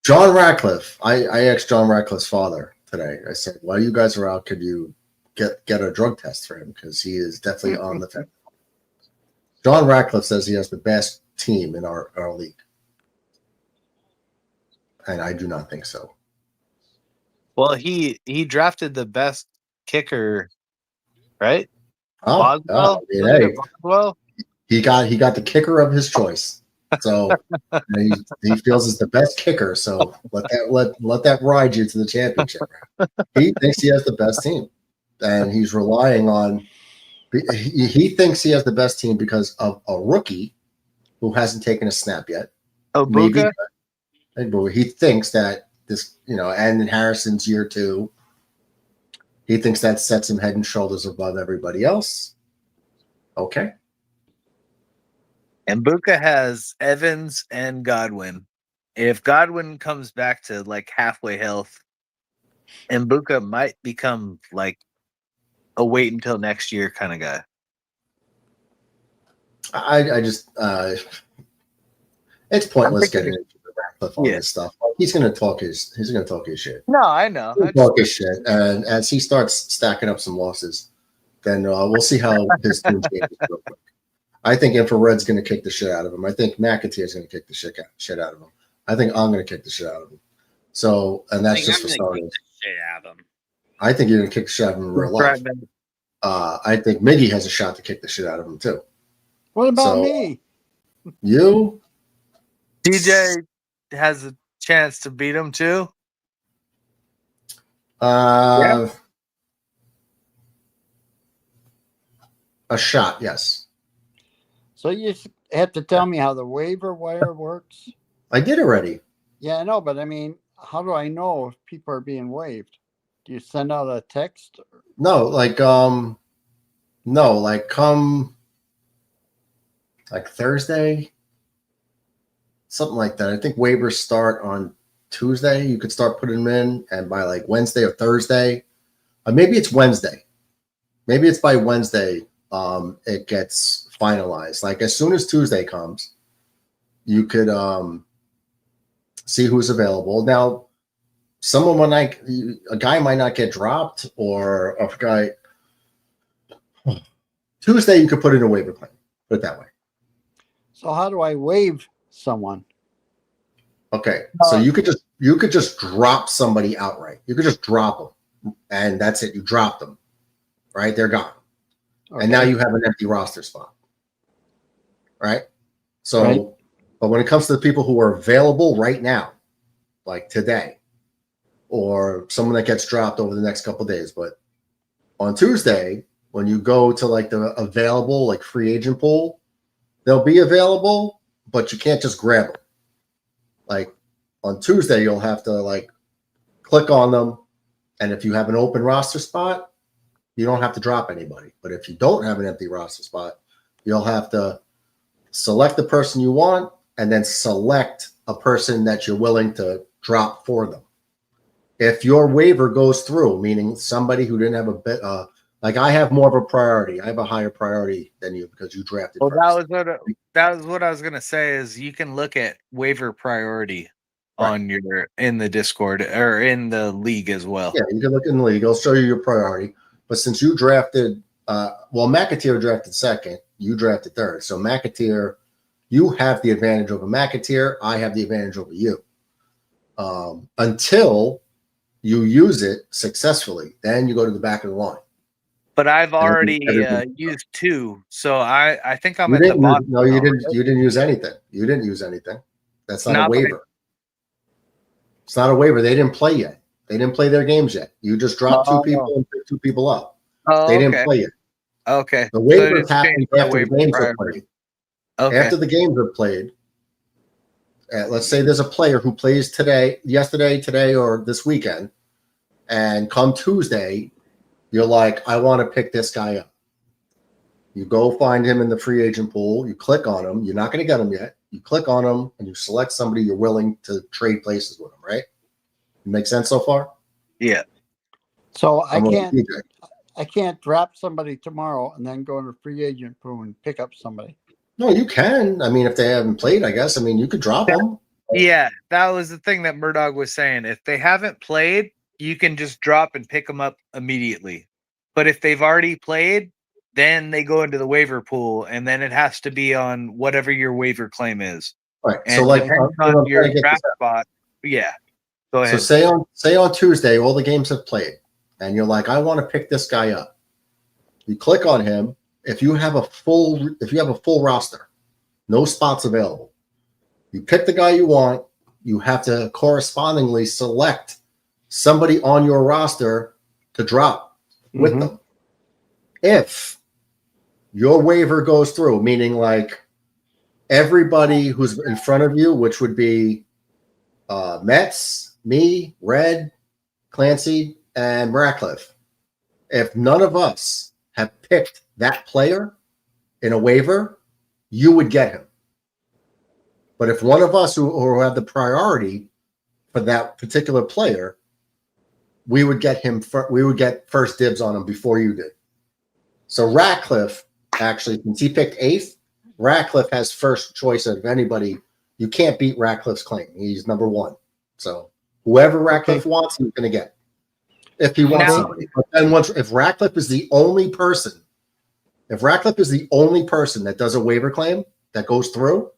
John Ratcliffe. I asked John Ratcliffe's father today. I said, while you guys are out, could you get a drug test for him? Because he is definitely on the fence. John Ratcliffe says he has the best team in our league. And I do not think so. Well, he drafted the best kicker, right? Boswell? Boswell? He got the kicker of his choice. So he feels it's the best kicker. So let that ride you to the championship. He thinks he has the best team, and he's relying on. He thinks he has the best team because of a rookie who hasn't taken a snap yet. Maybe, but he thinks that this, and in Harrison's year 2, he thinks that sets him head and shoulders above everybody else. Okay. And Buka has Evans and Godwin. If Godwin comes back to like halfway health, and Buka might become like a wait until next year kind of guy. I just it's pointless getting into the Ratcliffe on this stuff. He's gonna talk his shit. No, I know. He'll talk his shit, and as he starts stacking up some losses, then we'll see how his team changes real quick. I think Infrared's going to kick the shit out of him. I think McAteer's going to kick the shit out of him. I think I'm going to kick the shit out of him. So, and that's just for starters. I think you're going to kick the shit out of him in real life. I think Miggy has a shot to kick the shit out of him too. What about me? You? DJ has a chance to beat him too. A shot, yes. So you have to tell me how the waiver wire works. I did already. Yeah, I know, but I mean, how do I know if people are being waived? Do you send out a text? No, come Thursday, something like that. I think waivers start on Tuesday. You could start putting them in, and by like Wednesday or Thursday, maybe it's Wednesday. Maybe it's by Wednesday. It gets finalized. Like as soon as Tuesday comes, you could see who's available. Now, a guy might not get dropped, or a guy. Tuesday, you could put in a waiver claim. Put it that way. So how do I waive someone? Okay, so you could just drop somebody outright. You could just drop them, and that's it. You drop them, right? They're gone. Okay. And now you have an empty roster spot, right? So, right. But when it comes to the people who are available right now, like today, or someone that gets dropped over the next couple of days, but on Tuesday, when you go to like the available, like free agent pool, they'll be available, but you can't just grab them. Like on Tuesday, you'll have to like click on them, and if you have an open roster spot, you don't have to drop anybody. But if you don't have an empty roster spot, you'll have to select the person you want and then select a person that you're willing to drop for them. If your waiver goes through, meaning somebody who didn't have Like I have more of a priority. I have a higher priority than you because you drafted Well, first. that was what I was gonna say. Is you can look at waiver priority on your in the Discord or in the league as well. Yeah, you can look in the league. It'll show you your priority. But since you drafted, well, McAteer drafted second, you drafted third. So McAteer, you have the advantage over McAteer. I have the advantage over you. Until you use it successfully, then you go to the back of the line. But I've And already everybody- used 2, so I think I'm you at the didn't bottom. use, no, you didn't. You didn't use anything. You didn't use anything. That's not a waiver. It's not a waiver. They didn't play yet. They didn't play their games yet. You just dropped 2 people and picked 2 people up. They didn't play yet. Okay. The waivers happen after the games are played. Okay. After the games are played, let's say there's a player who plays yesterday, today, or this weekend, and come Tuesday, you're like, I want to pick this guy up. You go find him in the free agent pool. You click on him. You're not going to get him yet. You click on him, and you select somebody you're willing to trade places with him, right? Make sense so far? Yeah. So I can't drop somebody tomorrow and then go in a free agent pool and pick up somebody. No, you can. I mean, if they haven't played, I guess. I mean, you could drop them. Yeah, that was the thing that Murdoch was saying. If they haven't played, you can just drop and pick them up immediately. But if they've already played, then they go into the waiver pool, and then it has to be on whatever your waiver claim is. Right. And So, like, depends I'm on your trying to get draft this spot. Yeah. Go ahead. So say on Tuesday, all the games have played, and you're like, I want to pick this guy up. You click on him. If you have a full roster, no spots available, you pick the guy you want. You have to correspondingly select somebody on your roster to drop with them. If your waiver goes through, meaning like everybody who's in front of you, which would be Mets, me, Red, Clancy, and Ratcliffe. If none of us have picked that player in a waiver, you would get him. But if one of us who have the priority for that particular player, we would get him. We would get first dibs on him before you did. So Ratcliffe, actually, since he picked 8th, Ratcliffe has first choice of anybody. You can't beat Ratcliffe's claim. He's number 1. So whoever Ratcliffe wants, he's going to get. If he wants somebody. But then if Ratcliffe is the only person, that does a waiver claim that goes through,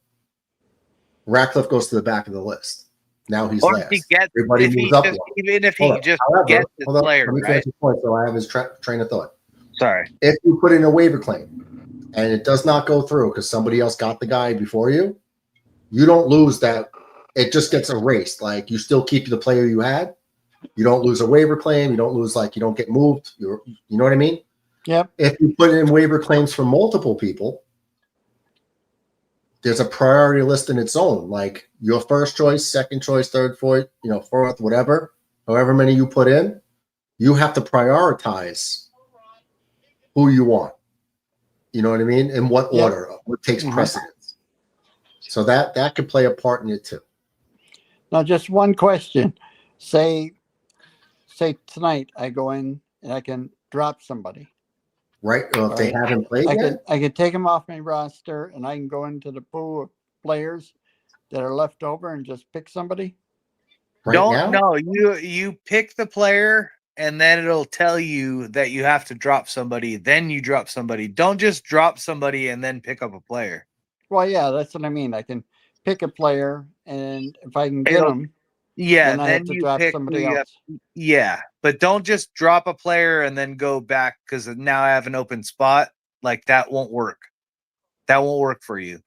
Ratcliffe goes to the back of the list. Now he's last. Everybody moves up one. Even if he just gets his player, let me finish the point so I have his train of thought. Sorry. If you put in a waiver claim and it does not go through because somebody else got the guy before you, you don't lose that. It just gets erased. Like you still keep the player you had. You don't lose a waiver claim. You don't lose, like, you don't get moved. You know what I mean? Yep. If you put in waiver claims for multiple people, there's a priority list in its own. Like your first choice, second choice, third, fourth, fourth, whatever, however many you put in, you have to prioritize who you want. You know what I mean? In what order? What takes precedence? So that could play a part in it too. Now, just one question. Say tonight I go in and I can drop somebody. Right. Well, if they haven't played yet, I can take them off my roster and I can go into the pool of players that are left over and just pick somebody. You pick the player and then it'll tell you that you have to drop somebody. Then you drop somebody. Don't just drop somebody and then pick up a player. Well, yeah, that's what I mean. I can pick a player, and if I can get them, then I have to drop somebody else. Yeah, but don't just drop a player and then go back because now I have an open spot. Like that won't work. That won't work for you.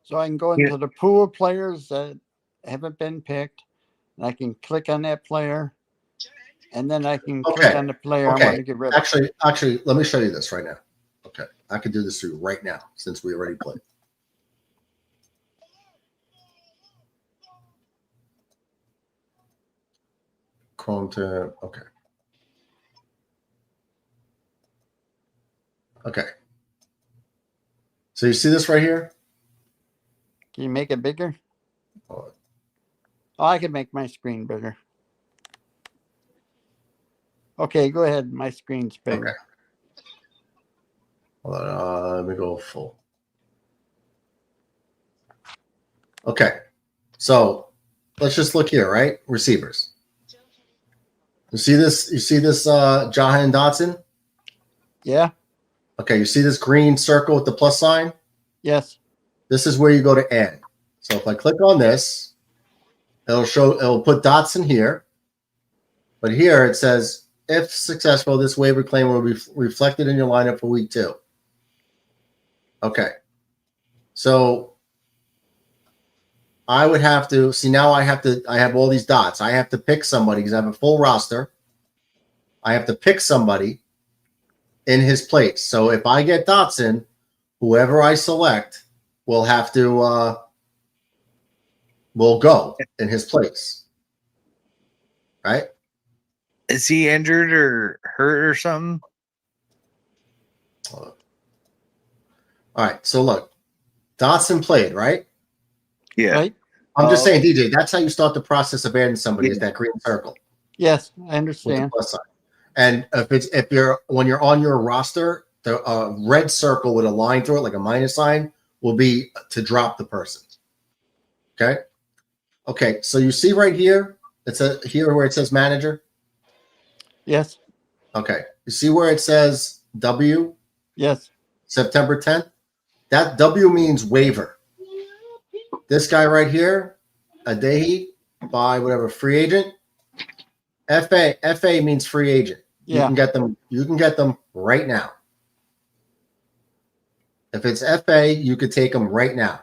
So I can go into the pool of players that haven't been picked, and I can click on that player, and then I can click on the player I want to get rid of. Actually, let me show you this right now. Okay, I can do this for you right now since we already played. Chrome to okay. So you see this right here? Can you make it bigger? Oh, I can make my screen bigger. Okay, go ahead. My screen's bigger. Okay. Hold on, let me go full. Okay. So let's just look here, right? Receivers. You see this? You see this Jahan Dotson? Yeah. Okay, you see this green circle with the plus sign? Yes. This is where you go to add. So if I click on this, it'll put Dotson here. But here it says, if successful, this waiver claim will be reflected in your lineup for week 2. Okay. So I would have to see now I have all these dots. I have to pick somebody because I have a full roster. I have to pick somebody in his place. So if I get Dotson, whoever I select will have to will go in his place. Right? Is he injured or hurt or something? All right. So look, Dotson played, right? Yeah. Right. I'm just saying, DJ, that's how you start the process of adding somebody is that green circle. Yes, I With the understand. plus sign. And when you're on your roster, the red circle with a line through it, like a minus sign, will be to drop the person. Okay. Okay. So you see right here, here where it says manager. Yes. Okay. You see where it says W? Yes. September 10th. That W means waiver. This guy right here, Adehi, by whatever free agent. FA means free agent. You Yeah. can get them. You can get them right now. If it's FA, you could take them right now.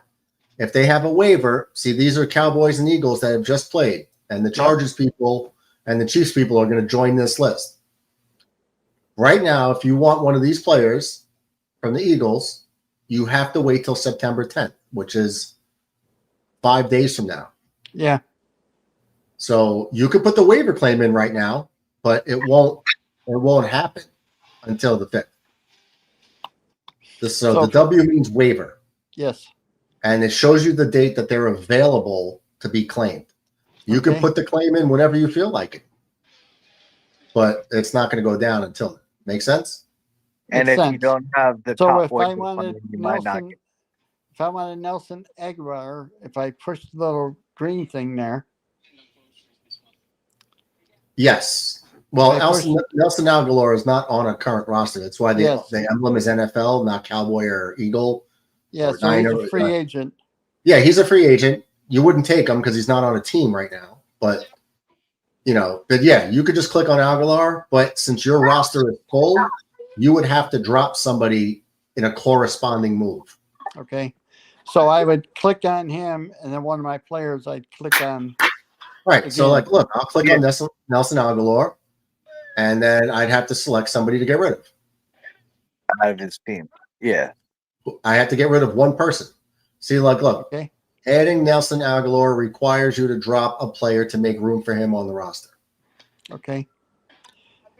If they have a waiver, see, these are Cowboys and Eagles that have just played, and the Chargers people and the Chiefs people are going to join this list. Right now, if you want one of these players from the Eagles, you have to wait till September 10th, which is 5 days from now. Yeah. So you could put the waiver claim in right now, but it won't happen until the 5th. So the W means waiver. Yes. And it shows you the date that they're available to be claimed. You can put the claim in whenever you feel like it, but it's not going to go down until it. Make sense? And Makes if you sense. don't have the So top if I waiver wanted funding, you might not Nelson, if I wanted Nelson Aguilar, if I push the little green thing there. Yes. Well, Nelson Aguilar is not on a current roster. That's why the emblem is NFL, not Cowboy or Eagle. Yeah, or so he's Niner. a free agent. Yeah, he's a free agent. You wouldn't take him because he's not on a team right now. But yeah, you could just click on Aguilar. But since your roster is full, you would have to drop somebody in a corresponding move. Okay. So I would click on him, and then one of my players I'd click on. Right. Again. So, look, I'll click on Nelson Aguilar, and then I'd have to select somebody to get rid of. Out of his team. Yeah. I have to get rid of one person. See, look. Okay. Adding Nelson Aguilar requires you to drop a player to make room for him on the roster. Okay.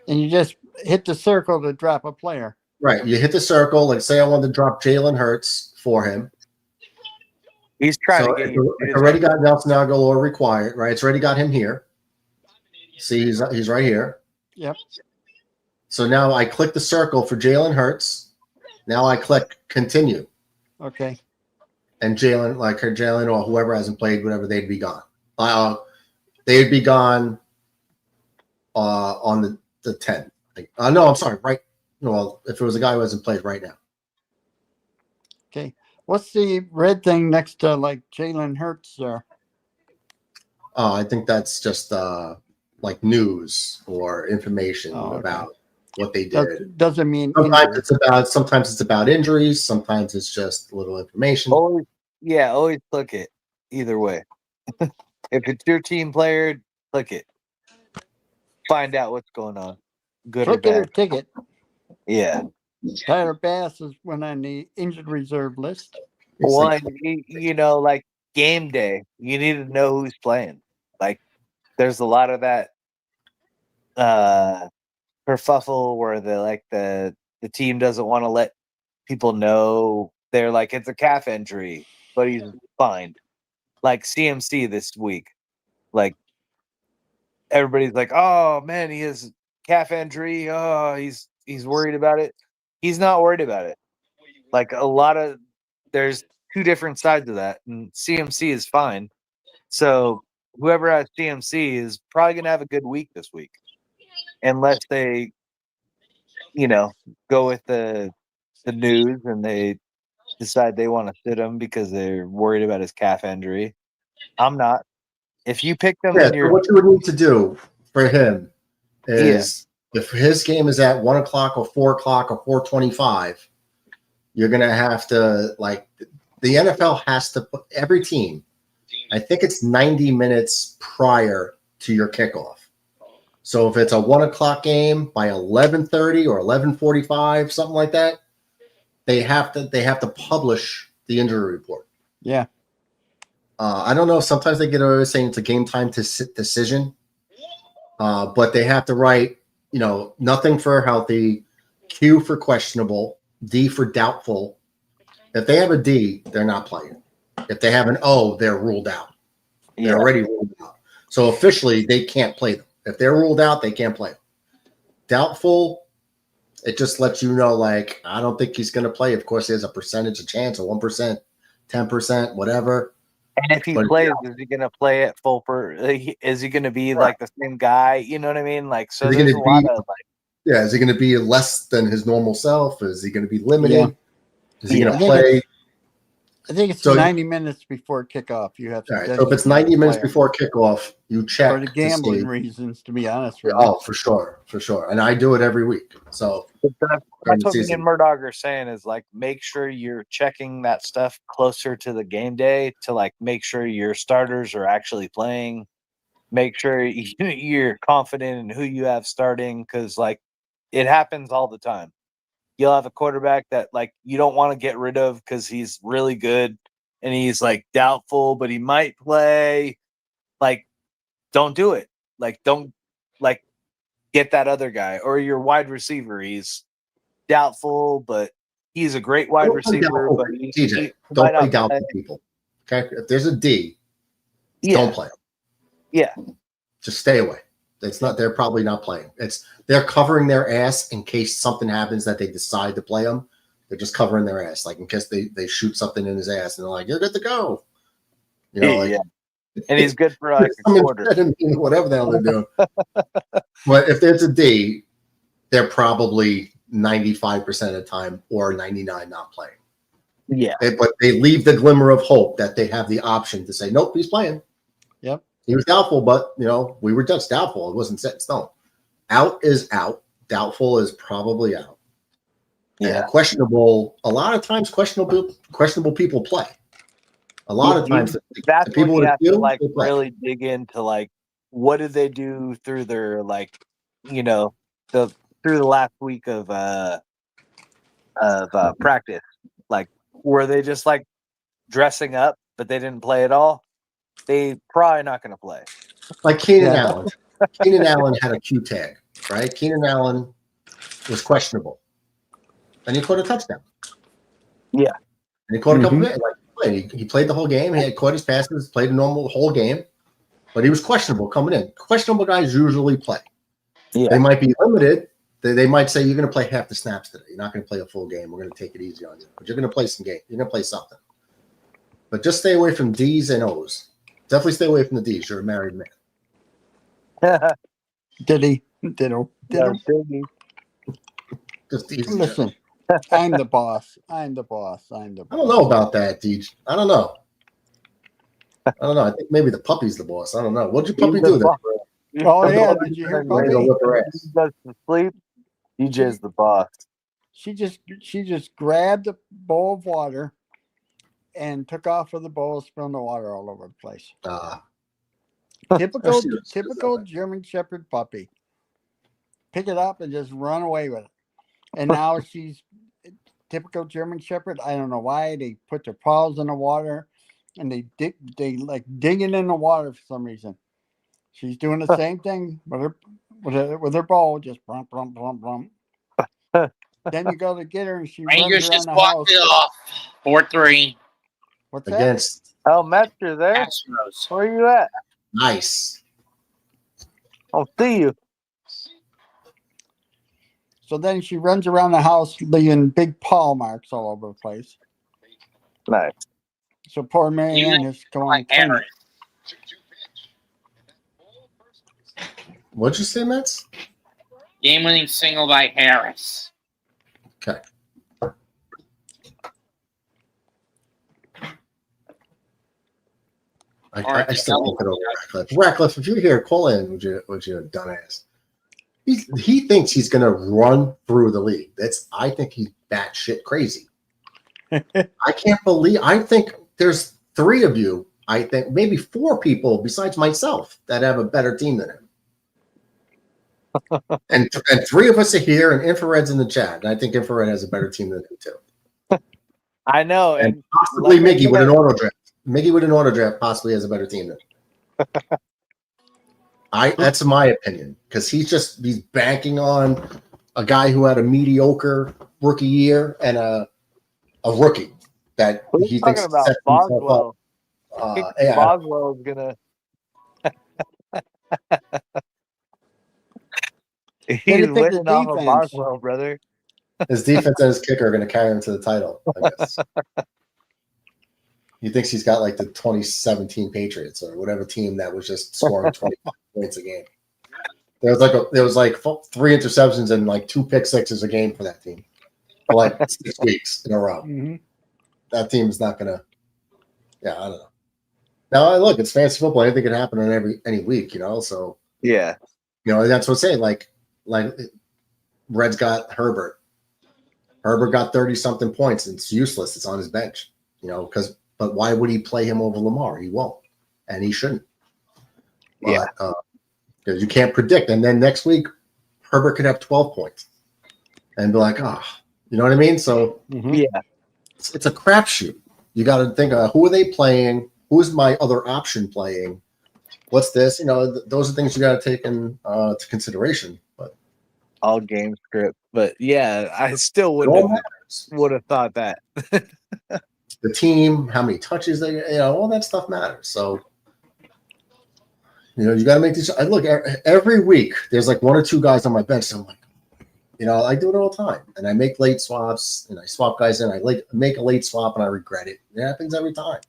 And you just hit the circle to drop a player. Right. You hit the circle. Like, say I wanted to drop Jalen Hurts for him. He's trying to get you. It's already got Nelson Aguilar required, right? It's already got him here. See, he's right here. Yep. So now I click the circle for Jalen Hurts. Now I click continue. Okay. And Jalen or whoever hasn't played, whatever, they'd be gone. They'd be gone on the 10th. No, I'm sorry. Right. Well, if it was a guy who hasn't played right now. Okay. What's the red thing next to like Jalen Hurts there? Oh, I think that's just like news or information about what they did. Doesn't mean sometimes it's about injuries. Sometimes it's just a little information. Always click it. Either way, if it's your team player, click it. Find out what's going on. Good click or it or bad. ticket. Yeah. Tyler Bass is went on the injured reserve list. Well, like game day, you need to know who's playing. Like, there's a lot of that kerfuffle where the team doesn't want to let people know. They're like, it's a calf injury, but he's fine. Like CMC this week, like everybody's like, oh man, he has calf injury. Oh, he's worried about it. He's not worried about it. Like a lot of there's two different sides of that, and CMC is fine. So whoever has CMC is probably going to have a good week this week, unless they, go with the news and they decide they want to sit him because they're worried about his calf injury. I'm not. If you pick them Yeah, in so your what you would need to do for him is if his game is at 1 o'clock or 4 o'clock or 4:25, you're going to have to, like, the NFL has to put every team, I think it's 90 minutes prior to your kickoff. So if it's a 1 o'clock game by 11:30 or 11:45, something like that, they have to publish the injury report. Yeah. I don't know. Sometimes they get away with saying it's a game time decision, but they have to write, nothing for healthy, Q for questionable, D for doubtful. If they have a D, they're not playing. If they have an O, they're ruled out. They're already ruled out. So officially, they can't play them. If they're ruled out, they can't play them. Doubtful, it just lets you know, like, I don't think he's going to play. Of course, there's a percentage of chance, of 1%, 10%, whatever. And if he plays, is he going to play at full is he going to be like the same guy? You know what I mean? Like, so there's a lot of like. Yeah, is he going to be less than his normal self? Is he going to be limited? Yeah. Is he going to play? I think it's So 90 minutes before kickoff. You have to. All right, so if it's 90 minutes before kickoff, you check for the gambling to see. reasons. To be honest with you. Oh, for sure, and I do it every week. So That's what me and Murdoch are saying is like make sure you're checking that stuff closer to the game day to like make sure your starters are actually playing. Make sure you're confident in who you have starting because like it happens all the time. You'll have a quarterback that like you don't want to get rid of because he's really good and he's like doubtful, but he might play. Like, don't do it. Like, don't like get that other guy or your wide receiver. He's doubtful, but he's a great wide receiver. But TJ, don't play doubtful people. Okay, if there's a D, don't play them. Yeah, just stay away. It's not. They're probably not playing. They're covering their ass in case something happens that they decide to play him. They're just covering their ass, like in case they shoot something in his ass and they're like, "You're good to go." And he's good for like a quarter. Whatever the hell they're doing. But if there's a D, they're probably 95% of the time or 99% not playing. Yeah. But they leave the glimmer of hope that they have the option to say, "Nope, he's playing." Yep. He was doubtful, but we were just doubtful. It wasn't set in stone. Out is out. Doubtful is probably out. Yeah. And questionable. A lot of times, questionable people play. A lot of times, that's the people when you have to like they play. really dig into like what did they do through their like through the last week of practice. Like were they just like dressing up but they didn't play at all? They probably not going to play. Like Keenan Allen. Keenan Allen had a Q tag, right? Keenan Allen was questionable. And he caught a touchdown. Yeah. And he caught a couple of he played the whole game. He had caught his passes, played a normal whole game. But he was questionable coming in. Questionable guys usually play. Yeah. They might be limited. They might say, you're going to play half the snaps today. You're not going to play a full game. We're going to take it easy on you. But you're going to play some game. You're going to play something. But just stay away from D's and O's. Definitely stay away from the D's. You're a married man. Ditto. Just D's. Listen, I'm the boss. I'm the boss. I don't know about that, Deej. I don't know. I think maybe the puppy's the boss. I don't know. What'd your puppy do there? Oh, yeah. Did you hear puppy? He does the sleep. DJ's the boss. She just grabbed a bowl of water and took off with the bowl, spilling the water all over the place. Typical German Shepherd puppy. Pick it up and just run away with it. And now she's typical German Shepherd. I don't know why they put their paws in the water and they like digging in the water for some reason. She's doing the same thing with her bowl, just brum brum brum brum. Then you go to get her and she Rangers runs just around the house. walked it off. 4-3. What's Against Oh, Matt, you're there? Astros. Where are you at? nice. I'll see you. So then she runs around the house leaving big paw marks all over the place. Nice. So poor Marianne has to come on and clean it. What'd you say, Mets? Game-winning single by Harris. Okay. I still think it over Ratcliffe. Ratcliffe, if you're here, call in. Would you dumbass? He thinks he's going to run through the league. I think he's batshit crazy. I can't believe. I think there's 3 of you. I think maybe 4 people besides myself that have a better team than him. and 3 of us are here, and Infrared's in the chat. And I think Infrared has a better team than him too. I know, and possibly Miggy with an auto draft. Miggy with an auto draft possibly has a better team than him. That's my opinion, because he's banking on a guy who had a mediocre rookie year and a rookie that he thinks talking about Boswell. Boswell is gonna. He's winning off of Boswell, brother. His defense and his kicker are going to carry him to the title, I guess. He thinks he's got like the 2017 Patriots or whatever team that was just scoring 25 points a game. There was like 3 interceptions and like 2 pick sixes a game for that team for like 6 weeks in a row. Mm-hmm. That team's not going to. Yeah, I don't know. Now look, it's fantasy football. Anything can happen on any week, So yeah, that's what I'm saying. Like Red's got Herbert. Herbert got 30-something points. And it's useless. It's on his bench, But why would he play him over Lamar? He won't, and he shouldn't. Yeah, because you can't predict. And then next week, Herbert could have 12 points, and be like, you know what I mean? So yeah, it's a crapshoot. You got to think, who are they playing? Who's my other option playing? What's this? Those are things you got to take into consideration. But all game script. But yeah, I still would have thought that. The team, how many touches they, all that stuff matters. So, you got to make these. I look every week. There's like 1 or 2 guys on my bench. So I'm like, I do it all the time, and I make late swaps, and I swap guys in. I make a late swap, and I regret it. It happens every time.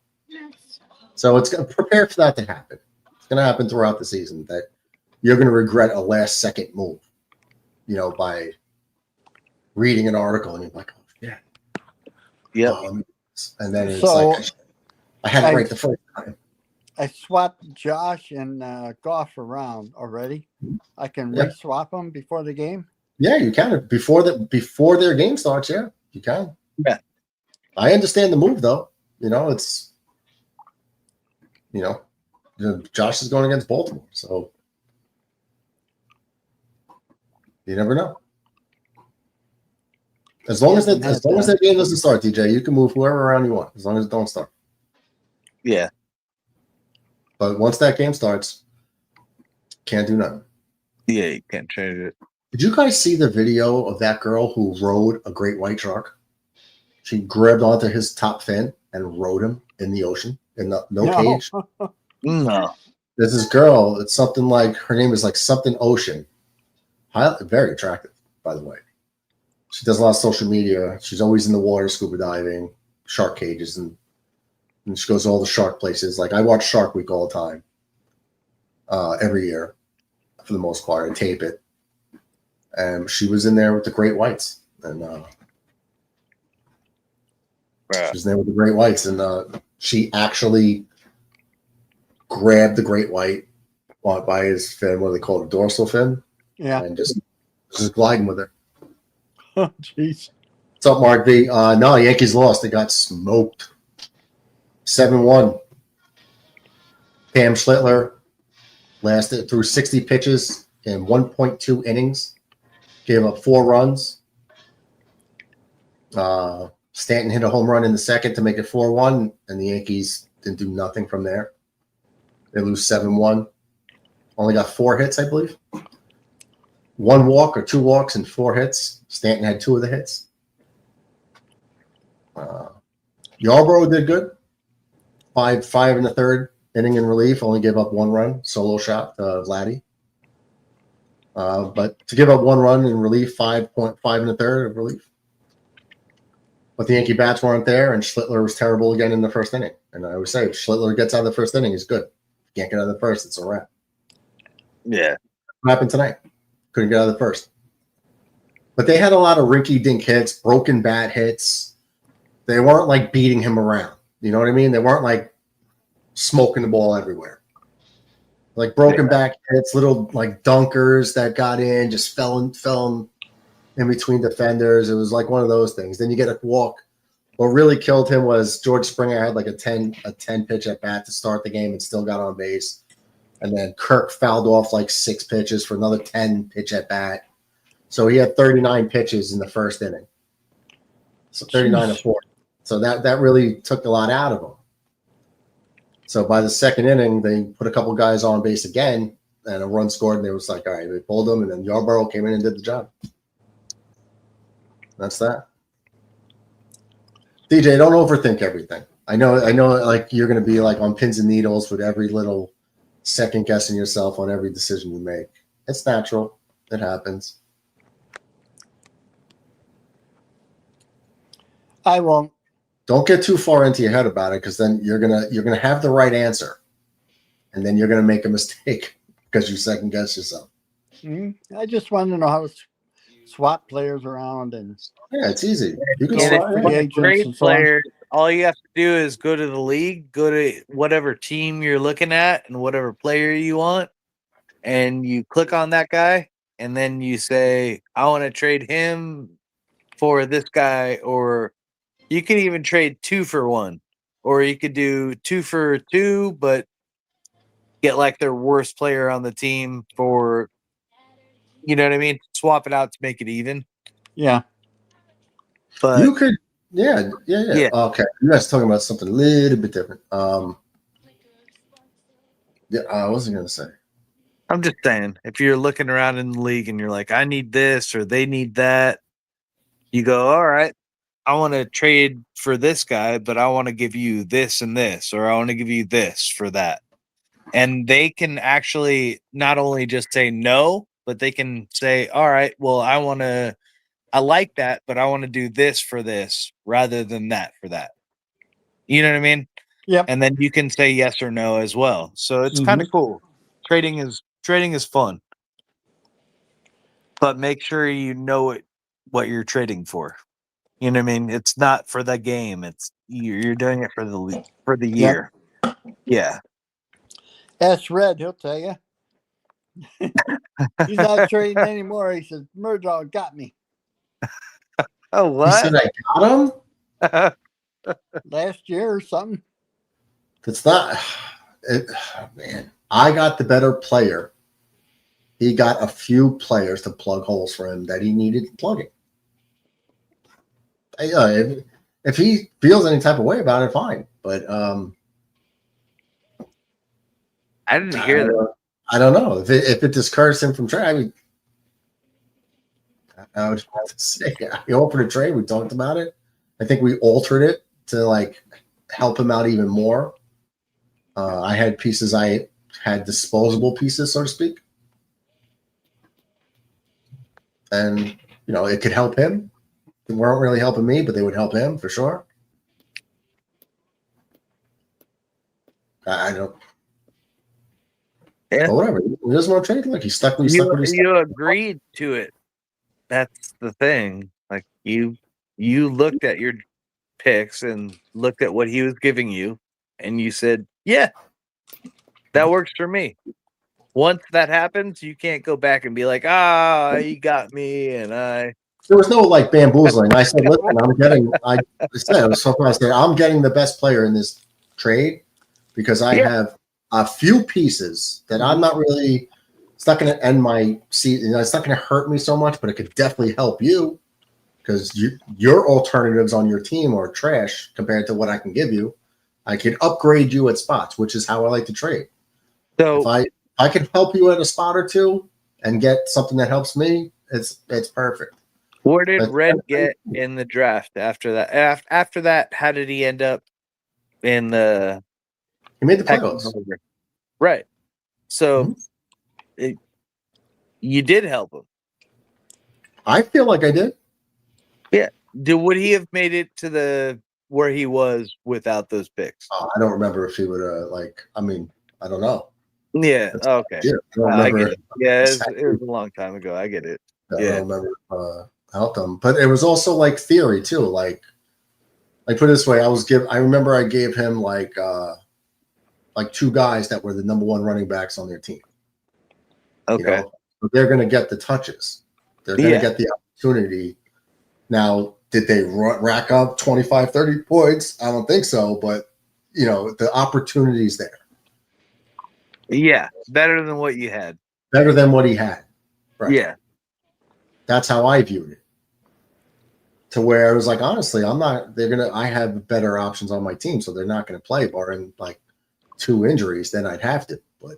So it's going to prepare for that to happen. It's going to happen throughout the season that you're going to regret a last-second move, by reading an article, and you're like, oh yeah, yeah. And then it's So, like, I had it right the first time. I swapped Josh and Goff around already. I can re-swap them before the game. Yeah, you can. Before their game starts, yeah, you can. Yeah. I understand the move, though. It's Josh is going against Baltimore, so you never know. As long as that game doesn't start, DJ, you can move whoever around you want, as long as it don't start. Yeah. But once that game starts, can't do nothing. Yeah, you can't change it. Did you guys see the video of that girl who rode a great white shark? She grabbed onto his top fin and rode him in the ocean in no cage. No. There's this girl. It's something like, her name is like something Ocean. Very attractive, by the way. She does a lot of social media. She's always in the water, scuba diving, shark cages, and she goes to all the shark places. Like I watch Shark Week all the time, every year, for the most part. I tape it, and she was in there with the great whites, and she was there with the great whites, and she actually grabbed the great white by his fin. What do they call it? A dorsal fin. Yeah, and just gliding with her. Oh, jeez. What's up, Mark B? No, Yankees lost. They got smoked. 7-1. Pam Schlittler lasted through 60 pitches in 1.2 innings. Gave up 4 runs. Stanton hit a home run in the second to make it 4-1, and the Yankees didn't do nothing from there. They lose 7-1. Only got 4 hits, I believe. 1 walk or 2 walks and 4 hits. Stanton had 2 of the hits. Yarbrough did good. 5 in the third inning in relief. Only gave up 1 run. Solo shot to Vladdy. But to give up 1 run in relief, 5.5 in the third of relief. But the Yankee bats weren't there, and Schlittler was terrible again in the first inning. And I always say, if Schlittler gets out of the first inning, he's good. If he can't get out of the first, it's a wrap. Yeah. What happened tonight? Couldn't get out of the first. But they had a lot of rinky-dink hits, broken bat hits. They weren't like beating him around. You know what I mean? They weren't like smoking the ball everywhere. Like broken back hits, little like dunkers that got in, just fell in between defenders. It was like one of those things. Then you get a walk. What really killed him was George Springer had like a 10 pitch at bat to start the game and still got on base. And then Kirk fouled off like 6 pitches for another 10 pitch at bat. So he had 39 pitches in the first inning. So 39 to 40. So that really took a lot out of him. So by the second inning, they put a couple guys on base again and a run scored, and they was like, all right, they pulled him, and then Yarborough came in and did the job. That's that. DJ, don't overthink everything. I know like you're going to be like on pins and needles with every little second guessing yourself on every decision you make. It's natural. It happens. I won't. Don't get too far into your head about it, because then you're gonna have the right answer, and then you're gonna make a mistake because you second guess yourself. I just want to know how to swap players around, and yeah, it's easy. You can And swap if you're a great player, all you have to do is go to the league, go to whatever team you're looking at, and whatever player you want, and you click on that guy, and then you say, "I want to trade him for this guy," or you can even trade 2 for 1, or you could do 2 for 2, but get like their worst player on the team for, you know what I mean? Swap it out to make it even. Yeah. But you could, yeah. Okay, you guys talking about something a little bit different. Yeah, I wasn't gonna say. I'm just saying, if you're looking around in the league and you're like, I need this or they need that, you go, all right, I want to trade for this guy, but I want to give you this and this, or I want to give you this for that. And they can actually not only just say no, but they can say, all right, well, I like that, but I want to do this for this rather than that for that. You know what I mean? Yep. And then you can say yes or no as well. So it's kind of cool. Trading is fun. But make sure you know what you're trading for. You know what I mean? It's not for the game. It's you're doing it for the year. Yep. Yeah. Ask Red, he'll tell you. He's not trading anymore. He says, Murdoch got me. Oh, what? You said I got him? Last year or something. It's not. Man, I got the better player. He got a few players to plug holes for him that he needed plugging. If he feels any type of way about it, fine. But I didn't hear that. I don't know if it discouraged him from trade. I mean, I would have to say he offered a trade. We talked about it. I think we altered it to like help him out even more. I had pieces. I had disposable pieces, so to speak, and it could help him. They weren't really helping me, but they would help him for sure. I don't. Yeah. But whatever. He doesn't want to trade. Like he's stuck. You agreed to it. That's the thing. Like you looked at your picks and looked at what he was giving you, and you said, "Yeah, that works for me." Once that happens, you can't go back and be like, he got me, and I. There was no like bamboozling. I said, "Listen, I said I'm getting the best player in this trade because I have a few pieces that I'm not really. It's not going to end my season. It's not going to hurt me so much, but it could definitely help you because your alternatives on your team are trash compared to what I can give you. I can upgrade you at spots, which is how I like to trade. So if I can help you at a spot or two and get something that helps me, it's perfect." Where did Red get in the draft after that? After that, how did he end up in the? He made the playoffs, right? So, You did help him. I feel like I did. Yeah. Would he have made it to the where he was without those picks? I don't remember if he would have I mean, I don't know. Yeah. Okay. Yeah, I don't I remember. get it. Yeah, it was a long time ago. I get it. I Yeah. don't remember helped him, but it was also like theory too. Like put it this way, I remember I gave him like two guys that were the number one running backs on their team. Okay. So they're going to get the touches. They're going to get the opportunity. Now, did they rack up 25, 30 points? I don't think so, but the opportunity's there. Yeah, better than what you had. Better than what he had. Right. Yeah. That's how I viewed it. To where I was like, honestly, I have better options on my team, so they're not going to play barring like 2 injuries, then I'd have to. But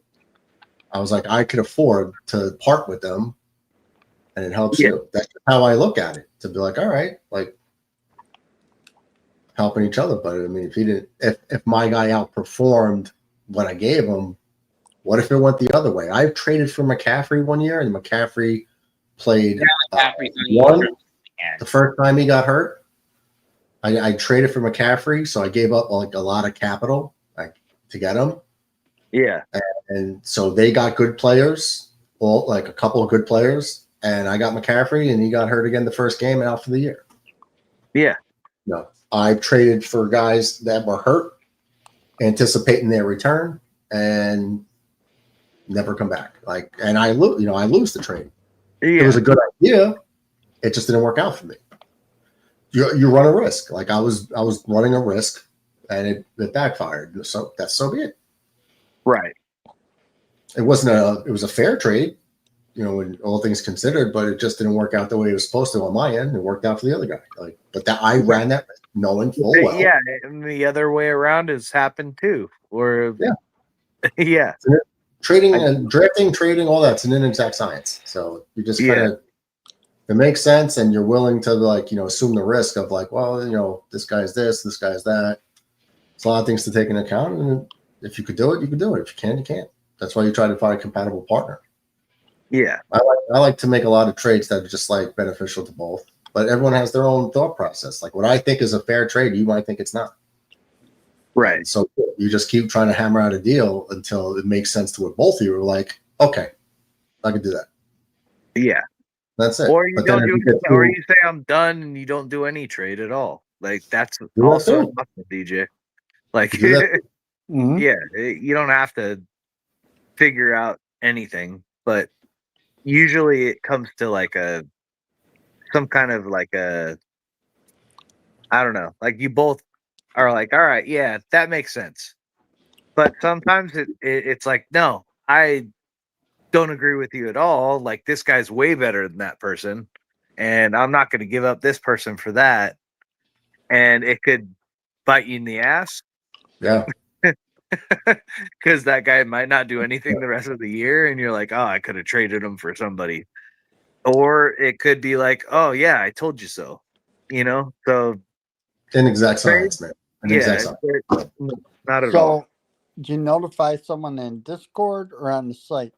I was like, I could afford to part with them, and it helps you. That's how I look at it. To be like, all right, like helping each other. But I mean, if my guy outperformed what I gave him, what if it went the other way? I traded for McCaffrey one year, and McCaffrey played one the first time he got hurt. I traded for McCaffrey, so I gave up like a lot of capital to get him. Yeah. And so they got good players, like a couple of good players, and I got McCaffrey, and he got hurt again the first game and out for the year. Yeah. No, I traded for guys that were hurt, anticipating their return, and never come back. And I lose the trade. Yeah. It was a good idea. It just didn't work out for me. You run a risk. Like I was running a risk, and it backfired. So that's so be it. Right. It was a fair trade, when all things considered, but it just didn't work out the way it was supposed to on my end. It worked out for the other guy. But that I ran that risk knowing full well. Yeah, and the other way around has happened too. Or yeah. Trading and drafting, trading, all that's an inexact science. So you just kind of it makes sense, and you're willing to assume the risk of this guy's this guy's that. It's a lot of things to take into account, and if you could do it, you could do it. If you can't, you can't. That's why you try to find a compatible partner. Yeah. I like to make a lot of trades that are just beneficial to both, but everyone has their own thought process. Like what I think is a fair trade, you might think it's not. Right. So you just keep trying to hammer out a deal until it makes sense to what both of you are like, okay, I could do that. Yeah. That's it. Or you say I'm done and you don't do any trade at all. Like that's also awesome, DJ. Like yeah, you don't have to figure out anything, but usually it comes to some kind of I don't know, like you both are like, all right, yeah, that makes sense. But sometimes it's like, no, I don't agree with you at all. Like this guy's way better than that person, and I'm not going to give up this person for that. And it could bite you in the ass. Yeah. Because that guy might not do anything the rest of the year, and you're like, oh, I could have traded him for somebody. Or it could be like, oh yeah, I told you so. So inexact science, man. Not at all. So, do you notify someone in Discord or on the site?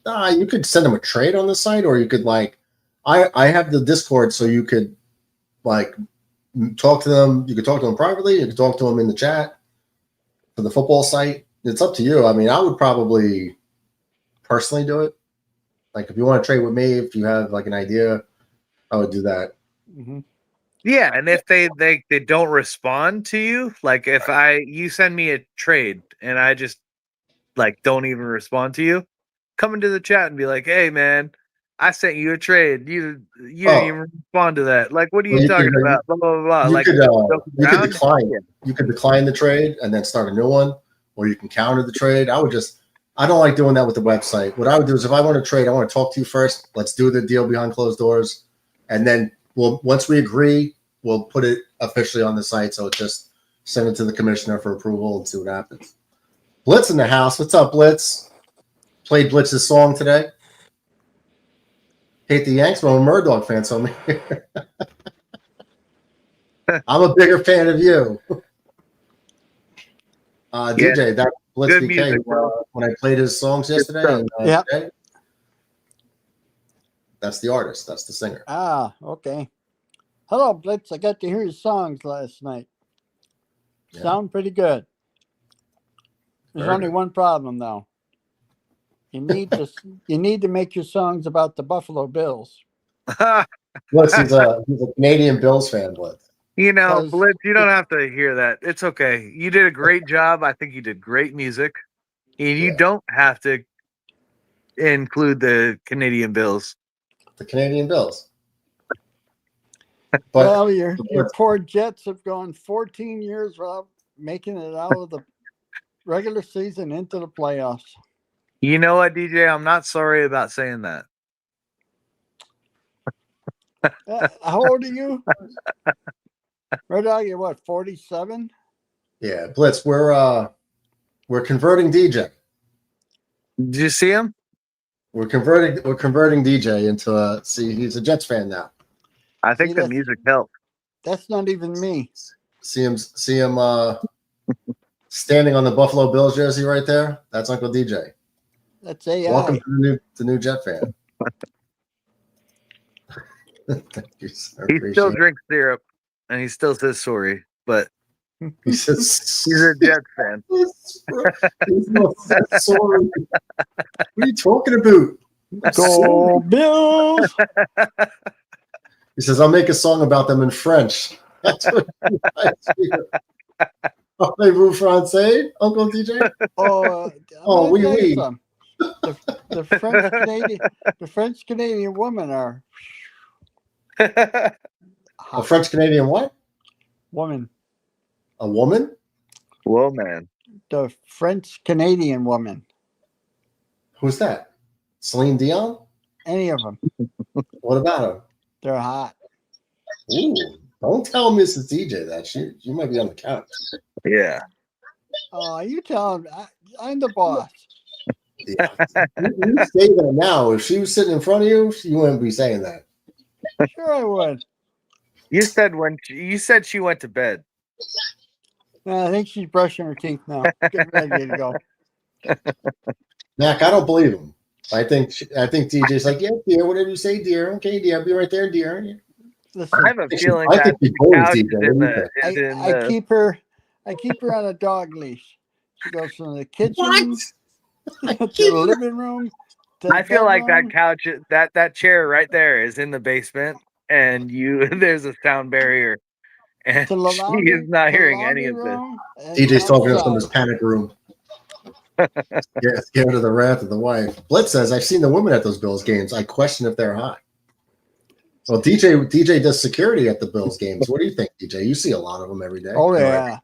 You could send them a trade on the site, or you could I have the Discord, so you could talk to them. You could talk to them privately. You could talk to them in the chat for the football site. It's up to you. I mean, I would probably personally do it. Like if you want to trade with me, if you have an idea, I would do that. Mm-hmm. Yeah, and if they don't respond to you, like if you send me a trade and I just don't even respond to you, come into the chat and be like, hey man, I sent you a trade. You didn't even respond to that. Like, what are you talking about? Blah blah blah. You could decline. You could decline the trade and then start a new one, or you can counter the trade. I don't like doing that with the website. What I would do is if I want to trade, I want to talk to you first. Let's do the deal behind closed doors, and then once we agree, we'll put it officially on the site. So just send it to the commissioner for approval and see what happens. Blitz in the house. What's up, Blitz? Played Blitz's song today. Hate the Yanks, but I'm a Murdoch fan, so I'm a bigger fan of you. DJ, that Blitz Good BK music, when I played his songs yesterday. Yeah. That's the artist. That's the singer. Ah, okay. Hello, Blitz. I got to hear your songs last night. Yeah. Sound pretty good. There's Very only good. one problem though. You need to make your songs about the Buffalo Bills. Blitz, he's a Canadian Bills fan, Blitz. You know, 'Cause Blitz, you don't have to hear that. It's okay. You did a great job. I think you did great music. And you Yeah. don't have to include the Canadian Bills. The Canadian Bills. But well, your poor Jets have gone 14 years without making it out of the regular season into the playoffs. You know what, DJ? I'm not sorry about saying that. How old are you? Right now, you're what, 47? yeah, Blitz, we're converting DJ. Did you see him? We're converting DJ into he's a Jets fan now. I think the music helped. That's not even me. See him standing on the Buffalo Bills jersey right there. That's Uncle DJ. That's AI. Welcome to the new Jet fan. Thank you, sir. He still drinks syrup, and he still says sorry, but he says he's a Jets fan. He's not sorry. What are you talking about? Go Bills! He says, I'll make a song about them in French. That's what he likes here. Parlez-vous français, Uncle DJ? Oh, oui, oui. The French Canadian women are A French Canadian what? Woman. A woman? Whoa, man. The French Canadian woman. Who's that? Celine Dion? Any of them. What about her? They're hot. Ooh, don't tell Mrs. DJ that. She might be on the couch. Yeah. Oh, you tell him I'm the boss. Yeah. You say that now. If she was sitting in front of you, you wouldn't be saying that. Sure, I would. You said she went to bed. I think she's brushing her teeth now. Getting ready to go. Mac, I don't believe him. I think DJ's like, yeah, dear, whatever you say, dear. Okay, dear, I'll be right there, dear. Listen, I have a feeling I that think he the bullies couch DJ. is in the. Is in I the keep her on a dog leash. She goes from the kitchen to the living room. I feel like that couch, that chair right there, is in the basement, and there's a sound barrier, and To the she is not hearing any of this. DJ's talking from his panic room. Scared of the wrath of the wife. Blitz says, I've seen the women at those Bills games. I question if they're hot. Well, DJ does security at the Bills games. What do you think, DJ? You see a lot of them every day. Oh, yeah.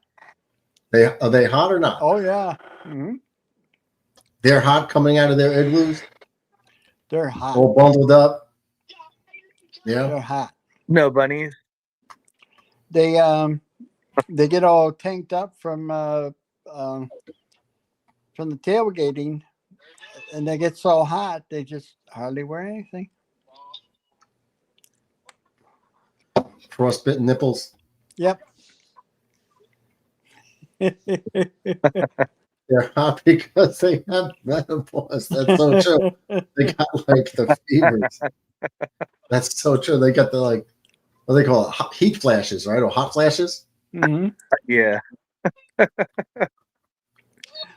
Are they hot or not? Oh, yeah. Mm-hmm. They're hot coming out of their igloos? They're hot. All bundled up? Yeah. They're hot. No bunnies. They get all tanked up from the tailgating, and they get so hot they just hardly wear anything. Frostbitten nipples. Yep. They're hot because they have menopause. That's so true. They got like the fevers. That's so true. They got the what do they call it? Heat flashes, right? Or hot flashes? Mm-hmm. Yeah.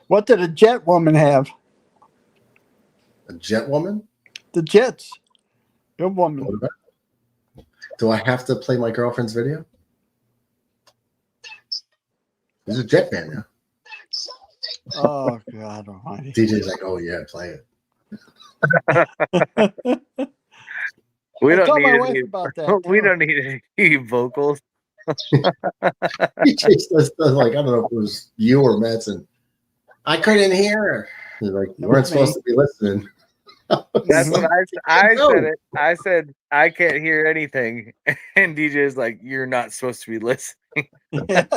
What did a jet woman have? A jet woman? The Jets. Good woman. Do I have to play my girlfriend's video? He's a Jet fan now. Oh, God almighty. DJ's like, oh, yeah, play it. We don't need my wife about that. We don't need any vocals. DJ does like, I don't know if it was you or Madsen. I couldn't hear her. He's like, you weren't supposed to be listening. That's what I said. It. I said I can't hear anything, and DJ's like, "You're not supposed to be listening." I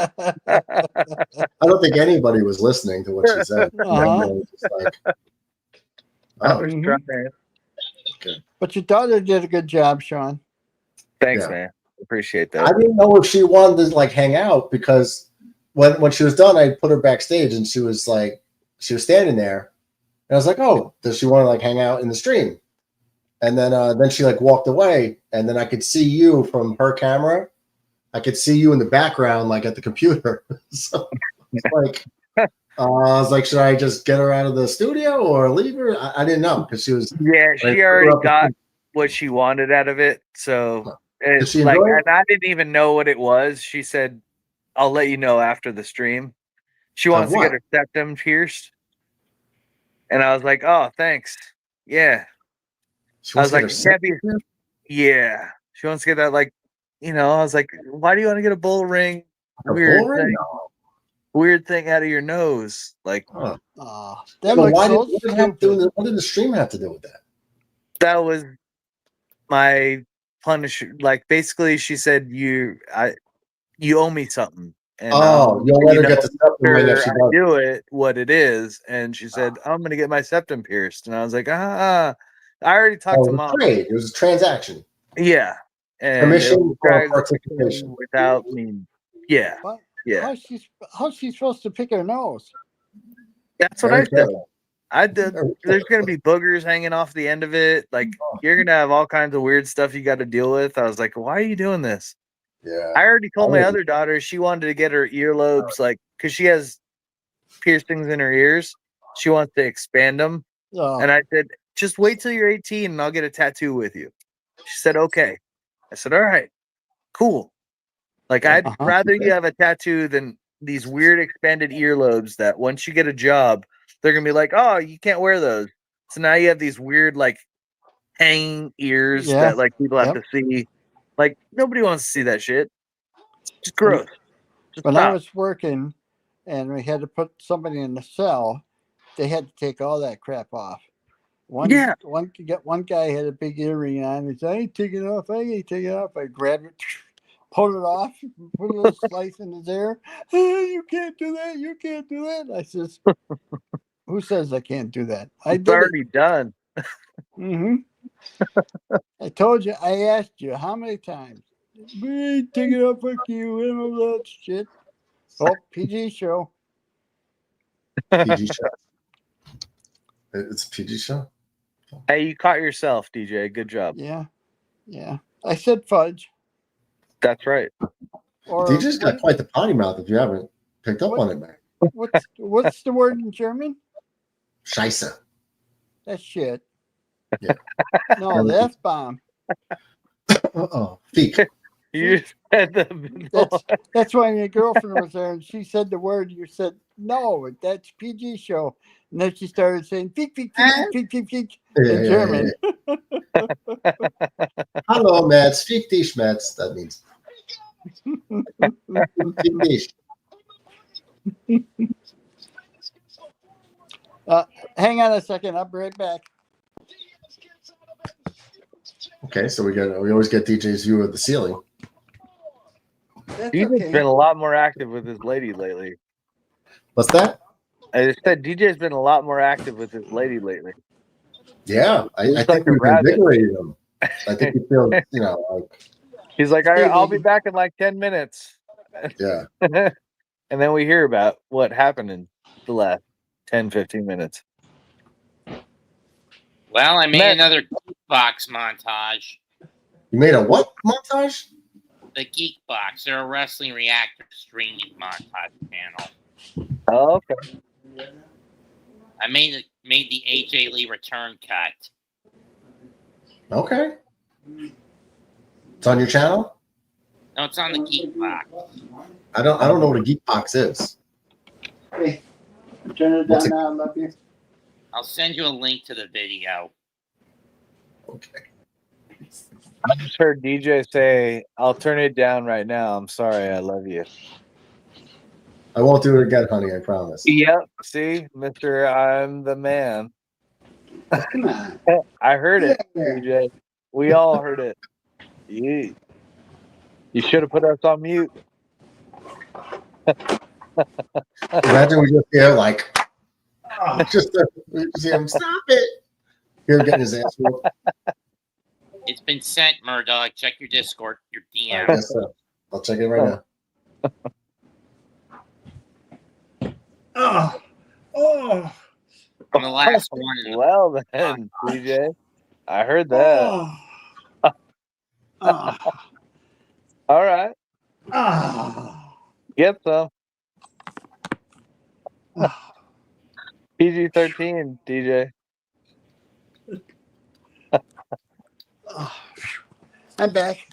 don't think anybody was listening to what she said. Just like, I was trying. Okay. But your daughter did a good job, Sean. Thanks, man. Appreciate that. I didn't know if she wanted to hang out because when she was done, I put her backstage and she was standing there. And I was like, oh, does she want to hang out in the stream? And then she like walked away, and then I could see you from her camera. I could see you in the background, like at the computer. So it's like, I was like, should I just get her out of the studio or leave her? I didn't know because she was. Yeah, she already got what she wanted out of it. So Did she like, enjoy it? and I didn't even know what it was. She said, "I'll let you know after the stream." She wants to get her septum pierced, and I was like, "Oh, thanks, yeah." She I wants was to like, get her "Can't be." Yeah, she wants to get that. Like, I was like, "Why do you want to get a bull ring? Weird bull ring? thing. Weird thing out of your nose." Like, that But looks why so what stupid. did the stream have to do with that? that was my punish. Like, basically, she said, "You owe me something." And You'll let her get the septum ring if she I does. do it, what it is. And she said, "I'm gonna get my septum pierced." And I was like, I already talked to It was mom. a trade. It was a transaction. Yeah. And Permission it was or participation. without me. Yeah. What? Yeah. How's she supposed to pick her nose? That's what Very I said. careful. I did. There's gonna be boogers hanging off the end of it. Like, you're gonna have all kinds of weird stuff you got to deal with. I was like, why are you doing this? Yeah. I already told my other daughter she wanted to get her earlobes, like, because she has piercings in her ears. She wants to expand them. Oh. And I said, just wait till you're 18 and I'll get a tattoo with you. She said, okay. I said, all right, cool. Like, I'd rather you have a tattoo than these weird expanded earlobes that once you get a job, they're going to be like, oh, you can't wear those. So now you have these weird, like, hanging ears that, like, people have to see. Like, nobody wants to see that shit. It's just gross. Just When stop. I was working and we had to put somebody in the cell, they had to take all that crap off. One guy had a big earring on. He said, I ain't taking it off. I ain't taking it off. I grabbed it, pulled it off, put a little slice in his ear. Hey, you can't do that. You can't do that. I says, who says I can't do that? I It's did already done. Mm-hmm. I told you. I asked you how many times. We ain't taking it off like you and all that shit. Oh, PG show. PG show. It's a PG show. Hey, you caught yourself, DJ. Good job. Yeah. I said fudge. That's right. Or DJ's got quite the potty mouth if you haven't picked up on it, man. what's the word in German? Scheisse. That's shit. Yeah. No, the F bomb. Feek. You said that's why your girlfriend was there and she said the word. You said no, that's PG show. And then she started saying feek feek feek feek feek feek in German. Hello, Mats. Feek dich, Mats. That means. Feek dich. Hang on a second. I'll be right back. Okay, so we always get DJ's view of the ceiling. DJ's been a lot more active with his lady lately. What's that? I just said DJ's been a lot more active with his lady lately. Yeah, I think we've invigorated him. I think he feels, like he's like, I'll be back in like 10 minutes. Yeah. And then we hear about what happened in the last 10, 15 minutes. Well, I made another Geek Box montage. You made a what montage? The Geek Box. They're a wrestling reactor streaming montage channel. Oh, okay. I made the AJ Lee return cut. Okay. It's on your channel? No, it's on the Geek Box. I don't know what a Geek Box is. Hey, turn it down now. I love you. I'll send you a link to the video. Okay. I just heard DJ say, I'll turn it down right now. I'm sorry. I love you. I won't do it again, honey. I promise. Yep. See, Mr. I'm the man. Come on. I heard it, DJ. We all heard it. You should have put us on mute. Imagine we just hear like, just hear him, stop it. Hear him getting his ass whooped. It's been sent, Murdoch. Check your Discord, your DM. Yes, sir. I'll check it right now. Oh. On the last one. Well then, DJ. I heard that. Oh. All right. Ah. Get some. PG-13, DJ. I'm back.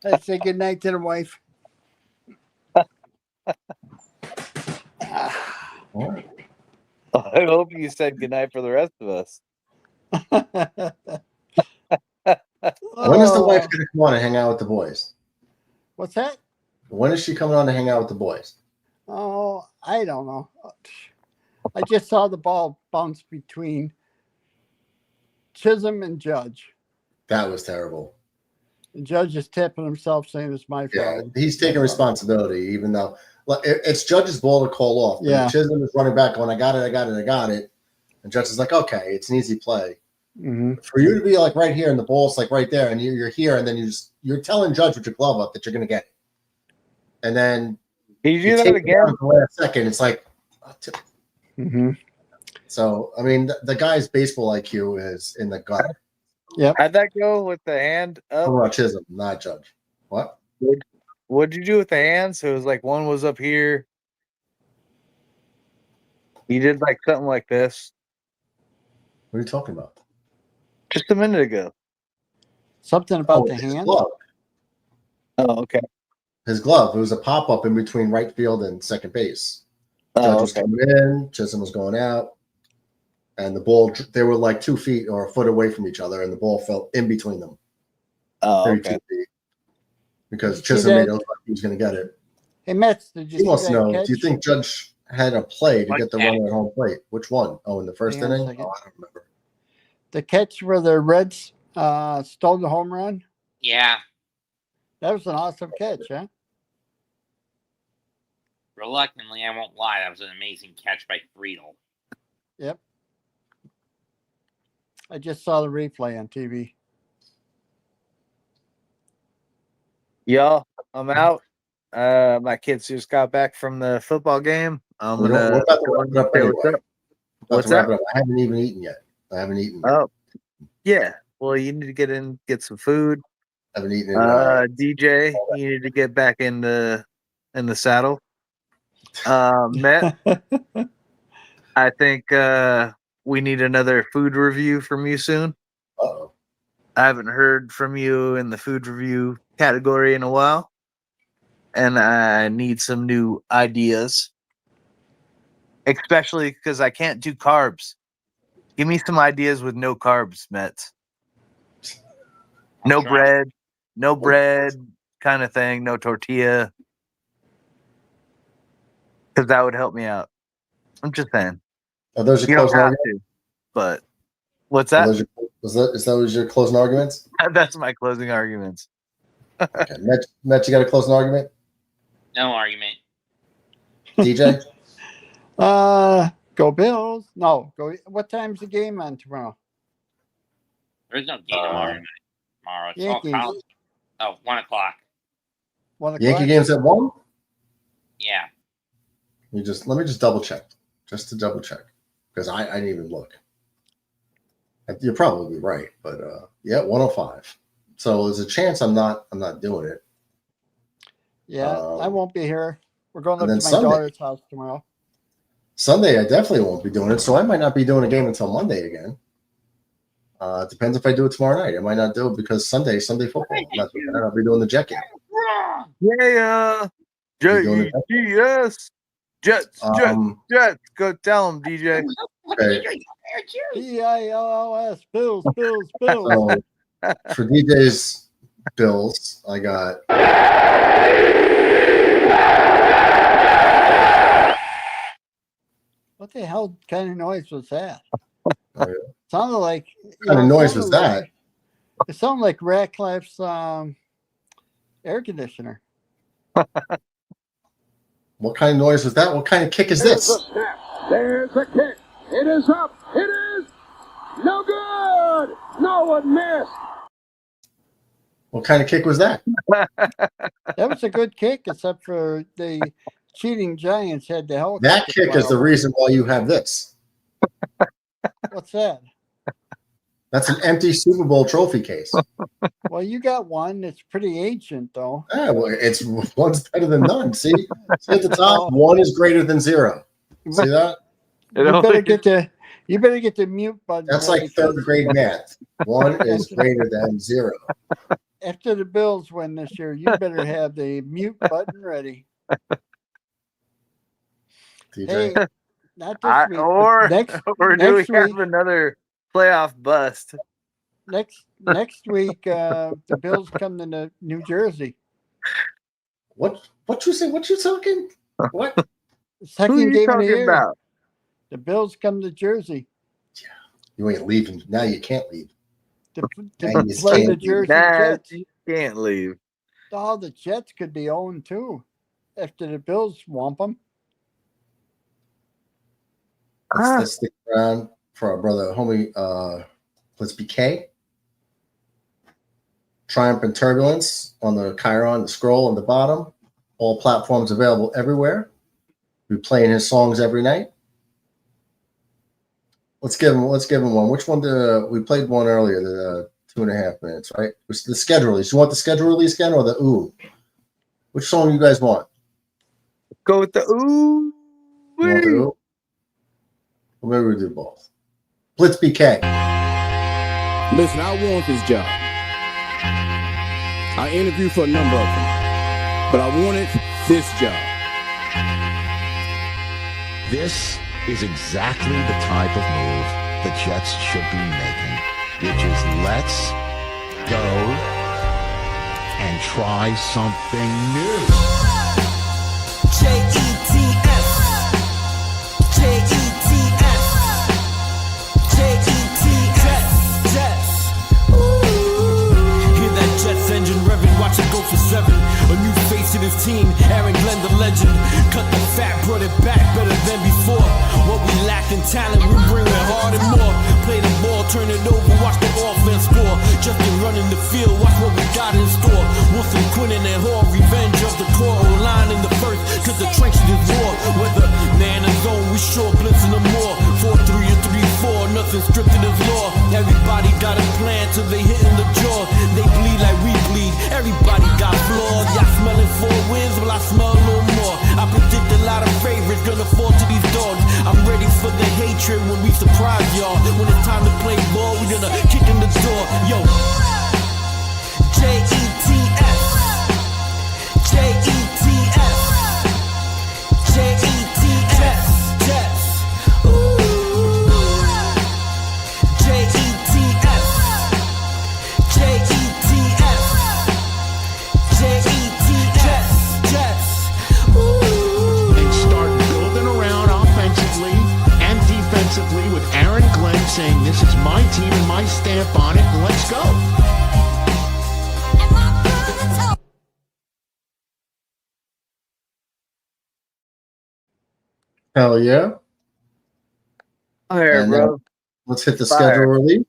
I say good night to the wife. I hope you said goodnight for the rest of us. When is the wife going to come on and hang out with the boys? What's that? When is she coming on to hang out with the boys? Oh, I don't know. I just saw the ball bounce between Chisholm and Judge. That was terrible. The Judge is tipping himself, saying it's my fault. Yeah, he's taking responsibility, even though it's Judge's ball to call off. Yeah. Chisholm is running back going, I got it. And Judge is like, okay, it's an easy play. Mm-hmm. For you to be like right here and the ball's like right there and you're here and then you're telling Judge with your glove up that you're going to get it. And then you do that again? The last second, it's like, mm-hmm. So, I mean, the guy's baseball IQ is in the gut. Yep. How'd that go with the hand up? Oh, Chisholm, not Judge. What? What'd you do with the hands? So it was like one was up here. You did like something like this. What are you talking about? Just a minute ago. Something about the hand? Glove. Oh, okay. His glove. It was a pop-up in between right field and second base. Judge was coming in. Chisholm was going out. And the ball, they were like 2 feet or a foot away from each other, and the ball fell in between them. Oh, 32 feet. Because Chisholm made it look like he was going to get it. Hey, Mets, did you He see wants to that know, catch? do you think Judge had a play to get the runner at home plate? Which one? Oh, in the first Hang on a inning? second. Oh, I don't remember. The catch where the Reds stole the home run? Yeah. That was an awesome catch, huh? Reluctantly, I won't lie. That was an amazing catch by Friedel. Yep. I just saw the replay on TV. Y'all, I'm out. My kids just got back from the football game. We're about to wrap it up anyway. What's that? I haven't even eaten yet. I haven't eaten. Oh, yeah. Well, you need to get some food. I haven't eaten. DJ, you need to get back in the saddle. Matt, I think we need another food review from you soon. Uh-oh. I haven't heard from you in the food review category in a while, and I need some new ideas, especially because I can't do carbs. Give me some ideas with no carbs, Mets. No bread kind of thing, no tortilla, because that would help me out. I'm just saying. Are those your closing arguments? But what's that? Is that your closing arguments? That's my closing arguments. Okay, Matt, you got a closing argument? No argument. DJ? Go Bills. No, go. What time's the game on tomorrow? There's no game tomorrow. Tomorrow. It's Yankees. all college. Oh, 1 o'clock. 1 o'clock? Yankee game's at 1? Yeah. Let me just double check. Just to double check. Because I didn't even look. You're probably right, but yeah, 105. So there's a chance I'm not doing it. Yeah, I won't be here. We're going up to my Sunday. daughter's house tomorrow. Sunday, I definitely won't be doing it, so I might not be doing a game until Monday again. It depends if I do it tomorrow night. I might not do it because Sunday football. I'll be doing the Jet game. Yeah, JETS. Jets. Go tell them, DJ. Okay. BILLS. Bills. So, for DJ's Bills, I got. What the hell kind of noise was that? Oh, yeah. Sounded like. What kind of noise was that? It sounded like Ratcliffe's air conditioner. What kind of noise was that? What kind of kick is this? There's a kick. It is up. It is no good. No one missed. What kind of kick was that? That was a good kick, except for the cheating Giants had the hell. That kick is the reason why you have this. What's that? That's an empty Super Bowl trophy case. Well, you got one. It's pretty ancient, though. Yeah, well, it's one's better than none. See at the top, one is greater than zero. See that? You better get the mute button. That's ready, like third grade math. One is greater than zero. After the Bills win this year, you better have the mute button ready. TJ. Hey, not this week. Or do we have another playoff bust? Next week, the Bills come to New Jersey. What you say? What you talking? What? Second game of the year. About? The Bills come to Jersey. Yeah, you ain't leaving now. You can't leave. To play the Jersey Jets. You can't leave. Oh, the Jets could be 0-2 after the Bills swamp them. Let's stick around for our brother, homie. Let's be K. Triumph and Turbulence on the Chiron, the scroll on the bottom. All platforms available everywhere. We're playing his songs every night. Let's give him one. Which one we played one earlier, the 2.5 minutes, right? It was the schedule release. You want the schedule release again or the ooh? Which song you guys want? Go with the ooh. You want the ooh? Well, maybe we do both. Blitz BK. Listen, I want this job. I interviewed for a number of them, but I wanted this job. This is exactly the type of move the Jets should be making, which is let's go and try something new. JETS. Hear that Jets engine revving, watch it go for 7. A new face in his team, Aaron Glenn the legend. Cut the fat, brought it back better than before. What we lack in talent, we bring it hard and more. Play the ball, turn it over, watch the offense score. Just been running the field, watch what we got in store. Wilson, Quinnen, and Hall, revenge of the poor O-line in the first, cause the trenches is war. Whether man and zone, we sure blitzing them more. 4-3 or 3-4, nothing stricter than law. Everybody got a plan till they hitting the jaw. They bleed like we bleed, everybody got flaws. Y'all smelling 4 wins, well I smell a little more. I predict a lot of favorites gonna fall to these dogs. I'm ready for the hatred when we surprise y'all. When it's time to play ball, we gonna kick in the door. Yo, JETS, JETS, JETS, Jets. Ooh, JETS, JETS, JETS, Jets. Ooh. And start building around offensively and defensively with Aaron Glenn saying this is my team and my stamp on it, and let's go. Hell yeah. All right, bro. Let's hit the Fire. schedule release.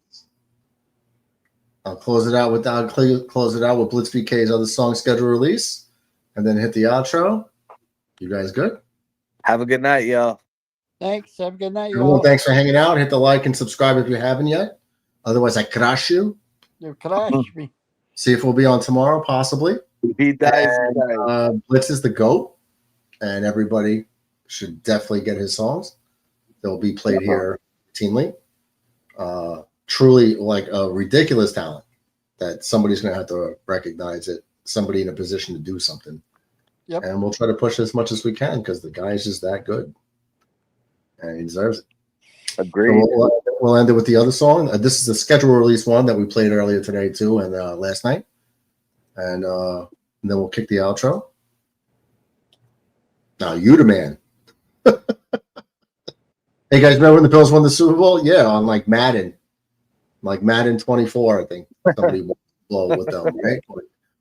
I'll close it out with Blitz BK's other song schedule release, and then hit the outro. You guys good? Have a good night, y'all. Thanks. Have a good night, Everyone, y'all. thanks for hanging out. Hit the like and subscribe if you haven't yet. Otherwise, I crush you. You crash me. See if we'll be on tomorrow, possibly. He dies. And, Blitz is the GOAT, and everybody should definitely get his songs. They'll be played here routinely. Truly like a ridiculous talent that somebody's going to have to recognize it, somebody in a position to do something. Yep. And we'll try to push as much as we can because the guy is just that good. And he deserves it. Agreed. So we'll end it with the other song. This is the schedule release one that we played earlier today too, and last night. And then we'll kick the outro. Now you the man. Hey guys, remember when the Bills won the Super Bowl? Yeah, on like Madden 24, I think somebody will blow with them, right?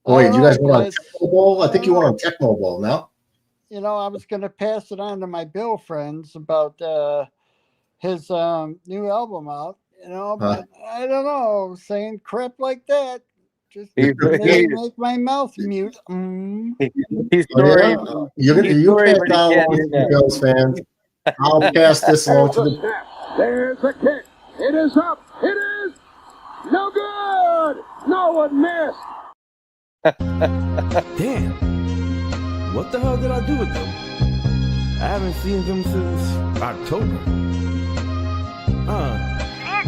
Boy, did you guys win on Tecmo Bowl? I think you won on Tecmo Bowl. No? You know, I was going to pass it on to my Bill friends about his new album out. You know, but I don't know, saying crap like that just make my mouth mute. He's sorry. You pass that along to the Bills fans. I'll pass this along to the. There's the kick. It is up. It is No good. No one missed. Damn. What the hell did I do with them? I haven't seen them since October.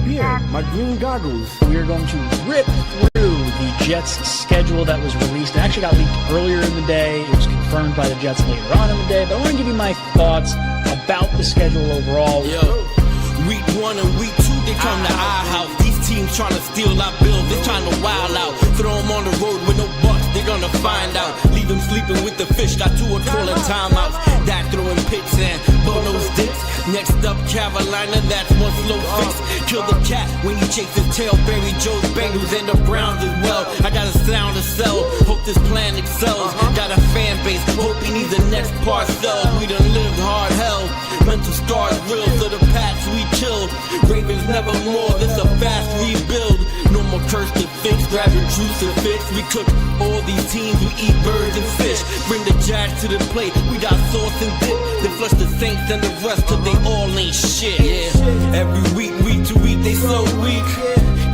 Yeah, my green goggles. We are going to rip through the Jets schedule that was released. It actually got leaked earlier in the day. It was confirmed by the Jets later on in the day. But I want to give you my thoughts about the schedule overall. Yo, week 1 and week 2, they come to our house. These teams trying to steal our bills. They trying to wild out. Throw them on the road with no bucks. They're gonna find out. Leave them sleeping with the fish. Got 2 or calling timeouts. Dak throwing picks and Bono's dicks. Next up, Carolina, that's one slow fix. Kill the cat when he shakes his tail. Barry Joe's Bengals and the Browns as well. I got a sound to sell. Hope this plan excels. Got a fan base. Hope he needs the next parcel. We done lived hard hell. Mental scars real. So the past we chilled. Ravens never more. This a fast rebuild. No more curse to fix. Grabbing crucifix. We cook all these teams. We eat birds and fish. Bring the Jags to the plate. We got sauce and dip. Then flush the Saints and the rest. Cause they all ain't shit. Yeah. Every week to week, they so weak.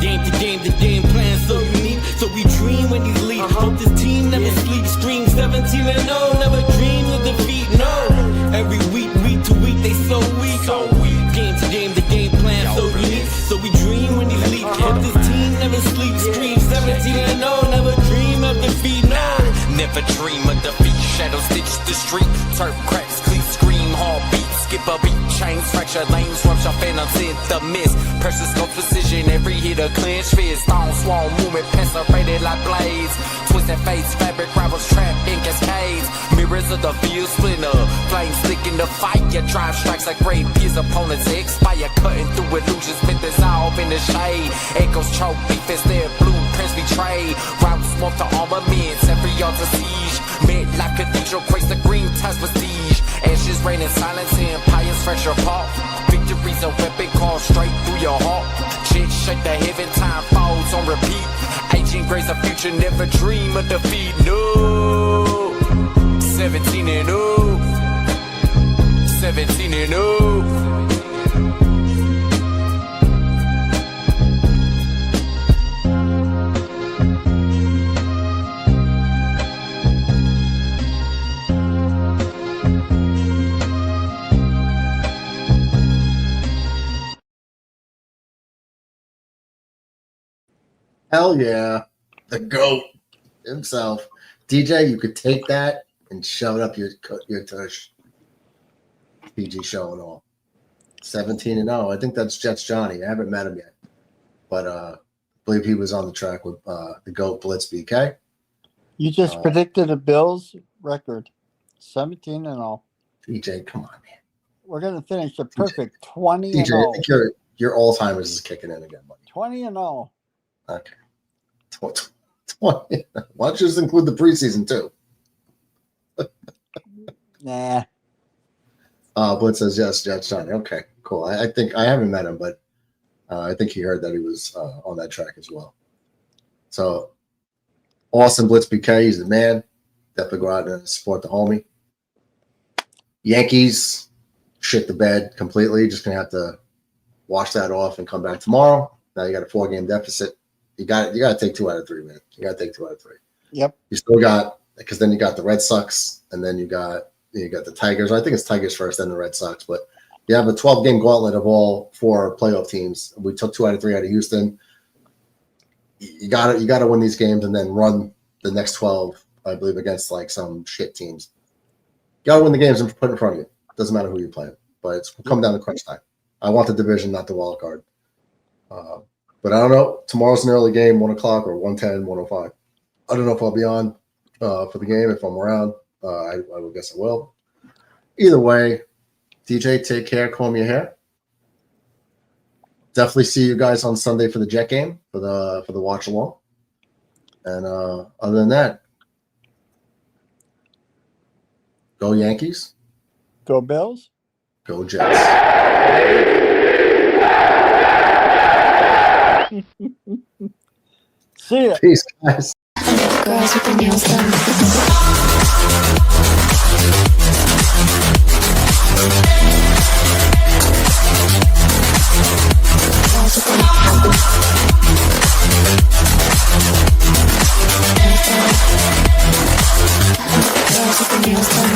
Game to game plan so unique. So we dream when these lead. Hope this team never sleeps. Scream 17 and 0. Never dream of defeat. No. Every week to week, they so weak. Game to game plan so unique. So we dream when these lead. Hope this team never sleeps. Scream 17 and 0. Never dream of defeat. No. Never dream of defeat. Shadow stitch the street. Turf cracks, cleats, scream, hall beat. Skip a beat, chains, fracture lanes, rupture phantoms in the mist. Precious scope precision, every hit a clinch fist. Stone swarm movement, pencil-rated like blades. Twisted face, fabric rivals trapped in cascades. Mirrors of the field split up. Flames slick in the fight. Your drive strikes like great peers. Opponents expire, cutting through illusions. Fit dissolve in the shade. Echoes choke, defense their blueprints betrayed. Routes morph to armaments, every yard's a siege. Mid-life cathedral creates the green ties prestige. Ashes rain in silence, empires fresh apart. Victory's a weapon called straight through your heart. Shit shake the heaven, time falls on repeat. Aging grace, a future, never dream of defeat. No. 17 and 0. 17 and 0. Hell yeah. The GOAT himself. DJ, you could take that and shove it up your tush. PG show and all. 17 and 0. I think that's Jets Johnny. I haven't met him yet. But I believe he was on the track with the GOAT Blitz BK. You just predicted a Bills record. 17 and 0. DJ, come on, man. We're going to finish a perfect 20 DJ, and 0. I think your Alzheimer's is kicking in again, buddy. 20 and 0. Okay. 20. Why don't you just include the preseason too? Nah. Blitz says yes, Jets Johnny. Okay, cool. I think I haven't met him, but I think he heard that he was on that track as well. So awesome, Blitz BK. He's the man. Definitely go out and support the homie. Yankees shit the bed completely. Just gonna have to wash that off and come back tomorrow. Now you got a 4-game deficit. You got to take 2 out of 3, man. You got to take 2 out of 3. Yep. You still got, because then you got the Red Sox, and then you got the Tigers. I think it's Tigers first, then the Red Sox. But you have a 12-game gauntlet of all 4 playoff teams. We took 2 out of 3 out of Houston. You got to win these games and then run the next 12, I believe, against like some shit teams. You got to win the games and put in front of you. Doesn't matter who you play, but it's come down to crunch time. I want the division, not the wild card. But I don't know. Tomorrow's an early game, 1 o'clock or 1:10, 1:05. I don't know if I'll be on for the game. If I'm around, I would guess I will. Either way, DJ, take care. Comb your hair. Definitely see you guys on Sunday for the Jet game for the watch along. And other than that, go Yankees. Go Bills. Go Jets. See ya. Peace, guys. Girls with their nails done. Girls with their nails done.